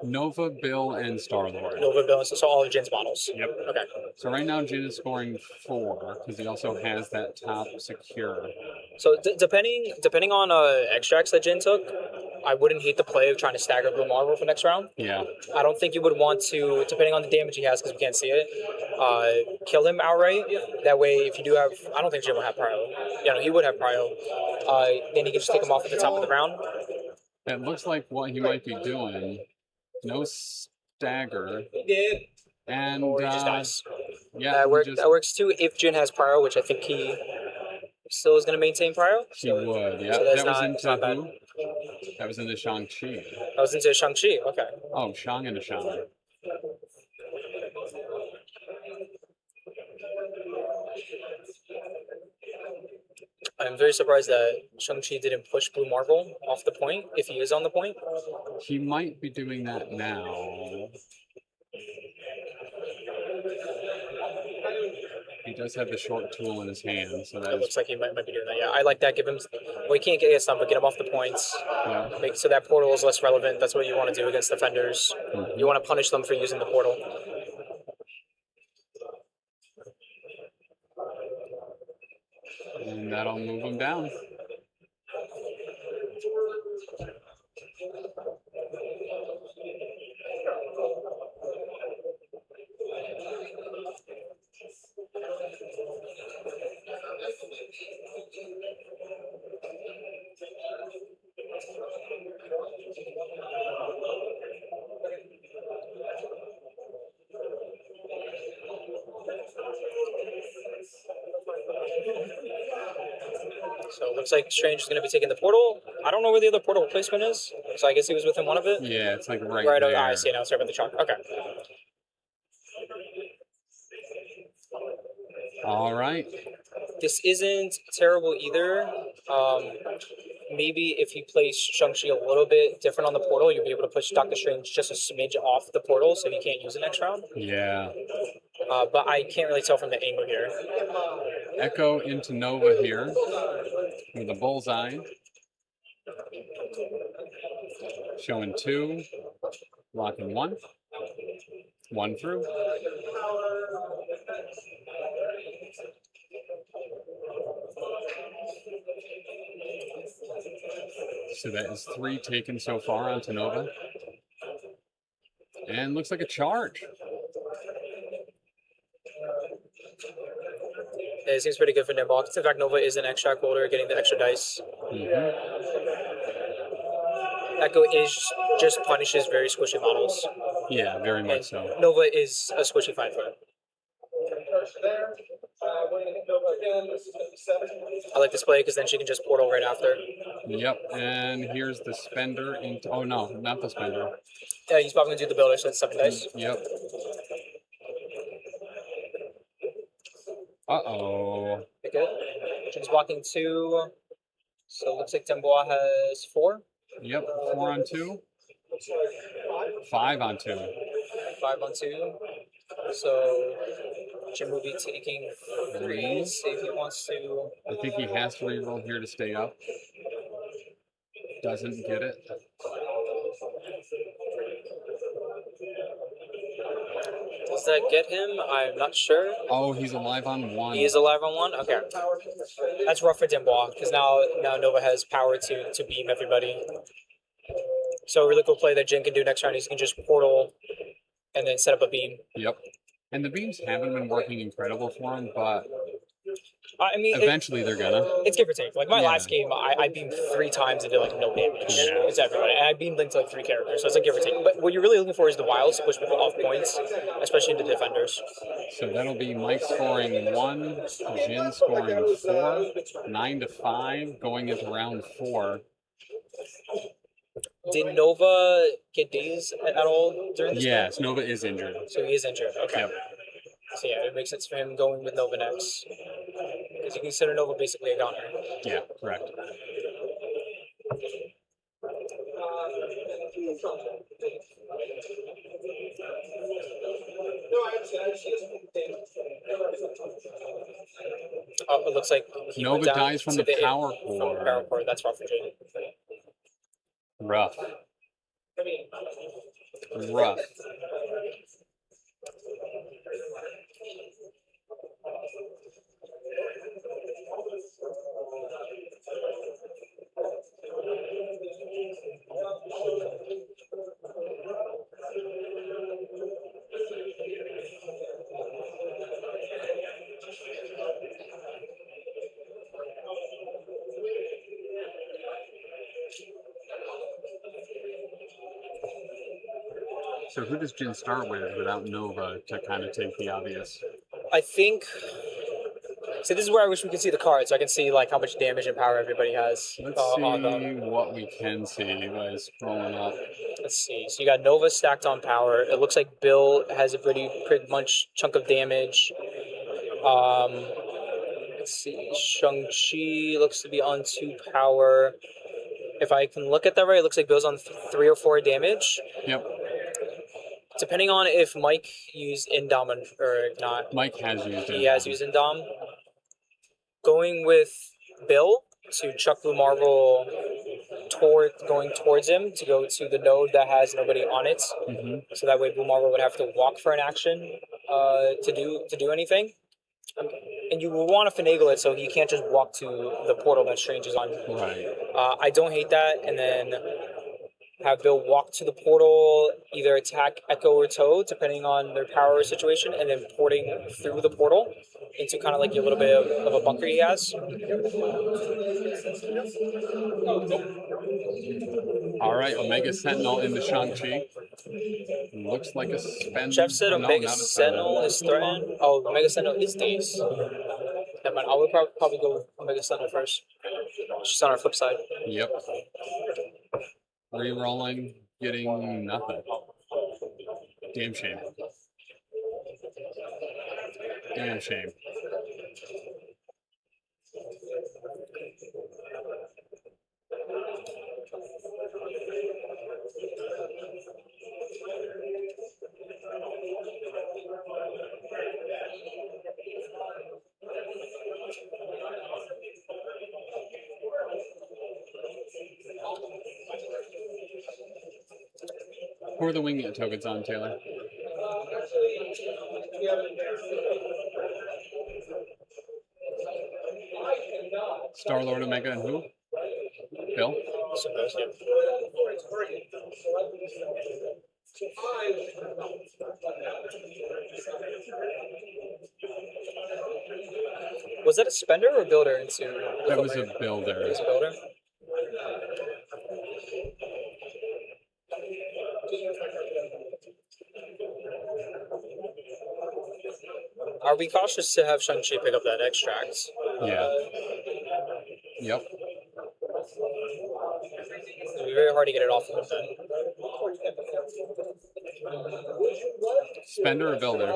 Speaker 1: Nova, Bill, and Star-Lord.
Speaker 14: Nova, Bill, so all of Jin's models.
Speaker 1: Yep.
Speaker 14: Okay.
Speaker 1: So right now Jin is scoring 4 because he also has that top secure.
Speaker 14: So depending on extracts that Jin took, I wouldn't hate the play of trying to stagger Blue Marvel for next round.
Speaker 1: Yeah.
Speaker 14: I don't think you would want to, depending on the damage he has, because we can't see it, kill him outright. That way, if you do have, I don't think Jin will have prio. Yeah, no, he would have prio. Then you can just take him off at the top of the round.
Speaker 1: It looks like what he might be doing. No stagger.
Speaker 14: He did.
Speaker 1: And
Speaker 14: he just dies.
Speaker 1: Yeah,
Speaker 14: that works too if Jin has prio, which I think he still is going to maintain prio.
Speaker 1: He would, yeah.
Speaker 14: So
Speaker 1: that was into who? That was into Shang-Chi.
Speaker 14: That was into Shang-Chi, okay.
Speaker 1: Oh, Shang into Shang.
Speaker 14: I'm very surprised that Shang-Chi didn't push Blue Marvel off the point, if he is on the point.
Speaker 1: He might be doing that now. He does have the short tool in his hand, so that
Speaker 14: looks like he might be doing that. Yeah, I like that. Give him. Well, he can't get some, but get him off the points.
Speaker 1: Yeah.
Speaker 14: Make so that portal is less relevant. That's what you want to do against defenders. You want to punish them for using the portal.
Speaker 1: that'll move him down.
Speaker 14: So it looks like Strange is going to be taking the portal. I don't know where the other portal placement is, so I guess he was within one of it.
Speaker 1: Yeah, it's like right
Speaker 14: Right,
Speaker 1: there.
Speaker 14: I see now. Sorry about the chalk. Okay.
Speaker 1: All right.
Speaker 14: This isn't terrible either. Maybe if you place Shang-Chi a little bit different on the portal, you'll be able to push Doctor Strange just a smidge off the portal so he can't use it next round.
Speaker 1: Yeah.
Speaker 14: But I can't really tell from the angle here.
Speaker 1: Echo into Nova here with a bullseye. Showing 2. Locking 1. 1 through. So that is 3 taken so far onto Nova. And looks like a charge.
Speaker 14: Yeah, it seems pretty good for Nimble. In fact, Nova is an extract holder, getting the extra dice. Echo is just punishes very squishy models.
Speaker 1: Yeah, very much so.
Speaker 14: Nova is a squishy fine for him. I like this play because then she can just portal right after.
Speaker 1: Yep, and here's the spender into. Oh no, not the spender.
Speaker 14: Yeah, he's probably gonna do the builder, so it's 7 dice.
Speaker 1: Yep. Uh-oh.
Speaker 14: Good. Jin's blocking 2. So it looks like Temboa has 4.
Speaker 1: Yep, 4 on 2. 5 on 2.
Speaker 14: 5 on 2. So Jin will be taking 3. See if he wants to.
Speaker 1: I think he has to reroll here to stay up. Doesn't get it.
Speaker 14: Does that get him? I'm not sure.
Speaker 1: Oh, he's alive on 1.
Speaker 14: He is alive on 1? Okay. That's rough for Dimbois, because now Nova has power to beam everybody. So a really cool play that Jin can do next round is he can just portal and then set up a beam.
Speaker 1: Yep. And the beams haven't been working incredible for him, but
Speaker 14: I mean,
Speaker 1: eventually they're gonna.
Speaker 14: It's give or take. Like my last game, I beamed 3 times and did like no damage.
Speaker 1: Yeah.
Speaker 14: It's everybody. And I beamed into like 3 characters, so it's like give or take. But what you're really looking for is the wilds to push people off points, especially into defenders.
Speaker 1: So that'll be Mike scoring 1, Jin scoring 4, 9 to 5, going into round 4.
Speaker 14: Did Nova get dazed at all during this game?
Speaker 1: Yes, Nova is injured.
Speaker 14: So he is injured. Okay.
Speaker 1: Yep.
Speaker 14: So yeah, it makes sense for him going with Nova next. Because you consider Nova basically a goner.
Speaker 1: Yeah, correct.
Speaker 14: Oh, it looks like he
Speaker 1: Nova
Speaker 14: went down
Speaker 1: dies from
Speaker 14: to
Speaker 1: the power
Speaker 14: from
Speaker 1: core.
Speaker 14: the power core. That's rough for Jin.
Speaker 1: Rough. Rough. So who does Jin start with without Nova to kind of take the obvious?
Speaker 14: I think. So this is where I wish we could see the cards, so I can see like how much damage and power everybody has.
Speaker 1: Let's see what we can see by scrolling up.
Speaker 14: Let's see. So you got Nova stacked on power. It looks like Bill has a pretty much chunk of damage. Let's see. Shang-Chi looks to be on 2 power. If I can look at that right, it looks like Bill's on 3 or 4 damage.
Speaker 1: Yep.
Speaker 14: Depending on if Mike used Indom or not.
Speaker 1: Mike has used Indom.
Speaker 14: He has used Indom. Going with Bill to chuck Blue Marvel going towards him to go to the node that has nobody on it.
Speaker 1: Mm-hmm.
Speaker 14: So that way Blue Marvel would have to walk for an action to do anything. and you will want to finagle it so he can't just walk to the portal that Strange is on.
Speaker 1: Right.
Speaker 14: I don't hate that, and then have Bill walk to the portal, either attack Echo or Toad, depending on their power situation, and then porting through the portal into kind of like a little bit of a bunker he has.
Speaker 1: All right, Omega Sentinel into Shang-Chi. Looks like a spend.
Speaker 14: Jeff said
Speaker 1: no,
Speaker 14: Omega
Speaker 1: not a
Speaker 14: Sentinel is threatened. Oh, Omega Sentinel is Dace. Never mind. I would probably go with Omega Sentinel first. She's on our flip side.
Speaker 1: Yep. Rerolling, getting nothing. Damn shame. Damn shame. Who are the wing tokens on, Taylor? Star-Lord, Omega, and who? Bill?
Speaker 14: Was that a spender or a builder into?
Speaker 1: That was a builder.
Speaker 14: It was a builder. Are we cautious to have Shang-Chi pick up that extract?
Speaker 1: Yeah. Yep.
Speaker 14: It'll be very hard to get it off of then.
Speaker 1: Spender or builder?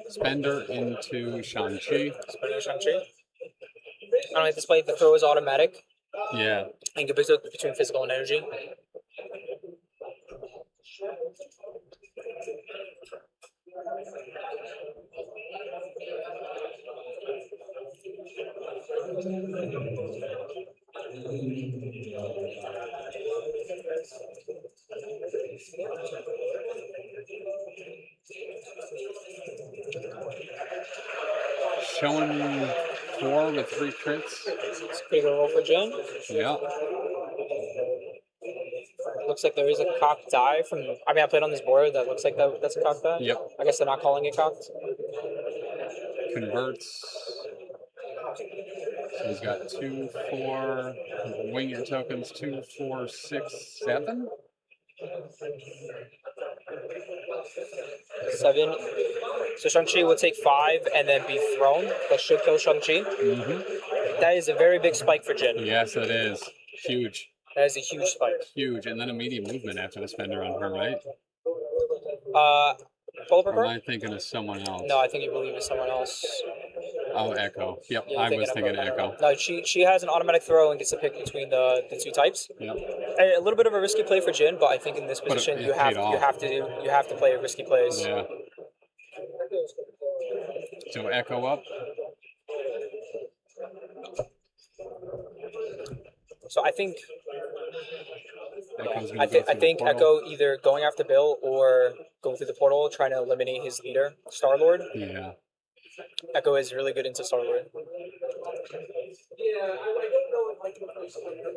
Speaker 1: Spender into Shang-Chi.
Speaker 14: Spender Shang-Chi. I don't like this play. The throw is automatic.
Speaker 1: Yeah.
Speaker 14: And you can pick it between physical and energy.
Speaker 1: Showing 4 with 3 crits.
Speaker 14: It's a pretty good roll for Jin.
Speaker 1: Yeah.
Speaker 14: Looks like there is a cocked die from. I mean, I played on this board that looks like that's a cocked die.
Speaker 1: Yep.
Speaker 14: I guess they're not calling it cocked.
Speaker 1: Converts. So he's got 2, 4 wing it tokens. 2, 4, 6, 7.
Speaker 14: 7. So Shang-Chi will take 5 and then be thrown. That should kill Shang-Chi.
Speaker 1: Mm-hmm.
Speaker 14: That is a very big spike for Jin.
Speaker 1: Yes, it is. Huge.
Speaker 14: That is a huge spike.
Speaker 1: Huge. And then immediate movement after the spender on her, right?
Speaker 14: Or
Speaker 1: am I thinking of someone else?
Speaker 14: No, I think you believe it's someone else.
Speaker 1: Oh, Echo. Yep,
Speaker 14: Yeah,
Speaker 1: I was thinking Echo.
Speaker 14: No, she has an automatic throw and gets to pick between the 2 types.
Speaker 1: Yep.
Speaker 14: A little bit of a risky play for Jin, but I think in this position
Speaker 1: it
Speaker 14: you have
Speaker 1: paid
Speaker 14: to play risky plays.
Speaker 1: Yeah. So Echo up.
Speaker 14: So I think
Speaker 1: Echo's gonna
Speaker 14: I
Speaker 1: go through
Speaker 14: think
Speaker 1: the portal.
Speaker 14: Echo either going after Bill or going through the portal, trying to eliminate his leader, Star-Lord.
Speaker 1: Yeah.
Speaker 14: Echo is really good into Star-Lord.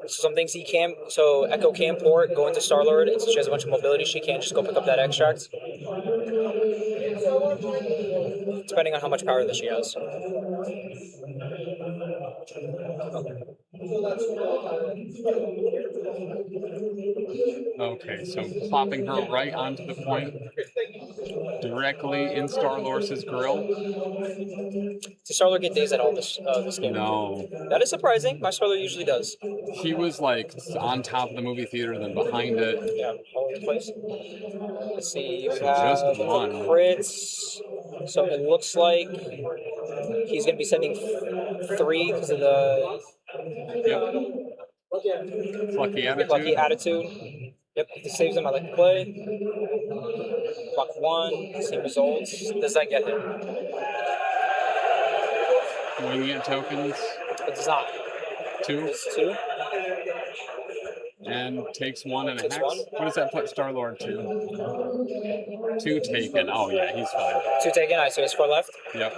Speaker 14: So some things he can. So Echo can port, go into Star-Lord, and since she has a bunch of mobility, she can just go pick up that extract. Depending on how much power that she has.
Speaker 1: Okay, so plopping her right onto the point, directly in Star-Lord's grill.
Speaker 14: Does Star-Lord get dazed at all this game?
Speaker 1: No.
Speaker 14: That is surprising. My Star-Lord usually does.
Speaker 1: He was like on top of the movie theater, then behind it.
Speaker 14: Yeah, all over the place. Let's see. We
Speaker 1: So
Speaker 14: have
Speaker 1: just one.
Speaker 14: crits. So it looks like he's going to be sending 3 because of the
Speaker 1: Plucky attitude.
Speaker 14: Plucky attitude. Yep, if this saves him, I like to play. Block 1, same results. Does that get him?
Speaker 1: Winging it tokens.
Speaker 14: It does not.
Speaker 1: 2.
Speaker 14: It's 2.
Speaker 1: And takes 1 and a
Speaker 14: Takes
Speaker 1: hex.
Speaker 14: 1.
Speaker 1: What does that put Star-Lord to? 2 taken. Oh yeah, he's fine.
Speaker 14: 2 taken. I so it's 4 left.
Speaker 1: Yep.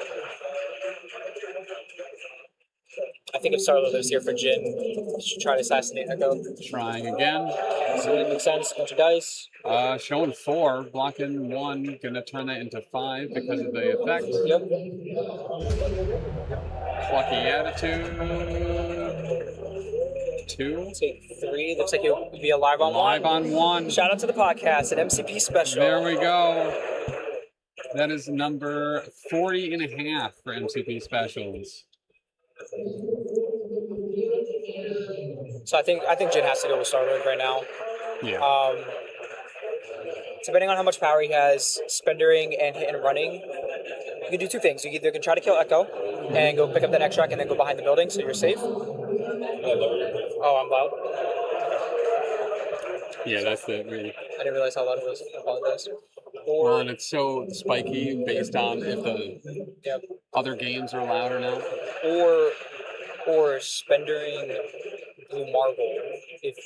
Speaker 14: think if Starlo lives here for Jin, he should try to assassinate Echo.
Speaker 1: Trying again.
Speaker 14: So it makes sense. Bunch of dice.
Speaker 1: Showing 4, blocking 1, gonna turn that into 5 because of the effect.
Speaker 14: Yep.
Speaker 1: Plucky attitude. 2.
Speaker 14: Take 3. Looks like you'll be alive on 1.
Speaker 1: Live on 1.
Speaker 14: Shout out to the podcast, an MCP special.
Speaker 1: There we go. That is number 40 and a half for MCP specials.
Speaker 14: So I think Jin has to go with Starlord right now.
Speaker 1: Yeah.
Speaker 14: Depending on how much power he has, spendering and hit and running, you can do 2 things. You either can try to kill Echo and go pick up that extract and then go behind the building so you're safe. Oh, I'm loud.
Speaker 1: Yeah, that's the.
Speaker 14: I didn't realize how loud it was. I apologize.
Speaker 1: Well, and it's so spiky based on if the other games are loud or not.
Speaker 14: Or spendering Blue Marble if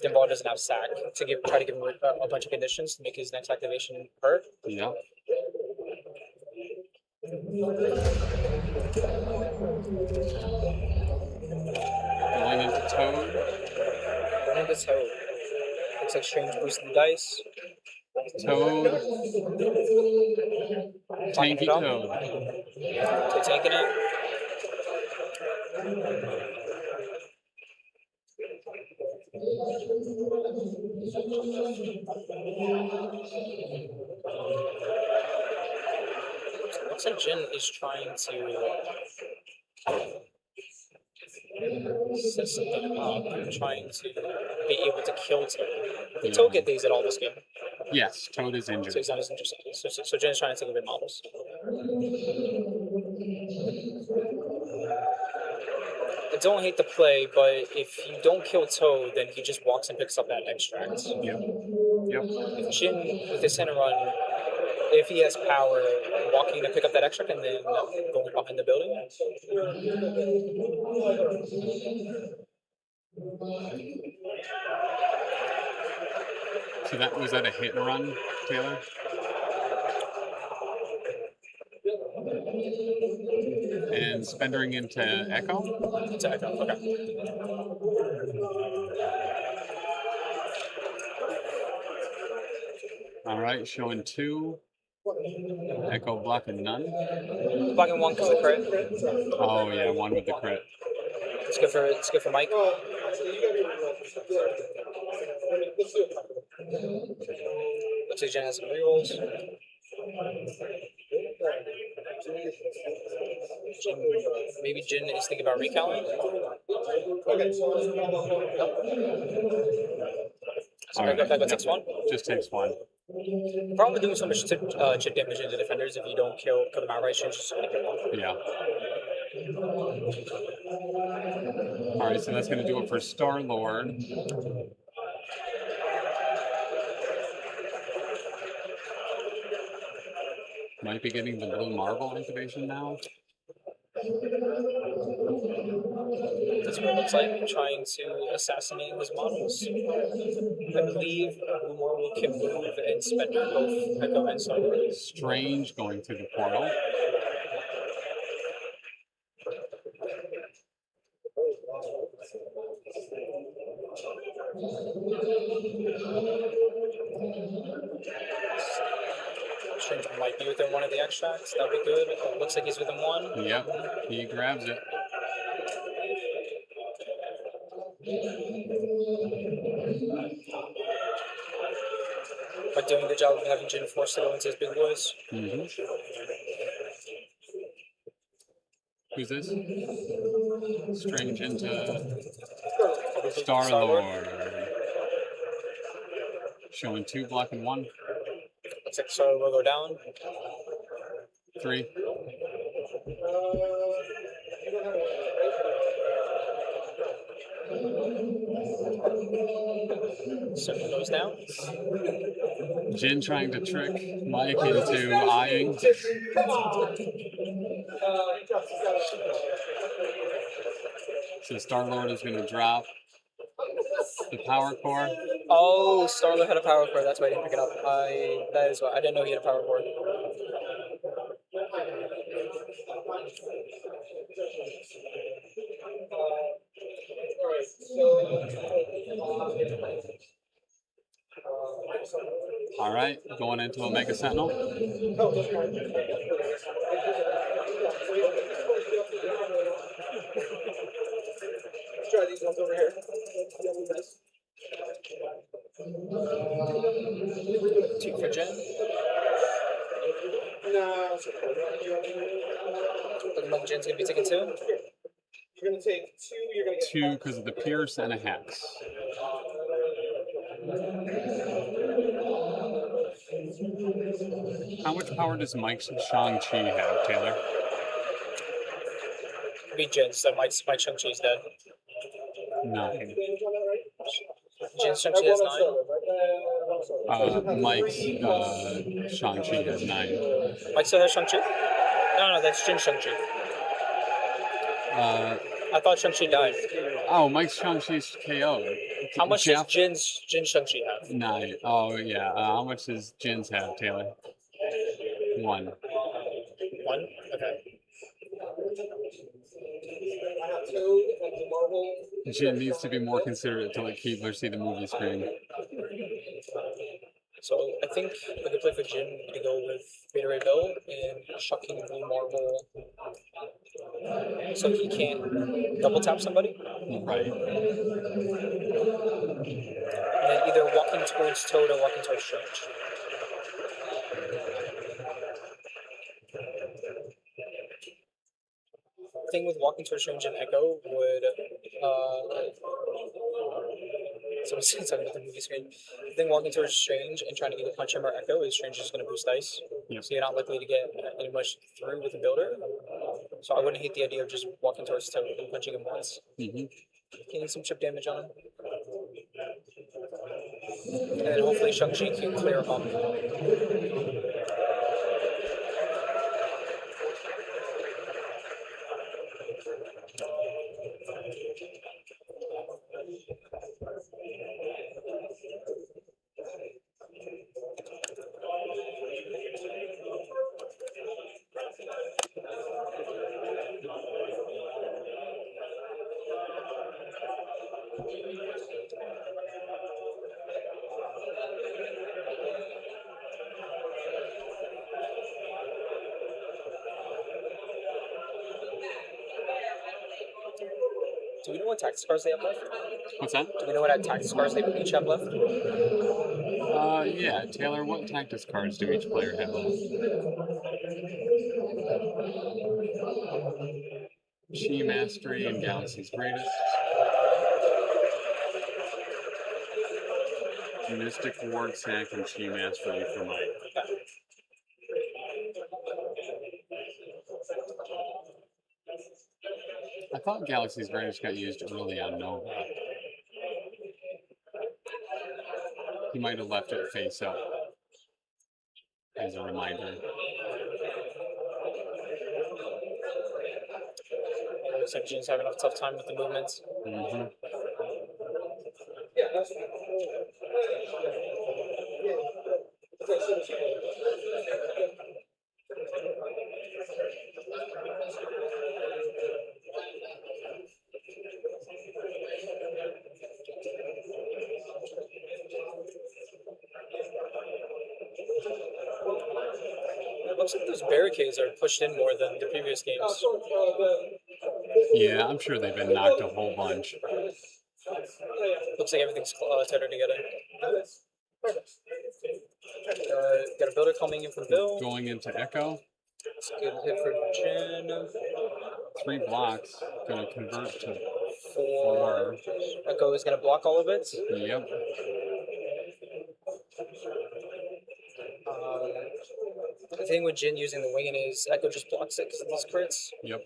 Speaker 14: Dimball doesn't have sack to try to give him a bunch of conditions to make his next activation hurt.
Speaker 1: Yeah. Going into Toad.
Speaker 14: Going into Toad. Looks like Strange boosting the dice.
Speaker 1: Toad. Tanky Toad.
Speaker 14: So tanking it. Looks like Jin is trying to set something up, trying to be able to kill Toad. Did Toad get dazed at all this game?
Speaker 1: Yes, Toad is injured.
Speaker 14: So he's not as interested. So Jin is trying to take away models. I don't hate the play, but if you don't kill Toad, then he just walks and picks up that extract.
Speaker 1: Yep.
Speaker 14: If Jin, with his hit and run, if he has power, walking to pick up that extract and then going behind the building.
Speaker 1: So was that a hit and run, Taylor? And spendering into Echo?
Speaker 14: Into Echo, okay.
Speaker 1: All right, showing 2. Echo blocking none.
Speaker 14: Blocking 1 because of the crit.
Speaker 1: Oh yeah, 1 with the crit.
Speaker 14: It's good for Mike. Looks like Jen has some rerolls. Maybe Jin is thinking about recalling. So that takes 1.
Speaker 1: Just takes 1.
Speaker 14: Probably doing so much chip damage into defenders if you don't kill them outright. Just
Speaker 1: yeah. All right, so that's going to do it for Star-Lord. Might be getting the Blue Marble activation now.
Speaker 14: That's what it looks like, trying to assassinate his models. I believe Blue Marble can move and Spender both Echo and Star-Lord.
Speaker 1: Strange going through the portal.
Speaker 14: Strange might be within 1 of the extracts. That would be good. Looks like he's within 1.
Speaker 1: Yep, he grabs it.
Speaker 14: But doing a good job of having Jin forced to go into his big boys.
Speaker 1: Mm-hmm. Who's this? Strange into Star-Lord. Showing 2, blocking 1.
Speaker 14: Looks like Star-Lord will go down.
Speaker 1: 3.
Speaker 14: Circle goes down.
Speaker 1: Jin trying to trick Mike into eyeing. So Star-Lord is going to drop the power core.
Speaker 14: Oh, Star-Lord had a power core. That's why I didn't pick it up. That is why I didn't know he had a power core.
Speaker 1: All right, going into Omega Sentinel.
Speaker 2: Try these ones over here.
Speaker 14: Two for Jen.
Speaker 2: No.
Speaker 14: Looking like Jen's gonna be taking two.
Speaker 2: You're gonna take two. You're gonna get
Speaker 1: Two because of the Pierce and a Hex. How much power does Mike's Shang-Chi have, Taylor?
Speaker 14: Beat Jen, so Mike's Shang-Chi's dead.
Speaker 1: 9.
Speaker 14: Jen's Shang-Chi has 9.
Speaker 1: Mike's Shang-Chi has 9.
Speaker 14: Mike still has Shang-Chi? No, that's Jin's Shang-Chi. I thought Shang-Chi died.
Speaker 1: Oh, Mike's Shang-Chi's KO.
Speaker 14: How much does Jin's Shang-Chi have?
Speaker 1: 9. Oh, yeah. How much does Jin's have, Taylor? 1.
Speaker 14: 1? Okay.
Speaker 1: Jin needs to be more considerate to let Keebler see the movie screen.
Speaker 14: So I think we could play for Jin to go with Beta Ray Bill and Shocking Blue Marble. So he can't double tap somebody?
Speaker 1: Right.
Speaker 14: And then either walking towards Toad or walking towards Strange. The thing with walking towards Strange and Echo would someone's talking about the movie screen. The thing walking towards Strange and trying to either punch him or Echo is Strange is just going to boost dice.
Speaker 1: Yep.
Speaker 14: So you're not likely to get any much through with the builder. So I wouldn't hate the idea of just walking towards Toad and punching him once. Getting some chip damage on him. And then hopefully Shang-Chi can clear him up. Do we know what tactics cards they have left?
Speaker 1: What's that?
Speaker 14: Do we know what tactics cards they each have left?
Speaker 1: Yeah. Taylor, what tactics cards do each player have left? Chi Mastery and Galaxy's Greatest. Mystic Ward Sack and Chi Mastery for Mike. I thought Galaxy's Greatest got used early on Nova. He might have left it face up as a reminder.
Speaker 14: Looks like Jin's having a tough time with the movements.
Speaker 2: Yeah, that's
Speaker 14: Looks like those barricades are pushed in more than the previous games.
Speaker 1: Yeah, I'm sure they've been knocked a whole bunch.
Speaker 14: Looks like everything's tighter together. Got a builder coming in from Bill.
Speaker 1: Going into Echo.
Speaker 14: It's a good hit for Jin.
Speaker 1: 3 blocks. Going to convert to
Speaker 14: 4. Echo is going to block all of it.
Speaker 1: Yep.
Speaker 14: The thing with Jin using the winging is Echo just blocks it because of these crits.
Speaker 1: Yep.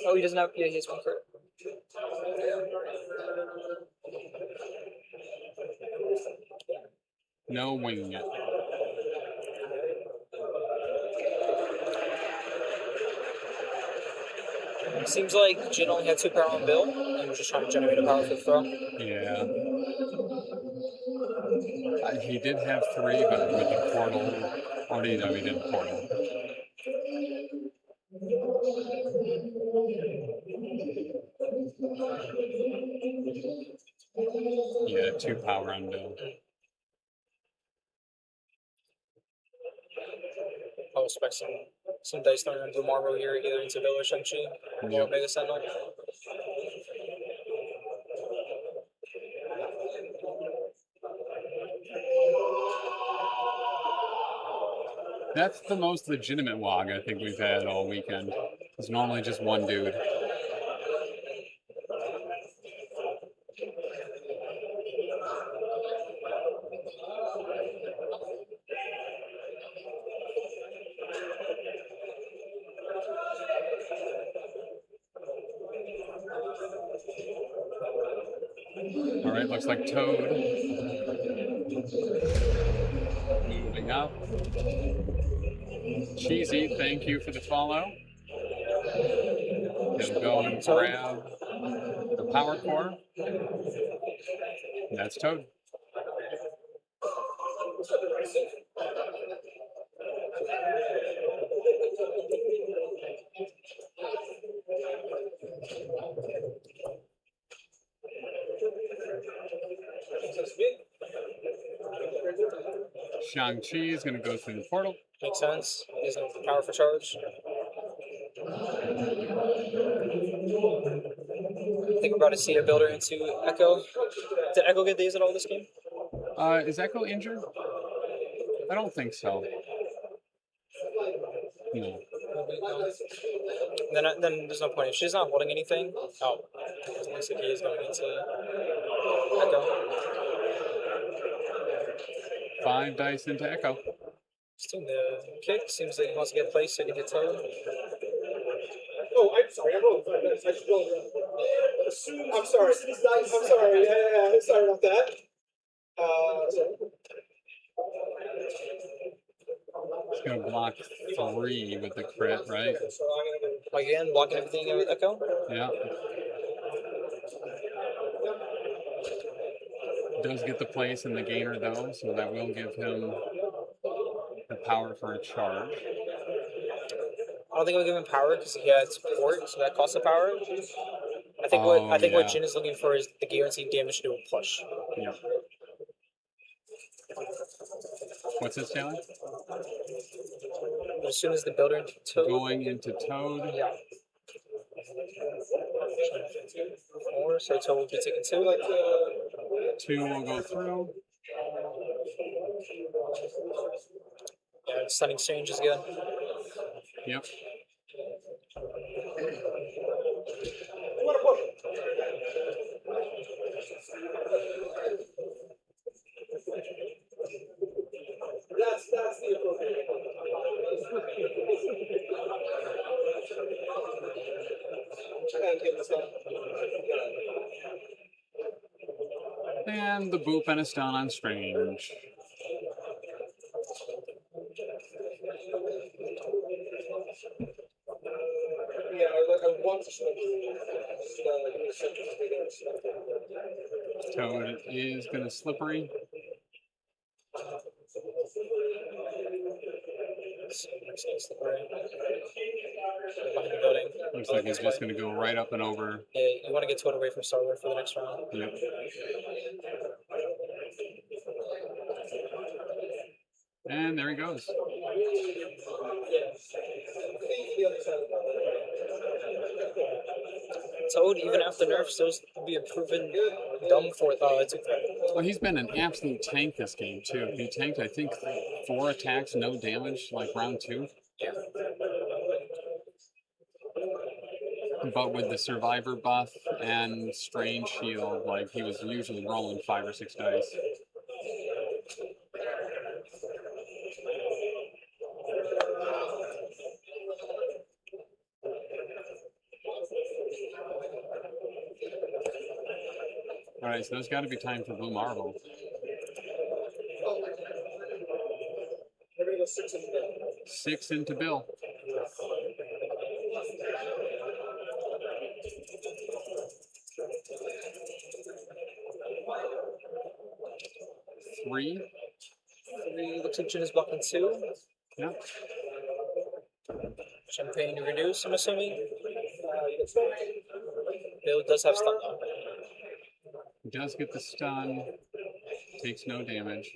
Speaker 14: Oh, he doesn't have. Yeah, he has 1 crit.
Speaker 1: No winging it.
Speaker 14: Seems like Jin only had 2 power on Bill and was just trying to generate a powerful throw.
Speaker 1: Yeah. He did have 3, but with the portal, or he did a portal. Yeah, 2 power on Bill.
Speaker 14: I'll expect some dice thrown into Marvel here, either into Bill or Shang-Chi or Mega Sentinel.
Speaker 1: That's the most legitimate WOG I think we've had all weekend. It's normally just one dude. All right, looks like Toad moving up. Cheesy, thank you for the follow. He'll go and grab the power core. That's Toad. Shang-Chi is going to go through the portal.
Speaker 14: Makes sense. He's no power for charge. I think we're about to see a builder into Echo. Did Echo get these at all this game?
Speaker 1: Is Echo injured? I don't think so. No.
Speaker 14: Then there's no point. If she's not holding anything, oh, it looks like he is going into Echo.
Speaker 1: 5 dice into Echo.
Speaker 14: Just doing the kick. Seems like he wants to get placed so he can hit Toad.
Speaker 2: Oh, I'm sorry. I'm rolling 5 minutes. I should roll. I'm sorry. I'm sorry. Yeah. Sorry about that.
Speaker 1: He's going to block 3 with the crit, right?
Speaker 14: Again, blocking everything with Echo?
Speaker 1: Yeah. Does get the place in the gainer though, so that will give him the power for a charge.
Speaker 14: I don't think I'll give him power because he has support, so that costs a power. I think what Jin is looking for is the guaranteed damage to do a push.
Speaker 1: Yeah. What's this, Taylor?
Speaker 14: As soon as the builder into Toad.
Speaker 1: Going into Toad.
Speaker 14: Yeah. 4, so Toad will be taking 2.
Speaker 1: 2 will go through.
Speaker 14: Yeah, stunning exchange is good.
Speaker 1: Yep.
Speaker 2: That's the appropriate. And get this done.
Speaker 1: And the boop and a stun on Strange.
Speaker 2: Yeah, I want to
Speaker 1: Toad is going to slippery. Looks like he's just going to go right up and over.
Speaker 14: Yeah, you want to get Toad away from Star-Lord for the next round.
Speaker 1: Yep. And there he goes.
Speaker 14: Toad, even after nerf, still be a proven dumb for
Speaker 1: Well, he's been an absolute tank this game too. He tanked, I think, 4 attacks, no damage, like round 2.
Speaker 14: Yeah.
Speaker 1: But with the survivor buff and strange shield, like he was usually rolling 5 or 6 dice. All right, so there's got to be time for Blue Marvel. 6 into Bill. Three.
Speaker 14: Looks like Jin is blocking 2.
Speaker 1: Yeah.
Speaker 14: Champagne to reduce, I'm assuming. Bill does have stun though.
Speaker 1: Does get the stun. Takes no damage.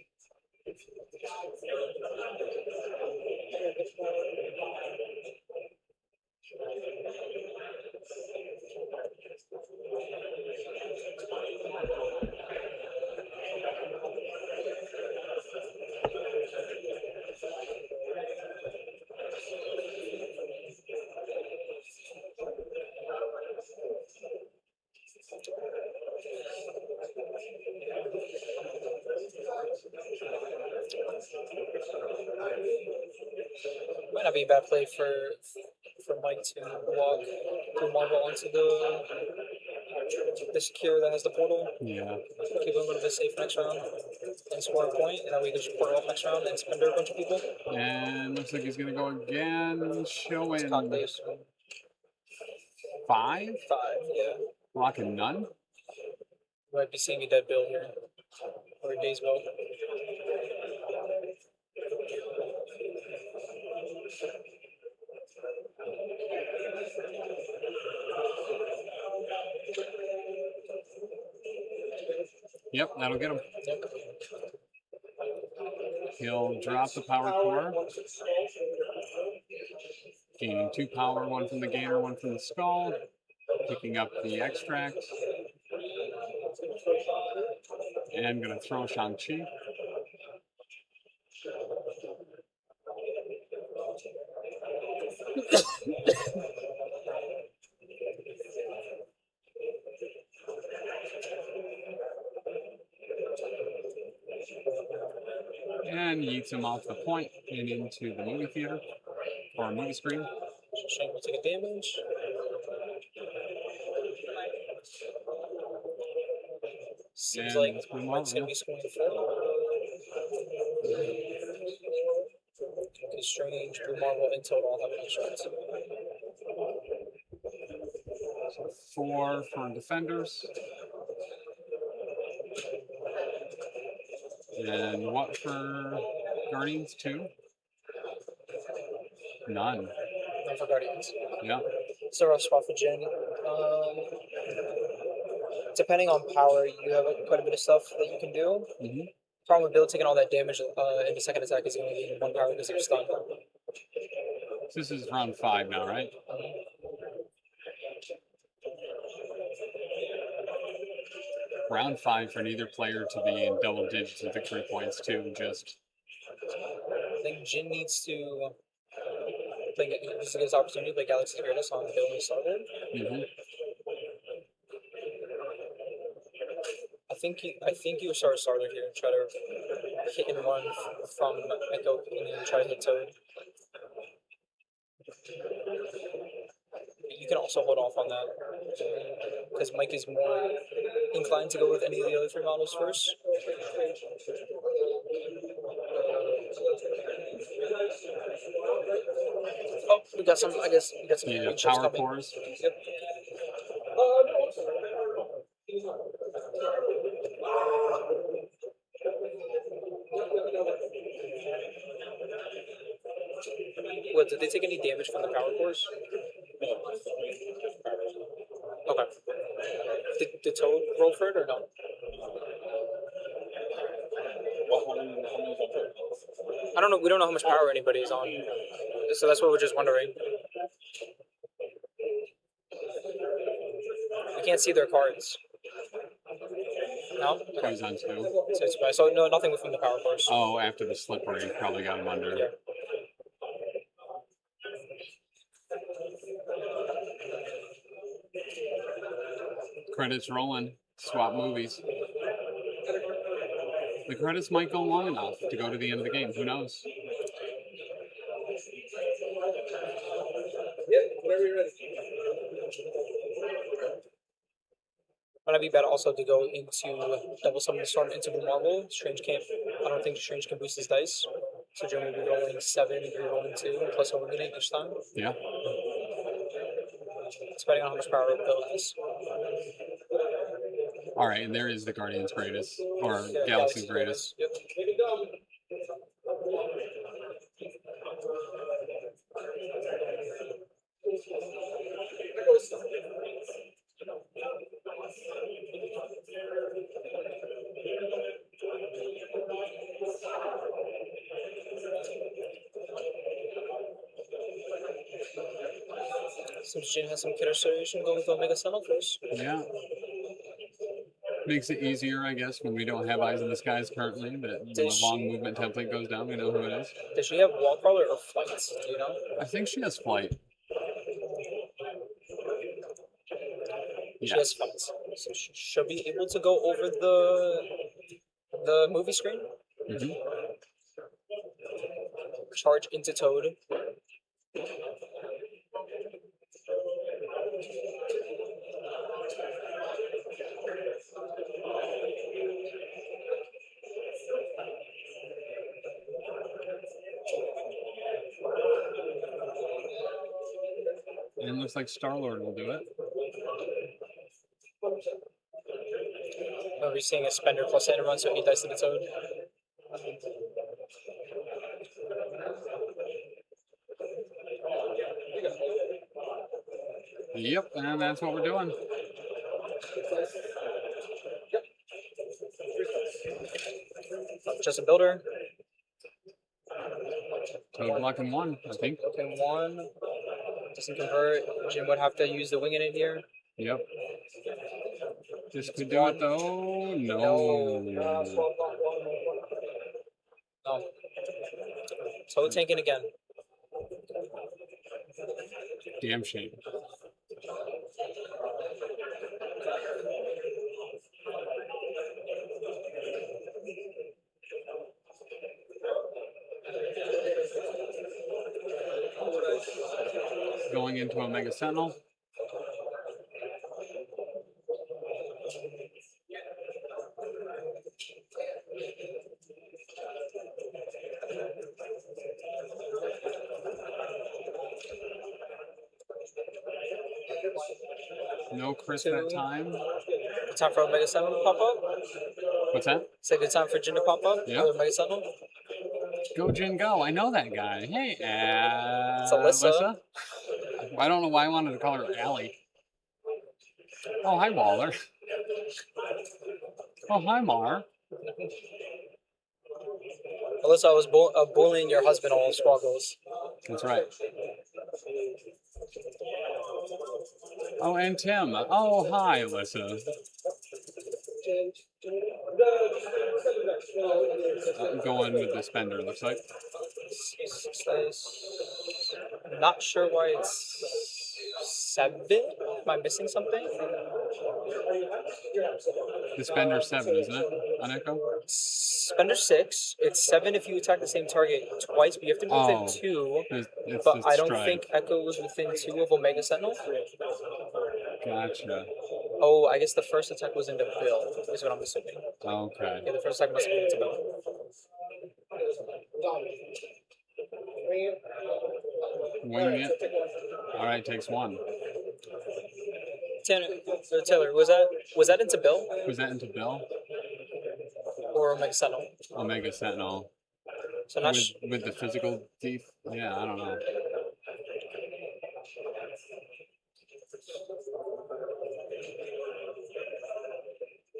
Speaker 14: Might not be a bad play for Mike to walk through Marvel onto the secure that has the portal.
Speaker 1: Yeah.
Speaker 14: Keep it a little bit safe next round and score a point, and then we can just portal off next round and spender a bunch of people.
Speaker 1: And looks like he's gonna go again, showing
Speaker 14: Five, yeah.
Speaker 1: blocking none.
Speaker 14: Might be seeing a dead bill here, or a day's bill.
Speaker 1: Yep, that'll get him. He'll drop the power core, gaining 2 power, 1 from the gainer, 1 from the skull, picking up the extract, and gonna throw Shang-Chi. And yeets him off the point and into the movie theater, or movie screen.
Speaker 14: Shang will take a damage. Seems like Mike's going to be scoring 4. Because Strange, Blue Marvel, and Total have an extra.
Speaker 1: So 4 for defenders. And what for Guardians? 2? None.
Speaker 14: None for Guardians.
Speaker 1: Yeah.
Speaker 14: It's a rough spot for Jin. Depending on power, you have quite a bit of stuff that you can do.
Speaker 1: Mm-hmm.
Speaker 14: Problem with Bill taking all that damage in the second attack is going to be 1 power because you're stunned.
Speaker 1: So this is round 5 now, right? Round 5 for neither player to be in double digits of victory points too. Just
Speaker 14: I think Jin needs to this is his opportunity to play Galaxy Greatness on Bill and Starboard.
Speaker 1: Mm-hmm.
Speaker 14: I think you would start Starter here and try to hit and run from Echo and then try to hit Toad. You can also hold off on that because Mike is more inclined to go with any of the other 3 models first. Oh, we got some. I guess we got some big chips
Speaker 1: power
Speaker 14: coming.
Speaker 1: cores.
Speaker 14: Yep. What, did they take any damage from the power cores? Okay. Did Toad roll for it or no? I don't know. We don't know how much power anybody is on, so that's what we're just wondering. We can't see their cards. No? Okay.
Speaker 1: He's on 2.
Speaker 14: So no, nothing from the power cores.
Speaker 1: Oh, after the slippery, probably got him under.
Speaker 14: Yeah.
Speaker 1: Credits rolling. Swap movies. The credits might go long enough to go to the end of the game. Who knows?
Speaker 2: Yep, whenever you're ready.
Speaker 14: Might be better also to go into double summon the storm into Blue Marble. Strange can't. I don't think Strange can boost his dice. So Jim will be rolling 7, you're rolling 2, plus eliminate each time.
Speaker 1: Yeah.
Speaker 14: Depending on how much power Bill has.
Speaker 1: All right, and there is the Guardian's greatest, or Galaxy's greatest.
Speaker 14: Yep. Seems Jin has some consideration going with Omega Sentinel first.
Speaker 1: Yeah. Makes it easier, I guess, when we don't have eyes in the skies currently, that when the long movement template goes down, we know who it is.
Speaker 14: Does she have wall crawler or flights? Do you know?
Speaker 1: I think she has flight.
Speaker 14: She has flights. So she should be able to go over the movie screen.
Speaker 1: Mm-hmm.
Speaker 14: Charge into Toad.
Speaker 1: And it looks like Star-Lord will do it.
Speaker 14: Are we seeing a spender plus hand run, so 8 dice to the Toad?
Speaker 1: Yep, and that's what we're doing.
Speaker 14: Just a builder.
Speaker 1: Toad blocking 1, I think.
Speaker 14: Blocking 1. Doesn't convert. Jim would have to use the wing in it here.
Speaker 1: Yep. This could do it though. No.
Speaker 14: No. Toad tanking again.
Speaker 1: Damn shame. Going into Omega Sentinel. No Chris that time.
Speaker 14: Good time for Omega Sentinel to pop up.
Speaker 1: What's that?
Speaker 14: It's a good time for Jin to pop up.
Speaker 1: Yeah.
Speaker 14: Omega Sentinel.
Speaker 1: Go Jin, go. I know that guy. Hey,
Speaker 14: It's Alyssa.
Speaker 1: I don't know why I wanted to call her Allie. Oh, hi, Waller. Oh, hi, Mar.
Speaker 14: Alyssa, I was bullying your husband on Squaggles.
Speaker 1: That's right. Oh, and Tim. Oh, hi, Alyssa. Going with the spender, looks like.
Speaker 14: Not sure why it's 7. Am I missing something?
Speaker 1: The spender 7, isn't it? On Echo?
Speaker 14: Spender 6. It's 7 if you attack the same target twice, but you have to move within 2.
Speaker 1: It's
Speaker 14: but I don't
Speaker 1: stride.
Speaker 14: think Echo was within 2 of Omega Sentinel.
Speaker 1: Gotcha.
Speaker 14: Oh, I guess the first attack was into Bill, is what I'm assuming.
Speaker 1: Okay.
Speaker 14: Yeah, the first attack must have been into Bill.
Speaker 1: Winging it. All right, takes 1.
Speaker 14: Taylor, was that into Bill?
Speaker 1: Was that into Bill?
Speaker 14: Or Omega Sentinel?
Speaker 1: Omega Sentinel.
Speaker 14: So not
Speaker 1: with the physical teeth? Yeah, I don't know.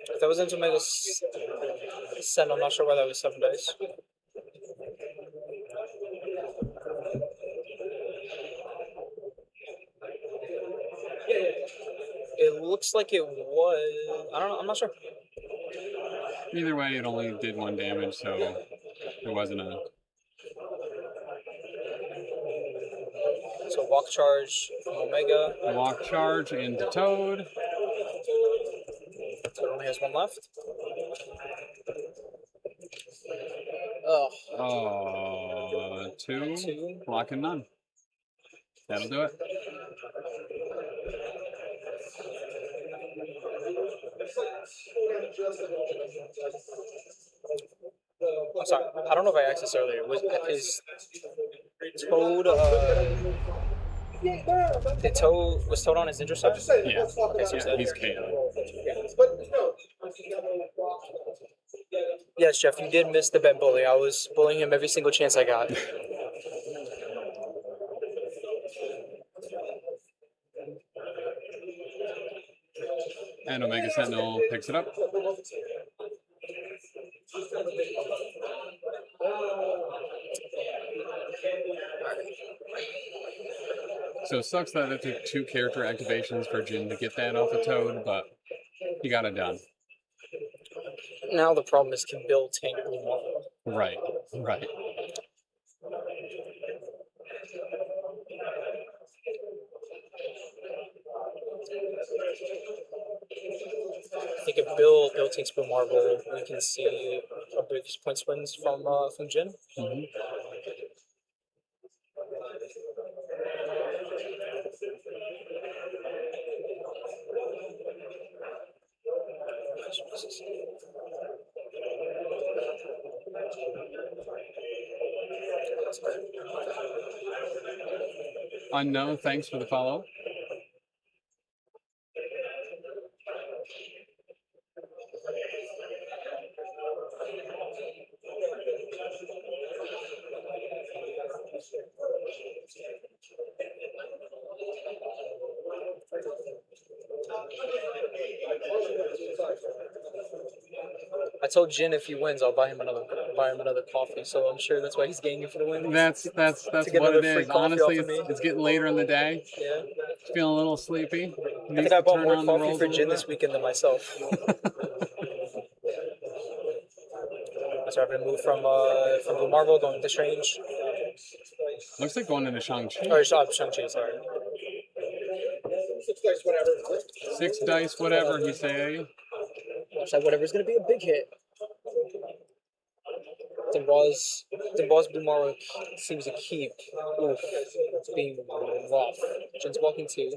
Speaker 14: If that was into Omega Sentinel, I'm not sure why that was 7 dice. It looks like it was. I don't know. I'm not sure.
Speaker 1: Either way, it only did 1 damage, so there wasn't a.
Speaker 14: So walk charge from Omega.
Speaker 1: Walk charge into Toad.
Speaker 14: Toad only has 1 left. Oh.
Speaker 1: Oh, 2. Blocking none. That'll do it.
Speaker 14: I'm sorry. I don't know if I asked this earlier. Is Toad? Was Toad on his intro side?
Speaker 1: Yeah.
Speaker 14: Okay, so
Speaker 1: Yeah, he's KO.
Speaker 14: Yes, Jeff, you did miss the Ben bully. I was bullying him every single chance I got.
Speaker 1: And Omega Sentinel picks it up. So it sucks that it took 2 character activations for Jin to get that off of Toad, but he got it done.
Speaker 14: Now the problem is, can Bill tank Blue Marvel?
Speaker 1: Right, right.
Speaker 14: I think if Bill takes Blue Marvel, we can see a big point swings from Jin.
Speaker 1: Mm-hmm. Unknown, thanks for the follow.
Speaker 14: I told Jin if he wins, I'll buy him another coffee. So I'm sure that's why he's getting it for the win.
Speaker 1: That's
Speaker 14: To get
Speaker 1: what
Speaker 14: another
Speaker 1: it
Speaker 14: free
Speaker 1: is.
Speaker 14: coffee
Speaker 1: Honestly,
Speaker 14: off of me.
Speaker 1: it's getting later in the day.
Speaker 14: Yeah.
Speaker 1: Feeling a little sleepy.
Speaker 14: I think I bought more coffee for Jin this weekend than myself. So I've been moved from Blue Marvel going to Strange.
Speaker 1: Looks like going into Shang-Chi.
Speaker 14: Or Shang-Chi, sorry.
Speaker 2: 6 dice, whatever.
Speaker 1: 6 dice, whatever, he say.
Speaker 14: Looks like whatever's going to be a big hit. Dimboz Blue Marvel seems to keep being rough. Jin's walking 2.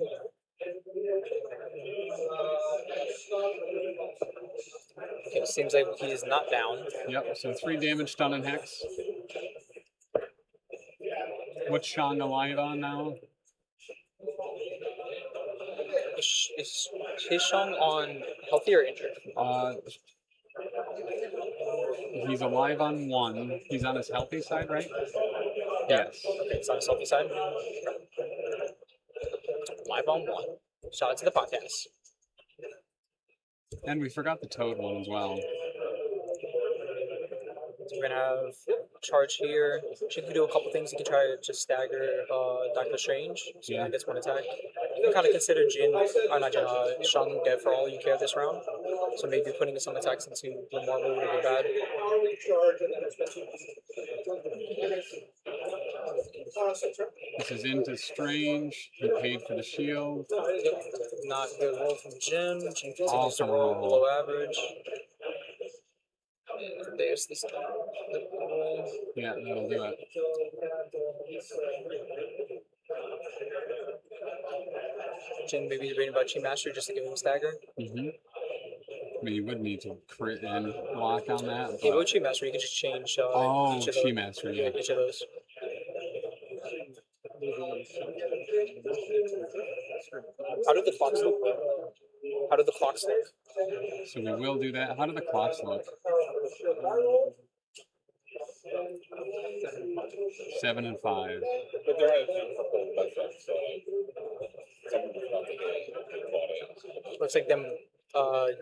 Speaker 14: Okay, it seems like he is not down.
Speaker 1: Yep, so 3 damage, stun, and hex. What's Shang alive on now?
Speaker 14: Is his Shang on healthy or injured?
Speaker 1: He's alive on 1. He's on his healthy side, right?
Speaker 14: Yeah.
Speaker 1: Yes.
Speaker 14: Okay, it's on his healthy side. Live on 1. Shout out to the podcast.
Speaker 1: And we forgot the Toad one as well.
Speaker 14: So we're gonna have charge here. She can do a couple things. You can try to just stagger Doctor Strange, so he gets 1 attack. You can kind of consider Shang dead for all you care this round. So maybe putting some attacks into Blue Marvel wouldn't be bad.
Speaker 1: This is into Strange. He paid for the shield.
Speaker 14: Not good roll from Jin. Jin continues
Speaker 1: Awesome
Speaker 14: to roll
Speaker 1: roll.
Speaker 14: below average. There's this.
Speaker 1: Yeah, that'll do it.
Speaker 14: Jin maybe reading about Chi Mastery just to give him a stagger.
Speaker 1: Mm-hmm. I mean, you would need to crit and block on that.
Speaker 14: Yeah, with Chi Mastery, you can just change each of those.
Speaker 1: Chi Mastery, yeah.
Speaker 14: Each of those. How did the clocks look?
Speaker 1: So we will do that. How do the clocks look? 7 and 5.
Speaker 14: Looks like them.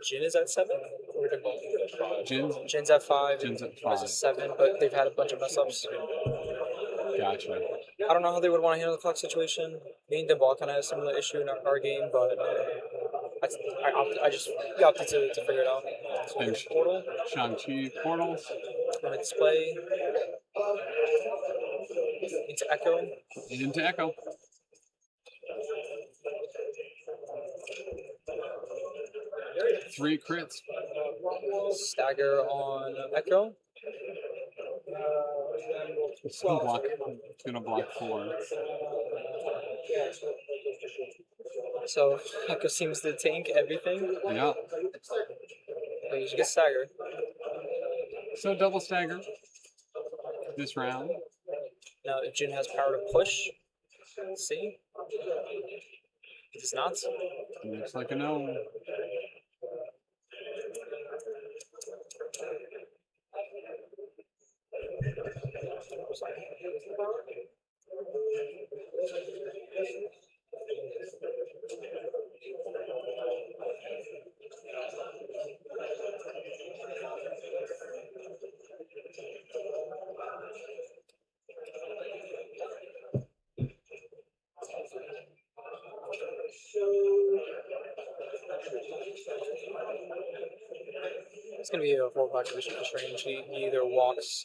Speaker 14: Jin is at 7. Or Jin's at 5.
Speaker 1: Jin's at
Speaker 14: 5. Is 7, but they've had a bunch of mess ups.
Speaker 1: Gotcha.
Speaker 14: I don't know how they would want to handle the clock situation. Me and Dimball kind of had a similar issue in our game, but I just opted to figure it out. So
Speaker 1: And
Speaker 14: portal.
Speaker 1: Shang-Chi portals.
Speaker 14: On a display. Into Echo.
Speaker 1: Into Echo. Three crits.
Speaker 14: Stagger on Echo.
Speaker 1: It's gonna block 4.
Speaker 14: So Echo seems to tank everything.
Speaker 1: Yeah.
Speaker 14: But you should get staggered.
Speaker 1: So double stagger this round.
Speaker 14: Now if Jin has power to push, let's see. He does not.
Speaker 1: Looks like a no.
Speaker 14: gonna be a 4 o'clock activation for Strange. He either walks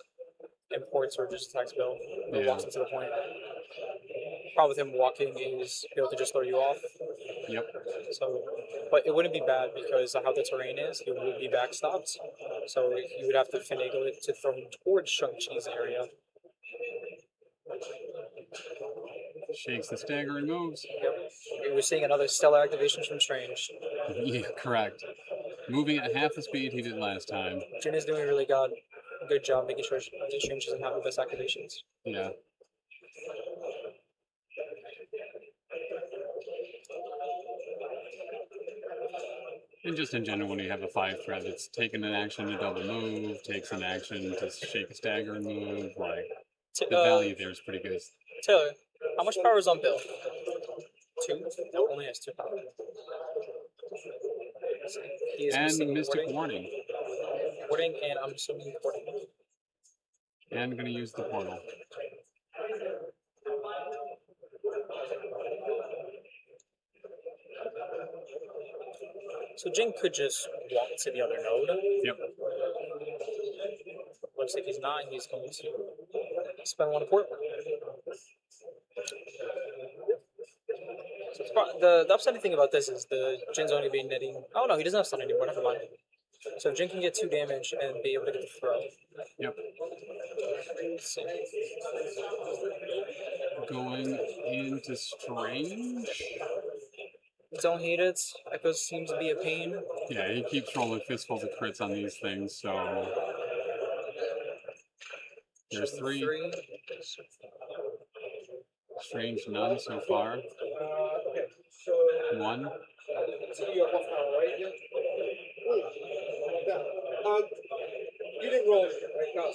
Speaker 14: and ports or just attacks Bill. Or walks into the point. Problem with him walking is be able to just throw you off.
Speaker 1: Yep.
Speaker 14: So, but it wouldn't be bad because of how the terrain is. He would be backstopped. So you would have to finagle it to throw him towards Shang-Chi's area.
Speaker 1: Shakes the stagger and moves.
Speaker 14: Yep. We're seeing another stellar activation from Strange.
Speaker 1: Yeah, correct. Moving at half the speed he did last time.
Speaker 14: Jin is doing a really good job making sure Strange doesn't have the best activations.
Speaker 1: Yeah. And just in general, when you have a 5 threat, it's taking an action to double move, takes an action to shake a stagger and move. Like, the value there is pretty good.
Speaker 14: Taylor, how much power is on Bill? 2? No, only has 2 power.
Speaker 1: And Mystic Warning.
Speaker 14: Warning, and I'm assuming porting.
Speaker 1: And I'm going to use the portal.
Speaker 14: So Jin could just walk to the other node.
Speaker 1: Yep.
Speaker 14: Looks like he's not. He's going to spend 1 port. So the upsetting thing about this is the Jin's only be netting. Oh no, he doesn't have stun anymore. Never mind. So Jin can get 2 damage and be able to get the throw.
Speaker 1: Yep. Going into Strange.
Speaker 14: Don't hate it. Echo seems to be a pain.
Speaker 1: Yeah, he keeps rolling fistfuls of crits on these things, so... There's 3. Strange none so far. 1.
Speaker 2: You didn't roll anything, right? No.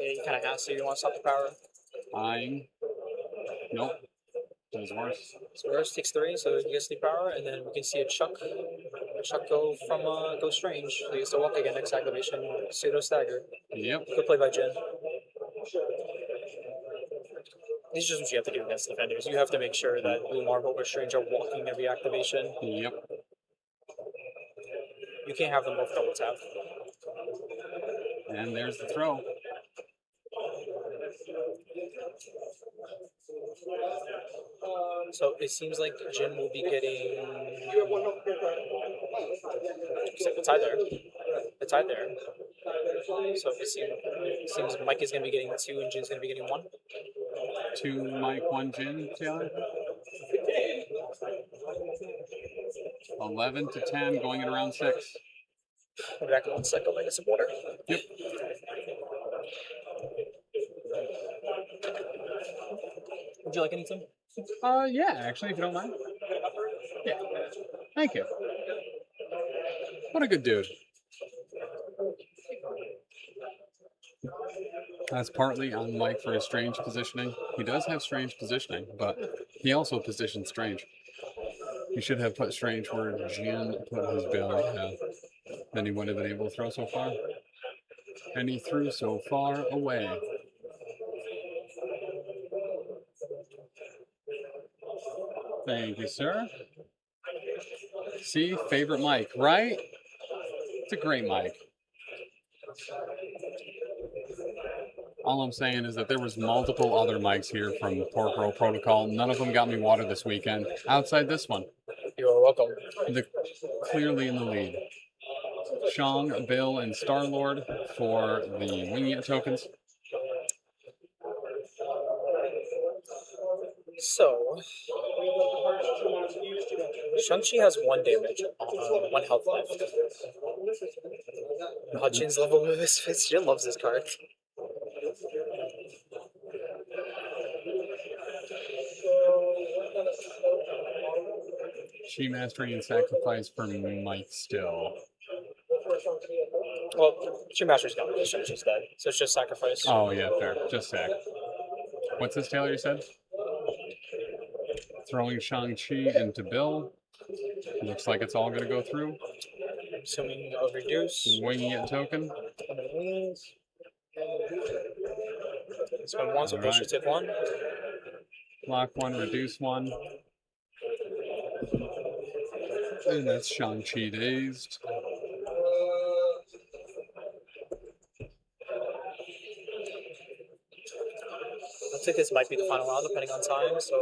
Speaker 14: Yeah, you kind of have to. You want to stop the power.
Speaker 1: Eyeing. Nope. Does worse.
Speaker 14: So Earth takes 3, so he gets the power, and then we can see a Chuck go from go Strange. So he gets to walk again next activation. Pseudo stagger.
Speaker 1: Yep.
Speaker 14: Good play by Jin. This is just what you have to do against defenders. You have to make sure that Blue Marble or Strange are walking every activation.
Speaker 1: Yep.
Speaker 14: You can't have them both double tap.
Speaker 1: And there's the throw.
Speaker 14: So it seems like Jin will be getting. It's tied there. It's tied there. So it seems Mike is going to be getting 2 and Jin's going to be getting 1.
Speaker 1: 2 Mike, 1 Jin, Taylor. 11 to 10, going in around 6.
Speaker 14: I'll be back in 1 second. I'll get some water.
Speaker 1: Yep.
Speaker 14: Would you like anything?
Speaker 1: Yeah, actually, if you don't mind. Yeah. Thank you. What a good dude. That's partly on Mike for his Strange positioning. He does have Strange positioning, but he also positions Strange. He should have put Strange where Jin put his belly. Then he wouldn't have been able to throw so far. And he threw so far away. Thank you, sir. See, favorite mic, right? It's a great mic. All I'm saying is that there was multiple other mics here from Pork Roll Protocol. None of them got me water this weekend, outside this one.
Speaker 14: You are welcome.
Speaker 1: Clearly in the lead. Shang, Bill, and Star-Lord for the Winging It tokens.
Speaker 14: So, Shang-Chi has 1 damage, 1 health left. Hutchins level misfits. Jin loves this card.
Speaker 1: Chi Mastery and Sacrifice for Mike still.
Speaker 14: Well, Chi Mastery's gone. Shang-Chi's dead. So it's just sacrifice.
Speaker 1: Oh, yeah, fair. Just sac. What's this, Taylor, you said? Throwing Shang-Chi into Bill. Looks like it's all going to go through.
Speaker 14: Assuming I'll reduce.
Speaker 1: Winging It token.
Speaker 14: Spend 1, so Bill should take 1.
Speaker 1: Block 1, reduce 1. And that's Shang-Chi dazed.
Speaker 14: Looks like this might be the final round, depending on time. So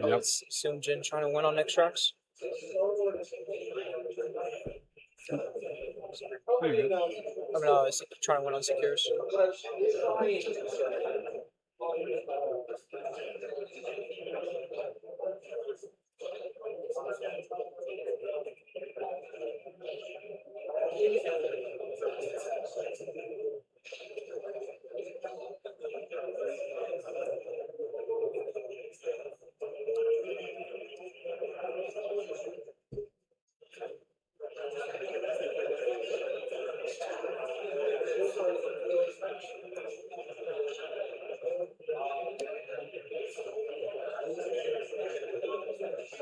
Speaker 14: I would assume Jin trying to win on next tracks. I mean, trying to win on secures.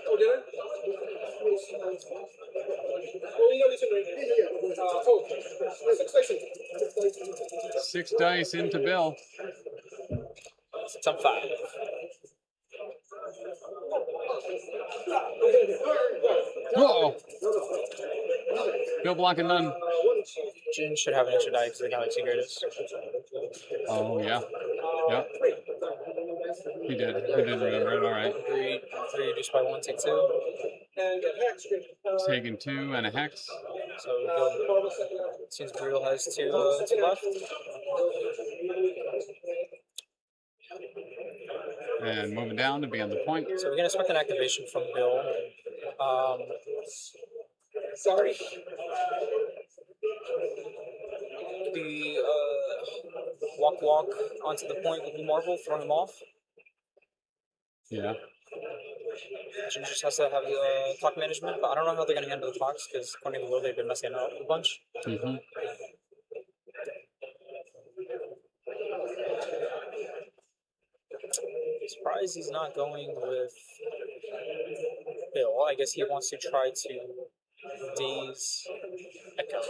Speaker 2: Oh, did I?
Speaker 1: Six dice into Bill.
Speaker 14: It's on 5.
Speaker 1: Uh-oh. Bill blocking none.
Speaker 14: Jin should have an extra die because of the Galaxy Greatest.
Speaker 1: Oh, yeah. Yep. He did. He did remember it. All right.
Speaker 14: 3 reduced by 1, take 2.
Speaker 1: Taking 2 and a hex.
Speaker 14: So Bill, since Brutal has 2 left.
Speaker 1: And moving down to be on the point.
Speaker 14: So we're going to expect an activation from Bill. Sorry. The walk onto the point with the Marvel, throw him off.
Speaker 1: Yeah.
Speaker 14: Jin just has to have clock management, but I don't know how they're going to handle the clocks because according to Will, they've been messing it up a bunch.
Speaker 1: Mm-hmm.
Speaker 14: Surprised he's not going with Bill. I guess he wants to try to daze Echo.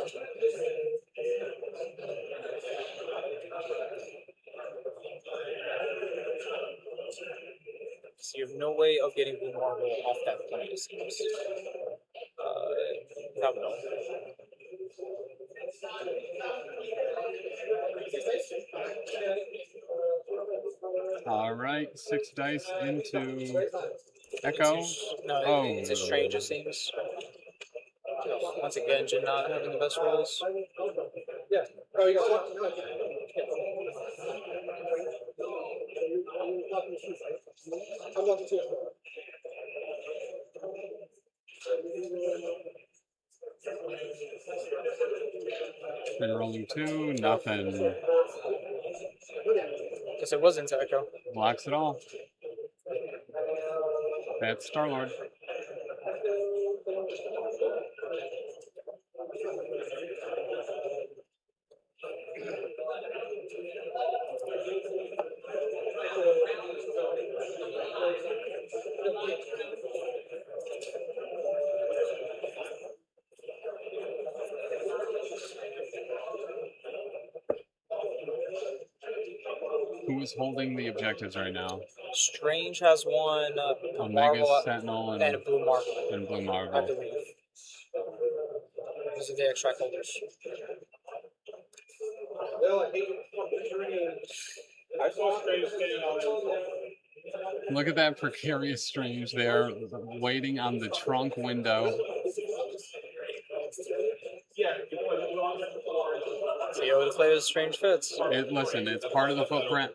Speaker 14: So you have no way of getting Blue Marble off that point, it seems. Without Bill.
Speaker 1: All right. 6 dice into Echo.
Speaker 14: No, it's a strange, it seems. Once again, Jin not having the best rolls.
Speaker 2: Yeah. Oh, you got one? I'm lucky too.
Speaker 1: Been rolling 2, nothing.
Speaker 14: Guess it was into Echo.
Speaker 1: Blocks it all. That's Star-Lord. Who is holding the objectives right now?
Speaker 14: Strange has one.
Speaker 1: Omega Sentinel
Speaker 14: and Blue Marble.
Speaker 1: And Blue Marble.
Speaker 14: I believe. Those are the extract holders.
Speaker 2: I saw Strange standing on
Speaker 1: Look at that precarious Strange there, waiting on the trunk window.
Speaker 14: So you would play with Strange fits.
Speaker 1: Listen, it's part of the footprint.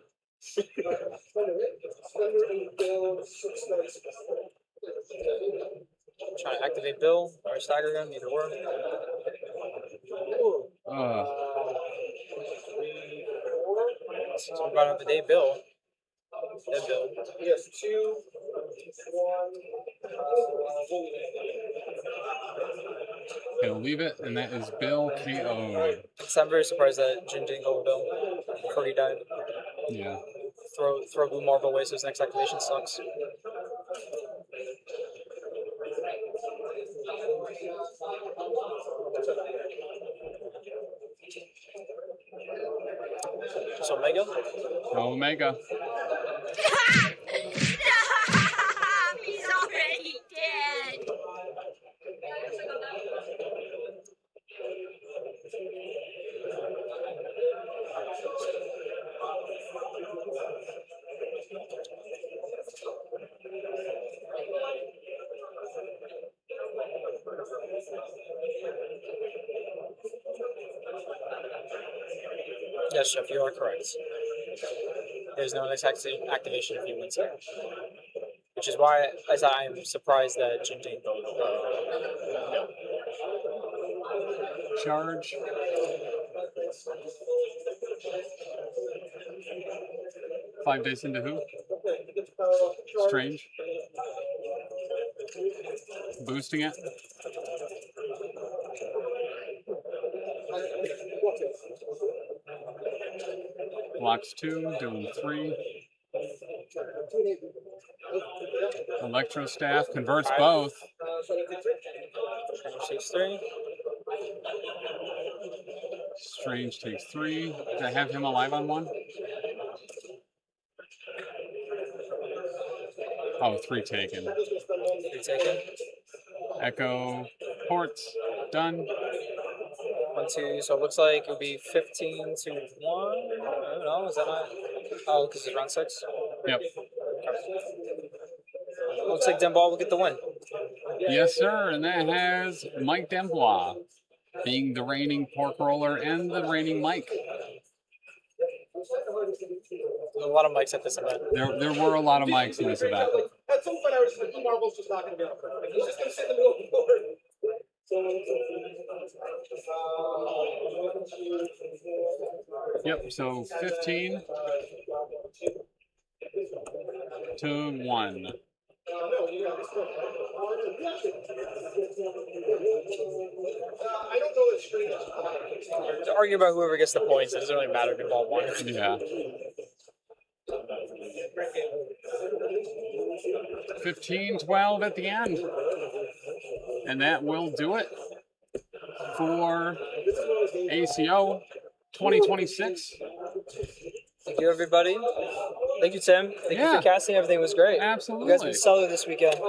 Speaker 14: Trying to activate Bill or stagger him, either or. So I'm going up the day Bill. Dead Bill.
Speaker 2: Yes, 2, 1.
Speaker 1: He'll leave it, and that is Bill KO'd.
Speaker 14: So I'm very surprised that Jin didn't go with Bill before he died.
Speaker 1: Yeah.
Speaker 14: Throw Blue Marble away so his next activation sucks. Just Omega?
Speaker 1: Omega.
Speaker 7: He's already dead.
Speaker 14: Yes, Jeff, you are correct. There's no next activation if he wins here. Which is why I'm surprised that Jin didn't go.
Speaker 1: Charge. Five days into who? Strange. Boosting it. Blocks 2, doing 3. Electro Staff converts both.
Speaker 14: Strange takes 3.
Speaker 1: Strange takes 3. Did I have him alive on 1? Oh, 3 taken.
Speaker 14: 3 taken.
Speaker 1: Echo ports. Done.
Speaker 14: 1, 2. So it looks like it would be 15 to 1. I don't know. Is that not? Oh, because it's round 6.
Speaker 1: Yep.
Speaker 14: Looks like Dembois will get the win.
Speaker 1: Yes, sir. And that has Mike Dembois being the reigning pork roller and the reigning Mike.
Speaker 14: There's a lot of mics at this event.
Speaker 1: There were a lot of mics in this event.
Speaker 2: At some point, I was just like, Marvel's just not going to be up. Like, he's just going to sit in the middle of the board.
Speaker 1: Yep, so 15 to 1.
Speaker 2: I don't know if Strange.
Speaker 14: To argue about whoever gets the points, it doesn't really matter if all won.
Speaker 1: Yeah. 15-12 at the end. And that will do it for ACO 2026.
Speaker 14: Thank you, everybody. Thank you, Tim. Thank you for casting. Everything was great.
Speaker 1: Absolutely.
Speaker 14: You guys been stellar this weekend.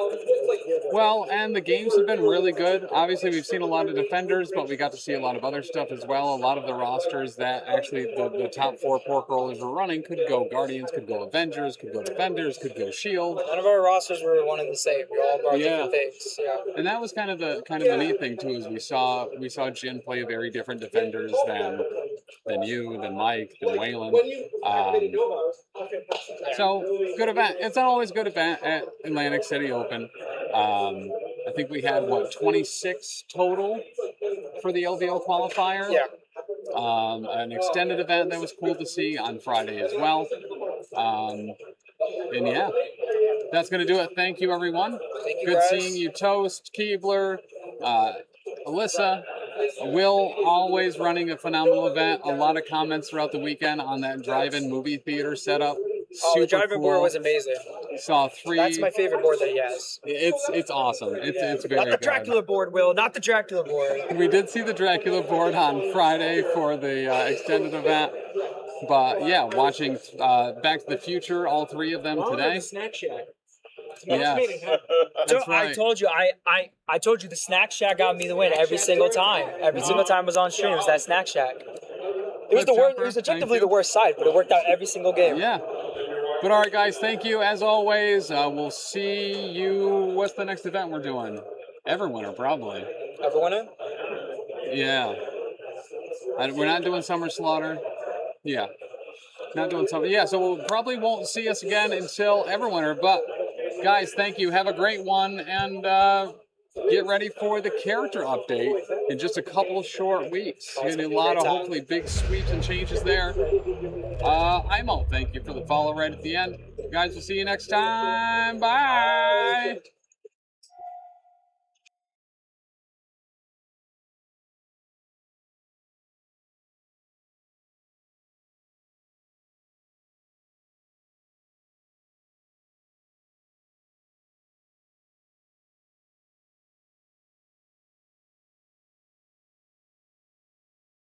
Speaker 1: Well, and the games have been really good. Obviously, we've seen a lot of defenders, but we got to see a lot of other stuff as well. A lot of the rosters that actually the top 4 pork rollers were running could go Guardians, could go Avengers, could go Defenders, could go Shield.
Speaker 14: None of our rosters were one and the same. We all brought different things. Yeah.
Speaker 1: And that was kind of the neat thing too, is we saw Jin play very different defenders than you, than Mike, than Waylon. So good event. It's an always good event at Atlantic City Open. I think we had 26 total for the LVO qualifier.
Speaker 14: Yeah.
Speaker 1: An extended event that was cool to see on Friday as well. And yeah, that's gonna do it. Thank you, everyone.
Speaker 14: Thank you,
Speaker 1: good
Speaker 14: guys.
Speaker 1: seeing you, Toast, Keebler, Alyssa. Will, always running a phenomenal event. A lot of comments throughout the weekend on that drive-in movie theater setup.
Speaker 14: The drive-in board was amazing.
Speaker 1: Saw 3.
Speaker 14: That's my favorite board that he has.
Speaker 1: It's awesome. It's very
Speaker 14: Not the Dracula board, Will. Not the Dracula board.
Speaker 1: We did see the Dracula board on Friday for the extended event. But yeah, watching Back to the Future, all 3 of them today.
Speaker 14: Snack Shack.
Speaker 1: Yeah.
Speaker 14: So I told you, I told you the Snack Shack got me the win every single time. Every single time I was on stream, it was that Snack Shack. It was the worst. It was objectively the worst side, but it worked out every single game.
Speaker 1: Yeah. But all right, guys, thank you as always. We'll see you. What's the next event we're doing? Everwinter, probably.
Speaker 14: Everwinter?
Speaker 1: Yeah. We're not doing Summer Slaughter. Yeah. Not doing Summer. Yeah, so we'll probably won't see us again until Everwinter. But guys, thank you. Have a great one, and get ready for the character update in just a couple of short weeks. Getting a lot of hopefully big sweeps and changes there. I'm out. Thank you for the follow right at the end. Guys, we'll see you next time. Bye.